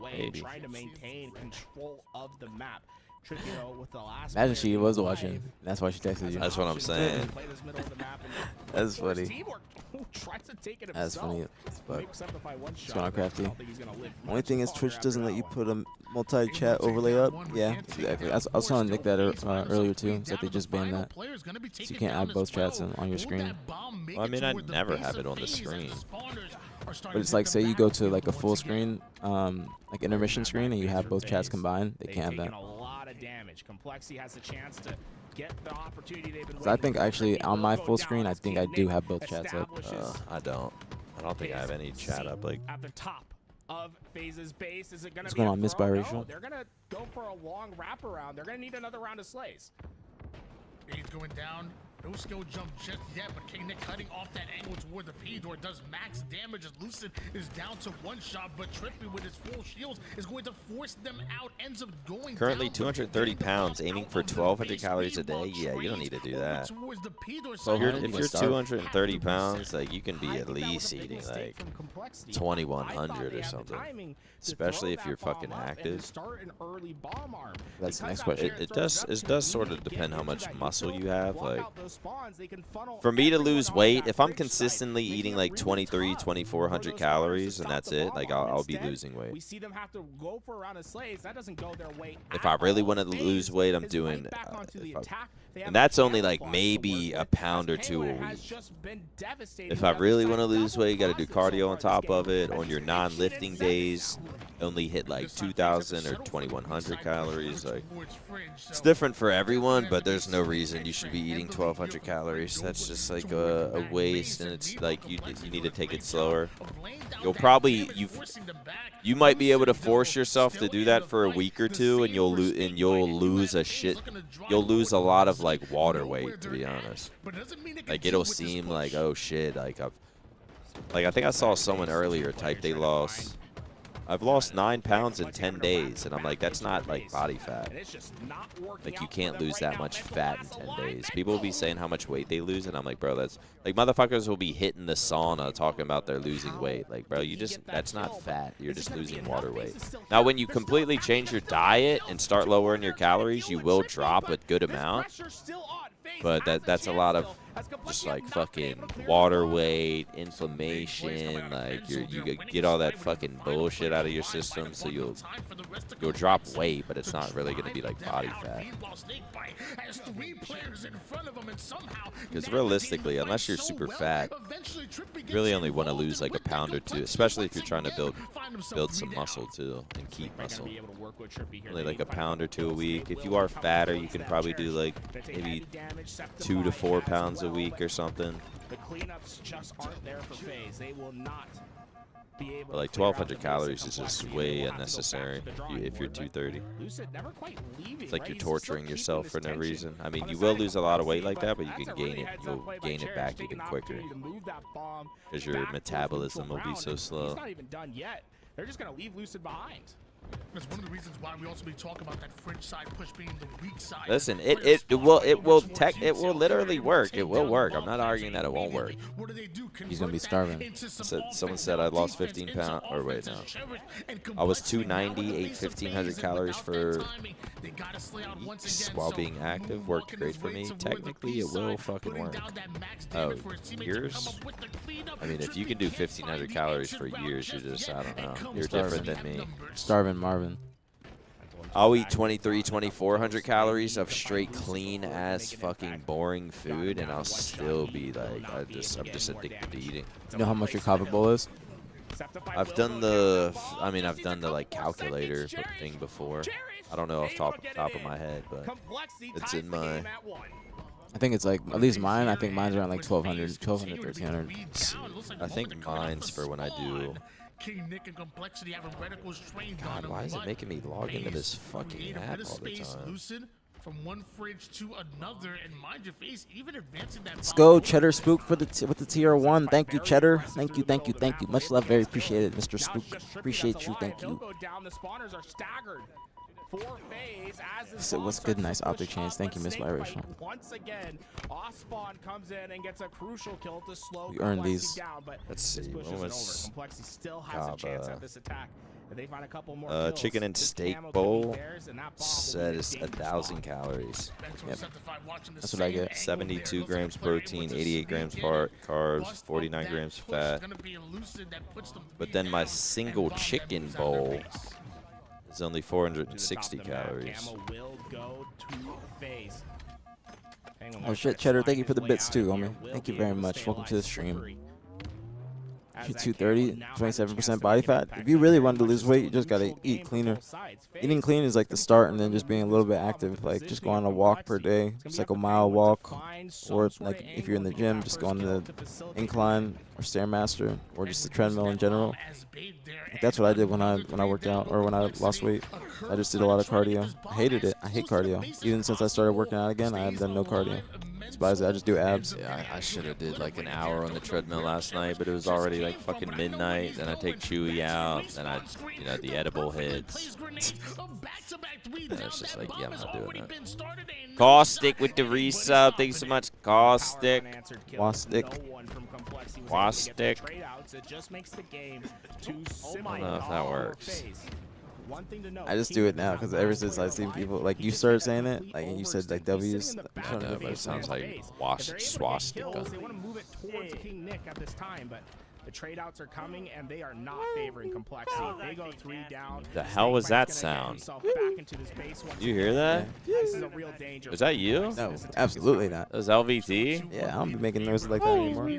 Maybe. Trying to maintain control of the map. Imagine she was watching. That's why she texted you. That's what I'm saying. That's funny. That's funny. What's going on, Crafty? Only thing is Twitch doesn't let you put a multi-chat overlay up. Yeah, exactly. I was telling Nick that earlier too. That they just banned that, so you can't have both chats on your screen. Well, I mean, I never have it on the screen. But it's like, say you go to like a full screen, like intermission screen, and you have both chats combined. They can't have that. Damage. Complexity has a chance to get the opportunity they've been I think actually on my full screen, I think I do have both chats up. I don't think I have any chat up. Like at the top of FaZe's base, is it going to be going on, Miss Biracial? No, they're going to go for a long wraparound. They're going to need another round of slays. He's going down. No skill jump just yet, but K-Nick cutting off that angle toward the P-door does max damage as Lucid is down to one shot, but Trippy with his full shields is going to force them out, ends up going Currently down, 230 pounds, aiming for 1,200 calories a day. Yeah, you don't need to do that. If you're 230 pounds, like you can be at least eating like 2,100 or something. Especially if you're fucking active. That's the next question. It does sort of depend how much muscle you have. Like, for me to lose weight, if I'm consistently eating like 2,400 calories and that's it, like I'll be losing weight. If I really want to lose weight, I'm doing, and that's only like maybe a pound or two a week. If I really want to lose weight, you got to do cardio on top of it. On your non-lifting days, only hit like 2,000 or 2,100 calories. Like, it's different for everyone, but there's no reason you should be eating 1,200 calories. That's just like a waste, and it's like you need to take it slower. You'll probably you might be able to force yourself to do that for a week or two, and you'll lose a lot of like water weight, to be honest. Like, it'll seem like, oh shit, like I think I saw someone earlier type I've lost 9 pounds in 10 days, and I'm like, that's not like body fat. Like, you can't lose that much fat in 10 days. People will be saying how much weight they lose, and I'm like, bro, that's like, motherfuckers will be hitting the sauna talking about they're losing weight. Like, bro, that's not fat. You're just losing water weight. Now, when you completely change your diet and start lowering your calories, you will drop a good amount. But that's a lot of just like fucking water weight, inflammation, like you get all that fucking bullshit out of your system, so you'll drop weight, but it's not really gonna be like body fat. Because realistically, unless you're super fat, you really only want to lose like a pound or two, especially if you're trying to build some muscle too and keep muscle. Only like a pound or two a week. If you are fatter, you can probably do like maybe 2 to 4 pounds a week or something. The cleanups just aren't there for FaZe. They will not be able but like 1,200 calories is just way unnecessary if you're 230. It's like you're torturing yourself for no reason. I mean, you will lose a lot of weight like that, but you can gain it. You'll gain it back even quicker because your metabolism will be so slow. He's not even done yet. They're just gonna leave Lucid behind. That's one of the reasons why we also be talking about that French side push being the weak side. Listen, it will literally work. It will work. I'm not arguing that it won't work. He's gonna be starving. Someone said I lost 15 pounds. Or wait, no. I was 290, ate 1,500 calories for weeks while being active. Worked great for me. Technically, it will fucking work. Oh, years? I mean, if you can do 1,500 calories for years, you're just, I don't know. You're different than me. Starving Marvin. I'll eat 2,400 calories of straight clean ass fucking boring food, and I'll still be like, I'm just addicted to eating. You know how much your coffee bowl is? I've done the like calculator thing before. I don't know off top of my head, but it's in my. I think it's like, at least mine, I think mine's around like 1,200, 1,300. I think mine's for when I do. God, why is it making me log into this fucking app all the time? From one fridge to another, and mind your face, even advancing that. Let's go, Cheddar Spook with the tier 1. Thank you, Cheddar. Thank you. Much love, very appreciated, Mr. Spook. Appreciate you. Thank you. So what's good? Nice optic change. Thank you, Miss Biracial. Once again, Ospawn comes in and gets a crucial kill to slow we earned these. Down, but let's see. Complexity still has a chance at this attack. They find a couple more chicken and steak bowl says 1,000 calories. Yep. That's what I get. 72 grams protein, 88 grams carbs, 49 grams fat. But then my single chicken bowl is only 460 calories. Oh shit, Cheddar, thank you for the bits too, homie. Thank you very much. Welcome to the stream. If you're 230, 27% body fat. If you really want to lose weight, you just gotta eat cleaner. Eating clean is like the start, and then just being a little bit active, like just go on a walk per day. It's like a mile walk, or like if you're in the gym, just go on the incline or Stairmaster, or just the treadmill in general. Like that's what I did when I worked out or when I lost weight. I just did a lot of cardio. I hated it. I hate cardio. Even since I started working out again, I have done no cardio. Surprised I just do abs. Yeah, I should have did like an hour on the treadmill last night, but it was already like fucking midnight. Then I take Chewy out, then I, you know, the edible hits. And it's just like, yeah, I'm not doing that. Caustic with the resub. Thanks so much, Caustic. Caustic. Caustic. It just makes the game too I don't know if that works. One thing to know, I just do it now because ever since I've seen people like you started saying it, like and you said like W's. I know, but it sounds like swastika. They want to move it towards King Nick at this time, but the trade outs are coming and they are not favoring complexity. They go 3 down. The hell was that sound? You hear that? This is a real danger. Was that you? No, absolutely not. That was LVT? Yeah, I don't be making noises like that anymore.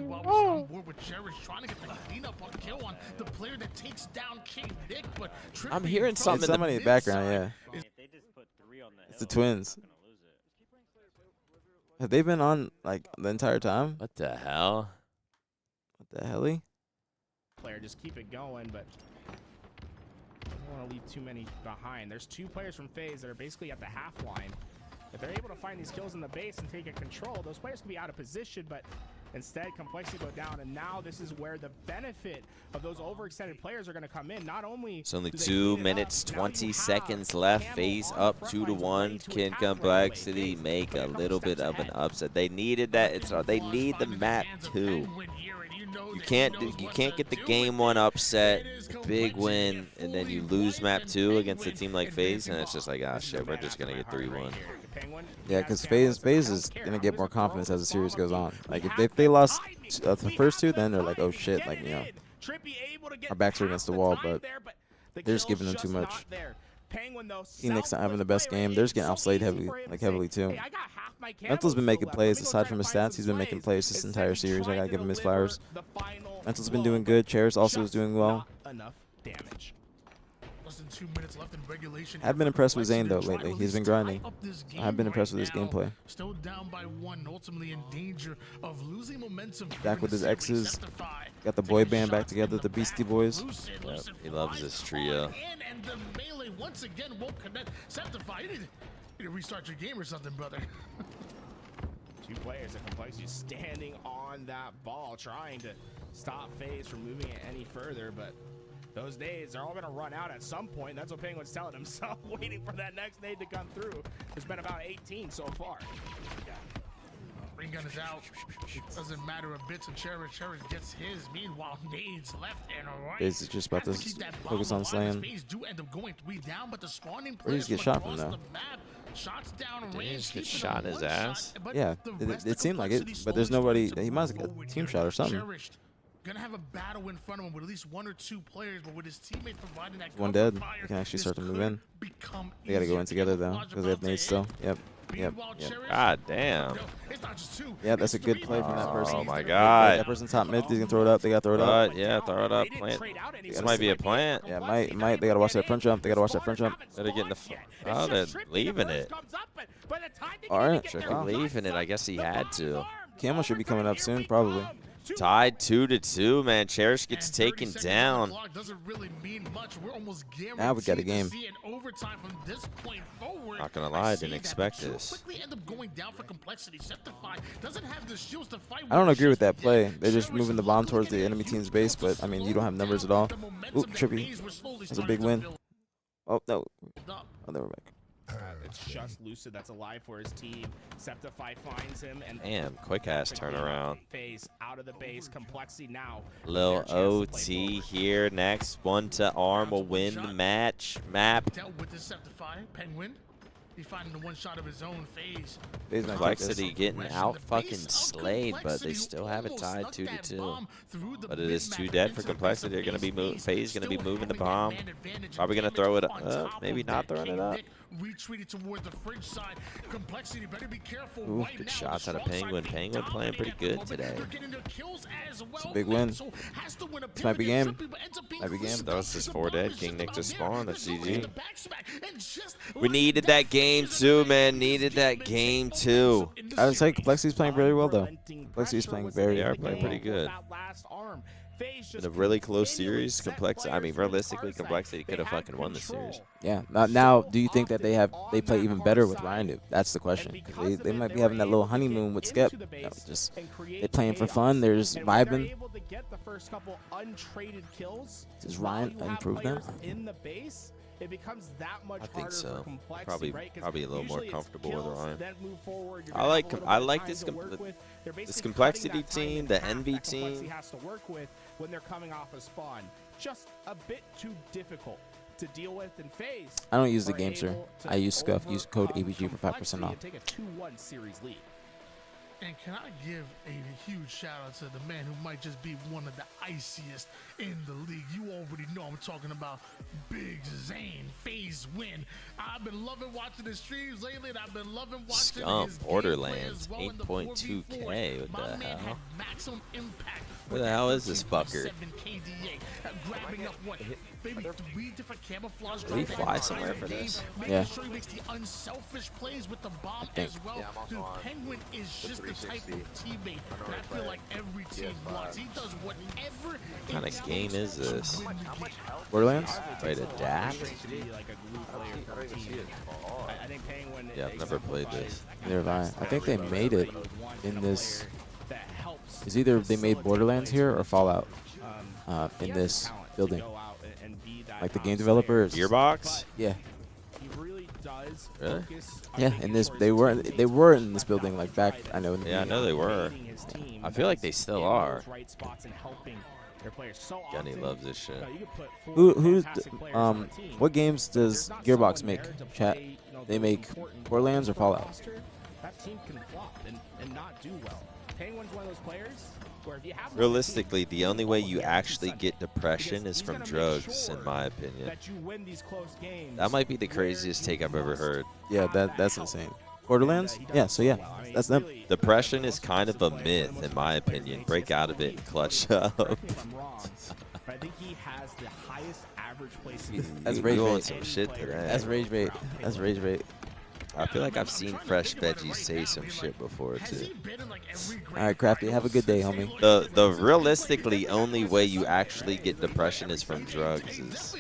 I'm hearing something. It's somebody in the background, yeah. It's the twins. Have they been on like the entire time? What the hell? What the helly? Player, just keep it going, but I don't want to leave too many behind. There's 2 players from FaZe that are basically at the half line. If they're able to find these kills in the base and take it control, those players can be out of position, but instead complexity go down, and now this is where the benefit of those overextended players are going to come in. Not only it's only 2 minutes 20 seconds left. FaZe up 2-1. Can complexity make a little bit of an upset? They needed that. They need the map too. You can't get the game 1 upset, big win, and then you lose map 2 against a team like FaZe, and it's just like, ah, shit, we're just gonna get 3-1. Yeah, because FaZe is gonna get more confidence as the series goes on. Like if they lost the first 2, then they're like, oh shit, like you know, our backs are against the wall, but they're just giving them too much. Phoenix not having the best game. They're just getting outslayed heavily too. Mental's been making plays aside from his stats. He's been making plays this entire series. I gotta give him his flowers. Mental's been doing good. Cherish also is doing well. I've been impressed with Zane though lately. He's been grinding. I've been impressed with his gameplay. Still down by 1, ultimately in danger of losing momentum. Back with his exes. Got the boy band back together, the Beastie Boys. Yep, he loves this trio. And the melee once again won't connect. Septify, you need to restart your game or something, brother. 2 players at complexity standing on that ball, trying to stop FaZe from moving it any further, but those nades are all going to run out at some point. That's what Penguin's telling himself, waiting for that next nade to come through. There's been about 18 so far. Ring gun is out. Doesn't matter a bit to Cherish. Cherish gets his. Meanwhile, nades left and right. FaZe is just about to focus on slaying. FaZe do end up going 3 down, but the spawning Where did he get shot from though? Shots down Did he just get shot in his ass? Yeah, it seemed like it, but there's nobody. He must have got a team shot or something. Gonna have a battle in front of him with at least 1 or 2 players, but with his teammates providing that One dead. They can actually start to move in. They gotta go in together though, because they have nades still. Yep. God damn. Yeah, that's a good play from that person. Oh my god. That person's top mid. They can throw it up. They gotta throw it up. Yeah, throw it up. Plant. This might be a plant. Yeah, might. They gotta watch that front jump. They gotta watch that front jump. They're getting the. Oh, they're leaving it. All right. They're leaving it. I guess he had to. Camo should be coming up soon, probably. Tied 2-2, man. Cherish gets taken down. Now we got a game. Not gonna lie, I didn't expect this. I don't agree with that play. They're just moving the bomb towards the enemy team's base, but I mean, you don't have numbers at all. Ooh, Trippy. That's a big win. Oh, no. Oh, they were back. It's just Lucid that's alive for his team. Septify finds him and damn, quick ass turnaround. FaZe out of the base. Complexity now. Lil OT here. Next one to arm will win the match. Map. Dealt with the Septify. Penguin. He's finding the 1 shot of his own. FaZe. Complexity getting out fucking slayed, but they still have it tied 2-2. But it is 2 dead for Complexity. They're gonna be FaZe gonna be moving the bomb. Probably gonna throw it up. Maybe not throwing it up. Retreated towards the fridge side. Complexity better be careful. Ooh, good shots out of Penguin. Penguin playing pretty good today. It's a big win. This might be game. Might be game. That's just 4 dead. King Nick just spawned. That's GG. We needed that game too, man. Needed that game too. I would say Complexity's playing very well though. Complexity's playing very They are playing pretty good. FaZe In a really close series, I mean, realistically, Complexity could have fucking won the series. Yeah. Now, do you think that they play even better with Ryan? That's the question. 'Cause they might be having that little honeymoon with Skip. You know, just they're playing for fun. There's vibing. Does Ryan improve them? In the base, it becomes that much I think harder so. for Complexity, right? 'Cause Probably a little more usually it's comfortable with kills, Ryan. then move forward, you're I gonna like have a little I bit of like time this to work with. They're basically Complexity cutting that time team, in the half Envy that Complexity team. has to work with when they're coming off a spawn. Just a bit too difficult to deal with in FaZe. I don't use the are game, sir. able to I use Scuff. Use code overcome aPG for 5% off. Complexity and take a 2-1 series lead. And can I give a huge shout out to the man who might just be one of the iciest in the league? You already know I'm talking about Big Zane. FaZe win. I've been loving watching the streams lately, and I've been loving watching his Borderlands, gameplay as well in the 8.2K. What My the man hell? had maximum impact. Where the hell is this fucker? 7 KDA, grabbing up what? Maybe 3 different camouflage. Did he fly somewhere for this? Making sure he makes the unselfish plays with the bomb as well. Dude, Penguin is just the type of teammate that I feel like every team wants. He does whatever. What kind of game is this? Borderlands? Wait, adapt? Yeah, I've never played this. Neither have I. I think they made it in this. It's either they made Borderlands here or Fallout in this building. Like the game developers. Gearbox? Yeah. Really does Really? Yeah, in this they were in this building like back. I know. In the Yeah, I know they were. I feel like they still are. Gunny loves this shit. Who's what games does Gearbox make? Chat. They make Borderlands or Fallout? That team can flop and not do well. Penguin's one of those players where if you have Realistically, the only way you actually get depression is from drugs, in my opinion. that you win these close games. That might be the craziest take I've ever heard. Yeah, that's insane. Borderlands? Yeah, so yeah, that's them. Depression is kind of a myth, in my opinion. Break out of it and clutch up. I think he has the highest average place. That's You rage doing bait. some shit today. That's rage bait. That's rage bait. I feel like I've seen Fresh Veggies say some shit before too. All right, Crafty, have a good day, homie. The realistically only way you actually get depression is from drugs. Is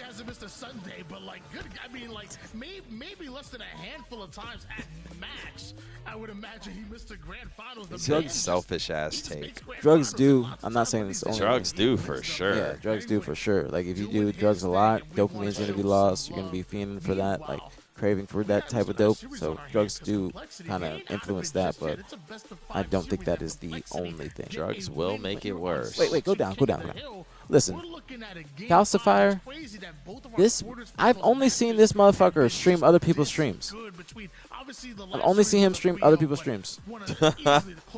Sunday, but like good. I mean, like maybe less than a handful of times at max. I would imagine he missed the grand finals. it's a selfish ass take. Drugs do. I'm not saying it's only. Drugs do for sure. Yeah, drugs do for sure. Like if you do drugs a lot, dopamine's gonna be lost. You're gonna be fiending for that, like craving for that type of dope. So drugs do kind of influence that, but I don't think that is the only thing. Drugs will make it worse. Wait, go down. Listen, Calcifier, I've only seen this motherfucker stream other people's streams. I've only seen him stream other people's streams.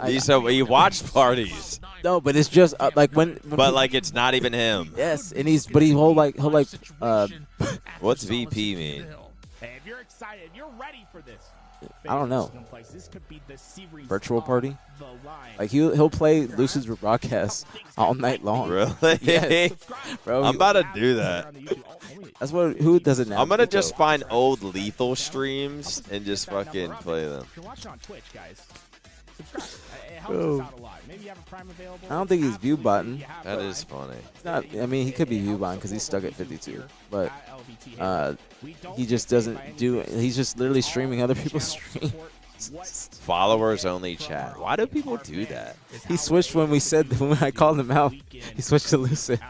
He watched parties. No, but it's just like when But like it's not even him. yes, and he'll like What's VP mean? Hey, if you're excited, if you're ready for this. I don't know. This could be the series Virtual party? the line. Like he'll play Lucid's broadcast all night long. Really? Yes. Bro, I'm about to do that. That's who does it now? I'm gonna just find old Lethal streams and just fucking play them. If you're watching on Twitch, guys, subscribe. It helps Bro. us out a lot. Maybe you have a Prime available. I don't think he's view button. That is funny. It's not. I mean, he could be view button because he's stuck at 52, but he just doesn't do. He's just literally streaming other people's streams. Followers only chat. Why do people do that? He switched when I called him out. He switched to Lucid.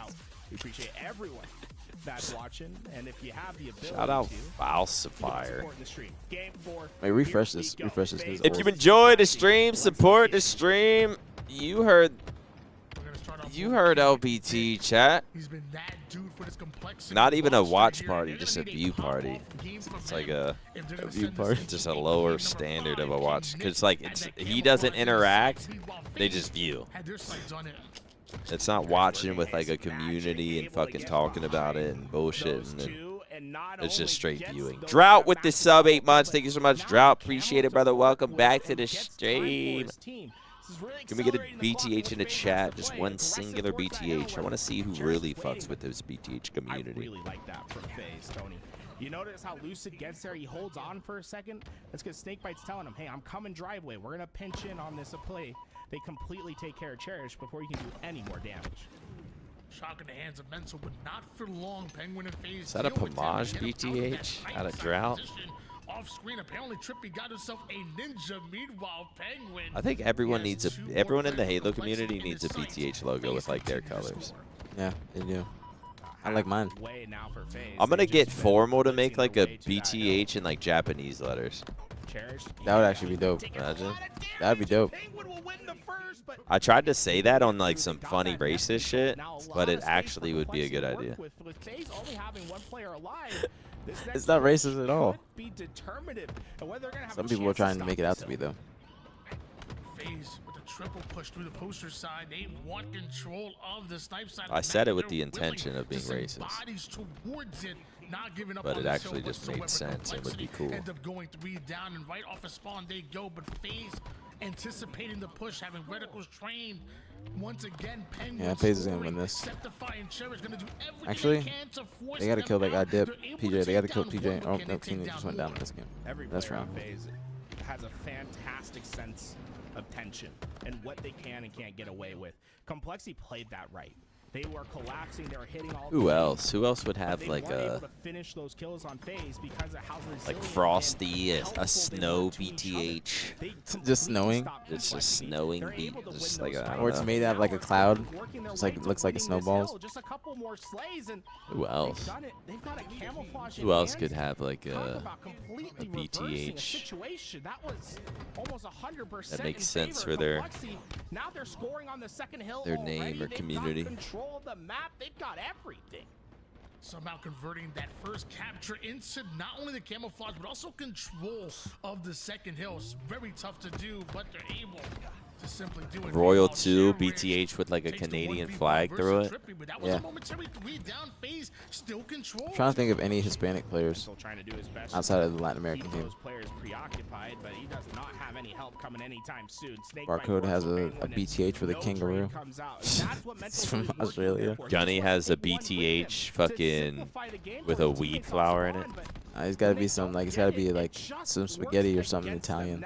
We appreciate everyone that's watching, and if you have the ability Shout out to, Falsifier. support the stream. Game 4. Wait, refresh this. Refresh this. 'cause it's If old. you enjoyed the stream, support the stream. You heard LPT chat. He's been that dude for this complexity. Not even a watch Here, party, they're just a gonna view get pop party. off games from It's like him. a If they're gonna view send this party. to just a game lower number standard 5, of a watch. Nick Cause like at it's that he camera doesn't front interact. while They FaZe just view. had their sights on it. It's not watching with like a community and fucking talking about it and bullshit. And it's just straight viewing. Drought with the sub 8 months. Thank you so much, Drought. Appreciate it, brother. Welcome back to the stream. Can we get a BTH in the chat? Just one singular BTH. I want to see who really fucks with this BTH I community. really like that from FaZe, Tony. You notice how Lucid gets there? He holds on for a second. That's because Snakebite's telling him, hey, I'm coming driveway. We're going to pinch in on this play. They completely take care of Cherish before he can do any more damage. Shock in the hands of Mental, but not for long. Penguin and FaZe. Is that a Pomage BTH out of drought? Off screen, apparently Trippy got himself a ninja. Meanwhile, Penguin. I think everyone needs everyone in the Halo community needs a BTH logo with like their colors. Yeah, they do. I like mine. I'm gonna get Formal to make like a BTH in like Japanese letters. That would actually be dope. Imagine. That'd be dope. I tried to say that on like some funny racist shit, but it actually would be a good idea. It's not racist at all. Some people are trying to make it out to be though. FaZe with a triple push through the poster side. They want control of the snipe side. I said it with the intention of being racist, not giving up but on it the actually hill just made whatsoever. sense and would be cool. End up going 3 down, and right off a spawn they go, but FaZe anticipating the push, having reticles trained. Once again, Penguin Yeah, FaZe is gonna win this. Actually, they gotta kill that guy Dip. PJ, they gotta kill PJ. Oh no, Keenan just went down in this game. That's round. FaZe has a fantastic sense of tension and what they can and can't get away with. Complexity played that right. They were collapsing. They were hitting all. Who else? Who else would have like a finish those kills on FaZe because of how like Frosty, a snow BTH? Just snowing? It's just snowing beat. Just like or it's made out of like a cloud. Just like it looks like a snowballs. Just a couple more slays and who else? They've got a camouflage. Who else could have like a BTH? That was almost 100%. That makes sense for their now they're scoring on the second hill. Their name or community. Control the map. They've got everything. Somehow converting that first capture into not only the camouflage but also control of the second hill. It's very tough to do, but they're able to simply do it. Royal 2 BTH with like a Canadian flag through it. Yeah. Trying to think of any Hispanic players outside of the Latin American team. Barcode has a BTH with a kangaroo. It's from Australia. Gunny has a BTH fucking with a weed flower in it. He's got to be some like it's got to be like some spaghetti or something Italian.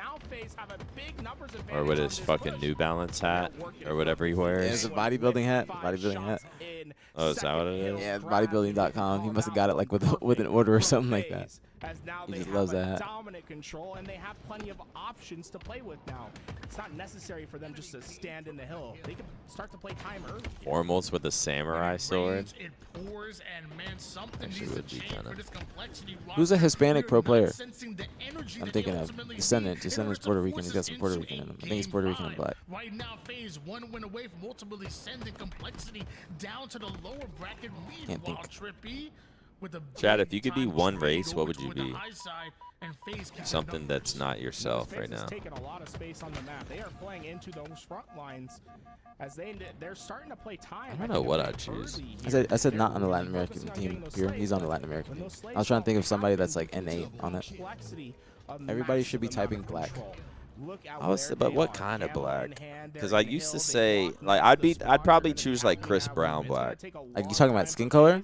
Or with his fucking New Balance hat or whatever he wears. Yeah, it's a bodybuilding hat. Bodybuilding hat. Oh, is that what it is? Yeah, bodybuilding.com. He must have got it like with an order or something like that. He just loves that hat. Dominant control, and they have plenty of options to play with now. It's not necessary for them just to stand in the hill. They can start to play time early. Formals with a samurai sword. Actually would be kind of. Who's a Hispanic pro player? I'm thinking of Descendant. Descendant's Puerto Rican. He's got some Puerto Rican in him. I think he's Puerto Rican and black. Right now, FaZe 1 win away from ultimately sending Complexity down to the lower bracket. Meanwhile, Trippy with a Chad, if you could be one race, what would you be? Something that's not yourself right now. Taking a lot of space on the map. They are playing into those front lines as they're starting to play time. I don't know what I'd choose. I said not on the Latin American team here. He's on the Latin American team. I was trying to think of somebody that's like NA on it. Everybody should be typing black. But what kind of black? Because I used to say like I'd probably choose like Chris Brown black. Like you talking about skin color,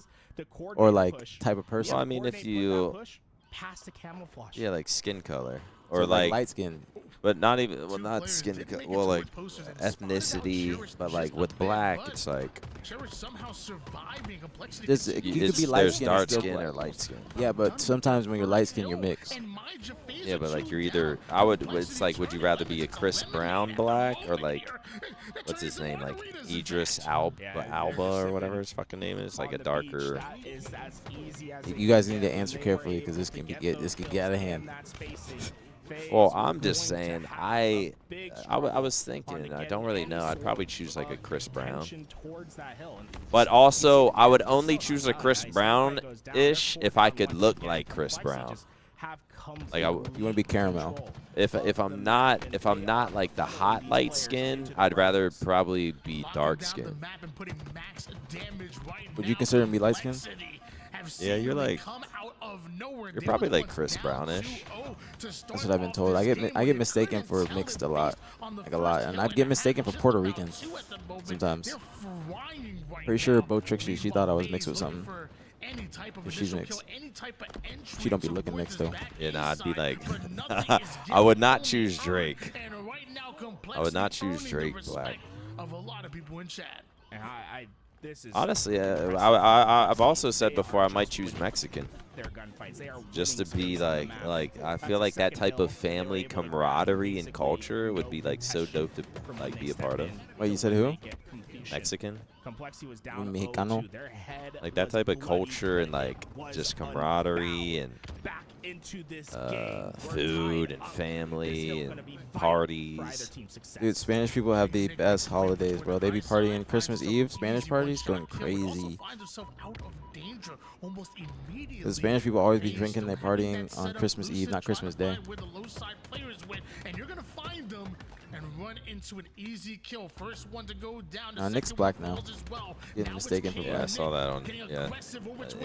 or like type of person? Well, I mean if you past the camouflage. Yeah, like skin color or so like light skin. But not even not skin color. Well, like ethnicity, but like with black, it's like you could be light skin, dark skin or light skin. Yeah, but sometimes when you're light skin, you're mixed. Yeah, but like you're either it's like would you rather be a Chris Brown black or like what's his name like Idris Alba or whatever his fucking name is, like a darker. You guys need to answer carefully because this can get out of hand. Well, I'm just saying, I was thinking, I don't really know. I'd probably choose like a Chris Brown. But also, I would only choose a Chris Brown-ish if I could look like Chris Brown. Like you want to be caramel. If I'm not like the hot light skin, I'd rather probably be dark skin. Would you consider me light skin? Yeah, you're probably like Chris Brownish. That's what I've been told. I get mistaken for mixed a lot, and I get mistaken for Puerto Rican sometimes. Pretty sure Bo Trixie, she thought I was mixed with something. But she's mixed. She don't be looking mixed though. Yeah, nah, I'd be like, I would not choose Drake. I would not choose Drake black. And Honestly, I've also said before I might choose Mexican. Just to be like I feel like that type of family camaraderie and culture would be like so dope to like be a part of. Wait, you said who? Mexican. Mexicano. Like that type of culture and like just camaraderie and food and family and parties. Dude, Spanish people have the best holidays, bro. They be partying Christmas Eve, Spanish parties going crazy. The Spanish people always be drinking, they're partying on Christmas Eve, not Christmas Day. And you're gonna find them and run into an easy kill. First one to go down. Nick's black now. Getting mistaken for Yeah, I black. saw that on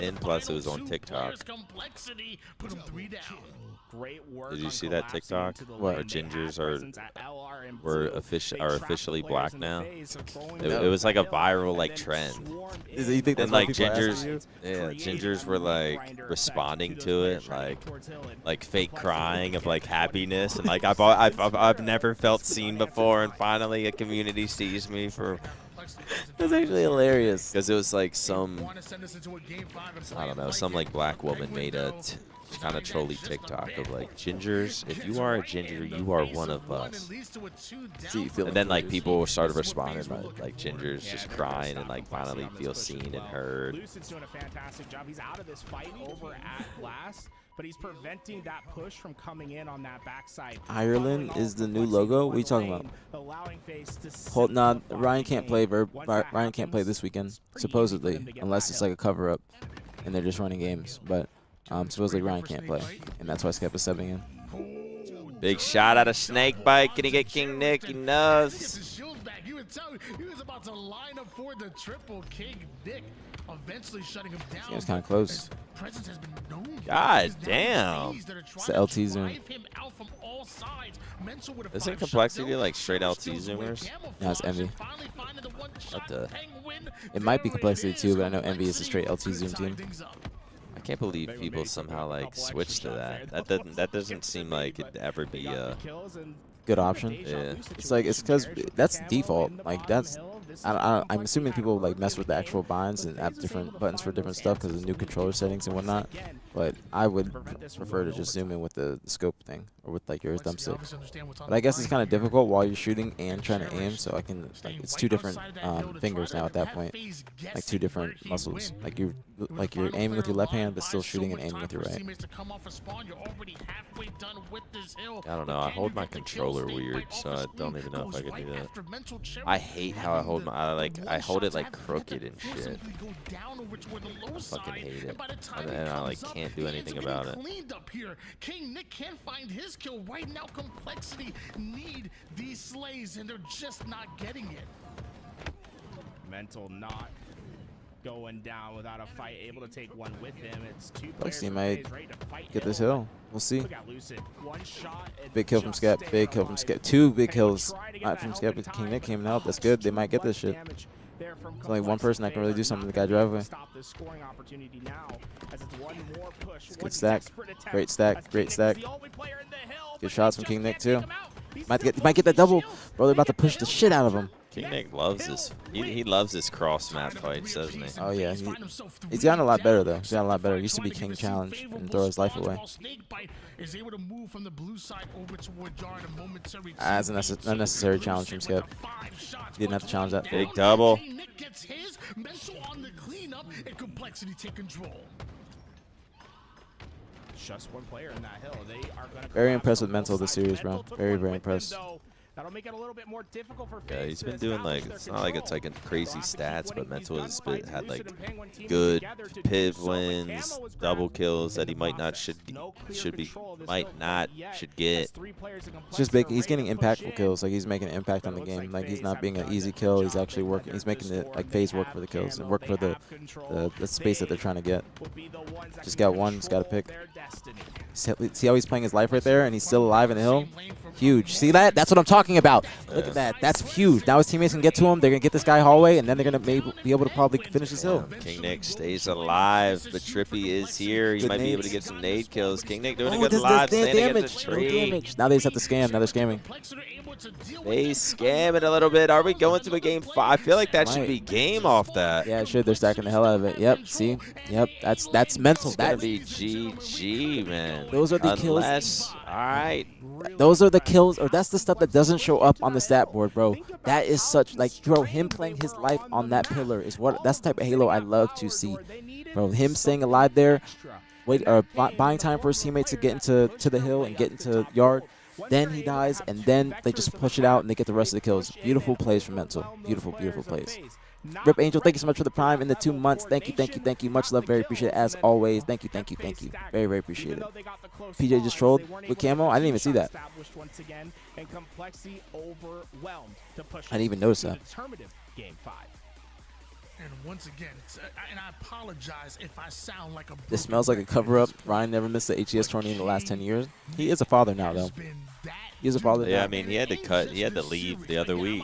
and plus it was on TikTok. Great work. Did you see that TikTok? What? Where gingers are officially black now. It was like a viral like trend. Is it, you think that's And why like people ask gingers, you? yeah, gingers were like responding to it, like fake crying of like happiness, and like I've never felt seen before, and finally a community sees me for. That's actually hilarious. Because it was like some, I don't know, some like black woman made a kind of trolly TikTok of like gingers. If you are a ginger, you are one of us. And then like people started responding like gingers just crying and like finally feel seen and heard. Lucid's doing a fantastic job. He's out of this fight over at last, but he's preventing that push from coming in on that backside. Ireland is the new logo. What are you talking about? Hold, nah, Ryan can't play. Ryan can't play this weekend, supposedly, unless it's like a cover-up, and they're just running games. But supposedly Ryan can't play, and that's why Skep is subbing in. Big shot out of Snakebite. Can he get King Nick? He knows. He was about to line up for the triple King Nick, eventually shutting him down. It was kind of close. God damn. It's the LT zoom. Isn't Complexity like straight LT zoomers? No, it's Envy. What the? It might be Complexity too, but I know Envy is a straight LT zoom team. I can't believe people somehow like switch to that. That doesn't seem like it'd ever be a good option. Yeah. It's like it's because that's default. Like that's I'm assuming people like mess with the actual binds and have different buttons for different stuff because of new controller settings and whatnot. But I would prefer to just zoom in with the scope thing or with like your thumbstick. But I guess it's kind of difficult while you're shooting and trying to aim. So I can like it's two different fingers now at that point, like two different muscles. Like you're aiming with your left hand but still shooting and aiming with your right. I don't know. I hold my controller weird, so I don't even know if I can do that. I hate how I hold I hold it like crooked and shit. I fucking hate it, and I like can't do anything about it. King Nick can't find his kill right now. Complexity need these slays, and they're just not getting it. Mental not going down without a fight, able to take one with him. It's two players Lexi might ready to fight get this hill. We'll see. Look at Lucid. One shot and Big kill from Skep. Big kill from Skep. Two big kills from Skep with King Nick came out. That's good. They might get this shit. There's only one person that can really do something to the guy driveway. It's good stack. Great stack. Great stack. Good shots from King Nick too. Might get that double. Bro, they're about to push the shit out of him. King Nick loves this. He loves his cross map fights, doesn't he? Oh yeah, he's gotten a lot better though. He's gotten a lot better. He used to be King Challenge and throw his life away. As an unnecessary challenge from Skep. He didn't have to challenge that. Big double. Just one player in that hill. They are going to very impressed with Mental this series, bro. Very, very impressed. That'll make it a little bit more difficult for yeah, he's been doing like, it's not like it's like a crazy stats, but Mental has had like good piv wins, double kills that he might not should get. It's just big. He's getting impactful kills. Like he's making an impact on the game. Like he's not being an easy kill. He's actually working. He's making it like phase work for the kills and work for the space that they're trying to get. Just got one. Just got to pick. See how he's playing his life right there, and he's still alive in the hill? Huge. See that? That's what I'm talking about. Look at that. That's huge. Now his teammates can get to him. They're going to get this guy hallway, and then they're going to be able to probably finish this hill. King Nick stays alive, but Trippy is here. He might be able to get some nade kills. King Nick doing a good live, standing against a tree. Now they just have to scam. Now they're scamming. They scam it a little bit. Are we going to a game 5? I feel like that should be game off that. Yeah, it should. They're stacking the hell out of it. Yep, see? Yep, that's mental. That'd be GG, man. Those are the kills. All right. Those are the kills, or that's the stuff that doesn't show up on the stat board, bro. That is such, like, bro, him playing his life on that pillar is that's the type of Halo I love to see. Bro, him staying alive there, buying time for his teammate to get into the hill and get into yard. Then he dies, and then they just push it out, and they get the rest of the kills. Beautiful plays from Mental. Beautiful, beautiful plays. Rip Angel, thank you so much for the prime in the 2 months. Thank you, thank you, thank you. Much love, very appreciate it, as always. Thank you, thank you, thank you. Very, very appreciate it. PJ just trolled with camo. I didn't even see that. I didn't even notice that. And once again, and I apologize if I sound like a. This smells like a cover-up. Ryan never missed the HES tourney in the last 10 years. He is a father now, though. He is a father. Yeah, now. I mean, he had to cut. He had to leave the other week.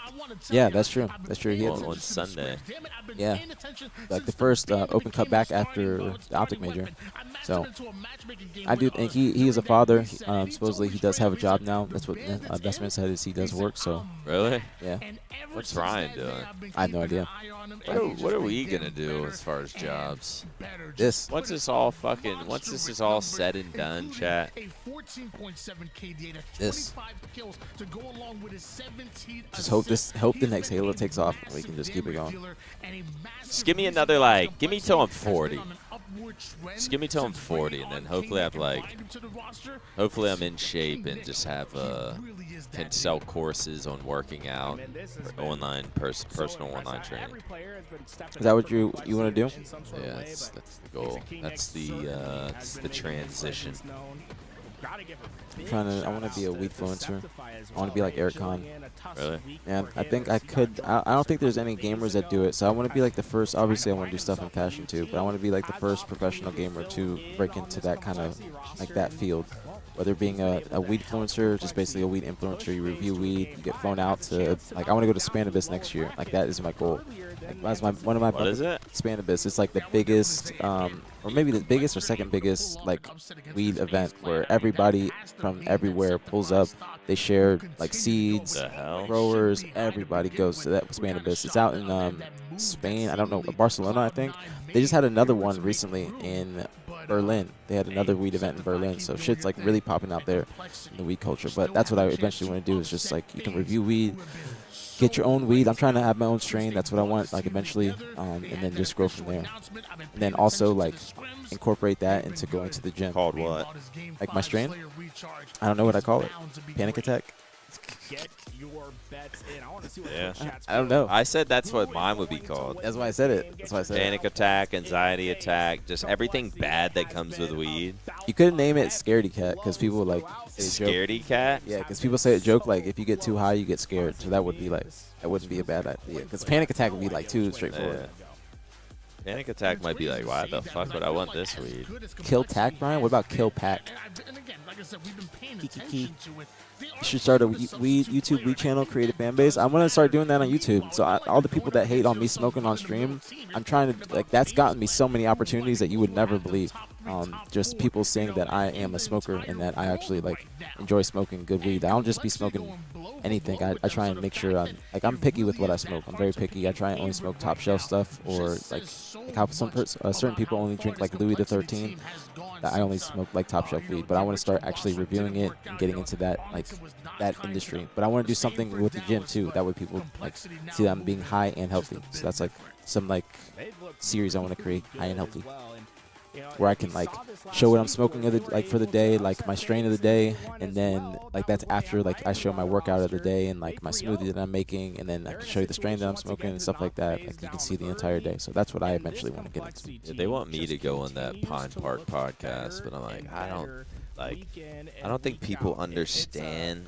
Yeah, that's true. That's true. He had on Sunday. Yeah, like the first Open Cup back after the Optic Major. So I do think he is a father. Supposedly he does have a job now. That's what Bestman said, is he does work. So really, yeah. What's Ryan doing? I have no idea. What are we gonna do as far as jobs? This. Once this is all said and done, chat. This. Just hope the next Halo takes off and we can just keep it going. Just give me another, like, give me till I'm 40. Just give me till I'm 40, and then hopefully hopefully I'm in shape and just have can sell courses on working out, or online personal online training. Is that what you want to do? Yeah, that's the goal. That's the transition. I want to be a weed influencer. I want to be like Eric Kahn. Really? Yeah, I think I could. I don't think there's any gamers that do it. So I want to be like the first. Obviously, I want to do stuff in fashion too, but I want to be like the first professional gamer to break into that kind of like that field. Whether being a weed influencer, just basically a weed influencer, you review weed, you get flown out to, like, I want to go to Spanibus next year. Like, that is my goal. Like, that's one of my. What is it? Spanibus. It's like the biggest, or maybe the biggest or second biggest, like, weed event where everybody from everywhere pulls up. They share like seeds, growers. Everybody goes to that Spanibus. It's out in Spain. I don't know, Barcelona, I think. They just had another one recently in Berlin. They had another weed event in Berlin, so shit's like really popping out there in the weed culture. But that's what I eventually want to do, is just like you can review weed, get your own weed. I'm trying to have my own strain. That's what I want, like, eventually, and then just grow from there. And then also like incorporate that into going to the gym. Called what? Like my strain? I don't know what I call it. Panic attack. Yeah. I don't know. I said that's what mine would be called. That's why I said it. That's why I said Panic attack, anxiety attack, just everything bad that comes with weed. You could name it Scaredy Cat, because people like say Scaredy Cat? Yeah, because people say a joke like if you get too high, you get scared. So that would be like, that wouldn't be a bad idea. Because panic attack would be like too straightforward. Yeah. Panic attack might be like, why the fuck would I want this weed? Kill Tack, Brian? What about Kill Pack? You should start a YouTube weed channel, create a fan base. I'm gonna start doing that on YouTube. So all the people that hate on me smoking on stream, I'm trying to, like, that's gotten me so many opportunities that you would never believe. Just people saying that I am a smoker and that I actually like enjoy smoking good weed. I don't just be smoking anything. I try and make sure I'm picky with what I smoke. I'm very picky. I try and only smoke top shelf stuff, or like how certain people only drink like Louis XIII. I only smoke like top shelf weed, but I want to start actually reviewing it and getting into that, like, that industry. But I want to do something with the gym too. That way people like see that I'm being high and healthy. So that's like some like series I want to create, high and healthy, where I can like show what I'm smoking for the day, like my strain of the day, and then like that's after like I show my workout of the day and like my smoothie that I'm making, and then I can show you the strain that I'm smoking and stuff like that. Like you can see the entire day. So that's what I eventually want to get into. Yeah, they want me to go on that Pine Park podcast, but I'm like, I don't think people understand.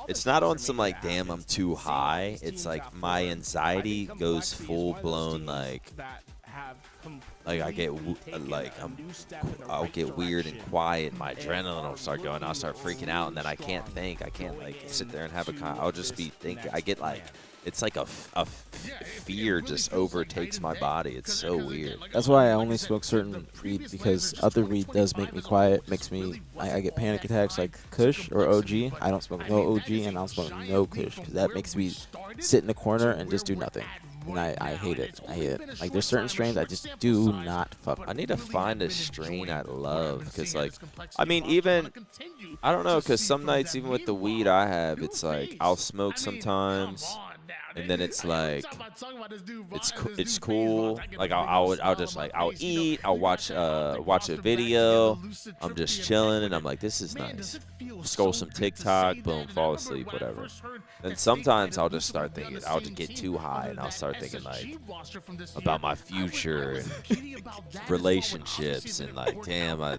It's not on some like, damn, I'm too high. It's like my anxiety goes full blown like have like I get I'll get weird and quiet. My adrenaline will start going. I'll start freaking out, and then I can't think. I can't like sit there and have a I'll just be thinking. I get like it's like a fear just overtakes my body. It's so weird. That's why I only smoke certain weed, because other weed does make me quiet, makes me I get panic attacks like Kush or OG. I don't smoke no OG and I don't smoke no Kush, because that makes me sit in the corner and just do nothing. And I hate it. I hate it. Like, there's certain strains I just do not fuck with. I need to find a strain I love, because like, I mean, even I don't know, because some nights even with the weed I have, it's like I'll smoke sometimes. And then it's like, it's cool. Like I'll just like I'll eat. I'll watch a video. I'm just chilling, and I'm like, this is nice. Scroll some TikTok, boom, fall asleep, whatever. Then sometimes I'll just start thinking. I'll just get too high, and I'll start thinking like about my future and relationships, and like, damn, I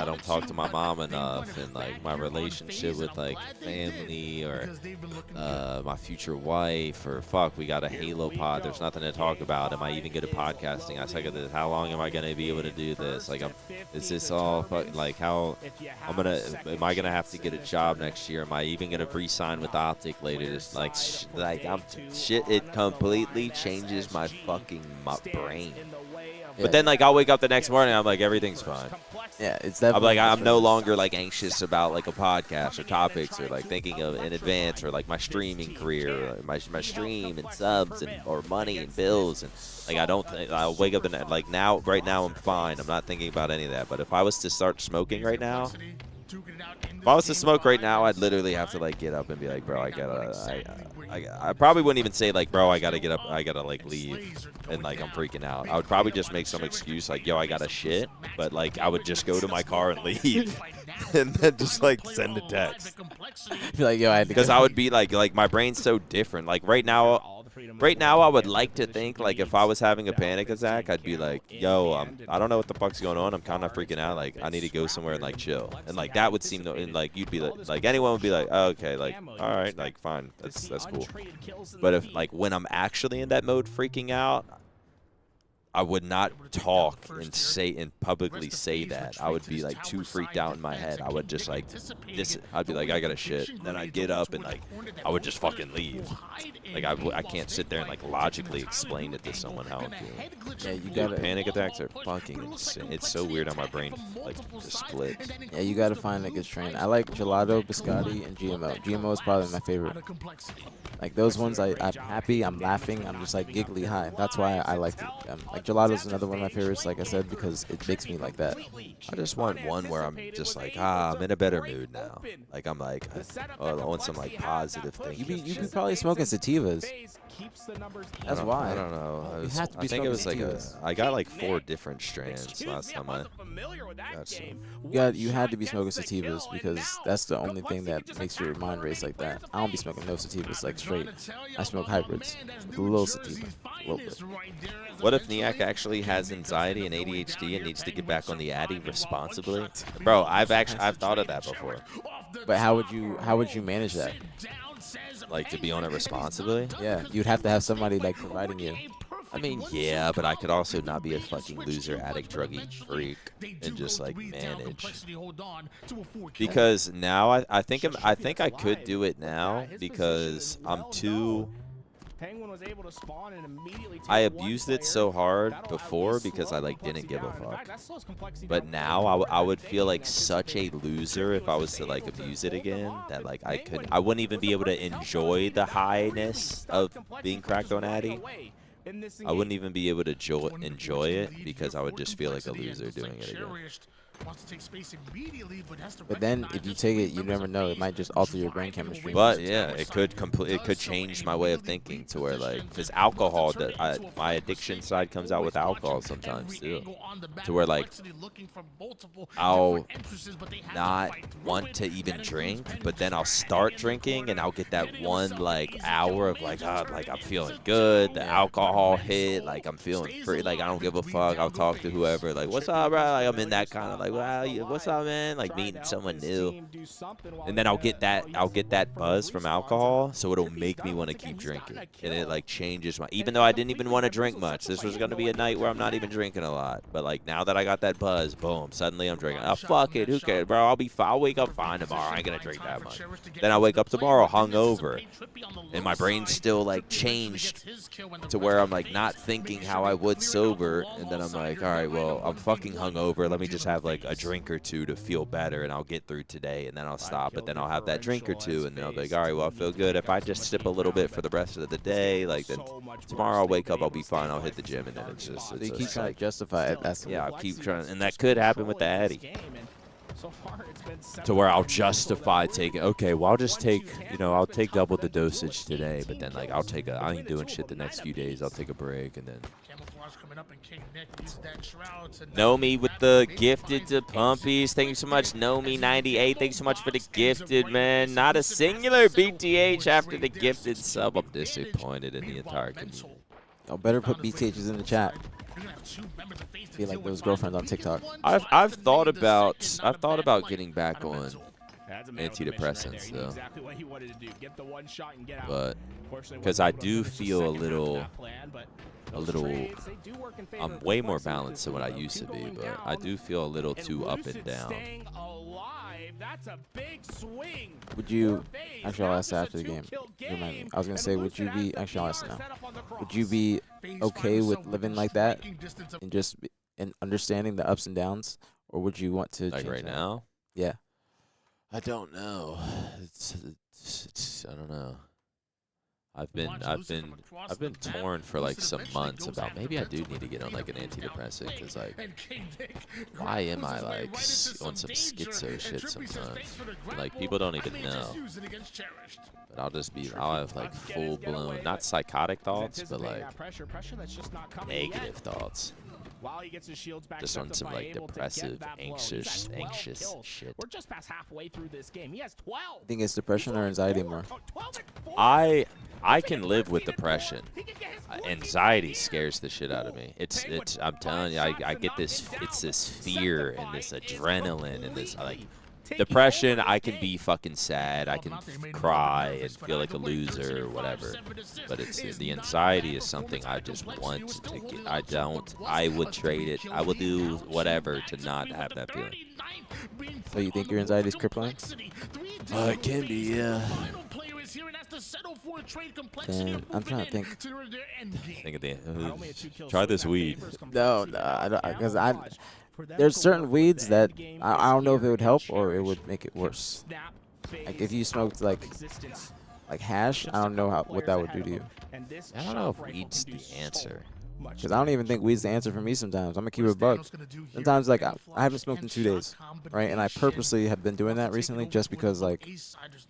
don't talk to my mom enough, and like my relationship with like family or my future wife. Or fuck, we got a Halo pod. There's nothing to talk about. Am I even good at podcasting? I suck at this. How long am I gonna be able to do this? Like, is this all fucking like how am I gonna have to get a job next year? Am I even gonna re-sign with Optic later? It's like shit. It completely changes my fucking brain. But then like I'll wake up the next morning, I'm like, everything's fine. Yeah, it's definitely. I'm like, I'm no longer like anxious about like a podcast or topics, or like thinking of in advance, or like my streaming career, or my stream and subs and or money and bills, and like I'll wake up and like right now I'm fine. I'm not thinking about any of that. But if I was to start smoking right now, I'd literally have to like get up and be like, bro, I probably wouldn't even say like, bro, I gotta get up, I gotta like leave, and like I'm freaking out. I would probably just make some excuse like, yo, I gotta shit, but like I would just go to my car and leave, and then just like send a text. Be like, yo, because I would be like my brain's so different. Like right now I would like to think like if I was having a panic attack, I'd be like, yo, I don't know what the fuck's going on. I'm kind of freaking out. Like I need to go somewhere and like chill. And like that would seem to, and like you'd be like anyone would be like, oh, okay, like all right, like fine, that's cool. But if like when I'm actually in that mode freaking out, I would not talk and publicly say that. I would be like too freaked out in my head. I would just like I'd be like, I gotta shit. And then I'd get up and like I would just fucking leave. Like I can't sit there and like logically explain it to someone how I'm feeling. Yeah, you gotta. Panic attacks are fucking insane. It's so weird how my brain like just splits. Yeah, you gotta find a good strain. I like gelato, biscotti, and GMO. GMO is probably my favorite. Like those ones, I'm happy, I'm laughing, I'm just like giggly high. That's why I like them. Like gelato is another one of my favorites, like I said, because it makes me like that. I just want one where I'm just like, I'm in a better mood now. Like I'm like, I want some like positive thing. You be probably smoking sativas. That's why. I don't know. I think it was like I got like 4 different strands last time I got some. You had to be smoking sativas, because that's the only thing that makes your mind race like that. I don't be smoking no sativas like straight. I smoke hybrids with a little sativa, a little bit. What if MaNiaC actually has anxiety and ADHD and needs to get back on the Addy responsibly? Bro, I've thought of that before. But how would you manage that? Like to be on it responsibly? Yeah, you'd have to have somebody like providing you. I mean, yeah, but I could also not be a fucking loser, addict, druggy freak and just like manage. Because now I think I could do it now, because I'm too. I abused it so hard before because I like didn't give a fuck. But now I would feel like such a loser if I was to like abuse it again, that like I wouldn't even be able to enjoy the highness of being cracked on Addy. I wouldn't even be able to enjoy it because I would just feel like a loser doing it again. But then if you take it, you never know. It might just alter your brain chemistry. But yeah, it could change my way of thinking to where like, because alcohol, my addiction side comes out with alcohol sometimes too. To where like I'll not want to even drink, but then I'll start drinking and I'll get that one like hour of like, like I'm feeling good. The alcohol hit, like I'm feeling free, like I don't give a fuck. I'll talk to whoever, like what's up, bro? Like I'm in that kind of like, wow, what's up, man? Like meeting someone new. And then I'll get that buzz from alcohol, so it'll make me want to keep drinking. And it like changes my, even though I didn't even want to drink much. This was going to be a night where I'm not even drinking a lot. But like now that I got that buzz, boom, suddenly I'm drinking. Oh, fuck it, who cares, bro? I'll wake up fine tomorrow. I ain't going to drink that much. Then I wake up tomorrow hungover. And my brain's still like changed to where I'm like not thinking how I would sober. And then I'm like, all right, well, I'm fucking hungover. Let me just have like a drink or two to feel better, and I'll get through today, and then I'll stop. But then I'll have that drink or two, and then I'll be like, all right, well, I feel good. If I just sip a little bit for the rest of the day, like then tomorrow I'll wake up, I'll be fine. I'll hit the gym, and then it's just. So you keep trying to justify it. That's yeah, I'll keep trying, and that could happen with the Addy. To where I'll justify taking, okay, well, I'll just take, I'll take double the dosage today, but then, like, I ain't doing shit the next few days. I'll take a break, and then. Nomi with the gifted to Pumpies. Thank you so much, Nomi98. Thank you so much for the gifted, man. Not a singular BTH after the gifted sub. I'm disappointed in the entire community. Y'all better put BTHs in the chat. Be like those girlfriends on TikTok. I've thought about getting back on antidepressants though, but because I do feel a little. I'm way more balanced than what I used to be, but I do feel a little too up and down. Would you, actually I'll ask that after the game. Remind me. I was going to say, would you be, actually I'll ask now. Would you be okay with living like that and just and understanding the ups and downs, or would you want to like change right that? now? Yeah. I don't know. I don't know. I've been torn for like some months about maybe I do need to get on like an antidepressant, because like why am I like on some schizo shit sometimes? And, like people don't even know. But I'll have like full blown, not psychotic thoughts, but like negative thoughts. While he gets his shields back, just on some like depressive, anxious shit. We're just past halfway through this game. He has 12. I think it's depression or anxiety more. I can live with depression. Anxiety scares the shit out of me. I'm telling you, I get this. It's this fear and this adrenaline and this like. Depression, I can be fucking sad. I can cry and feel like a loser or whatever. But the anxiety is something I just want to get. I would trade it. I will do whatever to not have that feeling. So you think your anxiety is crippling? It can be, yeah. And I'm trying to think. Think of the. Try this weed. No, because there's certain weeds that I don't know if it would help or it would make it worse. Like if you smoked like hash, I don't know what that would do to you. I don't know if weed's the answer. Because I don't even think weed's the answer for me sometimes. I'm going to keep it a buck. Sometimes, like, I haven't smoked in 2 days, right? And I purposely have been doing that recently just because, like,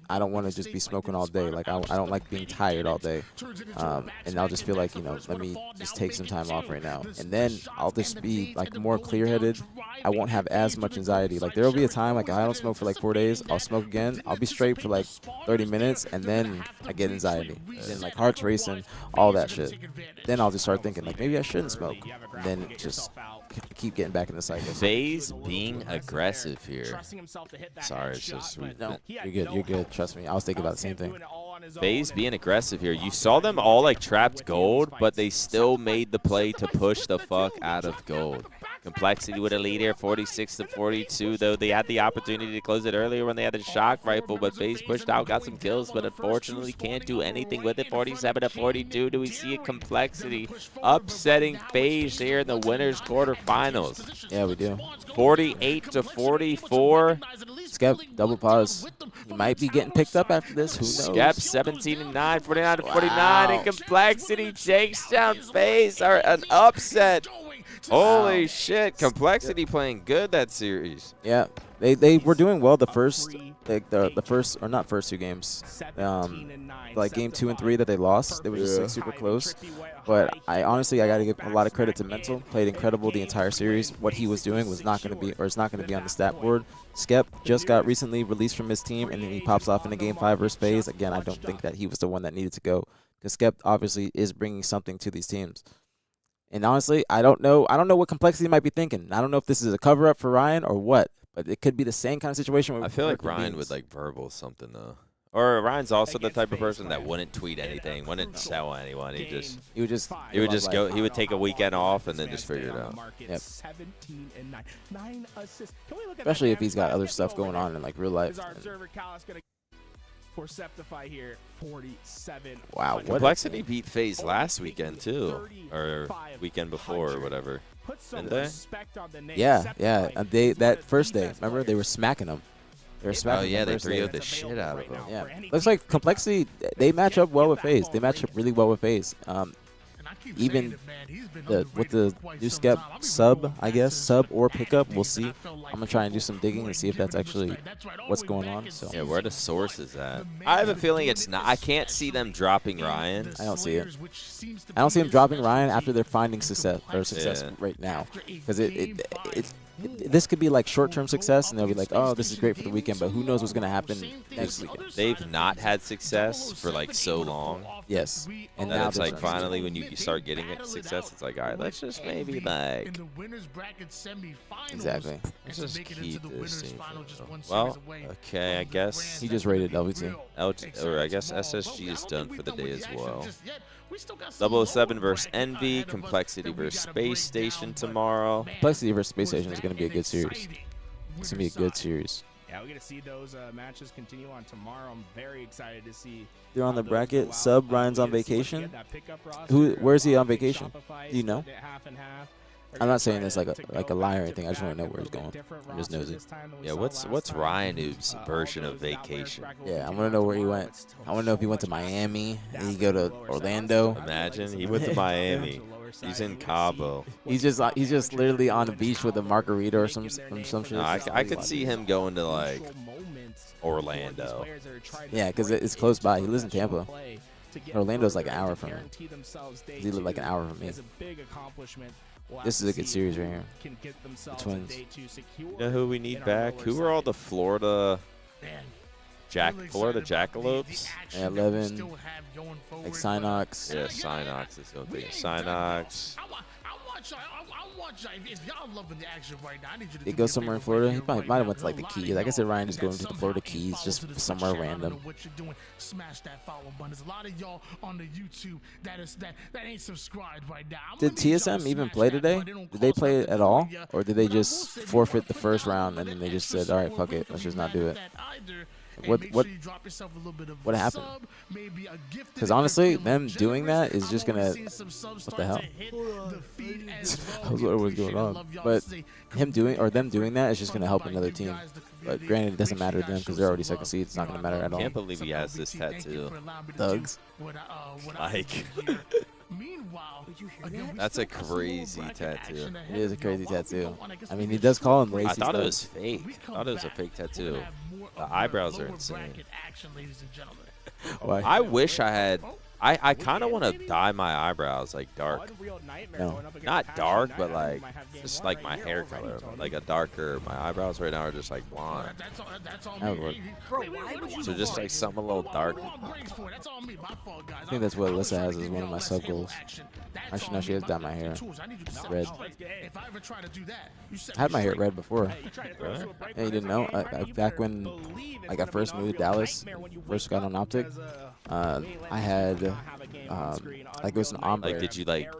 I don't want to just be smoking all day. Like, I don't like being tired all day. And I'll just feel like, let me just take some time off right now. And then I'll just be, like, more clear-headed. I won't have as much anxiety. Like, there will be a time, like, if I don't smoke for, like, 4 days, I'll smoke again. I'll be straight for, like, 30 minutes, and then I get anxiety. And then, like, heart's racing, all that shit. Then I'll just start thinking, like, maybe I shouldn't smoke. And then just keep getting back in the cycle. FaZe being aggressive here. Sorry, it's so sweet. No, you're good. You're good. Trust me. I was thinking about the same thing. FaZe being aggressive here. You saw them all like trapped gold, but they still made the play to push the fuck out of gold. Complexity with a lead here, 46-42, though they had the opportunity to close it earlier when they had the shock rifle, but FaZe pushed out, got some kills, but unfortunately can't do anything with it. 47-42, do we see a Complexity upsetting FaZe here in the winners quarterfinals? Yeah, we do. 48-44. Skep, double pause. He might be getting picked up after this. Who knows? Skep, 17-9, 49-49, and Complexity takes down FaZe, or an upset. Holy shit, Complexity playing good that series. Yeah, they were doing well the first, like the first, or not first 2 games. Like game 2 and 3 that they lost, they were just like super close. But I honestly, I got to give a lot of credit to Mental. Played incredible the entire series. What he was doing was not going to be, or is not going to be on the stat board. Skep just got recently released from his team, and then he pops off in the game 5 versus FaZe. Again, I don't think that he was the one that needed to go, because Skep obviously is bringing something to these teams. And honestly, I don't know what Complexity might be thinking. I don't know if this is a cover up for Ryan or what, but it could be the same kind of situation. I feel like Ryan would like verbal something though. Or Ryan's also the type of person that wouldn't tweet anything, wouldn't tell anyone. He would just go. He would take a weekend off and then just figure it out. Yep. 17 and 9 assists. Can we look at Especially that if he's got other stuff going on in like real life. Our observer Callis gonna for Septify here, 47. Wow, what Complexity beat FaZe last weekend too, or weekend before or whatever. Didn't they? Yeah. That first day, remember they were smacking them. They were smacking. Oh yeah, they first day. 3-0'd the shit out of them. Yeah, looks like Complexity. They match up well with FaZe. They match up really well with FaZe. Even with the new sub, I guess, sub or pickup, we'll see. I'm gonna try and do some digging and see if that's actually what's going on. So yeah, where the source is at? I have a feeling it's not. I can't see them dropping Ryan. I don't see it. I don't see them dropping Ryan after they're finding success right now, because this could be like short-term success, and they'll be like, oh, this is great for the weekend, but who knows what's gonna happen next weekend? They've not had success for like so long. Yes, and now it's like finally when you start getting success, it's like, all right, let's just maybe like exactly. Let's just keep this team. Well, okay, I guess he just rated LVT. Or I guess SSG is done for the day as well. 007 versus Envy, Complexity versus Space Station tomorrow. Complexity versus Space Station is going to be a good series. It's going to be a good series. Yeah, we're going to see those matches continue on tomorrow. I'm very excited to see. They're on the bracket. Sub Ryan's on vacation. Where's he on vacation? Do you know? I'm not saying this like a lie or anything. I just want to know where he's going. I'm just nosy. Yeah, what's Ryan's version of vacation? Yeah, I want to know where he went. I want to know if he went to Miami. Did he go to Orlando? Imagine he went to Miami. He's in Cabo. He's just literally on the beach with a margarita or some shit. No, I could see him going to like Orlando. Yeah, because it's close by. He lives in Tampa. Orlando's like an hour from him. He lives like an hour from me. This is a good series right here. The Twins. You know who we need back? Who are all the Florida Jackalopes? Yeah, 11. Like Synox. Yeah, Synox is going to be Synox. It goes somewhere in Florida. He might have went to like the Keys. Like I said, Ryan is going to the Florida Keys, just somewhere random. Smash that follow button. There's a lot of y'all on the YouTube that ain't subscribed right now. Did TSM even play today? Did they play it at all, or did they just forfeit the first round and then they just said, all right, fuck it, let's just not do it? What happened? Because honestly, them doing that is just gonna, what the hell? I was wondering what's going on. But them doing that is just gonna help another team. But granted, it doesn't matter to them because they're already second seed. It's not gonna matter at all. I can't believe he has this tattoo. Thugs. Like. That's a crazy tattoo. It is a crazy tattoo. I mean, he does call him lazy. I thought it was fake. I thought it was a fake tattoo. The eyebrows are insane. Why? I wish I had. I kind of want to dye my eyebrows like dark. No. Not dark, but like just like my hair color, like a darker. My eyebrows right now are just like blonde. That would work. So just like something a little dark. I think that's what Alyssa has as one of my sub goals. Actually, no, she has dyed my hair red. I had my hair red before. Yeah, you didn't know? Back when I first moved to Dallas, first got on Optic, I had like it was an ombre. Like, did you like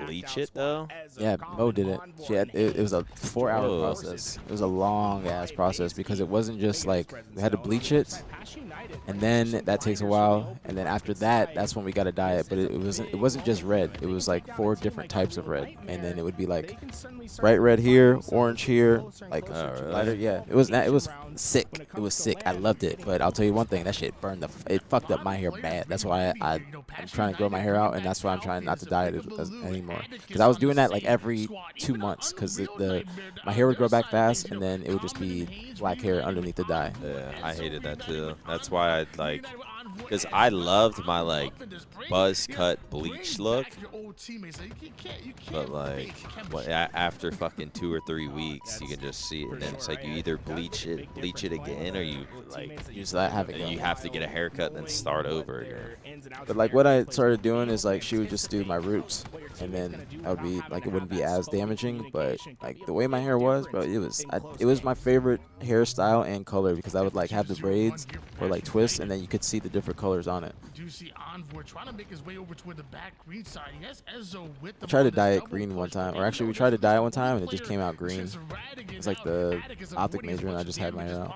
bleach it though? Yeah, Mo did it. She had it was a 4-hour process. It was a long ass process because it wasn't just like we had to bleach it, and then that takes a while, and then after that, that's when we got to dye it. But it wasn't just red. It was like 4 different types of red, and then it would be like bright red here, orange here, like lighter. Yeah, it was sick. It was sick. I loved it. But I'll tell you one thing, that shit burned it fucked up my hair bad. That's why I'm trying to grow my hair out, and that's why I'm trying not to dye it anymore. Because I was doing that like every 2 months, because my hair would grow back fast, and then it would just be black hair underneath the dye. Yeah, I hated that too. That's why I like because I loved my like buzz cut bleach look, but like after fucking 2 or 3 weeks, you can just see it, and then it's like you either bleach it again, or you like use that you have to get a haircut and then start over again. But like what I started doing is like she would just do my roots, and then I would be like it wouldn't be as damaging. But like the way my hair was, bro, it was my favorite hairstyle and color, because I would like have the braids or like twists, and then you could see the different colors on it. I tried to dye it green one time, or actually we tried to dye it one time and it just came out green. It's like the optic major, and I just had my hair out.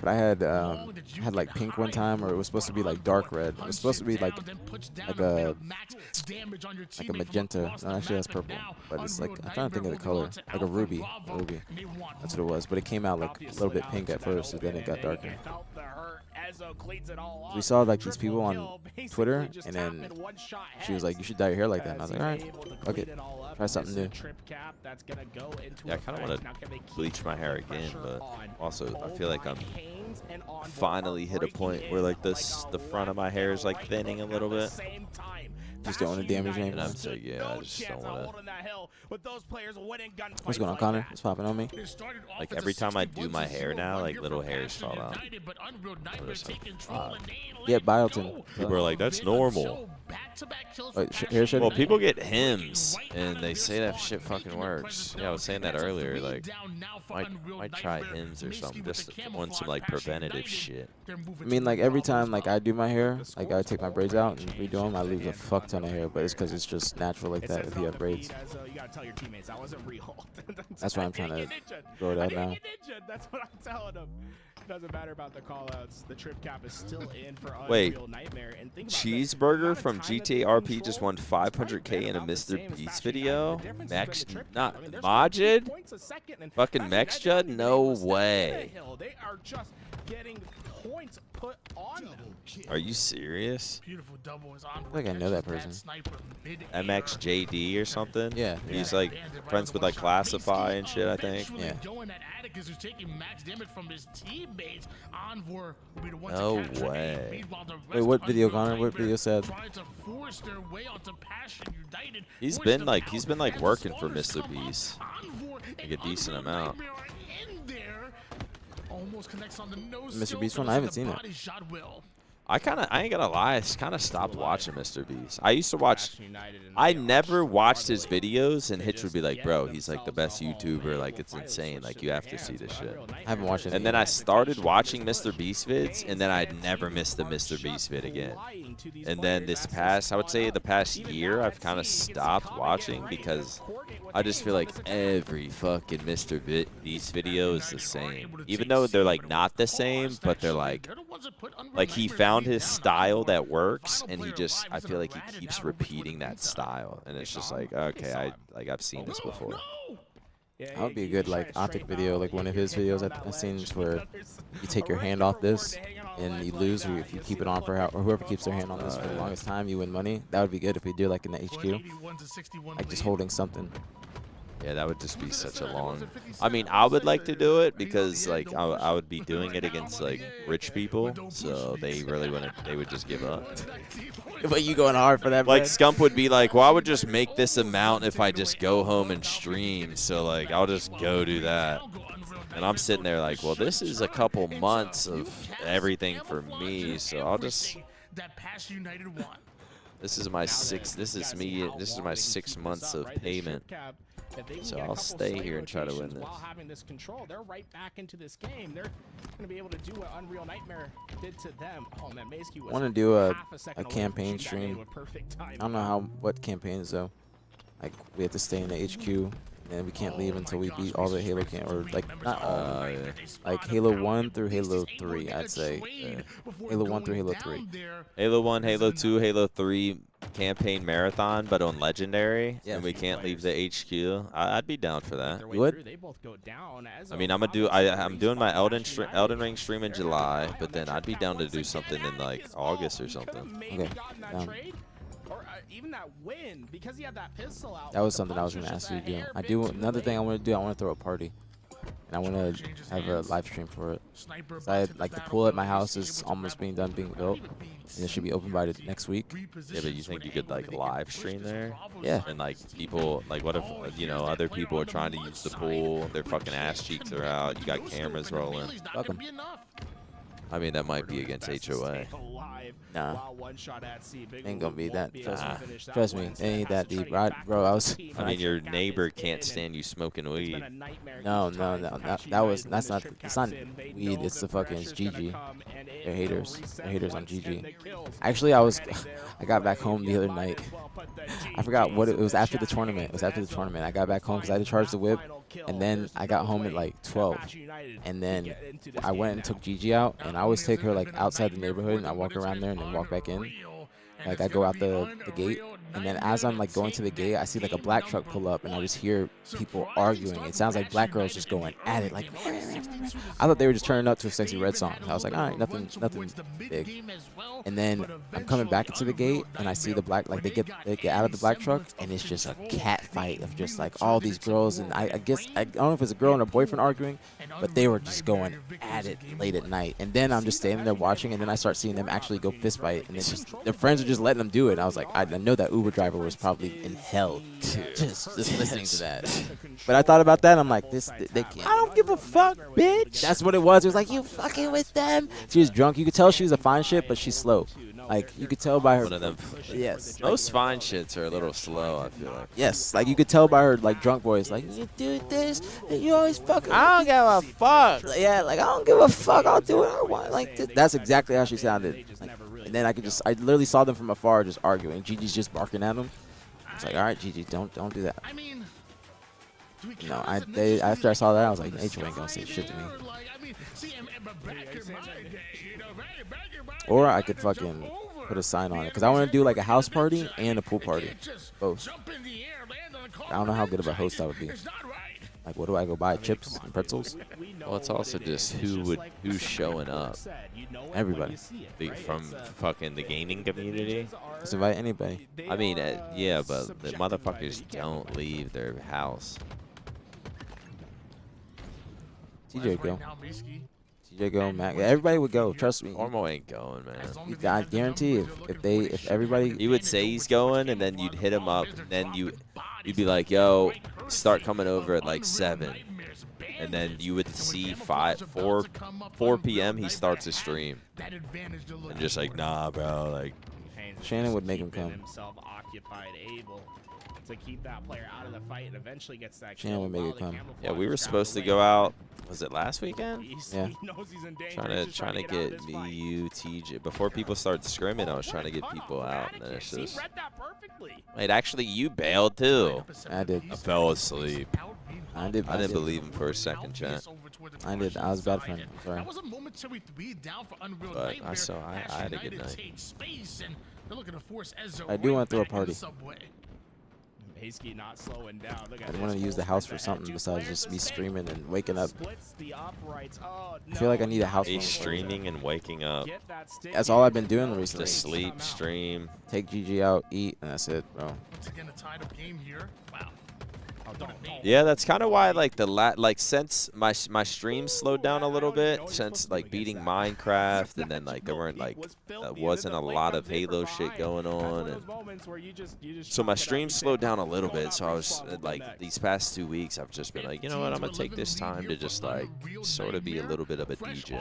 But I had like pink one time, or it was supposed to be like dark red. It was supposed to be like a magenta. No, actually that's purple, but it's like I'm trying to think of the color, like a ruby. That's what it was. But it came out like a little bit pink at first, and then it got darker. We saw like these people on Twitter, and then she was like, "You should dye your hair like that." And I was like, "All right, okay, try something new." Yeah, I kind of want to bleach my hair again, but also I feel like I'm finally hit a point where like the front of my hair is like thinning a little bit. Just don't want to damage anything. And I'm saying, yeah, I just don't want to. What's going on, Connor? What's popping on me? Like every time I do my hair now, like little hairs fall out. Yeah, biotin. People are like, that's normal. Wait, hair shedding? Well, people get Hims, and they say that shit fucking works. Yeah, I was saying that earlier. Like, might try Hims or something, just on some like preventative shit. I mean, like every time like I do my hair, like I take my braids out and redo them, I lose a fuck ton of hair. But it's because it's just natural like that if you have braids. That's why I'm trying to grow it out now. That's what I'm telling them. Doesn't matter about the callouts. The trip cap is still in for Wait, Cheeseburger from GTA RP just won 500K in a Mr. Beast video? Not Majid? Fucking Mexjud? No way. They are just getting points put on them. Are you serious? Beautiful double is on. I think I know that person. MXJD or something? Yeah. He's like friends with like Classify and shit, I think. Yeah. No way. Wait, what video, Connor? What video said? He's been like working for Mr. Beast. Like a decent amount. Mr. Beast one? I haven't seen it. I ain't gonna lie, I kind of stopped watching Mr. Beast. I used to watch, I never watched his videos, and Hitch would be like, bro, he's like the best YouTuber, like it's insane, like you have to see this shit. I haven't watched it. And then I started watching Mr. Beast vids, and then I never missed the Mr. Beast vid again. And then I would say the past year, I've kind of stopped watching because I just feel like every fucking Mr. Beast video is the same. Even though they're like not the same, but they're like he found his style that works, and I feel like he keeps repeating that style, and it's just like, okay, I've seen this before. That would be a good like optic video, like one of his videos I've seen, where you take your hand off this and you lose, or if you keep it on for or whoever keeps their hand on this for the longest time, you win money. That would be good if we do like in the HQ, like just holding something. Yeah, that would just be such a long. I mean, I would like to do it because like I would be doing it against like rich people, so they would just give up. But you going hard for that? Like Scump would be like, well, I would just make this amount if I just go home and stream, so like I'll just go do that. And I'm sitting there like, well, this is a couple months of everything for me, so I'll just. This is my 6 months of payment. So I'll stay here and try to win this. While having this control, they're right back into this game. They're going to be able to do what Unreal Nightmare did to them. Oh man, MaNiaC was. I want to do a campaign stream. I don't know what campaigns though. Like we have to stay in the HQ, and we can't leave until we beat all the Halo or like not all, like Halo 1 through Halo 3. I'd say Halo 1 through Halo 3. Halo 1, Halo 2, Halo 3 campaign marathon, but on Legendary, and we can't leave the HQ. I'd be down for that. You would? I mean, I'm doing my Elden Ring stream in July, but then I'd be down to do something in like August or something. Okay. Even that win, because he had that pistol out. That was something I was going to ask you to do. Another thing I want to do. I want to throw a party. and I want to have a live stream for it. So I had, like, the pool at my house is almost being built, and it should be open by next week. Yeah, but you think you could like live stream there? Yeah. And like people, like what if other people are trying to use the pool, their fucking ass cheeks are out, you got cameras rolling. Fuck 'em. I mean, that might be against HOA. Nah, ain't gonna be that. Trust me, it ain't that deep, right, bro? I mean, your neighbor can't stand you smoking weed. No, that's not. It's not weed. It's the fucking GG. They're haters. They're haters on GG. Actually, I got back home the other night. I forgot what it was after the tournament. It was after the tournament. I got back home because I had to charge the whip, and then I got home at like 12, and then I went and took Gigi out, and I always take her like outside the neighborhood, and I walk around there and then walk back in. Like I go out the gate, and then as I'm like going to the gate, I see like a black truck pull up, and I just hear people arguing. It sounds like black girls just going at it. Like I thought they were just turning up to a Sexy Red song. I was like, all right, nothing big. And then I'm coming back into the gate, and I see the black, like they get out of the black truck, and it's just a cat fight of just like all these girls, and I guess I don't know if it's a girl and her boyfriend arguing, but they were just going at it late at night. And then I'm just standing there watching, and then I start seeing them actually go fist fight, and it's just their friends are just letting them do it. And I was like, I know that Uber driver was probably in hell just listening to that. But I thought about that, and I'm like, they can't. I don't give a fuck, bitch. That's what it was. It was like, you fucking with them. She was drunk. You could tell she was a fine shit, but she's slow. Like you could tell by her. One of them. Yes. Most fine shits are a little slow, I feel like. Yes, like you could tell by her like drunk voice, like you do this, and you always fucking. I don't give a fuck. Yeah, like I don't give a fuck. I'll do what I want. Like that's exactly how she sounded. Like, and then I literally saw them from afar just arguing. Gigi's just barking at them. I was like, all right, Gigi, don't do that. No, after I saw that, I was like, HO ain't gonna say shit to me. Or I could fucking put a sign on it, because I want to do like a house party and a pool party, both. I don't know how good of a host I would be. Like, what do I go buy? Chips and pretzels? Well, it's also just who's showing up. Everybody. From fucking the gaming community. Just invite anybody. I mean, yeah, but the motherfuckers don't leave their house. TJ go. TJ go, Mac. Everybody would go. Trust me. Ormo ain't going, man. I guarantee if everybody. He would say he's going, and then you'd hit him up, and then you'd be like, yo, start coming over at like 7. And then you would see 4 p.m. he starts a stream. And just like, nah, bro. Like, Shannon would make him come. To keep that player out of the fight and eventually gets that Shannon would make it come. Yeah, we were supposed to go out. Was it last weekend? Yeah. Trying to get me, you, TJ. Before people start scrimming, I was trying to get people out. And then it's just. Wait, actually, you bailed too. I did. I fell asleep. I didn't believe him for a second, chat. I did. I was a bad friend. I'm sorry. But I had a good night. I do want to throw a party. Not slowing down. I want to use the house for something besides just me streaming and waking up. I feel like I need a house. He's streaming and waking up. That's all I've been doing recently. To sleep, stream, take GG out, eat, and that's it, bro. Yeah, that's kind of why like since my stream slowed down a little bit since like beating Minecraft, and then like there wasn't a lot of Halo shit going on, and so my stream slowed down a little bit. So I was like these past 2 weeks I've just been like, you know what, I'm gonna take this time to just like sort of be a little bit of a DJ,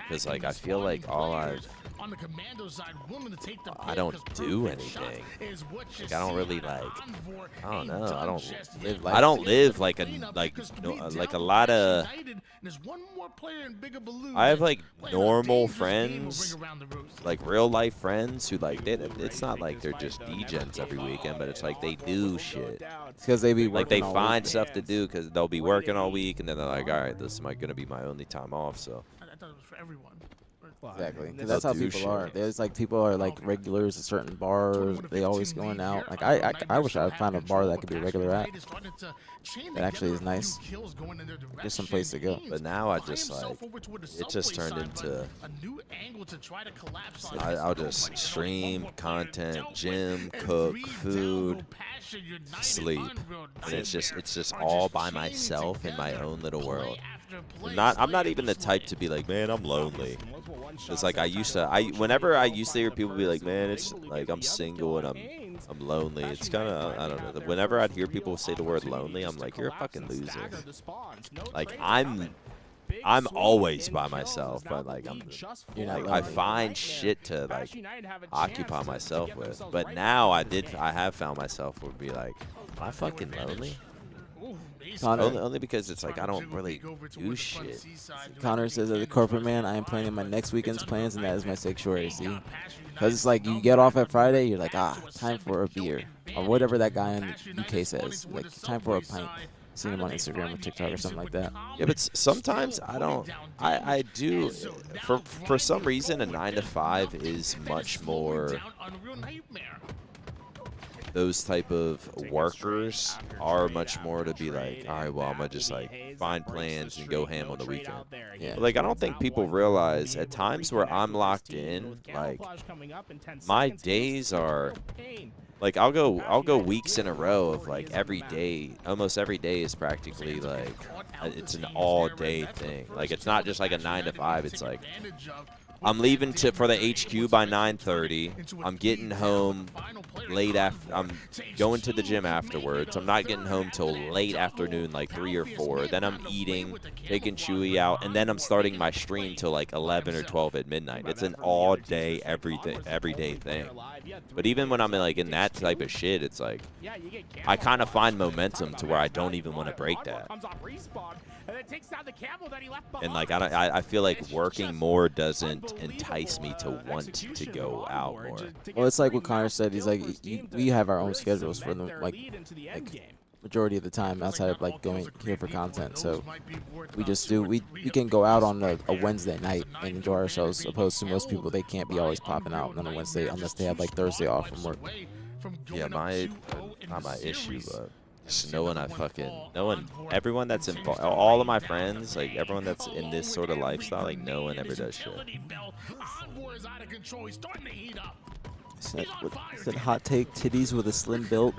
because like I feel like I don't do anything. Like I don't really like. I don't know. I don't live like a lot of. I have like normal friends, like real life friends who like it's not like they're just degens every weekend, but it's like they do shit. It's because they be like they find stuff to do because they'll be working all week, and then they're like, all right, this is gonna be my only time off. So. I thought it was for everyone. Exactly, because that's how people are. There's like people are like regulars at certain bars. They always going out. Like I wish I found a bar that I could be a regular at. That actually is nice. Just some place to go. But now I just like it just turned into I'll just stream content, gym, cook, food, sleep, and it's just all by myself in my own little world. I'm not even the type to be like, man, I'm lonely. It's like whenever I used to hear people be like, man, it's like I'm single and I'm lonely. It's kind of, I don't know. Whenever I'd hear people say the word lonely, I'm like, you're a fucking loser. Like I'm always by myself, but like I find shit to like occupy myself with. But now I have found myself would be like, am I fucking lonely? Only because it's like I don't really do shit. Connor says, as a corporate man, I am planning my next weekend's plans, and that is my sanctuary. See, because it's like you get off at Friday, you're like, time for a beer, or whatever that guy in the UK says, like time for a pint. Seen him on Instagram or TikTok or something like that. Yeah, but sometimes I do. For some reason, a 9 to 5 is much more. Those type of workers are much more to be like, all right, well, I'm gonna just like find plans and go ham on the weekend. Yeah. But like I don't think people realize at times where I'm locked in, like my days are like I'll go weeks in a row of like every day, almost every day is practically like it's an all day thing. Like it's not just like a 9 to 5. It's like I'm leaving for the HQ by 9:30. I'm getting home late after. I'm going to the gym afterwards. I'm not getting home till late afternoon, like 3 or 4. Then I'm eating, taking Chewy out, and then I'm starting my stream till like 11 or 12 at midnight. It's an all day, everyday thing. But even when I'm like in that type of shit, it's like I kind of find momentum to where I don't even want to break that. And like I feel like working more doesn't entice me to want to go out more. Well, it's like what Connor said. He's like, we have our own schedules for them, like majority of the time outside of like going here for content. So we just do. We can go out on a Wednesday night and enjoy ourselves, opposed to most people. They can't be always popping out on a Wednesday unless they have like Thursday off from work. Yeah, not my issue, but just knowing everyone that's involved, all of my friends, like everyone that's in this sort of lifestyle, like no one ever does shit. Said hot take: titties with a slim build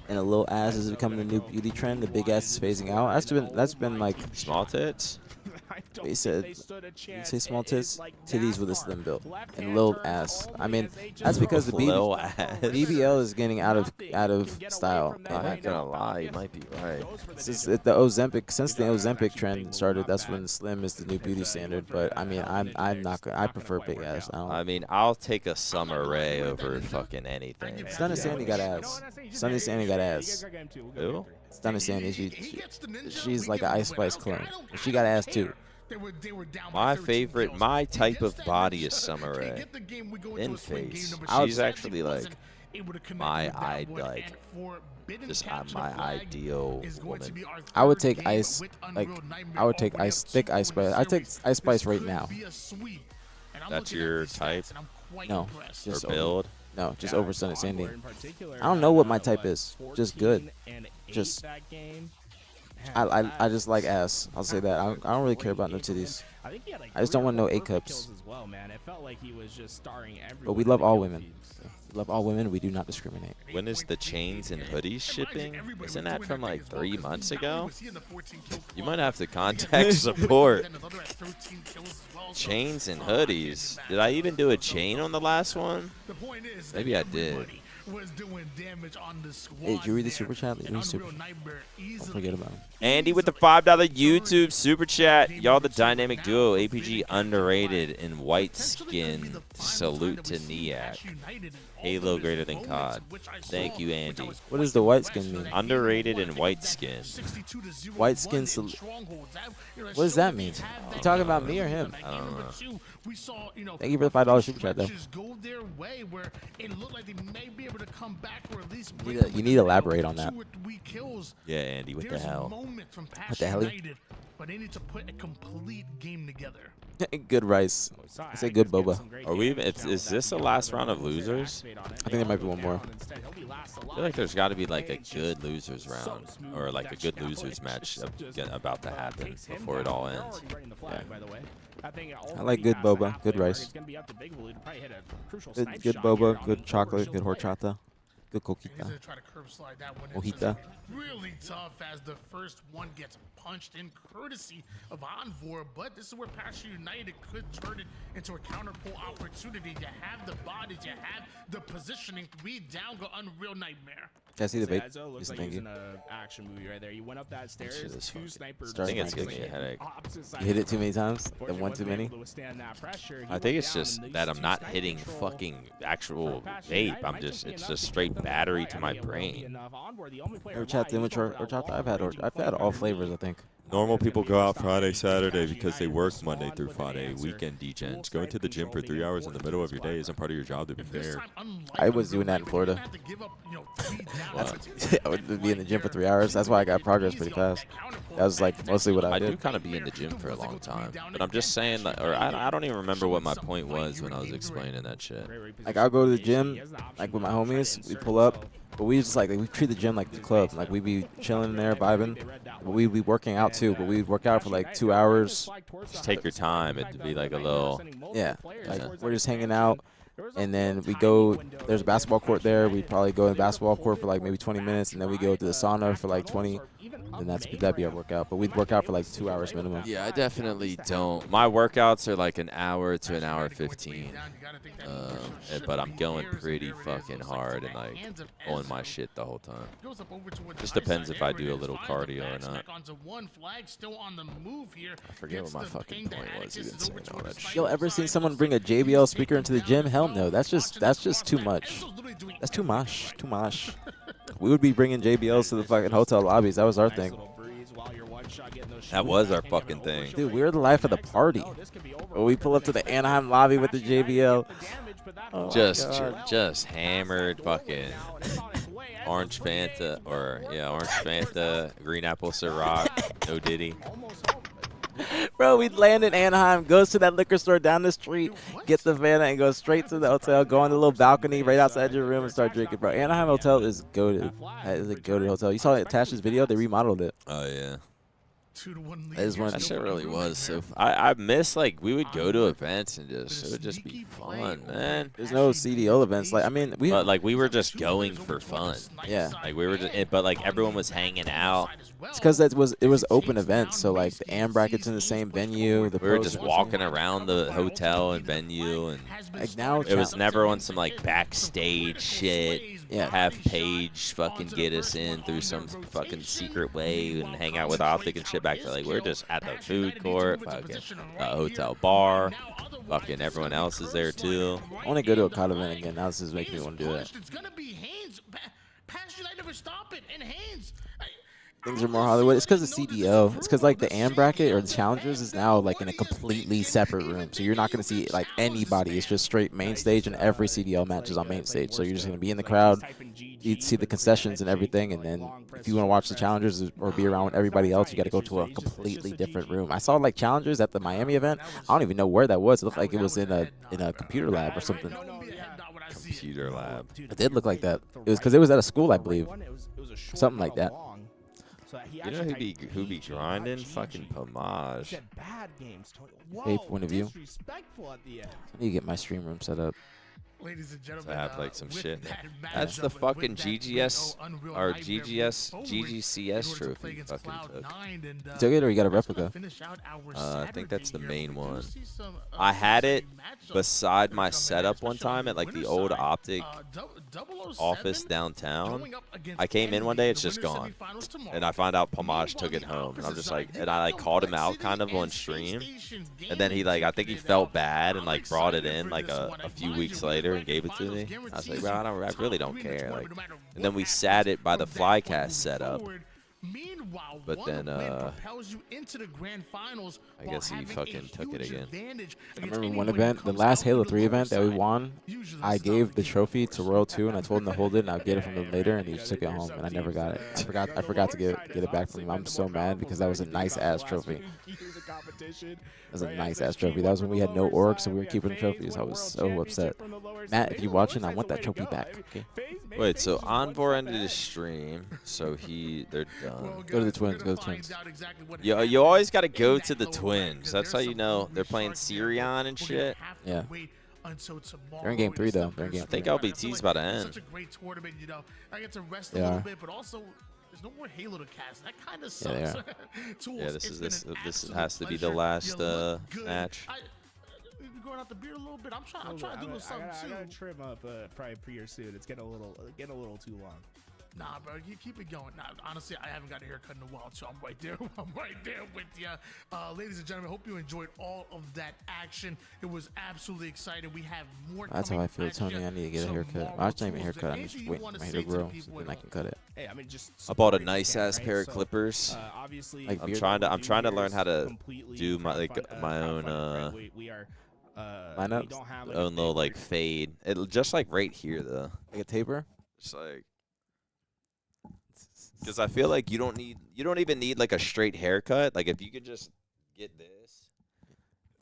and a little ass is becoming the new beauty trend. The big ass is phasing out. That's been like small tits. They said, you say small tits, titties with a slim build, and little ass. I mean, that's because the BBL is getting out of style. I'm not gonna lie, you might be right. Since the Ozempic trend started, that's when slim is the new beauty standard. But I mean, I'm not gonna. I prefer big ass. I mean, I'll take a Summer Rae over fucking anything. Stunning Sandy got ass. Stunning Sandy got ass. Who? Stunning Sandy. She's like an Ice Spice clone. She got ass too. My type of body is Summer Rae. In face, she's actually like my ideal woman. I would take Ice, thick Ice Spice. I take Ice Spice right now. That's your type? No, just build. No, just over Stunning Sandy. I don't know what my type is. Just good. Just. I just like ass. I'll say that. I don't really care about no titties. I just don't want no A cups. But we love all women. We love all women. We do not discriminate. When is the chains and hoodies shipping? Isn't that from like 3 months ago? You might have to contact support. Chains and hoodies. Did I even do a chain on the last one? Maybe I did. Hey, did you read the super chat? Don't forget about it. Andy with the $5 YouTube super chat. Y'all the dynamic duo. aPG underrated in white skin. Salute to MaNiaC. Halo greater than COD. Thank you, Andy. What does the white skin mean? Underrated in white skin. White skin. What does that mean? You talking about me or him? I don't know. Thank you for the $5 super chat, though. You need to elaborate on that. Yeah, Andy, what the hell? What the hell? but they need to put a complete game together. Good rice. I say good boba. Are we even? Is this the last round of losers? I think there might be one more. I feel like there's got to be like a good losers round or like a good losers match about to happen before it all ends. Yeah. I like good boba, good rice. Good boba, good chocolate, good horchata, good coquita. Hojita. Really tough as the first one gets punched in courtesy of Envor, but this is where Passion United could turn it into a counterpull opportunity. You have the bodies, you have the positioning. 3 down, go Unreal Nightmare. Can I see the bait? Looks like he's in an action movie right there. You went up that stairs, 2 snipers. I think it's giving me a headache. You hit it too many times? Then one too many? I think it's just that I'm not hitting fucking actual vape. It's just straight battery to my brain. Horchata, I've had all flavors, I think. Normal people go out Friday, Saturday because they work Monday through Friday. Weekend degens. Going to the gym for 3 hours in the middle of your day isn't part of your job, to be fair. I was doing that in Florida. I would be in the gym for 3 hours. That's why I got progress pretty fast. That was like mostly what I did. I do kind of be in the gym for a long time. But I'm just saying, or I don't even remember what my point was when I was explaining that shit. Like, I'll go to the gym, like with my homies. We pull up. But we just like, we treat the gym like the club. Like, we'd be chilling in there, vibing. But we'd be working out too. But we'd work out for like 2 hours. Just take your time. It'd be like a little. Yeah. Like, we're just hanging out. And then we go, there's a basketball court there. We'd probably go to the basketball court for like maybe 20 minutes. And then we go to the sauna for like 20. And that'd be our workout. But we'd work out for like 2 hours minimum. Yeah, I definitely don't. My workouts are like an hour to an hour 15. But I'm going pretty fucking hard and like on my shit the whole time. Just depends if I do a little cardio or not. I forget what my fucking point was even saying all that shit. Yo, ever seen someone bring a JBL speaker into the gym? Hell no. That's just too much. That's too much. Too much. We would be bringing JBLs to the fucking hotel lobbies. That was our thing. That was our fucking thing. Dude, we were the life of the party. When we pull up to the Anaheim lobby with the JBL. Oh just hammered fucking orange Fanta, orange Fanta, green apple Ciroc, no Diddy. Bro, we'd land in Anaheim, goes to that liquor store down the street, get the Fanta, and go straight to the hotel, go on the little balcony right outside your room and start drinking, bro. Anaheim Hotel is goated. That is a goated hotel. You saw Tash's video? They remodeled it. Oh, yeah. That shit really was. So I miss, like, we would go to events and it would just be fun, man. There's no CDO events. Like, I mean, we were just going for fun. Yeah. Like, we were just, but like everyone was hanging out. It's because it was open events. So like the AM brackets in the same venue. We were just walking around the hotel and venue, and like now it was never on some like backstage shit. Yeah. Have Paige fucking get us in through some fucking secret way and hang out with Optic and shit back there. Like, we're just at the food court, fucking hotel bar. Fucking everyone else is there too. I want to go to a COD event again. Now this is making me want to do that. It's gonna be Haynes. Passion United never stop it, and Haynes. Things are more Hollywood. It's because of CDO. It's because like the AM bracket or the challengers is now like in a completely separate room. So you're not going to see like anybody. It's just straight main stage, and every CDO match is on main stage. So you're just going to be in the crowd. You'd see the concessions and everything. And then if you want to watch the challengers or be around with everybody else, you got to go to a completely different room. I saw like challengers at the Miami event. I don't even know where that was. It looked like it was in a computer lab or something. Computer lab. It did look like that. It was because it was at a school, I believe. Something like that. You know who be grinding? Fucking Pomage. Hey, point of view. I need to get my stream room set up. Ladies and So gentlemen, I have like some shit. that That's the matchup fucking with that GGS Unreal or Nightmare GGCS forward to play trophy. against Fucking Cloud9, took. and, You took it or you got a that's gonna replica? finish out our I think that's the Saturday main here. We do one. see some, I had it matchups beside my coming in, setup one especially time on at like winner's the old side. Optic 007 office downtown. going up against I came in one day, it's Envy, just the winner gone. semifinals tomorrow. And I find out Pomage took it home. And I'm just like, and I like called him out kind of on stream. And then he like, I think he felt bad and like brought it in like a few weeks later and gave it to me. I was like, bro, I really don't care. Like, and then we sat it by the Flycast setup. Meanwhile, But one then, win propels you into the grand finals. I guess he fucking took it again. I remember one event, the last Halo 3 event that we won, I gave the trophy to Royal 2 and I told him to hold it and I'd get it from him later and he just took it home and I never got it. I forgot to get it back from him. I'm so mad because that was a nice ass trophy. That was a nice ass trophy. That was when we had no orgs, so we were keeping the trophies. I was so upset. Matt, if you're watching, I want that trophy back. Okay. Wait, so Envor ended his stream, so they're done. Go to the Twins. Go to the Twins. You always got to go to the Twins. That's how you know they're playing Sirion and shit. Yeah. They're in game 3 though. They're in game 3. I think LBT's about to end. Such a great tournament, you know. I get to rest a They little are. bit, but also there's no more Halo to cast. That kind of Yeah, they sucks. are. Yeah, this has to be the last match. Going out the beard a little bit. I'm trying to do a little something too. I gotta trim up probably pretty soon. It's getting a little too long. Nah, bro, you keep it going. Nah, honestly, I haven't got a haircut in a while, so I'm right there. I'm right there with you. Ladies and gentlemen, hope you enjoyed all of that action. It was absolutely exciting. We have more. That's how I feel, Tony. I need to get a haircut. Well, actually, not even a haircut. I'm just waiting for my hair to grow, so then I can cut it. Hey, I mean, just I bought a nice ass pair of clippers. obviously, Like I'm beard? trying to learn how to do my my own we are lineups. own little like fade. It just like right here though. Like a taper. Just like. Because I feel like you don't even need like a straight haircut. Like if you could just get this,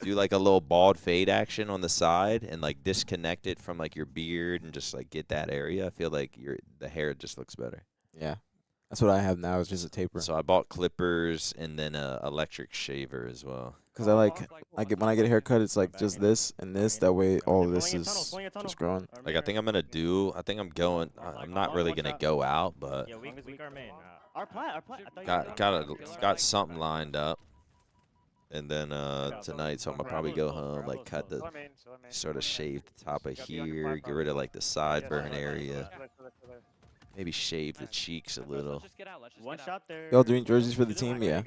do like a little bald fade action on the side and like disconnect it from like your beard and just like get that area. I feel like the hair just looks better. Yeah. That's what I have now. It's just a taper. So I bought clippers and then a electric shaver as well. Because when I get a haircut, it's like just this and this. That way, all of this is just growing. Like I think I'm not really gonna go out, but got something lined up. And then tonight, so I'm gonna probably go home, like cut the sort of shave the top of here, get rid of like the sideburn area. Maybe shave the cheeks a little. One shot there. Y'all doing jerseys for the team? Yeah.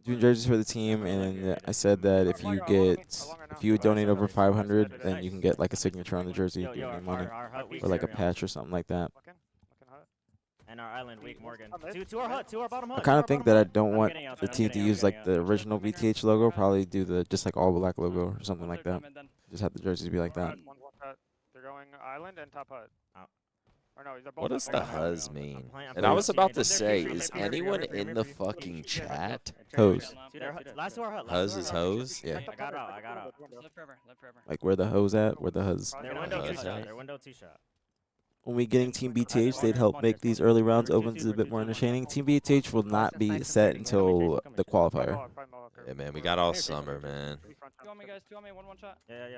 Doing jerseys for the team, and I said that if you donate over 500, then you can get like a signature on the jersey, give me money, or like a patch or something like that. And our island weak, Morgan. To our hut, to our bottom hut. I kind of think that I don't want the team to use like the original VTH logo. Probably do the just like all black logo or something like that. Just have the jerseys be like that. They're going island and top hut. Or no, What does the Huz mean? And I was about to say, is anyone in the fucking chat? Hose. Last to our hut. Huz is hose? Yeah. I got out. Live forever. Live forever. Like where the hose at? Where the hose? Their window two-shot. Their window two-shot. When we getting Team BTH, they'd help make these early rounds opens a bit more entertaining. Team BTH will not be set until the qualifier. Yeah, man, we got all summer, man. 2 on me, guys. 2 on me. One shot. Yeah.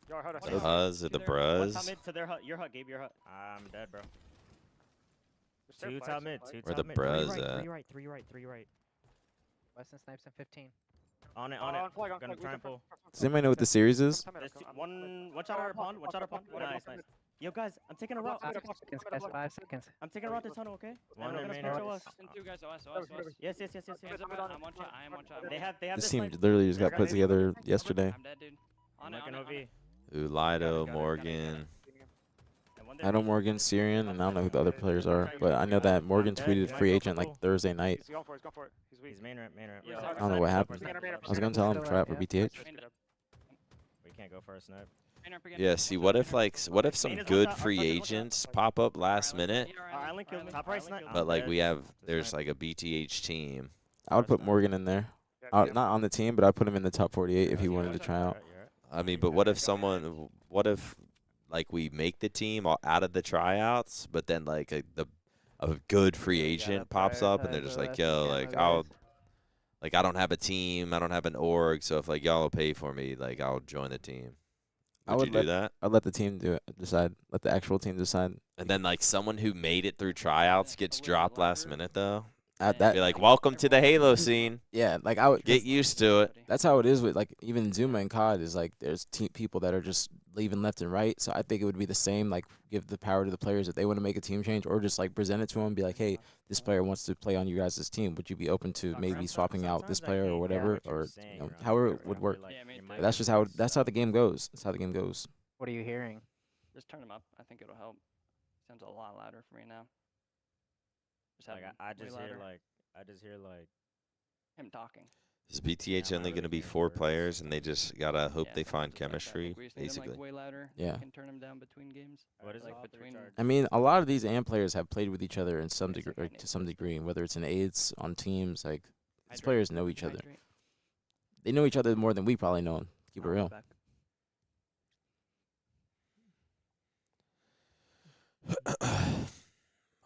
The Huz or the Bruz? Top mid to their hut. Your hut, Gabe. Your hut. I'm dead, bro. Two top mid. Where the Bruz at? Three right. Weston snipes in 15. On it. Gonna try and pull. Does anybody know what the series is? One shot our pond. Nice. Yo, guys, I'm taking a route. 5 seconds, guys. 5 seconds. I'm taking a route to tunnel, okay? One main us. 2 guys. OS. Yes. I'm one shot. I am one shot. They have This team literally just got put together yesterday. I'm dead, dude. On it. Lido, Morgan. I know Morgan, Syrian, and I don't know who the other players are, but I know that Morgan tweeted free agent like Thursday night. He's going for it. He's main ramp. I don't know what happened. I was gonna tell him to try out for BTH. We can't go for a snipe. Yeah, see, what if some good free agents pop up last minute, but like there's like a BTH team. I would put Morgan in there. Not on the team, but I'd put him in the top 48 if he wanted to try out. I mean, but what if like we make the team out of the tryouts, but then like a good free agent pops up and they're just like, yo, like I don't have a team, I don't have an org, so if like y'all will pay for me, like I'll join the team. Would you do that? I'd let the team decide. Let the actual team decide. And then like someone who made it through tryouts gets dropped last minute though. That be like, welcome to the Halo scene. Yeah, like I would get used to it. That's how it is with like even Zuma and COD is like there's people that are just leaving left and right. So I think it would be the same. Like give the power to the players if they want to make a team change, or just like present it to them, be like, hey, this player wants to play on you guys' team. Would you be open to maybe swapping out this player or whatever, or however it would work? But that's just how the game goes. That's how the game goes. What are you hearing? Just turn them up. I think it'll help. Sounds a lot louder for me now. I just hear like I just hear like him talking. Is BTH only going to be 4 players, and they just gotta hope they find chemistry, We just need him, basically? like, way louder. Yeah. We can turn him down between games. What is like it? between. I mean, a lot of these AM players have played with each other in some degree, or to some degree, whether it's in aids on teams. Like these players know each other. They know each other more than we probably know 'em. Keep it real. I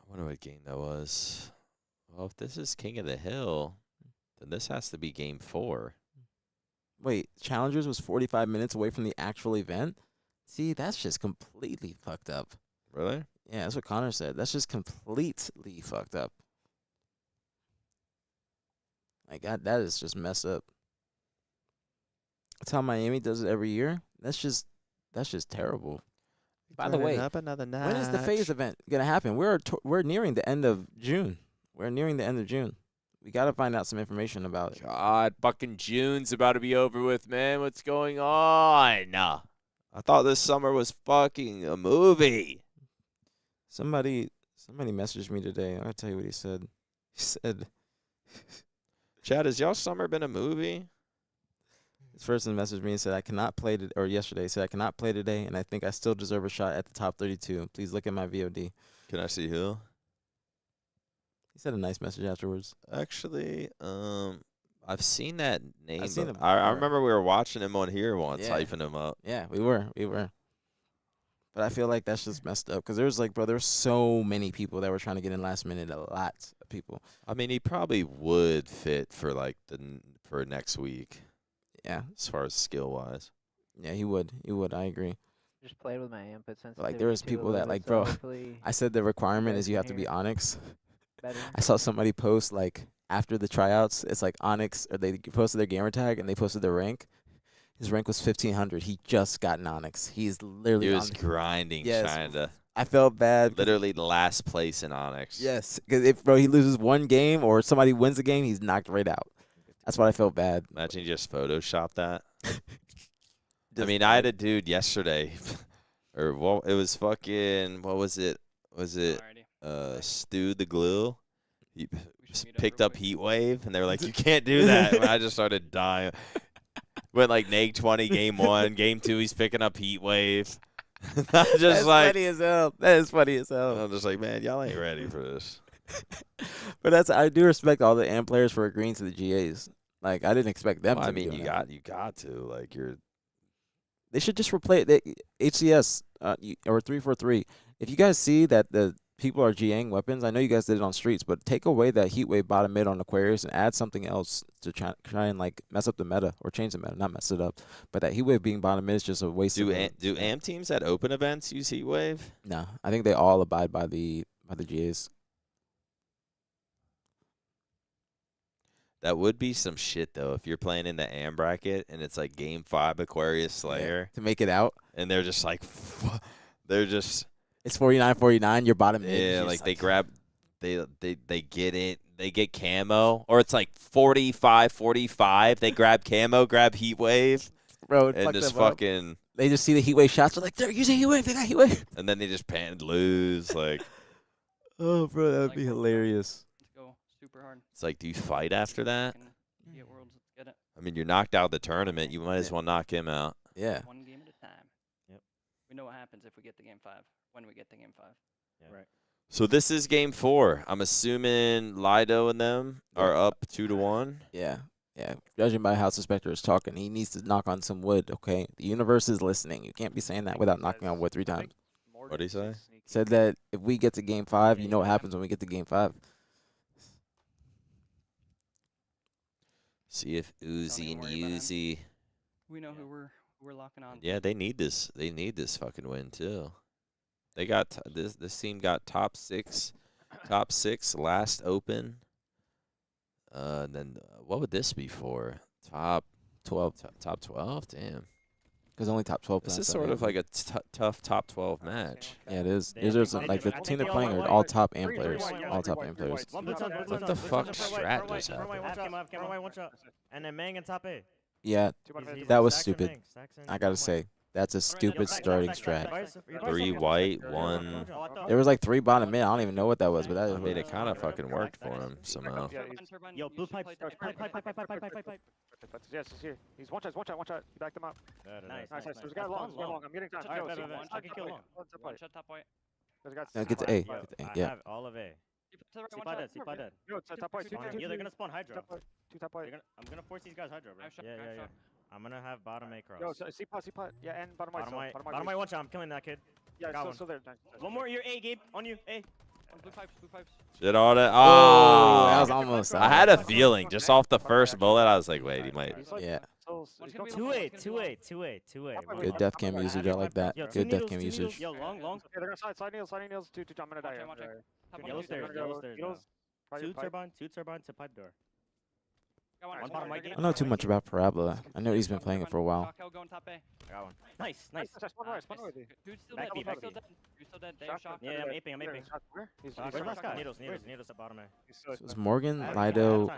wonder what game that was. Well, if this is King of the Hill, then this has to be game 4. Wait, Challengers was 45 minutes away from the actual event? See, that's just completely fucked up. Really? Yeah, that's what Connor said. That's just completely fucked up. Like, that is just messed up. That's how Miami does it every year. That's just terrible. By the way, when is the phase event gonna happen? We're nearing the end of June. We're nearing the end of June. We gotta find out some information about it. God, fucking June's about to be over with, man. What's going on? I thought this summer was fucking a movie. Somebody messaged me today. I'll tell you what he said. He said, Chad, has y'all summer been a movie? this person messaged me and said, I cannot play today, or yesterday, said, I cannot play today, and I think I still deserve a shot at the top 32. Please look at my VOD. Can I see who? He said a nice message afterwards. Actually, I've seen that name. I've seen but him I before. remember we were watching him on here once, Yeah. hyping him up. Yeah, we were. But I feel like that's just messed up because there's like, bro, there's so many people that were trying to get in last minute. A lot of people. I mean, he probably would fit for like for next week. Yeah. As far as skill wise. Yeah, he would. I agree. Just played with my input sensitivity. But like there was too, a people little that bit, like, so bro, hopefully I said the requirement guys is you can have to be hear Onyx. better. I saw somebody post like after the tryouts, it's like Onyx, or they posted their gamer tag and they posted their rank. His rank was 1500. He just got an Onyx. He's literally He was on grinding, Yes. trying to. I felt bad. Literally last place in Onyx. Yes, because if bro he loses one game or somebody wins the game, he's knocked right out. That's why I felt bad. Imagine you just Photoshop that. I mean, I had a dude yesterday, or well, it was fucking, what was it? Was it Stu the Glue? He just picked up Heat Wave, and they were like, you can't do that. And I just started dying. Went like neg 20 game 1, game 2 he's picking up Heat Wave. I'm just That's like, funny as hell. That is funny as hell. I'm just like, man, y'all ain't ready for this. But I do respect all the AMP players for agreeing to the GAs. Like I didn't expect them Well, to. I mean, be you doing that. got to like They should just replace HCS or 343. If you guys see that the people are GAing weapons, I know you guys did it on streets, but take away that Heatwave bottom mid on Aquarius and add something else to try and like mess up the meta or change the meta, not mess it up. But that Heatwave being bottom mid is just a waste. Do AM teams at open events use Heat Wave? No, I think they all abide by the GAs. That would be some shit though if you're playing in the AM bracket and it's like game 5 Aquarius Slayer to make it out, and they're just like, they're just. It's 49-49. You're bottom mid. Yeah, like they grab, they get it. They get camo, or it's like 45-45. They grab camo, grab Heat Wave, bro, and just them up. fucking. They just see the Heatwave shots. They're like, they're using Heatwave. They got Heatwave. And then they just lose. Like, oh, bro, that would be hilarious. Let's go super hard. it's like, do you fight after that? Get worlds. Let's get it. I mean, you're knocked out of the tournament. You might as well knock him out. Yeah. One game at a time. Yep. We know what happens if we get to game 5. When we get to game 5. Yeah. Right. So this is game 4. I'm assuming Lido and them are up 2-1. Yeah. Yeah. Judging by how Suspector is talking, he needs to knock on some wood, okay? The universe is listening. You can't be saying that without knocking on wood 3 times. What'd he say? Said that if we get to game 5, you know what happens when we get to game 5. See if Uzi and Uzi. We know who we're locking on. Yeah, they need this. They need this fucking win too. They got this team got top 6 last open. Then what would this be for? Top 12. Top 12. Damn. Because only top 12. This is sort of like a tough top 12 match. Yeah, it is. There's like the team they're playing are all top AM players. All top AM players. What the fuck strat just happened? And then Mang in top A. Yeah, He's that like was Saxon stupid. Mang, Saxon I gotta Mang. say, That's a stupid starting strat. 3 white, 1. There was like 3 bottom mid. I don't even know what that was, but that I mean, it kind of fucking worked for him somehow. Yo, blue pipe starts. Pipe. Yes, he's here. He's one shot. You backed him up. Nice. There's a guy long. I'm getting time. I can kill long. One shot top white. There's a guy. No, get to A. Yo, Get to A. I Yeah. have all of A. See dead. Yo, it's top white. Yeah, they're gonna spawn Hydra. Two top white. I'm gonna force these guys Hydra, bro. Nice shot, Yeah. nice shot. I'm gonna have bottom A cross. Yo, C pot. Yeah, and bottom white. Bottom white one shot. I'm killing that kid. Yeah, Got one. still there. One more. You're A, Gabe. On you. A. Blue pipes. Shit on it. That Oh, was almost. I had a feeling just off the first bullet. I was like, wait, he might. Yeah. 2A. Good death cam usage. I like that. Yo, Good death cam two needles. usage. Yo, long. Okay, they're gonna slide needles. Two. I'm gonna die. Yellow stairs. Two turbine to pipe door. One bottom white I gate. don't know too much about Parabola. I know he's been playing it for a while. Going top A. I got one. Nice. Dude's still Back dead. B, back B. Dude's still dead. They have shock. Yeah, I'm aping. He's Where's last guy? Needles at bottom A. So it's Morgan, Lido.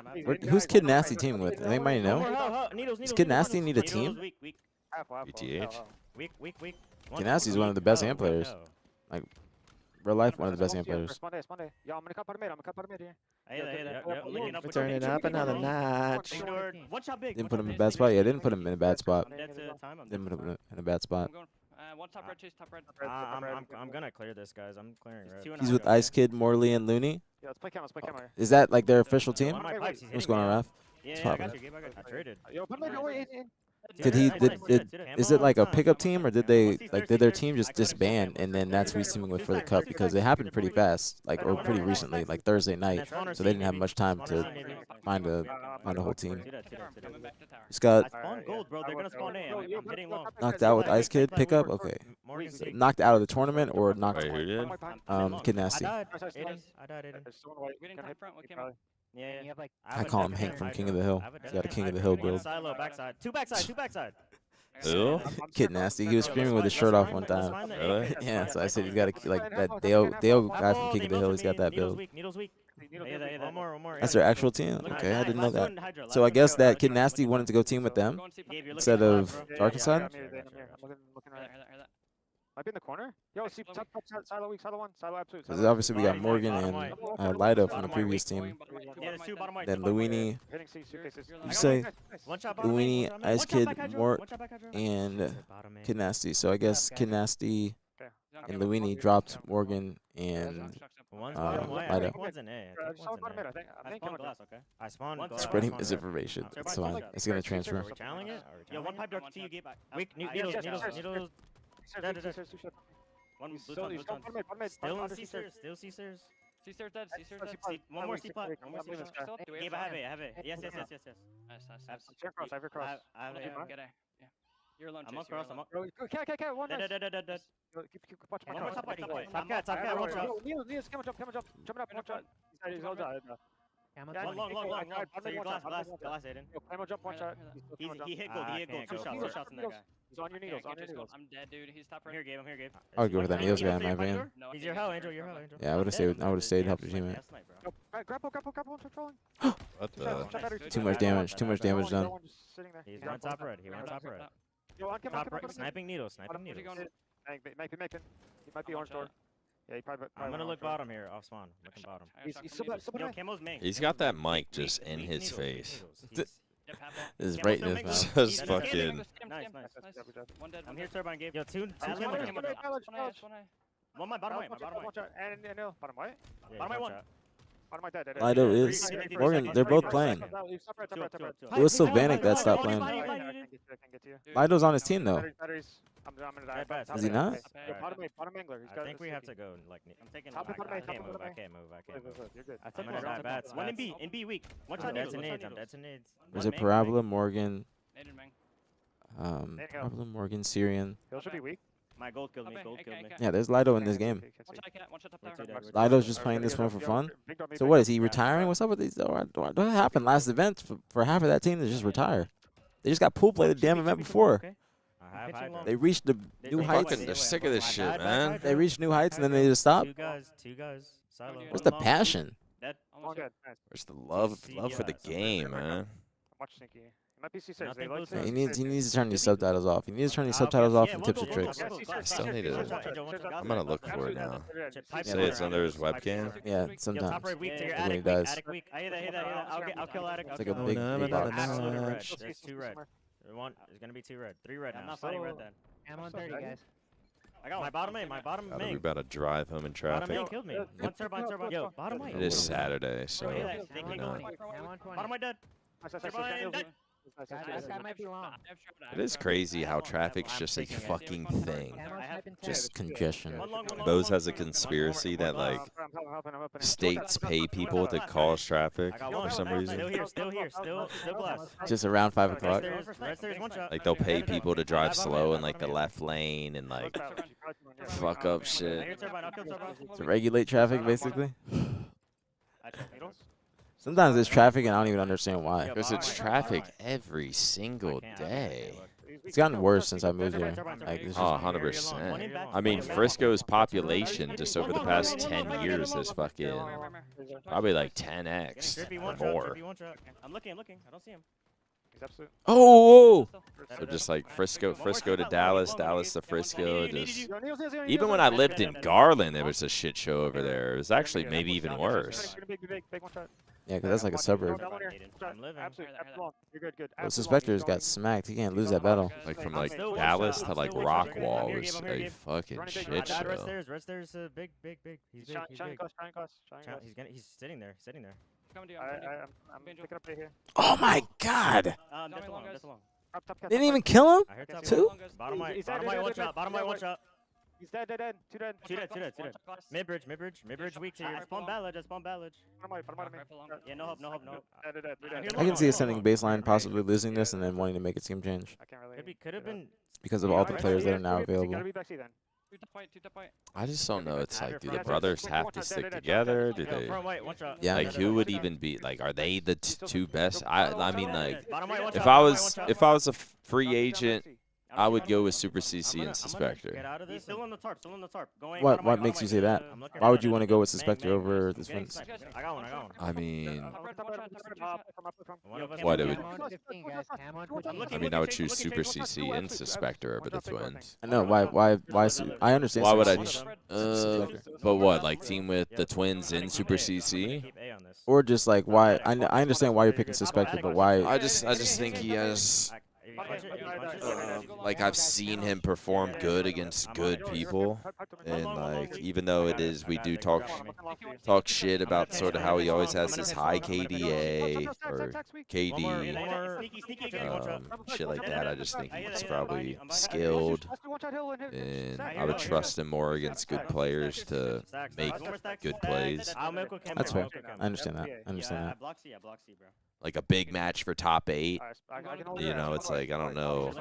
Who's Kid Nasty teaming with? Does anybody know? Does Kid Nasty need a team? Weak. BTH. Weak. Kid Nasty's one of the best hand players. Like, real life, one of the best hand players. Yo, I'm gonna cut part of mid here. We're Turning up another notch. One shot big. Didn't put him in a bad spot. Yeah, didn't put him in a bad spot. I'm dead to time. Didn't put him in a bad spot. I'm going. One top red chase, top red. I'm gonna clear this, guys. I'm clearing red. He's with Ice Kid, Morley, and Looney. Yeah, let's play camera. Is that like their official team? One of my pipes, he's What's hitting going me. on, Raf? Yeah, I got you, Gabe. I traded. Yo, put him in. Is it like a pickup team, or did their team just disband and then that's who he's teaming with for the cup? Because it happened pretty fast, like, or pretty recently, like Thursday night, so they didn't have much time to find a whole team. Just got Gold, bro. They're gonna spawn A. I'm hitting long. knocked out with Ice Kid pickup. Okay, knocked out of the tournament or knocked Wait, who did? Kid Nasty. I died, Aiden. Getting top front with camera. Yeah. I call him Hank from King of the Hill. He's got a King of the Hill build. Silo, backside. Two backside. Who? Kid Nasty. He was screaming with his shirt off one time. Really? Yeah, so I said he's got a, like that Dale guy from King of the Hill. He's got that build. Needles weak. One more. That's their actual team. Okay, I didn't know that. So I guess that Kid Nasty wanted to go team with them instead of Dark Side. I'm looking right. Might be in the corner. Yo, see, silo weak, silo one, silo absolute. Because obviously we got Morgan and Lido from the previous team. Then Luini, you say Luini, Ice Kid, Mort, and Kid Nasty. So I guess Kid Nasty and Luini dropped Morgan and Lido. I spawned. Spreading misinformation. It's fine. It's gonna transfer. Yo, one pipe dark to you, get back. Weak, needles. One blue Still Still C-stairs. C-stairs dead. One more C-plot. Gabe, I have it. Yes. Nice. I've crossed. Get A. Yeah. You're alone. I'm across. Okay, one nice. Keep watching my Top cat, one shot. Neils, come on, jump. Jumping up, one shot. He's all died. Long. So your glass, Aiden. Camo jump, one shot. He hit gold. Two shots in that guy. He's on your needles, I'm dead, dude. He's top right. I'm here, Gabe. I would go with that Neils guy in my opinion. He's your hell, Angel. Yeah, I would have stayed help the team out. Grapple, one trolling. What the? Too much damage done. He's one top red. Yo, on Top right. Sniping needles. Make him. He might be orange door. Yeah, he probably. I'm gonna look bottom here, off spawn. Looking bottom. Yo, Camo's main. He's got that mic just in his face. This is right in his mouth. Just fucking. Nice. One dead. I'm here, turbine Gabe. Yo, two. One my bottom white. And no, bottom white. Bottom white one. Bottom white dead. Lido is Morgan. They're both playing. It was Sylvanic that stopped playing. Lido's on his team though. I'm gonna die. Is he not? Bottom angler. I think we have to go. Like, I'm taking. I can't move. You're good. I'm gonna die bats. One in B weak. One shot needs. That's a nades. There's a Parabola, Morgan. Naden Meng. Parabola, Morgan, Syrian. He'll should be weak. My gold killed me. Yeah, there's Lido in this game. One shot top there. Lido's just playing this one for fun. So what, is he retiring? What's up with these? What happened last event for half of that team to just retire? They just got pool played the damn event before. They reached the new heights. They're sick of this shit, man. They reached new heights and then they just stopped. Two guys. Silo. Where's the passion? Where's the love for the game, man? Watch Sneaky. My PC says they Nothing like goes to- He needs to turn these subtitles off. He needs to turn these subtitles off and tips and tricks. I still need to. I'm gonna look for it now. Pipe Say it's under his webcam. Yeah, Yo, sometimes. top right weak to your Like when he attic does. weak, attic weak. I hear that. I'll kill attic. It's like a big, big box. Absolute red. There's 2 red. One is gonna be 2 red. 3 red now. I'm not fighting red then. I'm on 30, guys. I got my bottom main. My bottom God, are we main. about to drive home in Bottom main traffic? killed me. One turbine. Yo, bottom main. It is Saturday, so They why can't not? go. Bottom main dead. Turbine dead. This guy might be long. It is crazy how traffic's just a fucking thing. Just congestion. Bose has a conspiracy that like states pay people to cause traffic for some reason. Still here. Still glass. Just around 5 o'clock. Red stairs, one shot. Like they'll pay people to drive slow in like the left lane and like fuck up shit. To regulate traffic, basically. Sometimes it's traffic and I don't even understand why. Because it's traffic every single day. It's gotten worse since I moved here. Like, it's Oh, just, 100%. I mean, Frisco's population just over the past 10 years has fucking probably like 10x or more. I'm looking. I don't see him. Oh, so just like Frisco to Dallas, Dallas to Frisco. Just even when I lived in Garland, there was a shit show over there. It was actually maybe even worse. yeah, because that's like a suburb. I'm living. You're good. Well, Suspector's got smacked. He can't lose that battle. Like from like Dallas to like Rockwall was a fucking shit show. Red stairs, big. He's big. He's big. He's sitting there. Coming to you. I'm picking up right here. Oh my God! That's long. They didn't even kill him? I heard top Two? Bottom right, one shot. Bottom right, one shot. He's dead. Two dead. Two dead. Mid bridge weak to your spawn ballad. Yeah, no hope. I can see ascending baseline possibly losing this and then wanting to make a team change I can't really. Could have been. because of all the players that are now available. Gotta be back then. Two top white. I just don't know. It's like, do the brothers have to stick together? Do they? Front white, one shot. Yeah. Like, who would even be like? Are they the two best? I mean, like, Bottom right, one if shot. I was a free agent, I would go with Super CC and Suspector. Get out of this. Still on the tarp. What makes you say that? Why would you want to go with Suspector over the Twins? I got one. I mean, What what it would? 15, guys. Cam on 15. I mean, I would choose Super CC and Suspector over the Twins. I know why I understand. Why would I? Suspector. But what? Like team with the Twins in Super CC? Or just like why? I understand why you're picking Suspector, but why? I just think he has. Like I've seen him perform good against good people, and like even though it is we do talk shit about sort of how he always has this high KDA or KD, shit like that. I just think he's probably skilled, and I would trust him more against good players to make good plays. That's fair. I understand that. Like a big match for top 8. You know, it's like I don't know. I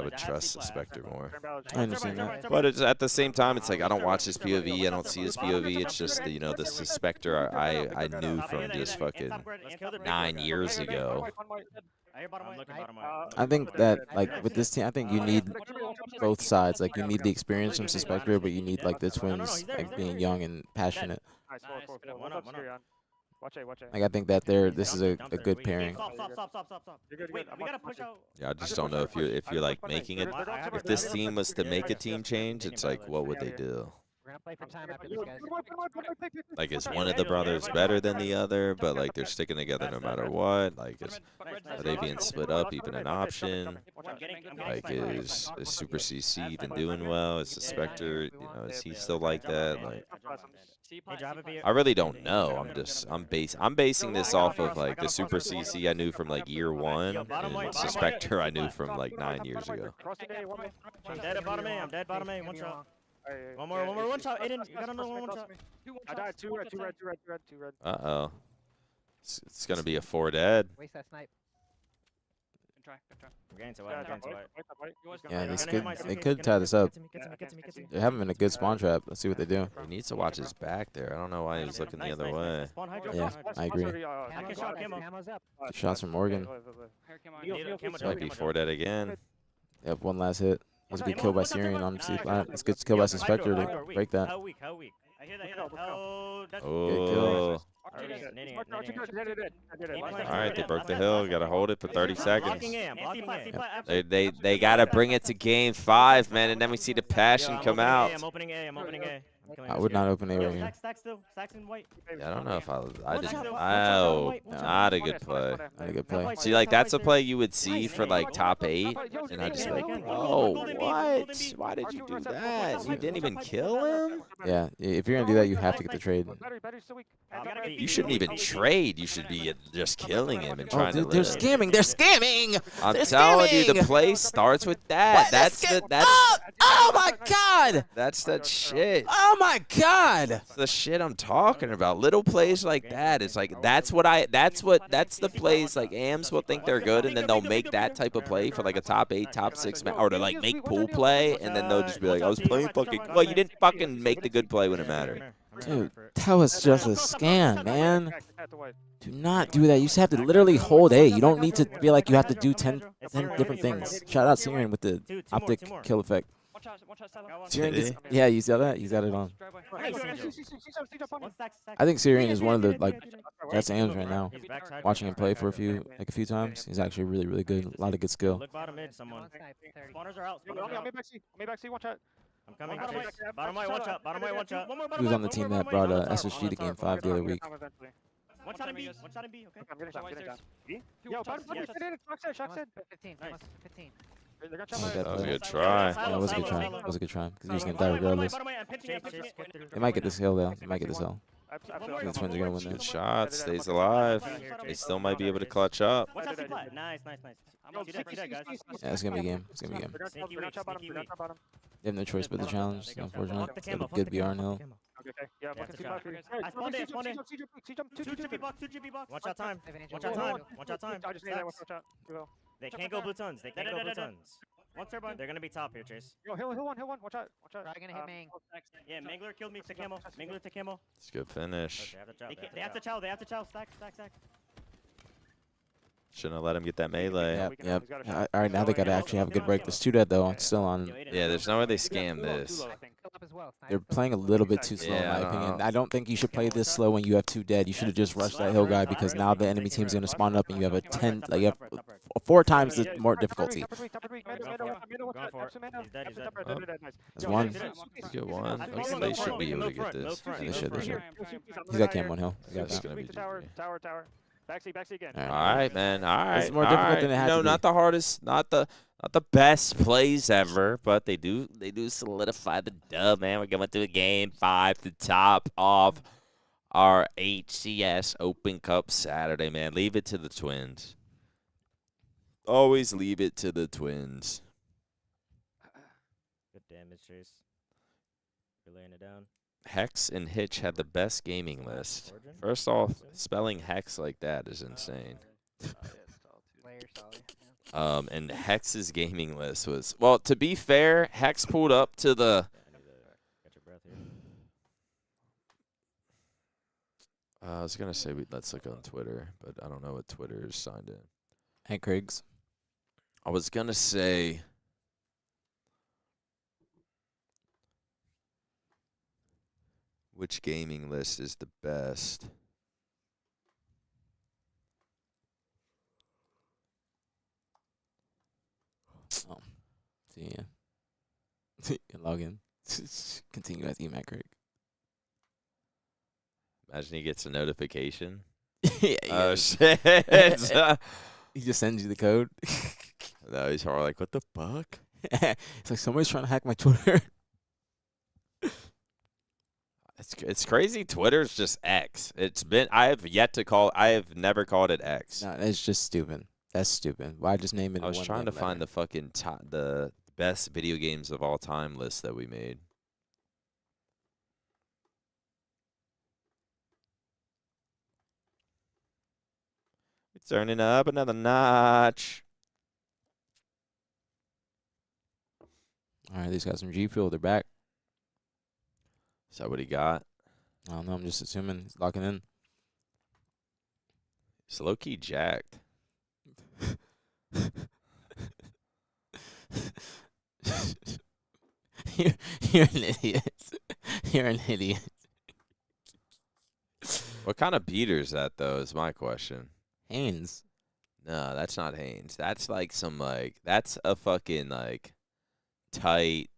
would trust Suspector more. I understand that. But it's, at the same time, it's like I don't watch his POV. I don't see his POV. It's just the, the Suspector I knew from just fucking 9 years ago. I think that like with this team, I think you need both sides. Like you need the experience from Suspector, but you need like the Twins like being young and passionate. Like I think that this is a good pairing. Yeah, I just don't know if you're like making it. If this team was to make a team change, it's like what would they do? We're gonna play for time after this, guys. Like is one of the brothers better than the other, but like they're sticking together no matter what? Like are they being split up even an option? Like is Super CC even doing well? Is Suspector, is he still like that? Like I really don't know. I'm basing this off of like the Super CC I knew from like year 1 and Suspector I knew from like 9 years ago. I'm dead at bottom A. One shot. One more, one shot. Aiden, you got another one shot. I died. Two red. Uh-oh. It's going to be a 4 dead. Waste that snipe. Good try. I'm getting to white. Yeah, they could tie this up. They have him in a good spawn trap. Let's see what they do. He needs to watch his back there. I don't know why he's looking the other way. Yeah, I agree. Camo's up. Good shots from Morgan. Might be 4 dead again. Yep, one last hit. Let's be killed by Syrian on C flat. Let's get killed by Suspector to break that. How weak? I hear that. Oh, All right, they broke the hill. Got to hold it for 30 seconds. They got to bring it to game 5, man, and then we see the passion come out. I'm opening A. I would not open A right here. Stack still. Stacks in white. I don't know if I did. Oh, not a good play. Not a good play. See, like, that's a play you would see for, like, top 8. And I just like, oh, what? Why did you do that? You didn't even kill him? Yeah, if you're going to do that, you have to get the trade. You shouldn't even trade. You should be just killing him and trying to They're live. scamming. They're scamming. I'm They're telling you, the scamming. play starts with that. That's Oh my God! That's that shit. Oh my God! That's the shit I'm talking about. Little plays like that. It's like that's the plays like AMs will think they're good and then they'll make that type of play for like a top 8, top 6 or to like make pool play and then they'll just be like, I was playing fucking well, you didn't fucking make the good play when it mattered. Dude, that was just a scam, man. Do not do that. You just have to literally hold A. You don't need to feel like you have to do 10 different things. Shout out Siren with the optic kill effect. Siren gets, yeah, you saw that? He's got it on. I think Siren is one of the like best AMs right now. Watching him play for a few times, he's actually really, really good. A lot of good skill. Look bottom mid, someone. Spawners are out. Watch out. I'm coming. Bottom right, watch out. Bottom right, watch out. He was on the team that brought SSG to game 5 the other week. One shot in B. One shot in B. Okay. I'm getting down. Yo, get in. Shock said. 15. 15. That was a good try. Yeah, it was a good try. It was a good try because he was gonna die regardless. They might get this hill though. They might get this hill. The Twins are gonna win Good this. shot. Stays alive. They still might be able to clutch up. Nice. Yeah, it's gonna be a game. It's gonna be a game. They have no choice but the challenge. Unfortunately, it's got a good BR on hill. Okay. Yeah, I spawned it. Two GB box. Watch out time. Watch out time. I just need that one. Watch out. They can't go blue tons. Once they're they're gonna be top here, Chase. Yo, hill one. Watch out. Dragon hit Mang. Yeah, Mangler killed me to camo. Mangler to camo. It's a good finish. They have to chow. Stack. Shouldn't have let him get that melee. Yep. All right, now they gotta actually have a good break. There's 2 dead though. It's still on. Yeah, there's no way they scam this. They're playing a little bit too slow in my opinion. I don't think you should play this slow when you have 2 dead. You should have just rushed that hill guy because now the enemy team's gonna spawn up and you have a 10, like you have 4 times the more difficulty. That's one. Good one. They should be able to get this. Yeah, they should. He's got cam 1 hill. It's gonna be Tower. Backseat again. all right, man. All right. It's more difficult than it had to be. Not the hardest, not the best plays ever, but they do solidify the dub, man. We're going to game 5 to top off our HCS Open Cup Saturday, man. Leave it to the Twins. Always leave it to the Twins. Good damage, Chase. You're laying it down. Hex and Hitch had the best gaming list. First off, spelling Hex like that is insane. And Hex's gaming list was, well, to be fair, Hex pulled up to the I was gonna say let's look on Twitter, but I don't know what Twitter is signed in. Hey, Craigs. I was gonna say which gaming list is the best. Oh, see ya. Log in. Continue as MaNiaC. Imagine he gets a notification. Yeah, oh shit! He just sends you the code. No, he's probably like, "What the fuck?" It's like somebody's trying to hack my Twitter. It's crazy. Twitter's just X. I have never called it X. No, it's just stupid. That's stupid. Why just name it? I was trying to find the fucking the best video games of all time list that we made. It's turning up another notch. All right, these got some G Fuel. They're back. Is that what he got? I don't know. I'm just assuming he's locking in. It's low key jacked. You're You're an idiot. You're an idiot. What kind of beater is that, though, is my question. Haynes. No, that's not Haynes. That's like that's a fucking, like, tight,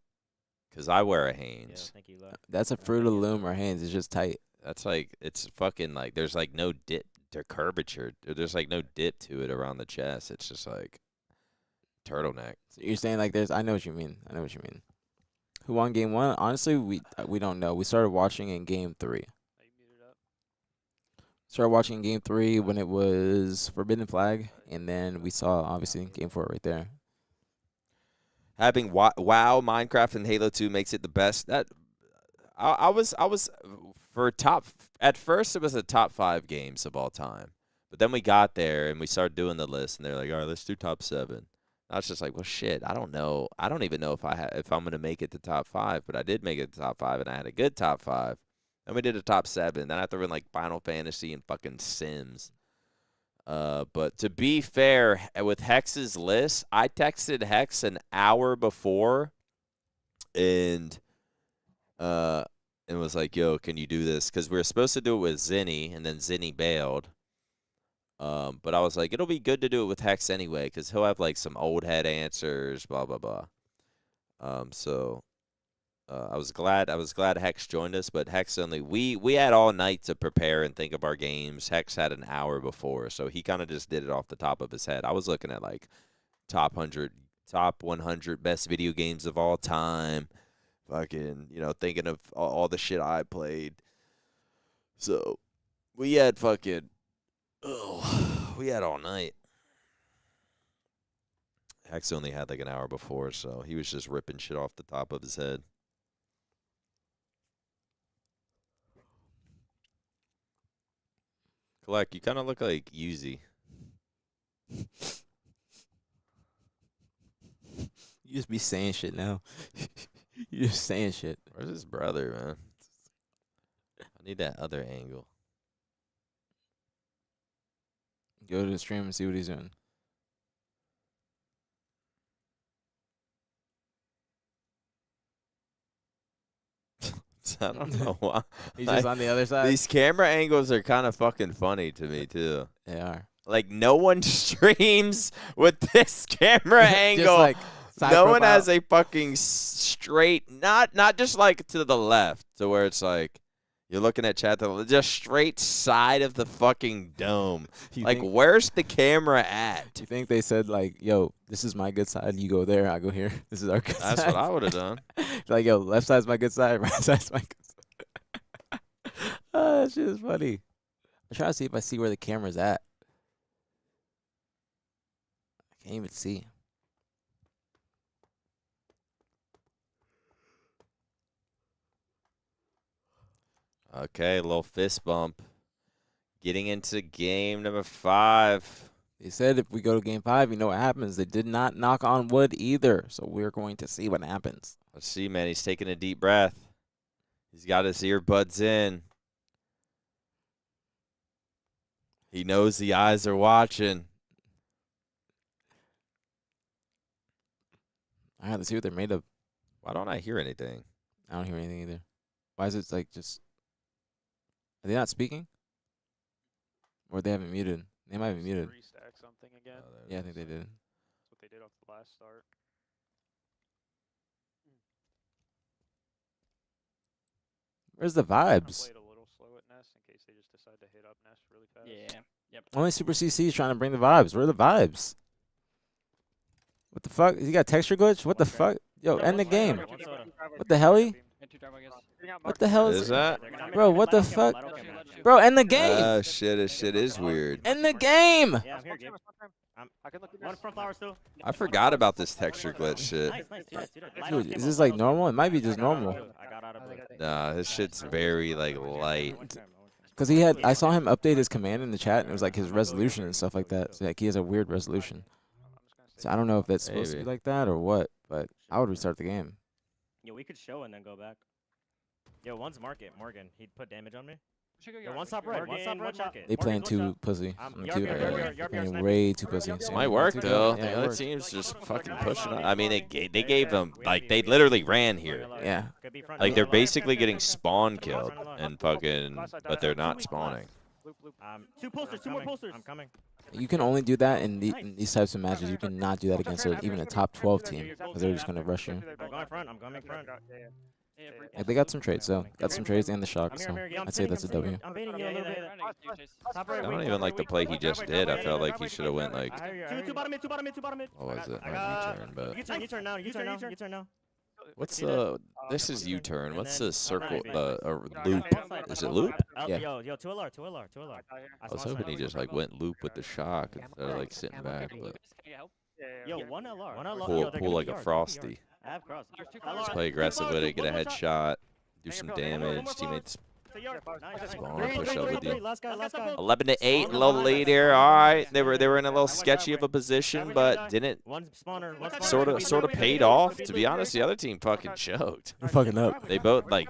because I wear a Haynes. Thank you, That's a Fruit of the Loom or Haynes. It's just tight. That's like, it's fucking, like, there's, like, no dip to curvature. There's, like, no dip to it around the chest. It's just, like, turtleneck. So you're saying, like, I know what you mean. I know what you mean. Who won game 1? Honestly, we don't know. We started watching in game 3. Started watching game 3 when it was Forbidden Flag, and then we saw, obviously, game 4 right there. Having WoW, Minecraft, and Halo 2 makes it the best. That I was for top. At first, it was the top 5 games of all time, but then we got there and we started doing the list, and they're like, "All right, let's do top 7." I was just like, "Well, shit, I don't know. I don't even know if I'm gonna make it to top 5." But I did make it to top 5, and I had a good top 5. Then we did a top 7. Then I threw in like Final Fantasy and fucking Sims. But to be fair, with Hex's list, I texted Hex an hour before, and was like, "Yo, can you do this?" Because we were supposed to do it with Zinni, and then Zinni bailed. But I was like, it'll be good to do it with Hex anyway, because he'll have like some old head answers, blah blah blah. So I was glad Hex joined us, but Hex only we had all night to prepare and think of our games. Hex had an hour before, so he kind of just did it off the top of his head. I was looking at like top 100 best video games of all time, fucking, thinking of all the shit I played. So we had we had all night. Hex only had like an hour before, so he was just ripping shit off the top of his head. Collect, you kind of look like Yuzi. You just be saying shit now. You're just saying shit. Where's his brother, man? I need that other angle. Go to the stream and see what he's doing. I don't know why. He's just on the other side. These camera angles are kind of fucking funny to me, too. They are. Like, no one streams with this camera angle. Just like no one has a fucking straight, not just like to the left, to where it's like you're looking at chat, just straight side of the fucking dome. Like, where's the camera at? Do you think they said, like, yo, this is my good side, you go there, I go here. This is our good side. That's what I would have done. Like, yo, left side's my good side, right side's my good side. Oh, that shit is funny. I'm trying to see if I see where the camera's at. I can't even see. Okay, a little fist bump. Getting into game number 5. They said if we go to game 5, you know what happens. They did not knock on wood either, so we're going to see what happens. Let's see, man. He's taking a deep breath. He's got his earbuds in. He knows the eyes are watching. All right, let's see what they're made of. Why don't I hear anything? I don't hear anything either. Why is it like just... Are they not speaking? Or they haven't muted? They might have muted. Restack something again. Yeah, I think they did. That's what they did off the last start. Where's the vibes? Play it a little slow at Nest in case they just decide to hit up Nest really fast. Yeah. Yep. Only Super CC is trying to bring the vibes. Where are the vibes? What the fuck? You got texture glitch? What the fuck? Yo, end the game. What the hell? What the hell is that? Bro, what the fuck? Bro, end the game. Shit, this shit is weird. End the game. Yeah, I'm here, Gabe. One front flower still. I forgot about this texture glitch shit. Dude, is this like normal? It might be just normal. Nah, this shit's very like light. Cause I saw him update his command in the chat, and it was like his resolution and stuff like that. So like he has a weird resolution. So I don't know if that's supposed to be like that or what, but I would restart the game. Yeah, we could show and then go back. Yo, one's Morgan. He put damage on me. Yo, one stop right. One stop right. Market. They playing too pussy. Playing way too pussy. It might work though. The other team's just fucking pushing. I mean, they gave them like they literally ran here. Yeah. Like they're basically getting spawn killed and fucking, but they're not spawning. Two posters, two more posters. I'm coming. You can only do that in these types of matches. You cannot do that against even a top 12 team because they're just gonna rush you. I'm going front. I'm going front. Like, they got some trades though. Got some trades and the shock, so I'd say that's a W. I'm baiting you a little bit. I don't even like the play he just did. I felt like he should have went like. Two bottom mid, two bottom mid, two bottom mid. What was it? Not U-turn, but. You turn now. You turn now. What's the? This is U-turn. What's the circle? Loop? Is it loop? Yeah. Yo, 2LR. I was hoping he just like went loop with the shock instead of like sitting back, but. Yo, 1LR. Pull like a frosty. I have cross. Just play aggressive with it, get a headshot, do some damage. Teammates spawn, push up with you. 11 to 8, little lead here. All right, they were in a little sketchy of a position, but didn't sort of paid off. To be honest, the other team fucking choked. They're fucking up. They both like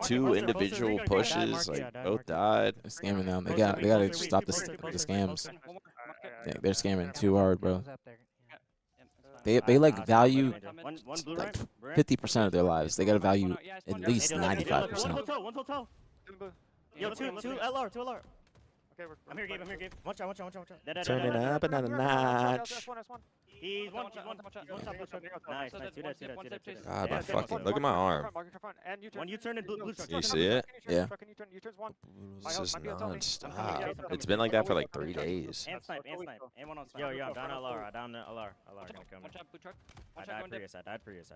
2 individual pushes, like both died. They're scamming now. They gotta stop the scams. They're scamming too hard, bro. They like value like 50% of their lives. They gotta value at least 95%. Yo, two LR. I'm here, Gabe. Watch out. Turn it up another notch. He's one top. Nice. God, my fucking look at my arm. One U-turn and blue. You see it? Yeah. This is non-stop. It's been like that for like 3 days. And snipe. And one on snipe. Yo, I'm down LR. Gonna come. I died Prius.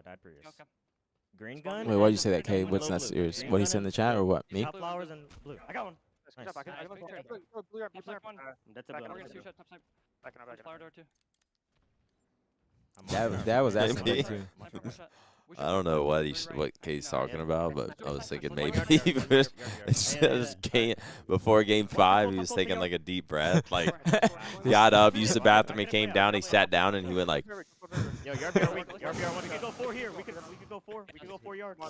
Green gun. Wait, why'd you say that, K? What's not serious? What he said in the chat or what? Me? Top flowers and blue. I got one. Nice. That's a blue. We're gonna shoot top side. Flower door too. That was asking me too. I don't know what K's talking about, but I was thinking maybe he was before game 5, he was taking like a deep breath, like got up, used the bathroom, he came down, he sat down, and he went like. Yo, your BR, we could go 4 here. We could go 4. We could go 4 yards.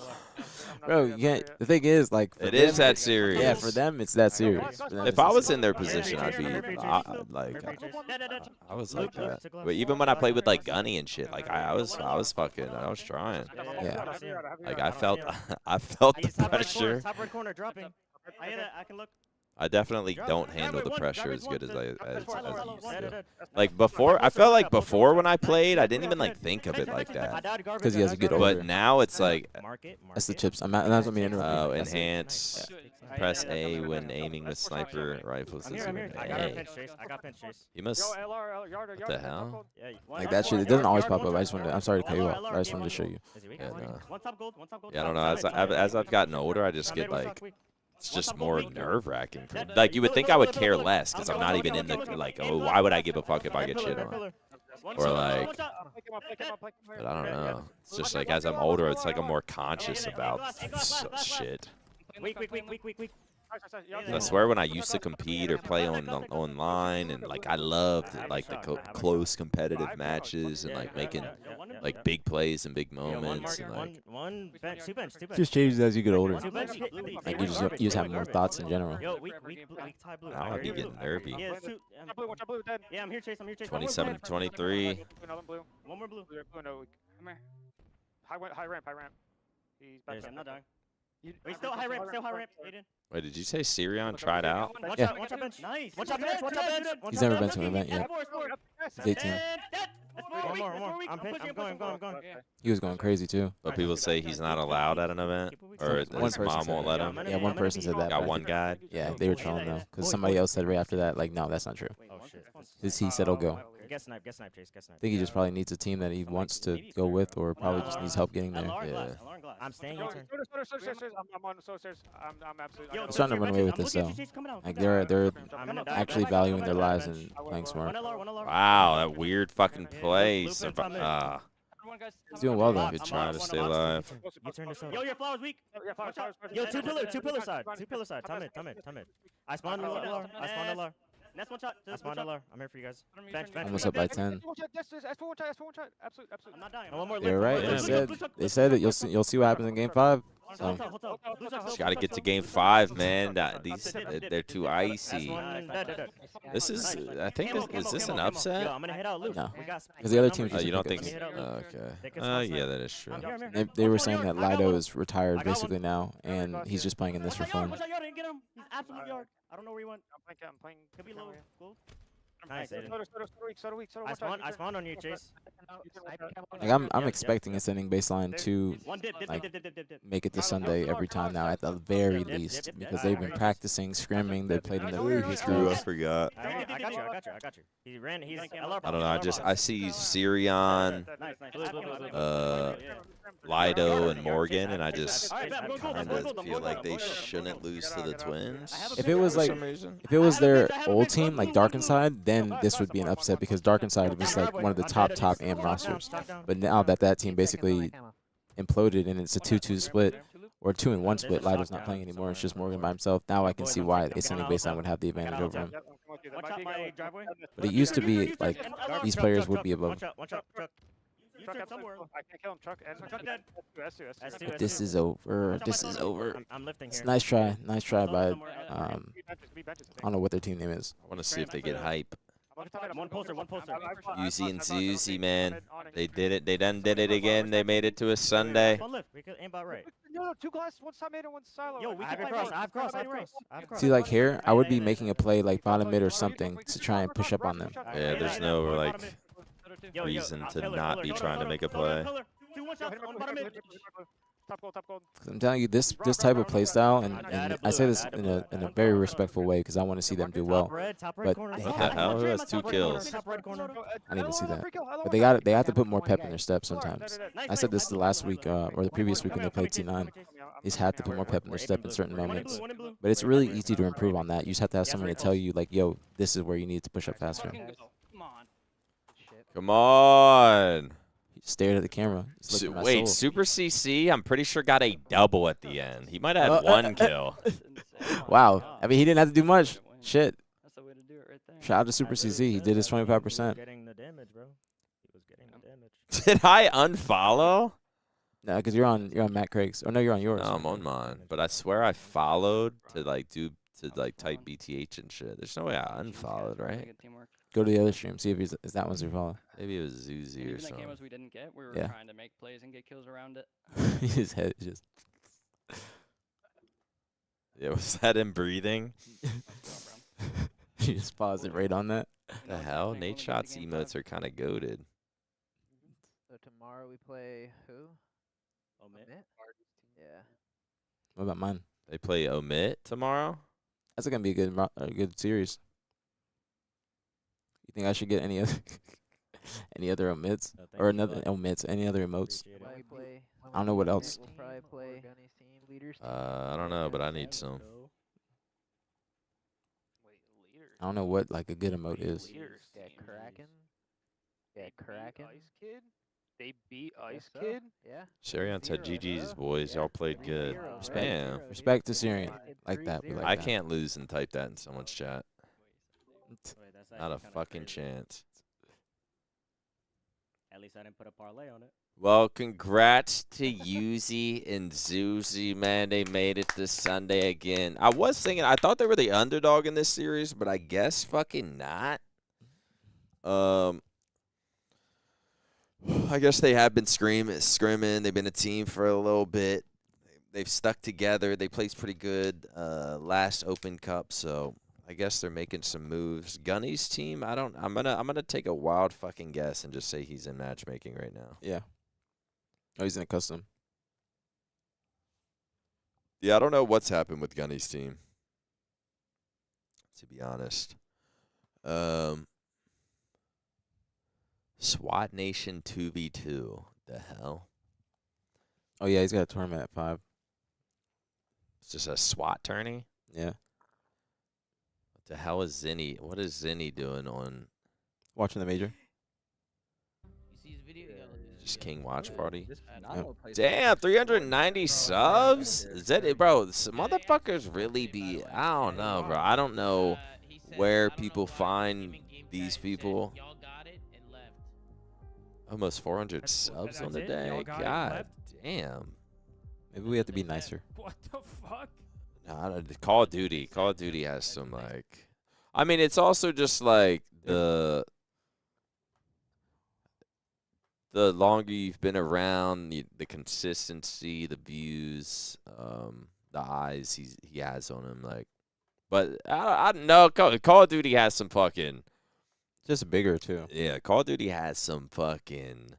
Bro, you can't. The thing is, like, it is that serious. Yeah, for them, it's that serious. If I was in their position, I'd be like, I was like that. But even when I played with like Gunny and shit, like I was trying. Yeah. Like I felt the pressure. Top right corner dropping. I can look. I definitely don't handle the pressure as good as I used to. Like before, I felt like before when I played, I didn't even like think of it like that. Because he has a good over. But now it's like that's the chips. I'm not gonna be interrupted. Oh, enhance. Press A when aiming with sniper rifles. I got pinch chase. You must. What the hell? Like that shit. It doesn't always pop up. I just wanted. I'm sorry to cut you off. I just wanted to show you. Yeah, no. One top gold. Yeah, I don't know. As I've gotten older, I just get like. It's just more nerve-wracking. Like, you would think I would care less because I'm not even in the, like, oh, why would I give a fuck if I get shit on? Or, like, but I don't know. It's just, like, as I'm older, it's like I'm more conscious about shit. Weak. I swear when I used to compete or play online and like I loved like the close competitive matches and like making like big plays and big moments and like one bench, two bench. Just changes as you get older. Like you just have more thoughts in general. Now I'd be getting nervy. Yeah, I'm here, Chase. 27 to 23. One more blue. Come here. High ramp. He's back. I'm not dying. Wait, still high ramp, Aiden. Wait, did you say Sirion tried out? Yeah. Watch out bench. Nice. Watch out bench. He's never been to an event yet. He's 18. One more. I'm going. He was going crazy too. But people say he's not allowed at an event, or his mom won't let him. Yeah, one person said that. Got one guy. Yeah, they were trolling though, because somebody else said right after that, like, no, that's not true. He said, "I'll go." Get snipe, Chase. I think he just probably needs a team that he wants to go with, or probably just needs help getting there. Yeah. I'm staying your turn. I'm on stairs. I'm absolutely. He's trying to run away with this though. Like they're actually valuing their lives and playing smart. Wow, that weird fucking play. He's doing well though. Good try to stay alive. Yo, your flower's weak. Yo, two pillar side. Time it. I spawned LR. Next one shot. I spawned LR. I'm here for you guys. Bench. Almost up by 10. Absolutely. I'm not dying. One more. They're right. They said that you'll see what happens in game 5. So. Just gotta get to game 5, man. They're too icy. This is, I think, is this an upset? No, because the other team. You don't think? Okay. Yeah, that is true. They were saying that Lido is retired basically now, and he's just playing in this for fun. I don't know where he went. I'm playing. Could be low. Gold. Nice. Nice. So weak. I spawned on you, Chase. Like I'm expecting Ascending Baseline to One dip. make it to Sunday every time now at the very least because they've been practicing, scrimming. They played in the previous Screw, I games. forgot. I got you. He ran. He's LR. I don't know. I see Sirion, Lido, and Morgan, and I just kind of feel like they shouldn't lose to the Twins. If it was like, if it was their old team like Darkenside, then this would be an upset because Darkenside was like one of the top AM rosters. But now that team basically imploded and it's a 2-2 split or 2-1 split, Lido's not playing anymore. It's just Morgan by himself. Now I can see why Ascending Baseline would have the advantage over him. But it used to be like these players would be above. I can't kill him. Truck dead. But this is over. This is over. I'm lifting It's here. nice try by I don't know what their team name is. I want to see if they get hype. One poster. Yuzi and Zuzi, man. They did it. They done did it again. They made it to a Sunday. One lift. We could aim about right. No, 2 glass, 1 side mid and 1 silo. Yo, we can cross. I have cross. See, like here, I would be making a play like bottom mid or something to try and push up on them. Yeah, there's no like reason to not be trying to make a play. 2 1-shots on bottom mid. Top gold. I'm telling you, this type of play style, and I say this in a very respectful way because I want to see them do well. But What the hell? Who has 2 kills? I didn't even see that. But they have to put more pep in their step sometimes. I said this the last week or the previous week when they played T9. These have to put more pep in their step in certain moments. But it's really easy to improve on that. You just have to have somebody to tell you like, yo, this is where you need to push up faster. Come on. He stared at the camera. Wait, Super CC, I'm pretty sure got a double at the end. He might have had 1 kill. Wow. I mean, he didn't have to do much. Shit. That's the way to do it right there. Shout out to Super CC. He did his 25%. Getting the damage, bro. He was getting the damage. Did I unfollow? No, because you're on Matt Craig's. Or no, you're on yours. No, I'm on mine. But I swear I followed to type BTH and shit. There's no way I unfollowed, right? Go to the other stream. See if is that one's your follow. Maybe it was Zuzi or Even the something. camos we didn't get, we were Yeah. trying to make plays and get kills around it. His head is just. Yeah, was that him breathing? You just paused it right on that. What the hell? Nate Shot's emotes are kind of goated. So tomorrow we play who? Omit. Yeah. What about mine? They play Omit tomorrow? That's gonna be a good series. You think I should get any other omits or another omits? Any other emotes? I don't know what else. We'll probably play leaders. I don't know, but I need some. I don't know what like a good emote is. Yeah, Kraken. Yeah, Kraken. Ice Kid. They beat Ice so. Kid. Yeah. Sharion said, GG's, boys. Y'all played good. Spam. Respect to Syrian. Like that. We like I that. can't lose and type that in someone's chat. Not a fucking chance. At least I didn't put a parlay on it. Well, congrats to Yuzi and Zuzi, man. They made it this Sunday again. I was thinking, I thought they were the underdog in this series, but I guess fucking not. I guess they have been scrimming. They've been a team for a little bit. They've stuck together. They played pretty good last Open Cup, so I guess they're making some moves. Gunny's team, I'm gonna take a wild fucking guess and just say he's in matchmaking right now. Yeah. Oh, he's in a custom. Yeah, I don't know what's happened with Gunny's team, to be honest. SWAT Nation 2v2. The hell? Oh yeah, he's got a tournament at 5. It's just a SWAT tourney? Yeah. What the hell is Zinni? What is Zinni doing on? Watching the major. Just King Watch Party? Yep. Damn, 390 subs? Is that it, bro? This motherfuckers really be, I don't know, bro. I don't know where people find these people. Almost 400 subs on the day. God damn. Maybe we have to be nicer. What the fuck? Nah, Call of Duty. Call of Duty has some, like... I mean, it's also just, like, the longer you've been around, the consistency, the views, the eyes he has on him, like, But I don't know. Call of Duty has some fucking. Just bigger too. Yeah, Call of Duty has some fucking.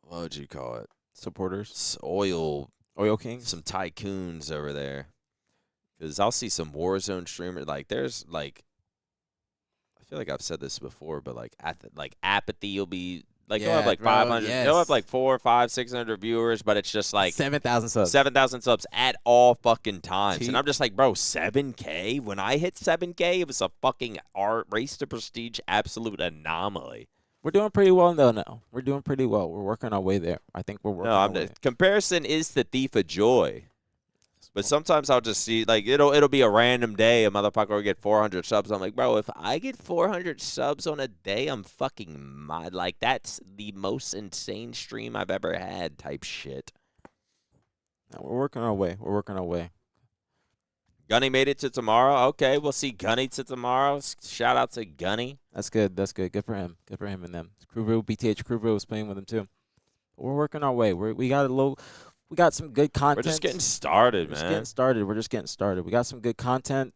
What would you call it? Supporters. Oil kings. Some tycoons over there. Because I'll see some Warzone streamers. Like there's like. I feel like I've said this before, but like Apathy will be. Like Yeah, they'll have like bro, 500. yes. They'll have like 400, 500, 600 viewers, but it's just like 7,000 subs. 7,000 subs at all fucking times, and I'm just like, bro, 7K. When I hit 7K, it was a fucking race to prestige, absolute anomaly. We're doing pretty well though now. We're doing pretty well. We're working our way there. I think we're working. No, our way. comparison is the thief of joy. But sometimes I'll just see, like, it'll be a random day, a motherfucker will get 400 subs. I'm like, bro, if I get 400 subs on a day, I'm fucking mad. Like, that's the most insane stream I've ever had type shit. No, we're working our way. We're working our way. Gunny made it to tomorrow. Okay, we'll see Gunny to tomorrow. Shout out to Gunny. That's good. That's good. Good for him. Good for him and them. BTH Crew was playing with him too. We're working our way. We got some good content. We're just getting started, man. We're just getting started. We got some good content.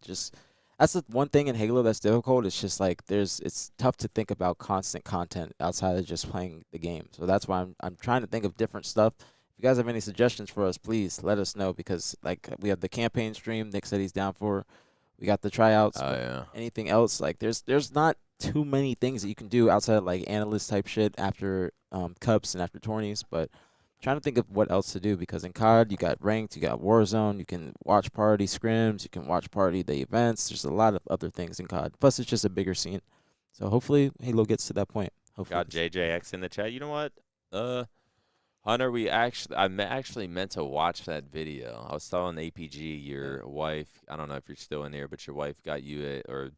That's the one thing in Halo that's difficult. It's just like it's tough to think about constant content outside of just playing the game. So that's why I'm trying to think of different stuff. If you guys have any suggestions for us, please let us know, because like we have the campaign stream Nick said he's down for. We got the tryouts. Oh yeah. Anything else? Like there's not too many things that you can do outside of like analyst type shit after cups and after tourneys, but trying to think of what else to do, because in COD you got ranked, you got Warzone, you can watch party scrims, you can watch party the events. There's a lot of other things in COD. Plus it's just a bigger scene. So hopefully Halo gets to that point. Hopefully. Got JJX in the chat. You know what? Hunter, I actually meant to watch that video. I was telling aPG, your wife, I don't know if you're still in here, but your wife got you or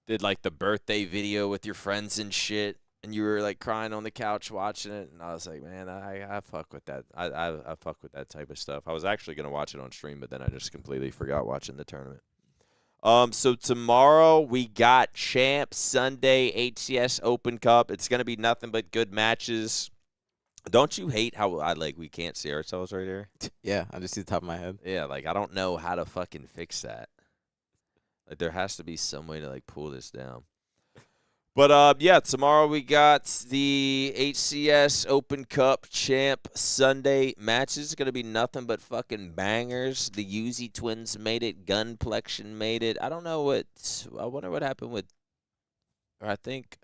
did like the birthday video with your friends and shit. And you were like crying on the couch watching it, and I was like, man, I fuck with that. I fuck with that type of stuff. I was actually gonna watch it on stream, but then I just completely forgot watching the tournament. So tomorrow we got Champ Sunday HCS Open Cup. It's gonna be nothing but good matches. Don't you hate how we can't see ourselves right here? Yeah, I just see the top of my head. Yeah, like I don't know how to fucking fix that. Like there has to be some way to like pull this down. But, yeah, tomorrow we got the HCS Open Cup Champ Sunday matches. It's going to be nothing but fucking bangers. The Uzi twins made it. Gunplexion made it. I don't know I wonder what happened with, or I think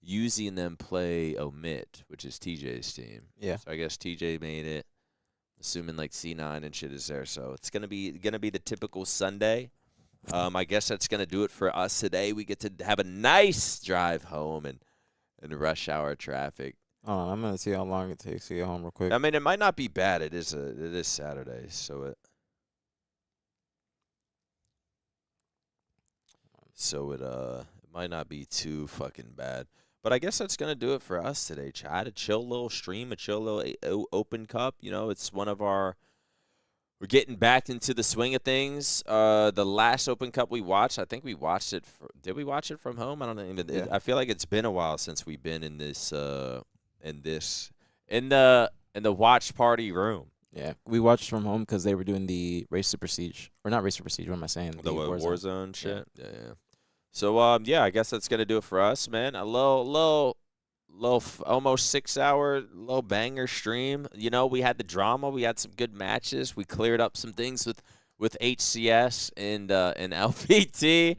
Uzi and them play Omit, which is TJ's team. Yeah. So I guess TJ made it, assuming like C9 and shit is there. So it's going to be the typical Sunday. I guess that's going to do it for us today. We get to have a nice drive home and rush hour traffic. Oh, I'm going to see how long it takes to get home real quick. I mean, it might not be bad. It is Saturday, so it might not be too fucking bad. But I guess that's going to do it for us today, Chad. A chill little stream, a chill little Open Cup. You know, it's one of our We're getting back into the swing of things. The last Open Cup we watched, I think we watched it. Did we watch it from home? I don't even. Yeah. I feel like it's been a while since we've been in this. In the watch party room. Yeah, we watched from home because they were doing the Race to Prestige, or not Race to Prestige. What am I saying? The Warzone shit. Yeah. Yeah. So yeah, I guess that's gonna do it for us, man. A little almost 6 hour low banger stream. You know, we had the drama, we had some good matches, we cleared up some things with HCS and LPT.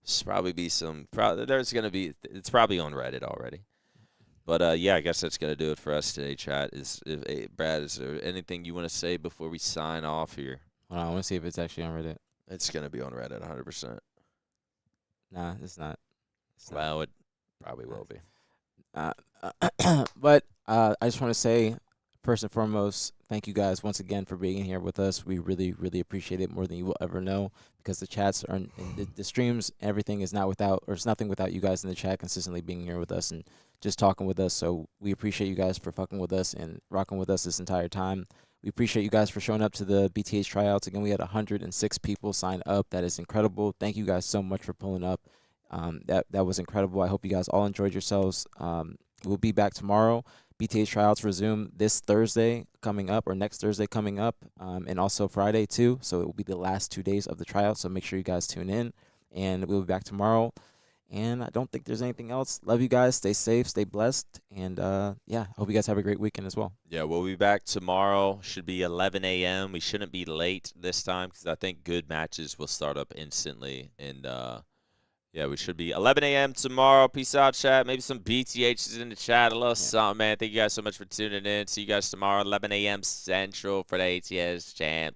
There's probably be some. It's probably on Reddit already. But yeah, I guess that's gonna do it for us today, chat. Brad, is there anything you want to say before we sign off here? I want to see if it's actually on Reddit. It's gonna be on Reddit, 100%. Nah, it's not. Well, it probably will be. But I just want to say, first and foremost, thank you guys once again for being here with us. We really, really appreciate it more than you will ever know, because the chats are the streams, everything is not without, or it's nothing without you guys in the chat consistently being here with us and just talking with us. So we appreciate you guys for fucking with us and rocking with us this entire time. We appreciate you guys for showing up to the BTH tryouts. Again, we had 106 people sign up. That is incredible. Thank you guys so much for pulling up. That was incredible. I hope you guys all enjoyed yourselves. We'll be back tomorrow. BTH tryouts resume this Thursday coming up, or next Thursday coming up, and also Friday too. So it will be the last 2 days of the tryouts. So make sure you guys tune in, and we'll be back tomorrow. And I don't think there's anything else. Love you guys. Stay safe. Stay blessed. And, yeah, hope you guys have a great weekend as well. Yeah, we'll be back tomorrow. Should be 11 a.m. We shouldn't be late this time because I think good matches will start up instantly. And, yeah, we should be 11 a.m. tomorrow. Peace out, chat. Maybe some BTHs in the chat. A little something, man. Thank you guys so much for tuning in. See you guys tomorrow, 11 a.m. Central for the ATS Champs.